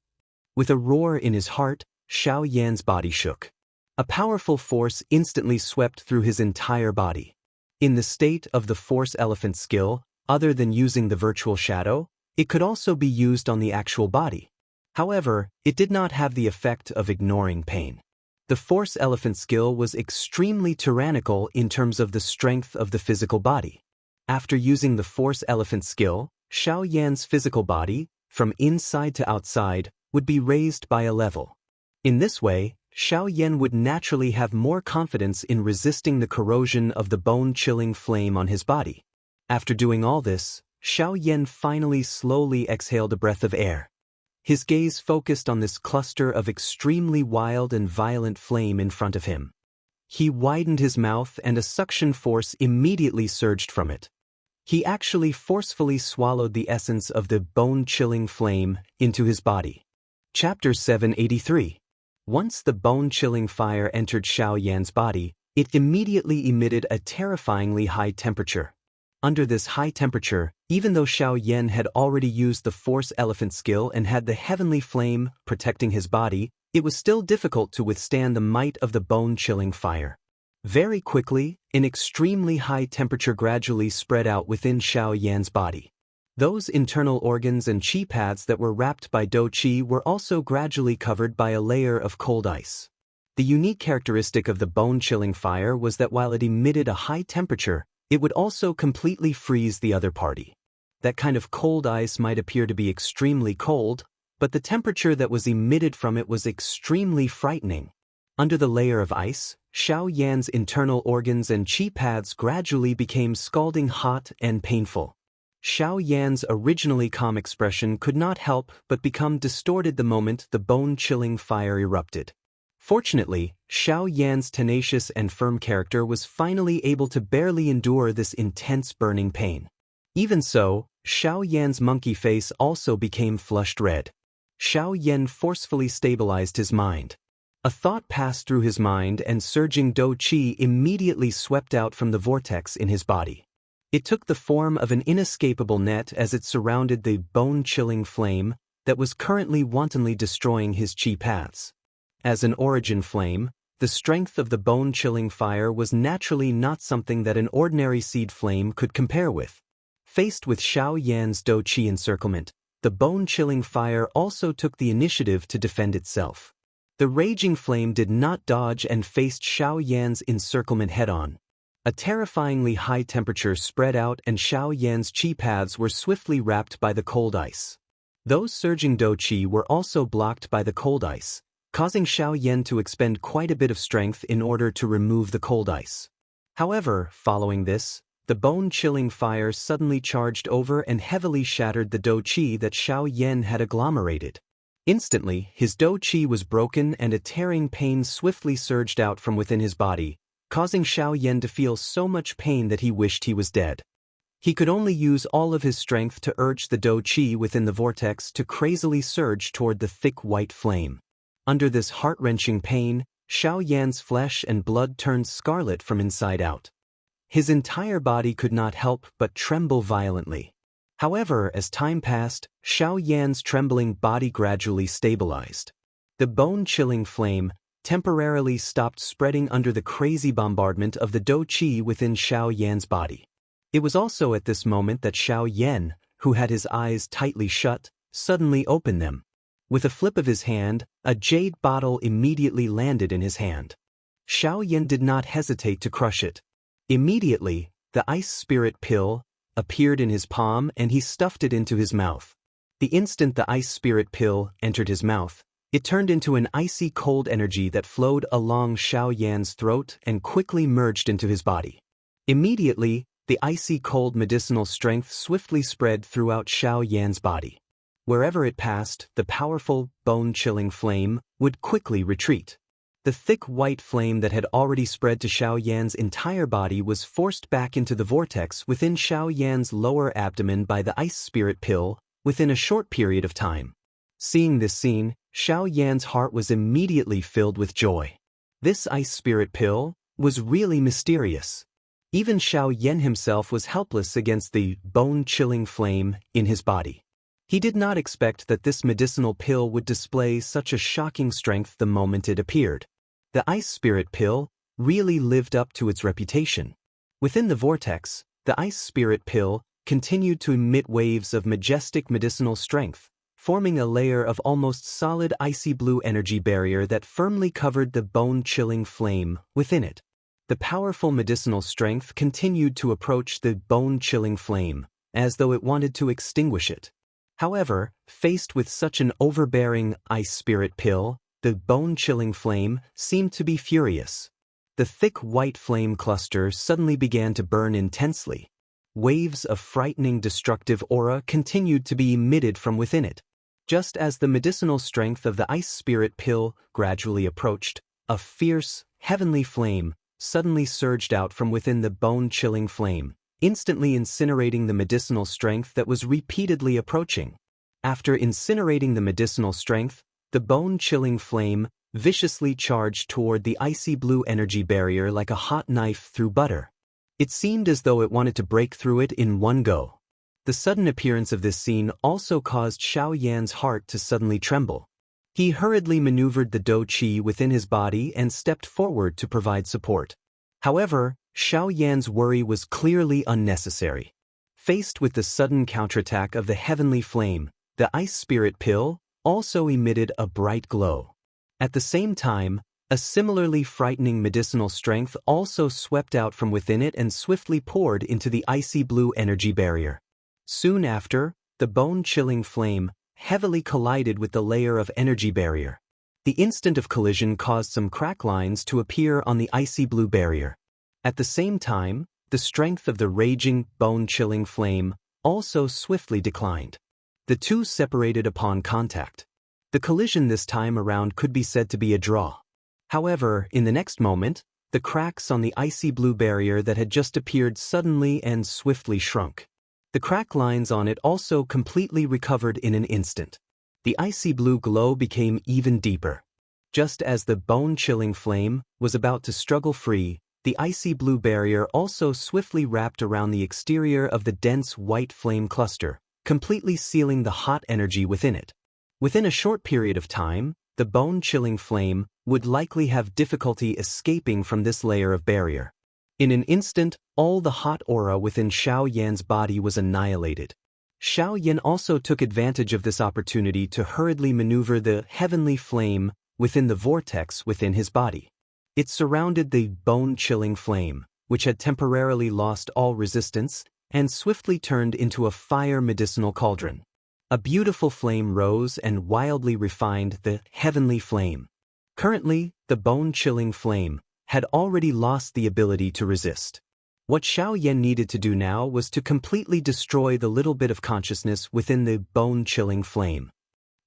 With a roar in his heart, Xianxia's body shook. A powerful force instantly swept through his entire body. In the state of the Force Elephant skill, other than using the virtual shadow, it could also be used on the actual body. However, it did not have the effect of ignoring pain. The Force Elephant skill was extremely tyrannical in terms of the strength of the physical body. After using the Force Elephant skill, Xianxia's physical body, from inside to outside, would be raised by a level. In this way, Xianxia would naturally have more confidence in resisting the corrosion of the bone-chilling flame on his body. After doing all this, Xianxia finally slowly exhaled a breath of air. His gaze focused on this cluster of extremely wild and violent flame in front of him. He widened his mouth and a suction force immediately surged from it. He actually forcefully swallowed the essence of the bone-chilling flame into his body. Chapter 783. Once the bone-chilling fire entered Xianxia's body, it immediately emitted a terrifyingly high temperature. Under this high temperature, even though Xianxia had already used the Force Elephant skill and had the heavenly flame protecting his body, it was still difficult to withstand the might of the bone-chilling fire. Very quickly, an extremely high temperature gradually spread out within Xianxia's body. Those internal organs and qi paths that were wrapped by do qi were also gradually covered by a layer of cold ice. The unique characteristic of the bone-chilling fire was that while it emitted a high temperature, it would also completely freeze the other party. That kind of cold ice might appear to be extremely cold, but the temperature that was emitted from it was extremely frightening. Under the layer of ice, Xianxia's internal organs and qi paths gradually became scalding hot and painful. Xianxia's originally calm expression could not help but become distorted the moment the bone-chilling fire erupted. Fortunately, Xianxia's tenacious and firm character was finally able to barely endure this intense burning pain. Even so, Xianxia's monkey face also became flushed red. Xiao Yan forcefully stabilized his mind. A thought passed through his mind and surging dou qi immediately swept out from the vortex in his body. It took the form of an inescapable net as it surrounded the bone-chilling flame that was currently wantonly destroying his qi paths. As an origin flame, the strength of the bone-chilling fire was naturally not something that an ordinary seed flame could compare with. Faced with Xiao Yan's dou qi encirclement, the bone-chilling fire also took the initiative to defend itself. The raging flame did not dodge and faced Xiao Yan's encirclement head-on. A terrifyingly high temperature spread out and Xiao Yan's qi paths were swiftly wrapped by the cold ice. Those surging dou qi were also blocked by the cold ice, causing Xiao Yan to expend quite a bit of strength in order to remove the cold ice. However, following this, the bone-chilling fire suddenly charged over and heavily shattered the dou qi that Xiao Yan had agglomerated. Instantly, his dou qi was broken and a tearing pain swiftly surged out from within his body, causing Xiao Yan to feel so much pain that he wished he was dead. He could only use all of his strength to urge the dou qi within the vortex to crazily surge toward the thick white flame. Under this heart-wrenching pain, Xiao Yan's flesh and blood turned scarlet from inside out. His entire body could not help but tremble violently. However, as time passed, Xiao Yan's trembling body gradually stabilized. The bone-chilling flame temporarily stopped spreading under the crazy bombardment of the dou qi within Xiao Yan's body. It was also at this moment that Xiao Yan, who had his eyes tightly shut, suddenly opened them. With a flip of his hand, a jade bottle immediately landed in his hand. Xiao Yan did not hesitate to crush it. Immediately, the ice spirit pill appeared in his palm and he stuffed it into his mouth. The instant the ice spirit pill entered his mouth, it turned into an icy cold energy that flowed along Xiao Yan's throat and quickly merged into his body. Immediately, the icy cold medicinal strength swiftly spread throughout Xiao Yan's body. Wherever it passed, the powerful, bone-chilling flame would quickly retreat. The thick white flame that had already spread to Xiao Yan's entire body was forced back into the vortex within Xiao Yan's lower abdomen by the ice spirit pill within a short period of time. Seeing this scene, Xiao Yan's heart was immediately filled with joy. This ice spirit pill was really mysterious. Even Xiao Yan himself was helpless against the bone-chilling flame in his body. He did not expect that this medicinal pill would display such a shocking strength the moment it appeared. The ice spirit pill really lived up to its reputation. Within the vortex, the ice spirit pill continued to emit waves of majestic medicinal strength, forming a layer of almost solid icy blue energy barrier that firmly covered the bone-chilling flame within it. The powerful medicinal strength continued to approach the bone-chilling flame, as though it wanted to extinguish it. However, faced with such an overbearing ice spirit pill, the bone-chilling flame seemed to be furious. The thick white flame cluster suddenly began to burn intensely. Waves of frightening destructive aura continued to be emitted from within it. Just as the medicinal strength of the ice spirit pill gradually approached, a fierce, heavenly flame suddenly surged out from within the bone-chilling flame, instantly incinerating the medicinal strength that was repeatedly approaching. After incinerating the medicinal strength, the bone-chilling flame viciously charged toward the icy blue energy barrier like a hot knife through butter. It seemed as though it wanted to break through it in one go. The sudden appearance of this scene also caused Xiao Yan's heart to suddenly tremble. He hurriedly maneuvered the dou qi within his body and stepped forward to provide support. However, Xiao Yan's worry was clearly unnecessary. Faced with the sudden counterattack of the heavenly flame, the ice spirit pill also emitted a bright glow. At the same time, a similarly frightening medicinal strength also swept out from within it and swiftly poured into the icy blue energy barrier. Soon after, the bone-chilling flame heavily collided with the layer of energy barrier. The instant of collision caused some crack lines to appear on the icy blue barrier. At the same time, the strength of the raging, bone-chilling flame also swiftly declined. The two separated upon contact. The collision this time around could be said to be a draw. However, in the next moment, the cracks on the icy blue barrier that had just appeared suddenly and swiftly shrunk. The crack lines on it also completely recovered in an instant. The icy blue glow became even deeper. Just as the bone-chilling flame was about to struggle free, the icy blue barrier also swiftly wrapped around the exterior of the dense white flame cluster, completely sealing the hot energy within it. Within a short period of time, the bone-chilling flame would likely have difficulty escaping from this layer of barrier. In an instant, all the hot aura within Xiao Yan's body was annihilated. Xiao Yan also took advantage of this opportunity to hurriedly maneuver the heavenly flame within the vortex within his body. It surrounded the bone-chilling flame, which had temporarily lost all resistance, and swiftly turned into a fire medicinal cauldron. A beautiful flame rose and wildly refined the heavenly flame. Currently, the bone-chilling flame had already lost the ability to resist. What Xiao Yan needed to do now was to completely destroy the little bit of consciousness within the bone-chilling flame.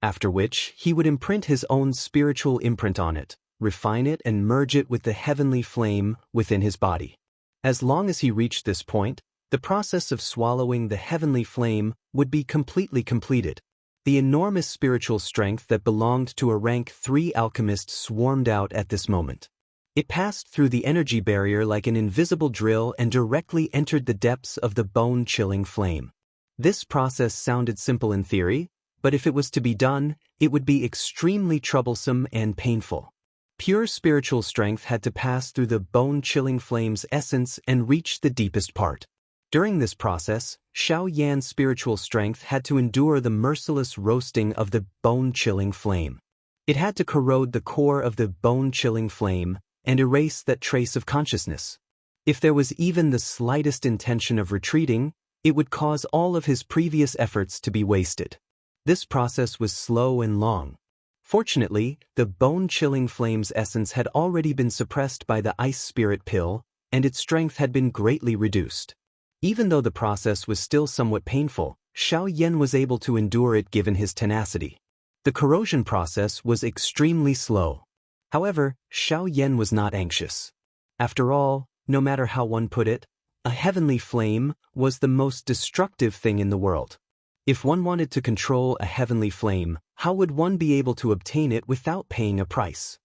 After which, he would imprint his own spiritual imprint on it, refine it and merge it with the heavenly flame within his body. As long as he reached this point, the process of swallowing the heavenly flame would be completely completed. The enormous spiritual strength that belonged to a rank 3 alchemist swarmed out at this moment. It passed through the energy barrier like an invisible drill and directly entered the depths of the bone-chilling flame. This process sounded simple in theory, but if it was to be done, it would be extremely troublesome and painful. Pure spiritual strength had to pass through the bone-chilling flame's essence and reach the deepest part. During this process, Xiao Yan's spiritual strength had to endure the merciless roasting of the bone-chilling flame. It had to corrode the core of the bone-chilling flame and erase that trace of consciousness. If there was even the slightest intention of retreating, it would cause all of his previous efforts to be wasted. This process was slow and long. Fortunately, the bone-chilling flame's essence had already been suppressed by the ice spirit pill, and its strength had been greatly reduced. Even though the process was still somewhat painful, Xiao Yan was able to endure it given his tenacity. The corrosion process was extremely slow. However, Xiao Yan was not anxious. After all, no matter how one put it, a heavenly flame was the most destructive thing in the world. If one wanted to control a heavenly flame, how would one be able to obtain it without paying a price?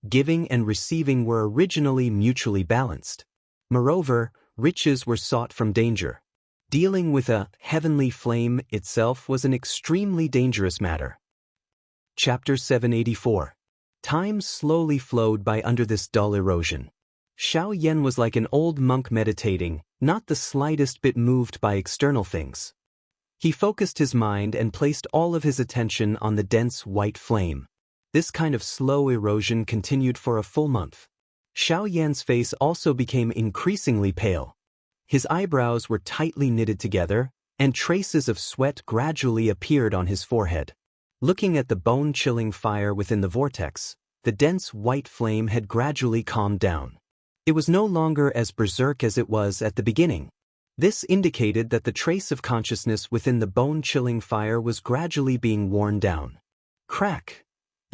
Giving and receiving were originally mutually balanced. Moreover, riches were sought from danger. Dealing with a heavenly flame itself was an extremely dangerous matter. Chapter 784. Time slowly flowed by under this dull erosion. Xiao Yan was like an old monk meditating, not the slightest bit moved by external things. He focused his mind and placed all of his attention on the dense white flame. This kind of slow erosion continued for a full month. Xiao Yan's face also became increasingly pale. His eyebrows were tightly knitted together, and traces of sweat gradually appeared on his forehead. Looking at the bone-chilling fire within the vortex, the dense white flame had gradually calmed down. It was no longer as berserk as it was at the beginning. This indicated that the trace of consciousness within the bone-chilling fire was gradually being worn down. Crack!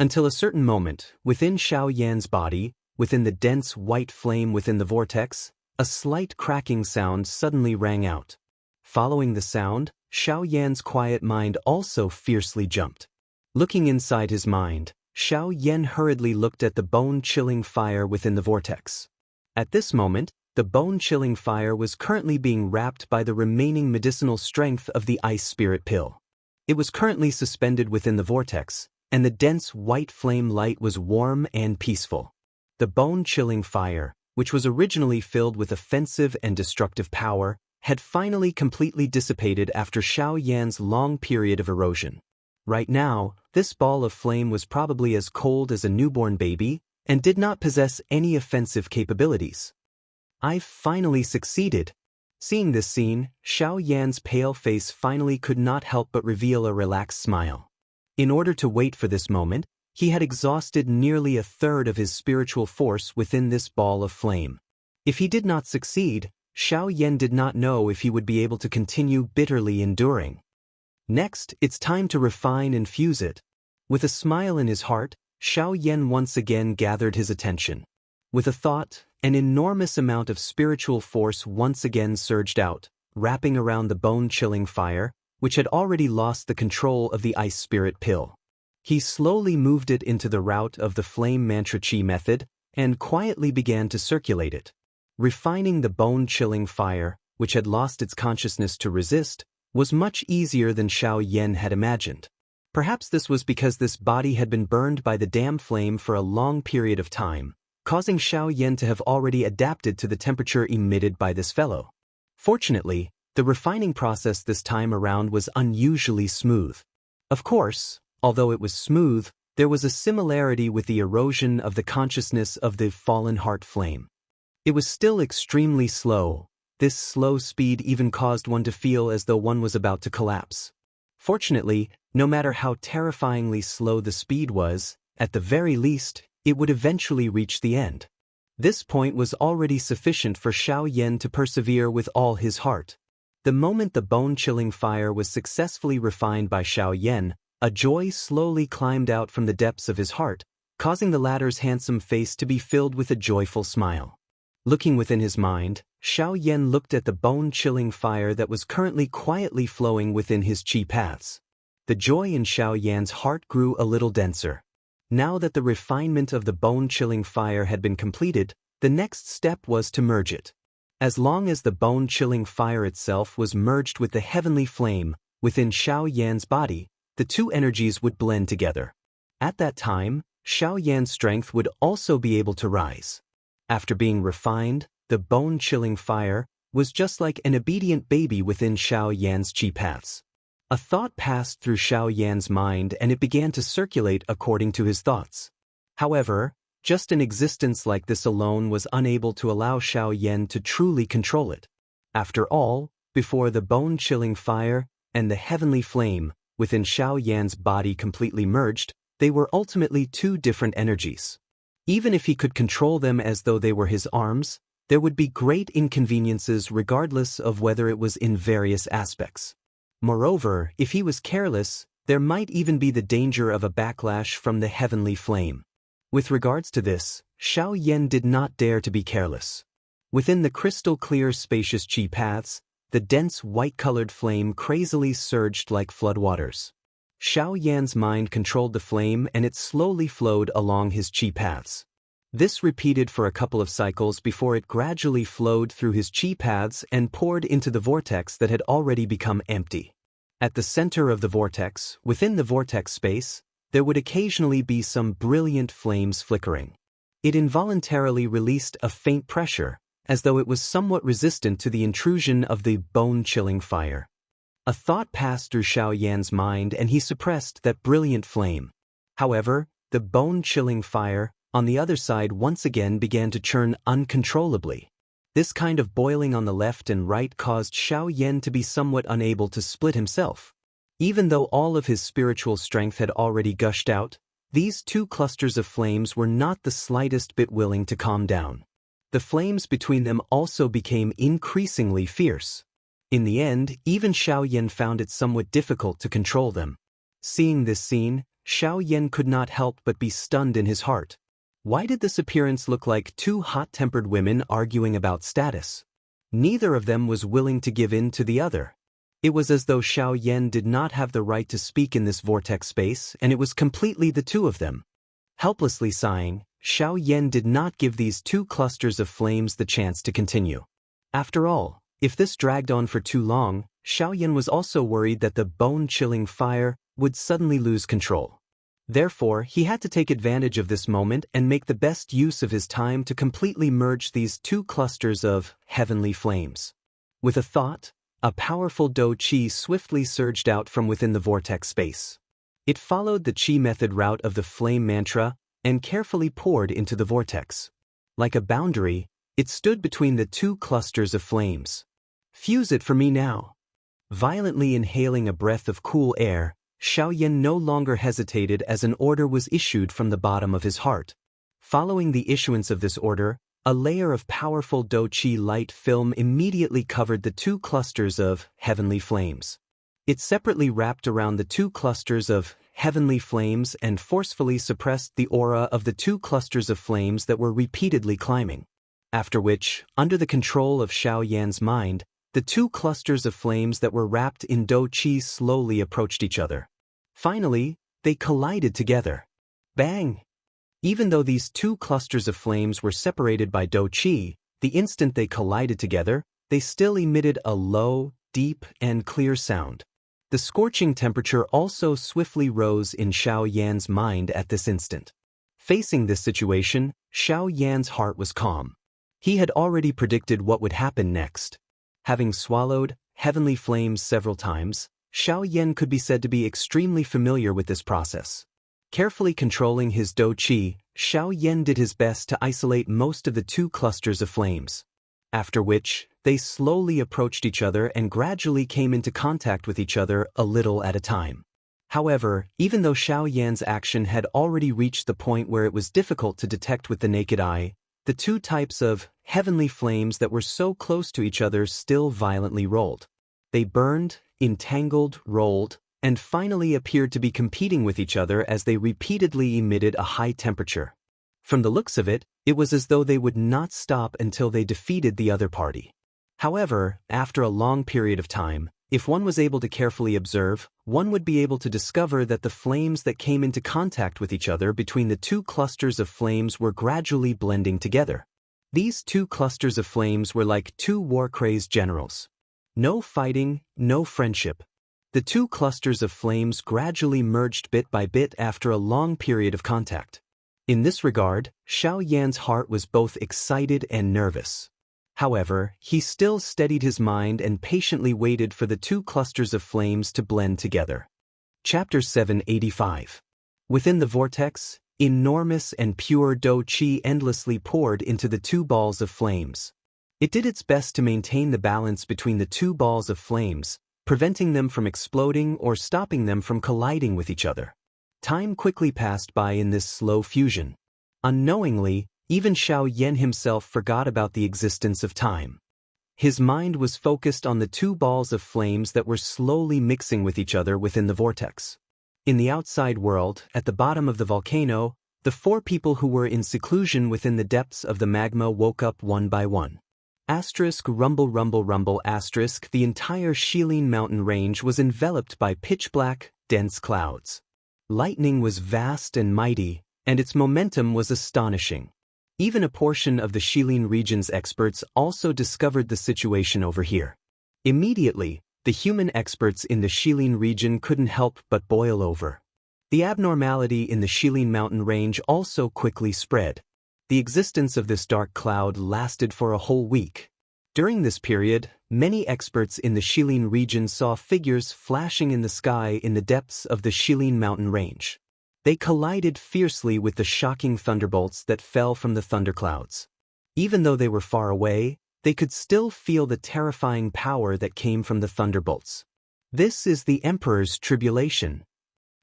Until a certain moment, within Xiao Yan's body, within the dense white flame within the vortex, a slight cracking sound suddenly rang out. Following the sound, Xiao Yan's quiet mind also fiercely jumped. Looking inside his mind, Xiao Yan hurriedly looked at the bone-chilling fire within the vortex. At this moment, the bone-chilling fire was currently being wrapped by the remaining medicinal strength of the ice spirit pill. It was currently suspended within the vortex, and the dense white flame light was warm and peaceful. The bone-chilling fire, which was originally filled with offensive and destructive power, had finally completely dissipated after Xiao Yan's long period of erosion. Right now, this ball of flame was probably as cold as a newborn baby and did not possess any offensive capabilities. I've finally succeeded. Seeing this scene, Xiao Yan's pale face finally could not help but reveal a relaxed smile. In order to wait for this moment, he had exhausted nearly a third of his spiritual force within this ball of flame. If he did not succeed, Xiao Yan did not know if he would be able to continue bitterly enduring. Next, it's time to refine and fuse it. With a smile in his heart, Xiao Yan once again gathered his attention. With a thought, an enormous amount of spiritual force once again surged out, wrapping around the bone-chilling fire, which had already lost the control of the ice spirit pill. He slowly moved it into the route of the flame mantra chi method and quietly began to circulate it. Refining the bone-chilling fire, which had lost its consciousness to resist, was much easier than Xiao Yan had imagined. Perhaps this was because this body had been burned by the damn flame for a long period of time, causing Xiao Yan to have already adapted to the temperature emitted by this fellow. Fortunately, the refining process this time around was unusually smooth. Of course, although it was smooth, there was a similarity with the erosion of the consciousness of the fallen heart flame. It was still extremely slow. This slow speed even caused one to feel as though one was about to collapse. Fortunately, no matter how terrifyingly slow the speed was, at the very least, it would eventually reach the end. This point was already sufficient for Xiao Yan to persevere with all his heart. The moment the bone-chilling fire was successfully refined by Xiao Yan, a joy slowly climbed out from the depths of his heart, causing the latter's handsome face to be filled with a joyful smile. Looking within his mind, Xiao Yan looked at the bone-chilling fire that was currently quietly flowing within his chi paths. The joy in Xiao Yan's heart grew a little denser. Now that the refinement of the bone-chilling fire had been completed, the next step was to merge it. As long as the bone-chilling fire itself was merged with the heavenly flame within Xiao Yan's body, the two energies would blend together. At that time, Xiao Yan's strength would also be able to rise. After being refined, the bone-chilling fire was just like an obedient baby within Xiao Yan's chi paths. A thought passed through Xiao Yan's mind and it began to circulate according to his thoughts. However, just an existence like this alone was unable to allow Xiao Yan to truly control it. After all, before the bone-chilling fire and the heavenly flame within Xiao Yan's body completely merged, they were ultimately two different energies. Even if he could control them as though they were his arms, there would be great inconveniences regardless of whether it was in various aspects. Moreover, if he was careless, there might even be the danger of a backlash from the heavenly flame. With regards to this, Xiao Yan did not dare to be careless. Within the crystal-clear spacious chi paths, the dense white-colored flame crazily surged like floodwaters. Xiao Yan's mind controlled the flame and it slowly flowed along his chi paths. This repeated for a couple of cycles before it gradually flowed through his chi paths and poured into the vortex that had already become empty. At the center of the vortex, within the vortex space, there would occasionally be some brilliant flames flickering. It involuntarily released a faint pressure, as though it was somewhat resistant to the intrusion of the bone-chilling fire. A thought passed through Xiao Yan's mind and he suppressed that brilliant flame. However, the bone-chilling fire, on the other side, once again began to churn uncontrollably. This kind of boiling on the left and right caused Xiao Yan to be somewhat unable to split himself. Even though all of his spiritual strength had already gushed out, these two clusters of flames were not the slightest bit willing to calm down. The flames between them also became increasingly fierce. In the end, even Xiao Yan found it somewhat difficult to control them. Seeing this scene, Xiao Yan could not help but be stunned in his heart. Why did this appearance look like two hot-tempered women arguing about status? Neither of them was willing to give in to the other. It was as though Xiao Yan did not have the right to speak in this vortex space, and it was completely the two of them. Helplessly sighing, Xiao Yan did not give these two clusters of flames the chance to continue. After all, if this dragged on for too long, Xiao Yan was also worried that the bone-chilling fire would suddenly lose control. Therefore, he had to take advantage of this moment and make the best use of his time to completely merge these two clusters of heavenly flames. With a thought, a powerful Do Qi swiftly surged out from within the vortex space. It followed the Qi method route of the flame mantra and carefully poured into the vortex. Like a boundary, it stood between the two clusters of flames. Fuse it for me now. Violently inhaling a breath of cool air, Xiao Yan no longer hesitated as an order was issued from the bottom of his heart. Following the issuance of this order, a layer of powerful Do Qi light film immediately covered the two clusters of heavenly flames. It separately wrapped around the two clusters of heavenly flames and forcefully suppressed the aura of the two clusters of flames that were repeatedly climbing. After which, under the control of Xiao Yan's mind, the two clusters of flames that were wrapped in Do Qi slowly approached each other. Finally, they collided together. Bang! Even though these two clusters of flames were separated by dou qi, the instant they collided together, they still emitted a low, deep, and clear sound. The scorching temperature also swiftly rose in Xiao Yan's mind at this instant. Facing this situation, Xiao Yan's heart was calm. He had already predicted what would happen next. Having swallowed heavenly flames several times, Xiao Yan could be said to be extremely familiar with this process. Carefully controlling his dou qi, Xiao Yan did his best to isolate most of the two clusters of flames. After which, they slowly approached each other and gradually came into contact with each other a little at a time. However, even though Xiao Yan's action had already reached the point where it was difficult to detect with the naked eye, the two types of heavenly flames that were so close to each other still violently rolled. They burned, entangled, rolled, and finally appeared to be competing with each other as they repeatedly emitted a high temperature. From the looks of it, it was as though they would not stop until they defeated the other party. However, after a long period of time, if one was able to carefully observe, one would be able to discover that the flames that came into contact with each other between the two clusters of flames were gradually blending together. These two clusters of flames were like two war-crazed generals. No fighting, no friendship. The two clusters of flames gradually merged bit by bit after a long period of contact. In this regard, Xiao Yan's heart was both excited and nervous. However, he still steadied his mind and patiently waited for the two clusters of flames to blend together. Chapter 785. Within the vortex, enormous and pure dou qi endlessly poured into the two balls of flames. It did its best to maintain the balance between the two balls of flames, preventing them from exploding or stopping them from colliding with each other. Time quickly passed by in this slow fusion. Unknowingly, even Xiao Yan himself forgot about the existence of time. His mind was focused on the two balls of flames that were slowly mixing with each other within the vortex. In the outside world, at the bottom of the volcano, the four people who were in seclusion within the depths of the magma woke up one by one. Rumble rumble rumble *. The entire Shilin mountain range was enveloped by pitch-black, dense clouds. Lightning was vast and mighty, and its momentum was astonishing. Even a portion of the Shilin region's experts also discovered the situation over here. Immediately, the human experts in the Shilin region couldn't help but boil over. The abnormality in the Shilin mountain range also quickly spread. The existence of this dark cloud lasted for a whole week. During this period, many experts in the Shilin region saw figures flashing in the sky in the depths of the Shilin mountain range. They collided fiercely with the shocking thunderbolts that fell from the thunderclouds. Even though they were far away, they could still feel the terrifying power that came from the thunderbolts. This is the Emperor's tribulation.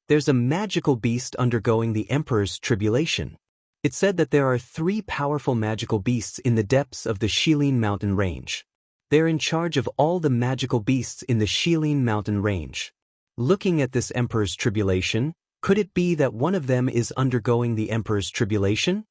There's a magical beast undergoing the Emperor's tribulation. It said that there are 3 powerful magical beasts in the depths of the Shilin mountain range. They're in charge of all the magical beasts in the Shilin mountain range. Looking at this Emperor's tribulation, could it be that one of them is undergoing the Emperor's tribulation?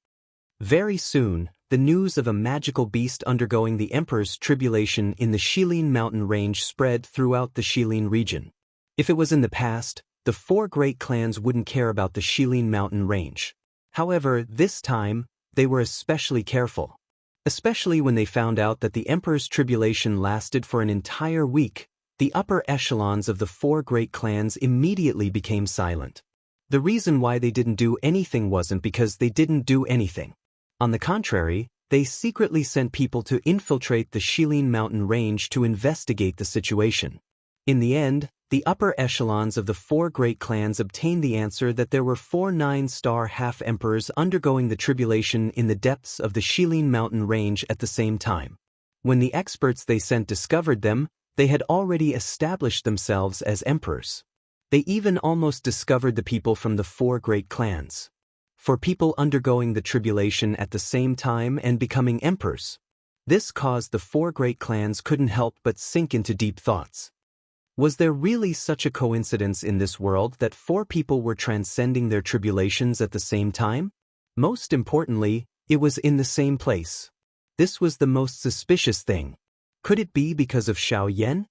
Very soon, the news of a magical beast undergoing the Emperor's tribulation in the Shilin mountain range spread throughout the Shilin region. If it was in the past, the 4 great clans wouldn't care about the Shilin mountain range. However, this time, they were especially careful. Especially when they found out that the Emperor's tribulation lasted for an entire week, the upper echelons of the 4 great clans immediately became silent. The reason why they didn't do anything wasn't because they didn't do anything. On the contrary, they secretly sent people to infiltrate the Shilin mountain range to investigate the situation. In the end, the upper echelons of the 4 great clans obtained the answer that there were 4 9-star half-emperors undergoing the tribulation in the depths of the Shilin mountain range at the same time. When the experts they sent discovered them, they had already established themselves as emperors. They even almost discovered the people from the 4 great clans. For people undergoing the tribulation at the same time and becoming emperors. This caused the 4 great clans couldn't help but sink into deep thoughts. Was there really such a coincidence in this world that 4 people were transcending their tribulations at the same time? Most importantly, it was in the same place. This was the most suspicious thing. Could it be because of Xiao Yan?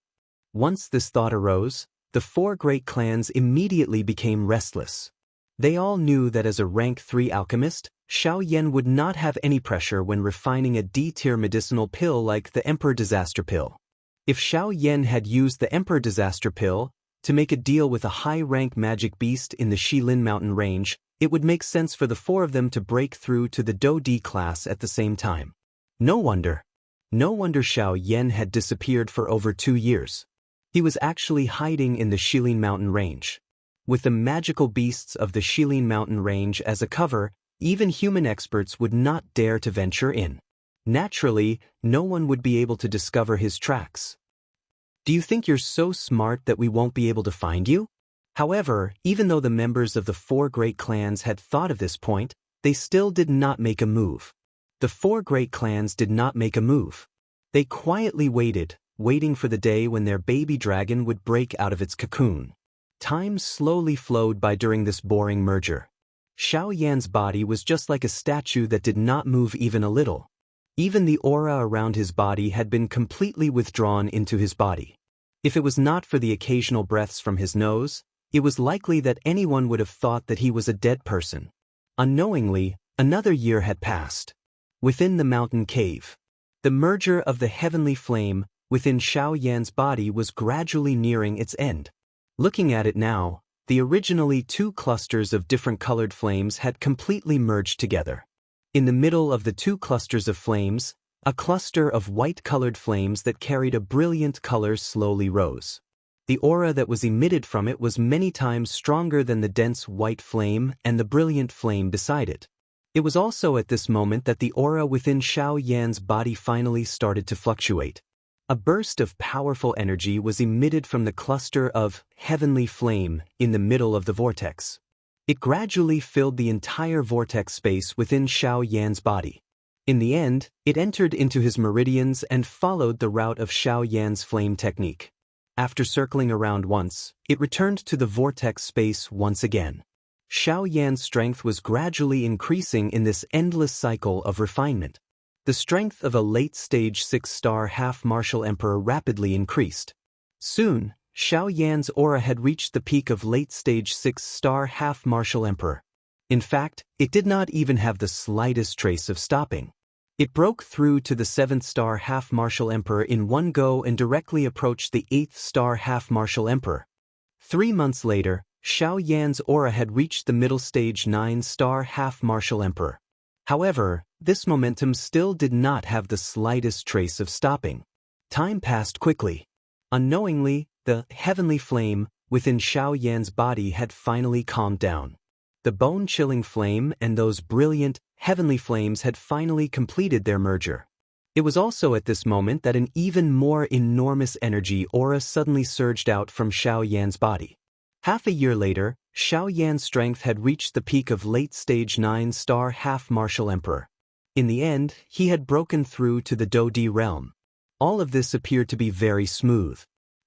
Once this thought arose, the four great clans immediately became restless. They all knew that as a rank 3 alchemist, Xiao Yan would not have any pressure when refining a D-tier medicinal pill like the Emperor Disaster Pill. If Xiao Yan had used the Emperor Disaster Pill to make a deal with a high-rank magic beast in the Shilin Mountain range, it would make sense for the four of them to break through to the Do D class at the same time. No wonder Xiao Yan had disappeared for over 2 years. He was actually hiding in the Shilin Mountain range. With the magical beasts of the Shilin Mountain range as a cover, even human experts would not dare to venture in. Naturally, no one would be able to discover his tracks. Do you think you're so smart that we won't be able to find you? However, even though the members of the four great clans had thought of this point, they still did not make a move. The four great clans did not make a move. They quietly waiting for the day when their baby dragon would break out of its cocoon. Time slowly flowed by during this boring merger. Xiao Yan's body was just like a statue that did not move even a little. Even the aura around his body had been completely withdrawn into his body. If it was not for the occasional breaths from his nose, it was likely that anyone would have thought that he was a dead person. Unknowingly, another year had passed. Within the mountain cave, the merger of the heavenly flame within Xiao Yan's body was gradually nearing its end. Looking at it now, the originally 2 clusters of different colored flames had completely merged together. In the middle of the 2 clusters of flames, a cluster of white-colored flames that carried a brilliant color slowly rose. The aura that was emitted from it was many times stronger than the dense white flame and the brilliant flame beside it. It was also at this moment that the aura within Xiao Yan's body finally started to fluctuate. A burst of powerful energy was emitted from the cluster of heavenly flame in the middle of the vortex. It gradually filled the entire vortex space within Xiao Yan's body. In the end, it entered into his meridians and followed the route of Xiao Yan's flame technique. After circling around once, it returned to the vortex space once again. Xiao Yan's strength was gradually increasing in this endless cycle of refinement. The strength of a late-stage 6-star half-martial emperor rapidly increased. Soon, Xiao Yan's aura had reached the peak of late-stage 6-star half-martial emperor. In fact, it did not even have the slightest trace of stopping. It broke through to the 7th-star half-martial emperor in one go and directly approached the 8th-star half-martial emperor. 3 months later, Xiao Yan's aura had reached the middle-stage 9-star half-martial emperor. However, this momentum still did not have the slightest trace of stopping. Time passed quickly. Unknowingly, the heavenly flame within Xiao Yan's body had finally calmed down. The bone-chilling flame and those brilliant, heavenly flames had finally completed their merger. It was also at this moment that an even more enormous energy aura suddenly surged out from Xiao Yan's body. Half a year later, Xiao Yan's strength had reached the peak of late-stage 9-star half-martial emperor. In the end, he had broken through to the Do D realm. All of this appeared to be very smooth.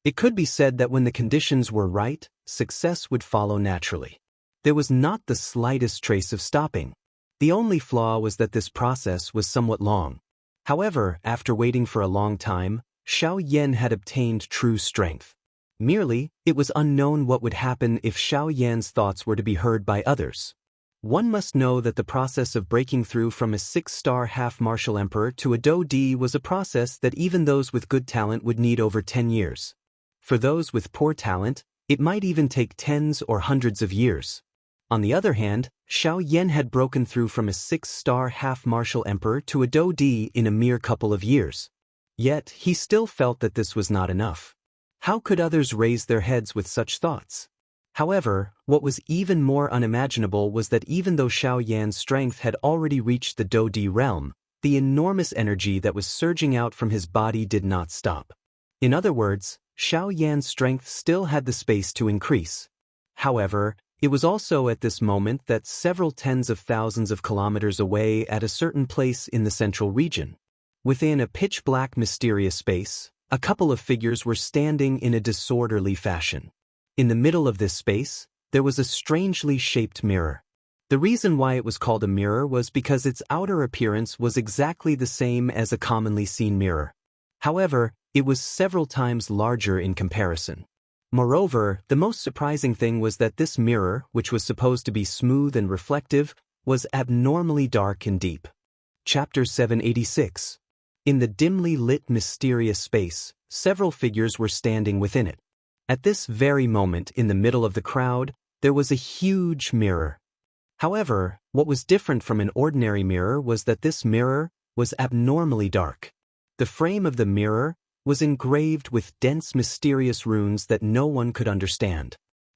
It could be said that when the conditions were right, success would follow naturally. There was not the slightest trace of stopping. The only flaw was that this process was somewhat long. However, after waiting for a long time, Xiao Yan had obtained true strength. Merely, it was unknown what would happen if Xiao Yan's thoughts were to be heard by others. One must know that the process of breaking through from a 6-star half-martial emperor to a Do D was a process that even those with good talent would need over 10 years. For those with poor talent, it might even take tens or hundreds of years. On the other hand, Xiao Yan had broken through from a 6-star half-martial emperor to a Do D in a mere couple of years. Yet, he still felt that this was not enough. How could others raise their heads with such thoughts? However, what was even more unimaginable was that even though Xiao Yan's strength had already reached the Do D realm, the enormous energy that was surging out from his body did not stop. In other words, Xiao Yan's strength still had the space to increase. However, it was also at this moment that several tens of thousands of kilometers away at a certain place in the central region, within a pitch-black mysterious space, a couple of figures were standing in a disorderly fashion. In the middle of this space, there was a strangely shaped mirror. The reason why it was called a mirror was because its outer appearance was exactly the same as a commonly seen mirror. However, it was several times larger in comparison. Moreover, the most surprising thing was that this mirror, which was supposed to be smooth and reflective, was abnormally dark and deep. Chapter 786. In the dimly lit mysterious space, several figures were standing within it. At this very moment, in the middle of the crowd, there was a huge mirror. However, what was different from an ordinary mirror was that this mirror was abnormally dark. The frame of the mirror was engraved with dense mysterious runes that no one could understand.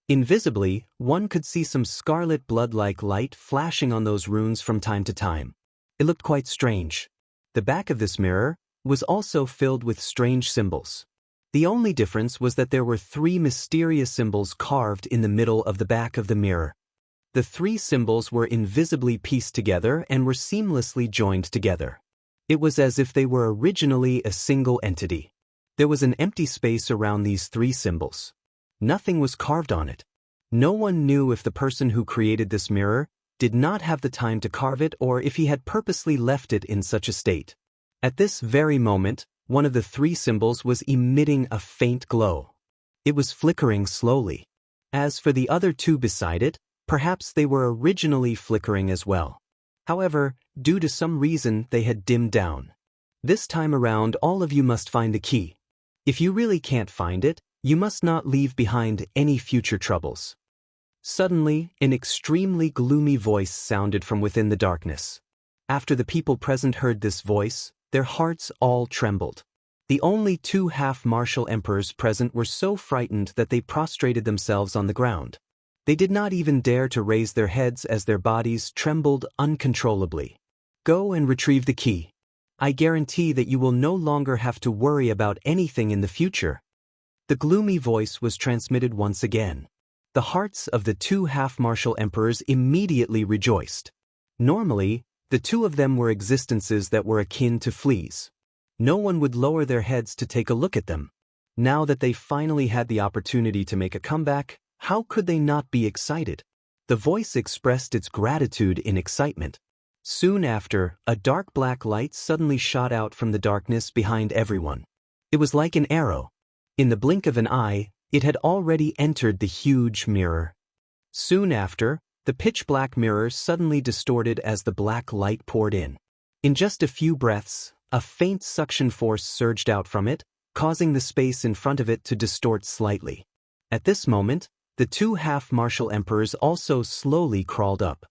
Invisibly, one could see some scarlet blood-like light flashing on those runes from time to time. It looked quite strange. The back of this mirror was also filled with strange symbols. The only difference was that there were 3 mysterious symbols carved in the middle of the back of the mirror. The 3 symbols were invisibly pieced together and were seamlessly joined together. It was as if they were originally a single entity. There was an empty space around these 3 symbols. Nothing was carved on it. No one knew if the person who created this mirror did not have the time to carve it or if he had purposely left it in such a state. At this very moment, one of the 3 symbols was emitting a faint glow. It was flickering slowly. As for the other 2 beside it, perhaps they were originally flickering as well. However, due to some reason, they had dimmed down. This time around, all of you must find the key. If you really can't find it, you must not leave behind any future troubles. Suddenly, an extremely gloomy voice sounded from within the darkness. After the people present heard this voice, their hearts all trembled. The only 2 half-martial emperors present were so frightened that they prostrated themselves on the ground. They did not even dare to raise their heads as their bodies trembled uncontrollably. Go and retrieve the key. I guarantee that you will no longer have to worry about anything in the future. The gloomy voice was transmitted once again. The hearts of the 2 half-martial emperors immediately rejoiced. Normally, the 2 of them were existences that were akin to fleas. No one would lower their heads to take a look at them. Now that they finally had the opportunity to make a comeback, how could they not be excited? The voice expressed its gratitude in excitement. Soon after, a dark black light suddenly shot out from the darkness behind everyone. It was like an arrow. In the blink of an eye, it had already entered the huge mirror. Soon after, the pitch-black mirror suddenly distorted as the black light poured in. In just a few breaths, a faint suction force surged out from it, causing the space in front of it to distort slightly. At this moment, the 2 half-martial emperors also slowly crawled up.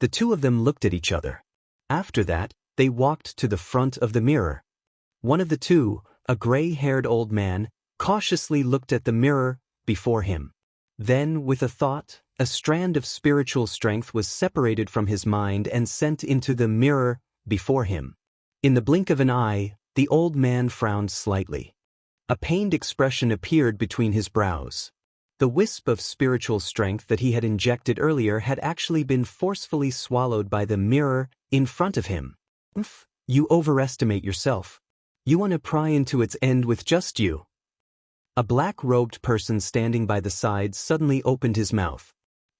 The 2 of them looked at each other. After that, they walked to the front of the mirror. One of the 2, a gray-haired old man, cautiously looked at the mirror before him. Then, with a thought, a strand of spiritual strength was separated from his mind and sent into the mirror before him. In the blink of an eye, the old man frowned slightly. A pained expression appeared between his brows. The wisp of spiritual strength that he had injected earlier had actually been forcefully swallowed by the mirror in front of him. You overestimate yourself. You want to pry into its end with just you. A black-robed person standing by the side suddenly opened his mouth.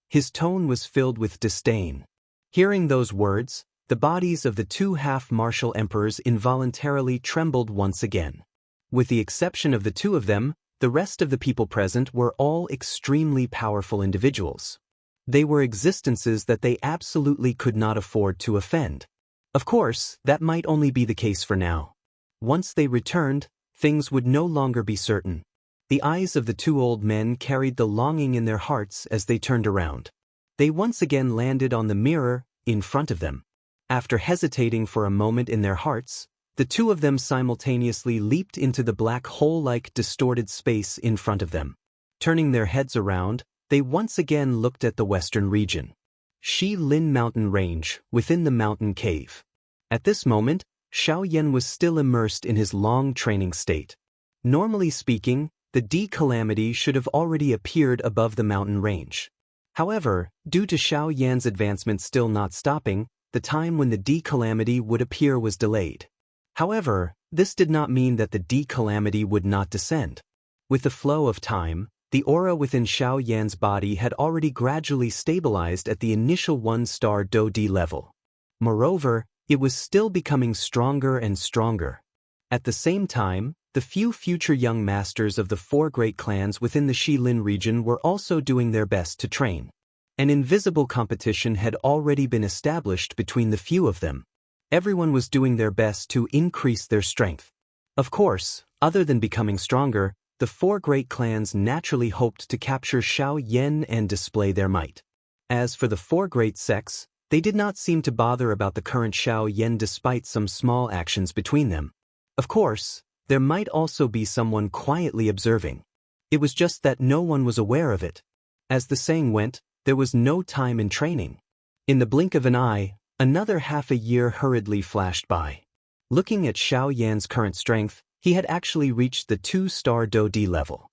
His tone was filled with disdain. Hearing those words, the bodies of the 2 half-martial emperors involuntarily trembled once again. With the exception of the 2 of them, the rest of the people present were all extremely powerful individuals. They were existences that they absolutely could not afford to offend. Of course, that might only be the case for now. Once they returned, things would no longer be certain. The eyes of the 2 old men carried the longing in their hearts as they turned around. They once again landed on the mirror in front of them. After hesitating for a moment in their hearts, the 2 of them simultaneously leaped into the black hole-like distorted space in front of them. Turning their heads around, they once again looked at the western region. Shilin Mountain Range, within the mountain cave. At this moment, Xiaoyan was still immersed in his long training state. Normally speaking, the D-calamity should have already appeared above the mountain range. However, due to Xiaoyan's advancement still not stopping, the time when the D-calamity would appear was delayed. However, this did not mean that the D-calamity would not descend. With the flow of time, the aura within Xiaoyan's body had already gradually stabilized at the initial 1-star Do-D level. Moreover, it was still becoming stronger and stronger. At the same time, the few future young masters of the four great clans within the Xilin region were also doing their best to train. An invisible competition had already been established between the few of them. Everyone was doing their best to increase their strength. Of course, other than becoming stronger, the four great clans naturally hoped to capture Xiaoyan and display their might. As for the four great sects, they did not seem to bother about the current Xiaoyan despite some small actions between them. Of course, there might also be someone quietly observing. It was just that no one was aware of it. As the saying went, there was no time in training. In the blink of an eye, another half a year hurriedly flashed by. Looking at Xiaoyan's current strength, he had actually reached the 2-star Do-D level.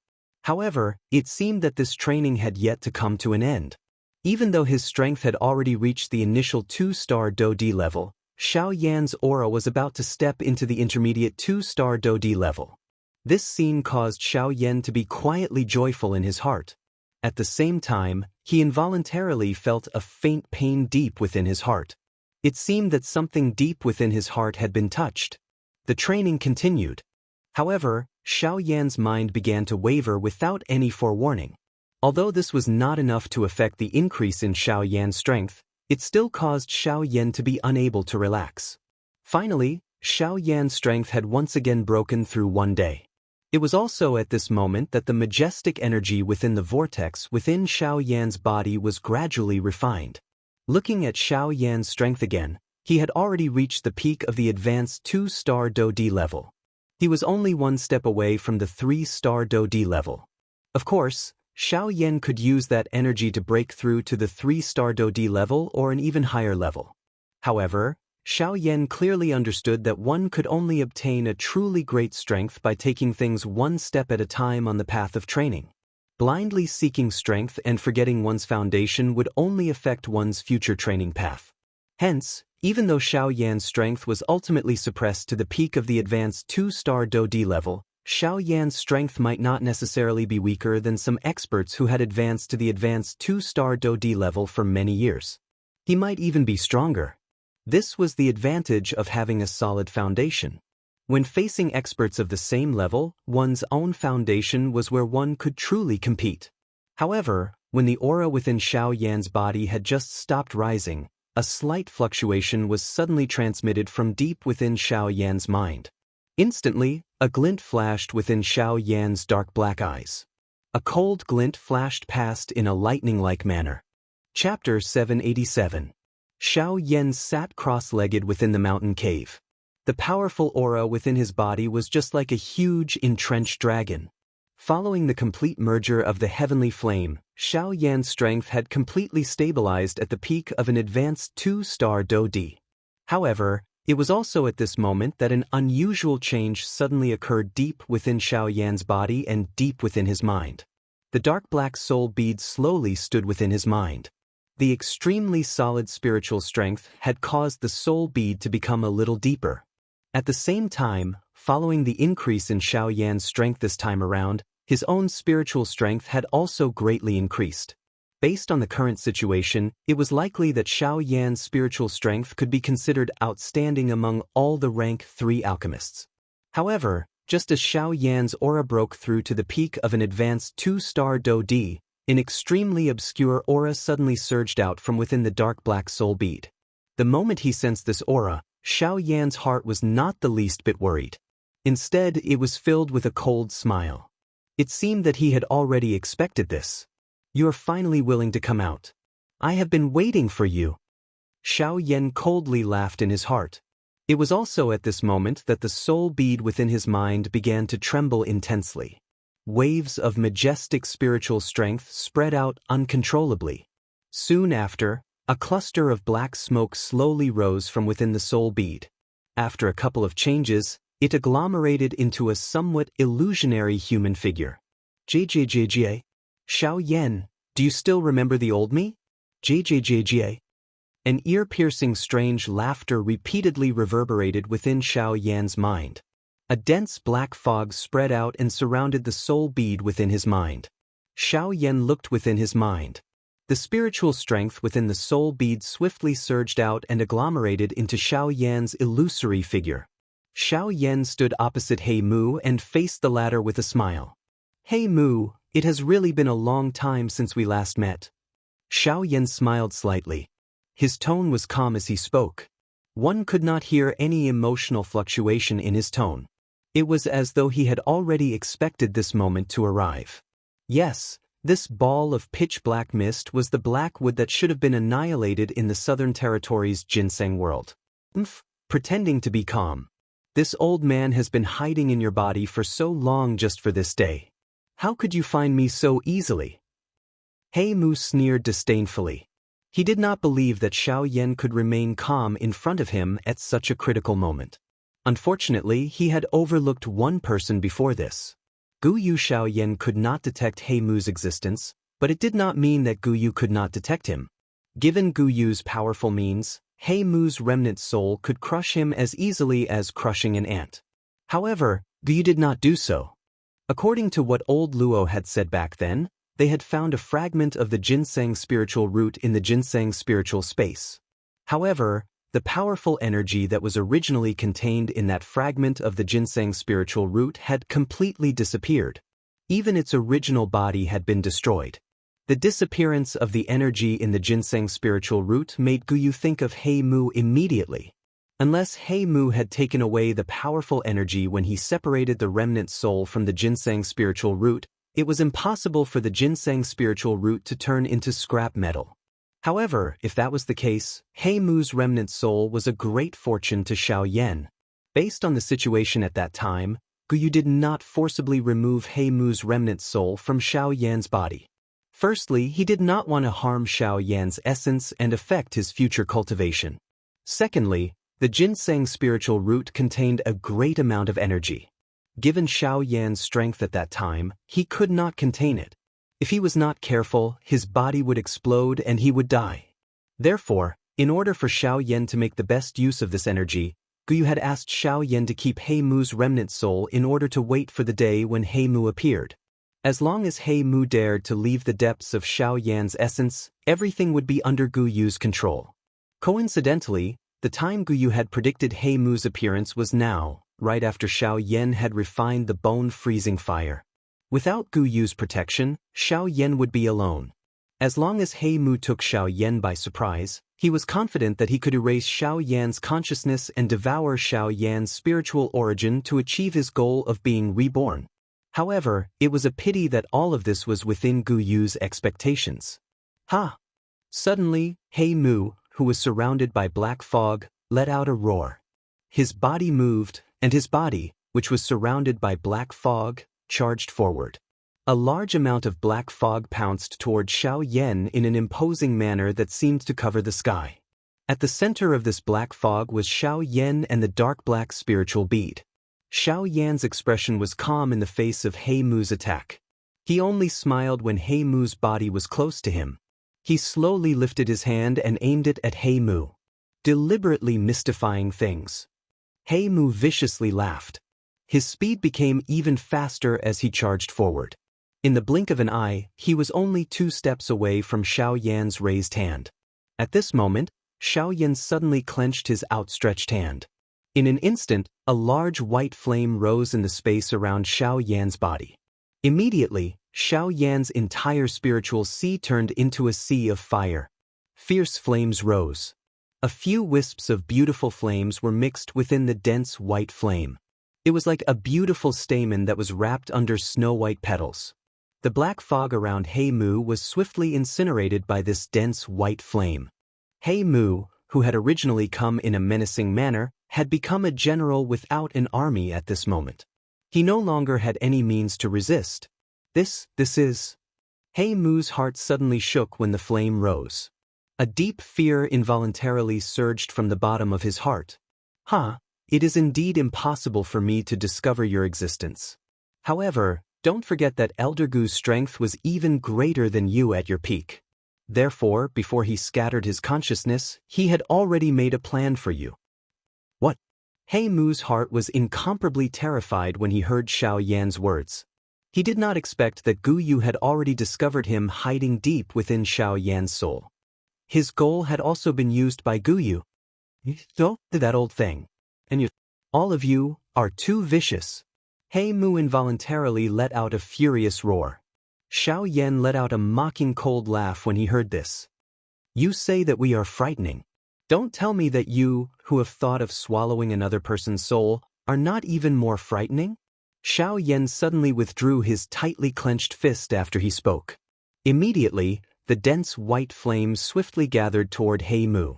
However, it seemed that this training had yet to come to an end. Even though his strength had already reached the initial 2-star Do-D level, Xiaoyan's aura was about to step into the intermediate 2-star Do-D level. This scene caused Xiaoyan to be quietly joyful in his heart. At the same time, he involuntarily felt a faint pain deep within his heart. It seemed that something deep within his heart had been touched. The training continued. However, Xiaoyan's mind began to waver without any forewarning. Although this was not enough to affect the increase in Xiaoyan's strength, it still caused Xiaoyan to be unable to relax. Finally, Xiaoyan's strength had once again broken through one day. It was also at this moment that the majestic energy within the vortex within Xiaoyan's body was gradually refined. Looking at Xiaoyan's strength again, he had already reached the peak of the advanced 2-star Do-D level. He was only one step away from the 3-star Do-D level. Of course, Xiaoyan could use that energy to break through to the 3-star Do-D level or an even higher level. However, Xiaoyan clearly understood that one could only obtain a truly great strength by taking things one step at a time on the path of training. Blindly seeking strength and forgetting one's foundation would only affect one's future training path. Hence, even though Xiaoyan's strength was ultimately suppressed to the peak of the advanced 2-star Do-D level, Xiaoyan's strength might not necessarily be weaker than some experts who had advanced to the advanced 2-star Do-D level for many years. He might even be stronger. This was the advantage of having a solid foundation. When facing experts of the same level, one's own foundation was where one could truly compete. However, when the aura within Xiaoyan's body had just stopped rising, a slight fluctuation was suddenly transmitted from deep within Xiaoyan's mind. Instantly, a glint flashed within Xiaoyan's dark black eyes. A cold glint flashed past in a lightning-like manner. Chapter 787. Xiaoyan sat cross-legged within the mountain cave. The powerful aura within his body was just like a huge, entrenched dragon. Following the complete merger of the heavenly flame, Xiaoyan's strength had completely stabilized at the peak of an advanced 2-star Do-D. However, it was also at this moment that an unusual change suddenly occurred deep within Xiaoyan's body and deep within his mind. The dark black soul bead slowly stood within his mind. The extremely solid spiritual strength had caused the soul bead to become a little deeper. At the same time, following the increase in Xiaoyan's strength this time around, his own spiritual strength had also greatly increased. Based on the current situation, it was likely that Xiaoyan's spiritual strength could be considered outstanding among all the rank 3 alchemists. However, just as Xiaoyan's aura broke through to the peak of an advanced 2-star Do-D, an extremely obscure aura suddenly surged out from within the dark black soul bead. The moment he sensed this aura, Xiaoyan's heart was not the least bit worried. Instead, it was filled with a cold smile. It seemed that he had already expected this. "You are finally willing to come out. I have been waiting for you." Xiaoyan coldly laughed in his heart. It was also at this moment that the soul bead within his mind began to tremble intensely. Waves of majestic spiritual strength spread out uncontrollably. Soon after, a cluster of black smoke slowly rose from within the soul bead. After a couple of changes, it agglomerated into a somewhat illusionary human figure. "JJJJ? Xiaoyan, do you still remember the old me? JJJJ?" An ear-piercing strange laughter repeatedly reverberated within Xiaoyan's mind. A dense black fog spread out and surrounded the soul bead within his mind. Xiaoyan looked within his mind. The spiritual strength within the soul bead swiftly surged out and agglomerated into Xiaoyan's illusory figure. Xiao Yan stood opposite He Mu and faced the latter with a smile. He Mu, it has really been a long time since we last met. Xiao Yan smiled slightly. His tone was calm as he spoke. One could not hear any emotional fluctuation in his tone. It was as though he had already expected this moment to arrive. Yes, this ball of pitch-black mist was the black wood that should have been annihilated in the Southern Territories' ginseng world. Pretending to be calm. This old man has been hiding in your body for so long just for this day. How could you find me so easily? He Mu sneered disdainfully. He did not believe that Xiao Yan could remain calm in front of him at such a critical moment. Unfortunately, he had overlooked one person before this. Guyu. Xiao Yan could not detect He Mu's existence, but it did not mean that Guyu could not detect him. Given Guyu's powerful means, He Mu's remnant soul could crush him as easily as crushing an ant. However, Guyu did not do so. According to what old Luo had said back then, they had found a fragment of the ginseng spiritual root in the ginseng spiritual space. However, the powerful energy that was originally contained in that fragment of the ginseng spiritual root had completely disappeared. Even its original body had been destroyed. The disappearance of the energy in the ginseng spiritual root made Guyu think of He Mu immediately. Unless He Mu had taken away the powerful energy when he separated the remnant soul from the ginseng spiritual root, it was impossible for the ginseng spiritual root to turn into scrap metal. However, if that was the case, He Mu's remnant soul was a great fortune to Xiao Yan. Based on the situation at that time, Guyu did not forcibly remove He Mu's remnant soul from Xiao Yan's body. Firstly, he did not want to harm Xiao Yan's essence and affect his future cultivation. Secondly, the ginseng spiritual root contained a great amount of energy. Given Xiao Yan's strength at that time, he could not contain it. If he was not careful, his body would explode and he would die. Therefore, in order for Xiao Yan to make the best use of this energy, Guyu had asked Xiao Yan to keep He Mu's remnant soul in order to wait for the day when He Mu appeared. As long as He Mu dared to leave the depths of Xiao Yan's essence, everything would be under Guyu's control. Coincidentally, the time Guyu had predicted He Mu's appearance was now, right after Xiao Yan had refined the bone-freezing fire. Without Guyu's protection, Xiao Yan would be alone. As long as He Mu took Xiao Yan by surprise, he was confident that he could erase Xiao Yan's consciousness and devour Xiao Yan's spiritual origin to achieve his goal of being reborn. However, it was a pity that all of this was within Guyu's expectations. Ha! Suddenly, He Mu, who was surrounded by black fog, let out a roar. His body moved, and his body, which was surrounded by black fog, charged forward. A large amount of black fog pounced toward Xiao Yan in an imposing manner that seemed to cover the sky. At the center of this black fog was Xiao Yan and the dark black spiritual bead. Xiao Yan's expression was calm in the face of He Mu's attack. He only smiled when He Mu's body was close to him. He slowly lifted his hand and aimed it at He Mu, deliberately mystifying things. He Mu viciously laughed. His speed became even faster as he charged forward. In the blink of an eye, he was only 2 steps away from Xiao Yan's raised hand. At this moment, Xiao Yan suddenly clenched his outstretched hand. In an instant, a large white flame rose in the space around Xiao Yan's body. Immediately, Xiao Yan's entire spiritual sea turned into a sea of fire. Fierce flames rose. A few wisps of beautiful flames were mixed within the dense white flame. It was like a beautiful stamen that was wrapped under snow-white petals. The black fog around He Mu was swiftly incinerated by this dense white flame. He Mu, who had originally come in a menacing manner, had become a general without an army at this moment. He no longer had any means to resist. This is... He Mu's heart suddenly shook when the flame rose. A deep fear involuntarily surged from the bottom of his heart. It is indeed impossible for me to discover your existence. However, don't forget that Elder Gu's strength was even greater than you at your peak. Therefore, before he scattered his consciousness, he had already made a plan for you. What? He Mu's heart was incomparably terrified when he heard Xiao Yan's words. He did not expect that Guyu had already discovered him hiding deep within Xiao Yan's soul. His goal had also been used by Guyu. So, that old thing. And you... All of you are too vicious. He Mu involuntarily let out a furious roar. Xiao Yan let out a mocking cold laugh when he heard this. You say that we are frightening. Don't tell me that you, who have thought of swallowing another person's soul, are not even more frightening? Xiao Yan suddenly withdrew his tightly clenched fist after he spoke. Immediately, the dense white flame swiftly gathered toward He Mu.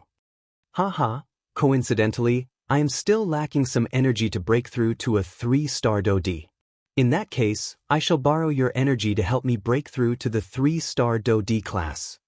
Haha, coincidentally, I am still lacking some energy to break through to a 3-star Dodi. In that case, I shall borrow your energy to help me break through to the 3-star Dodi class.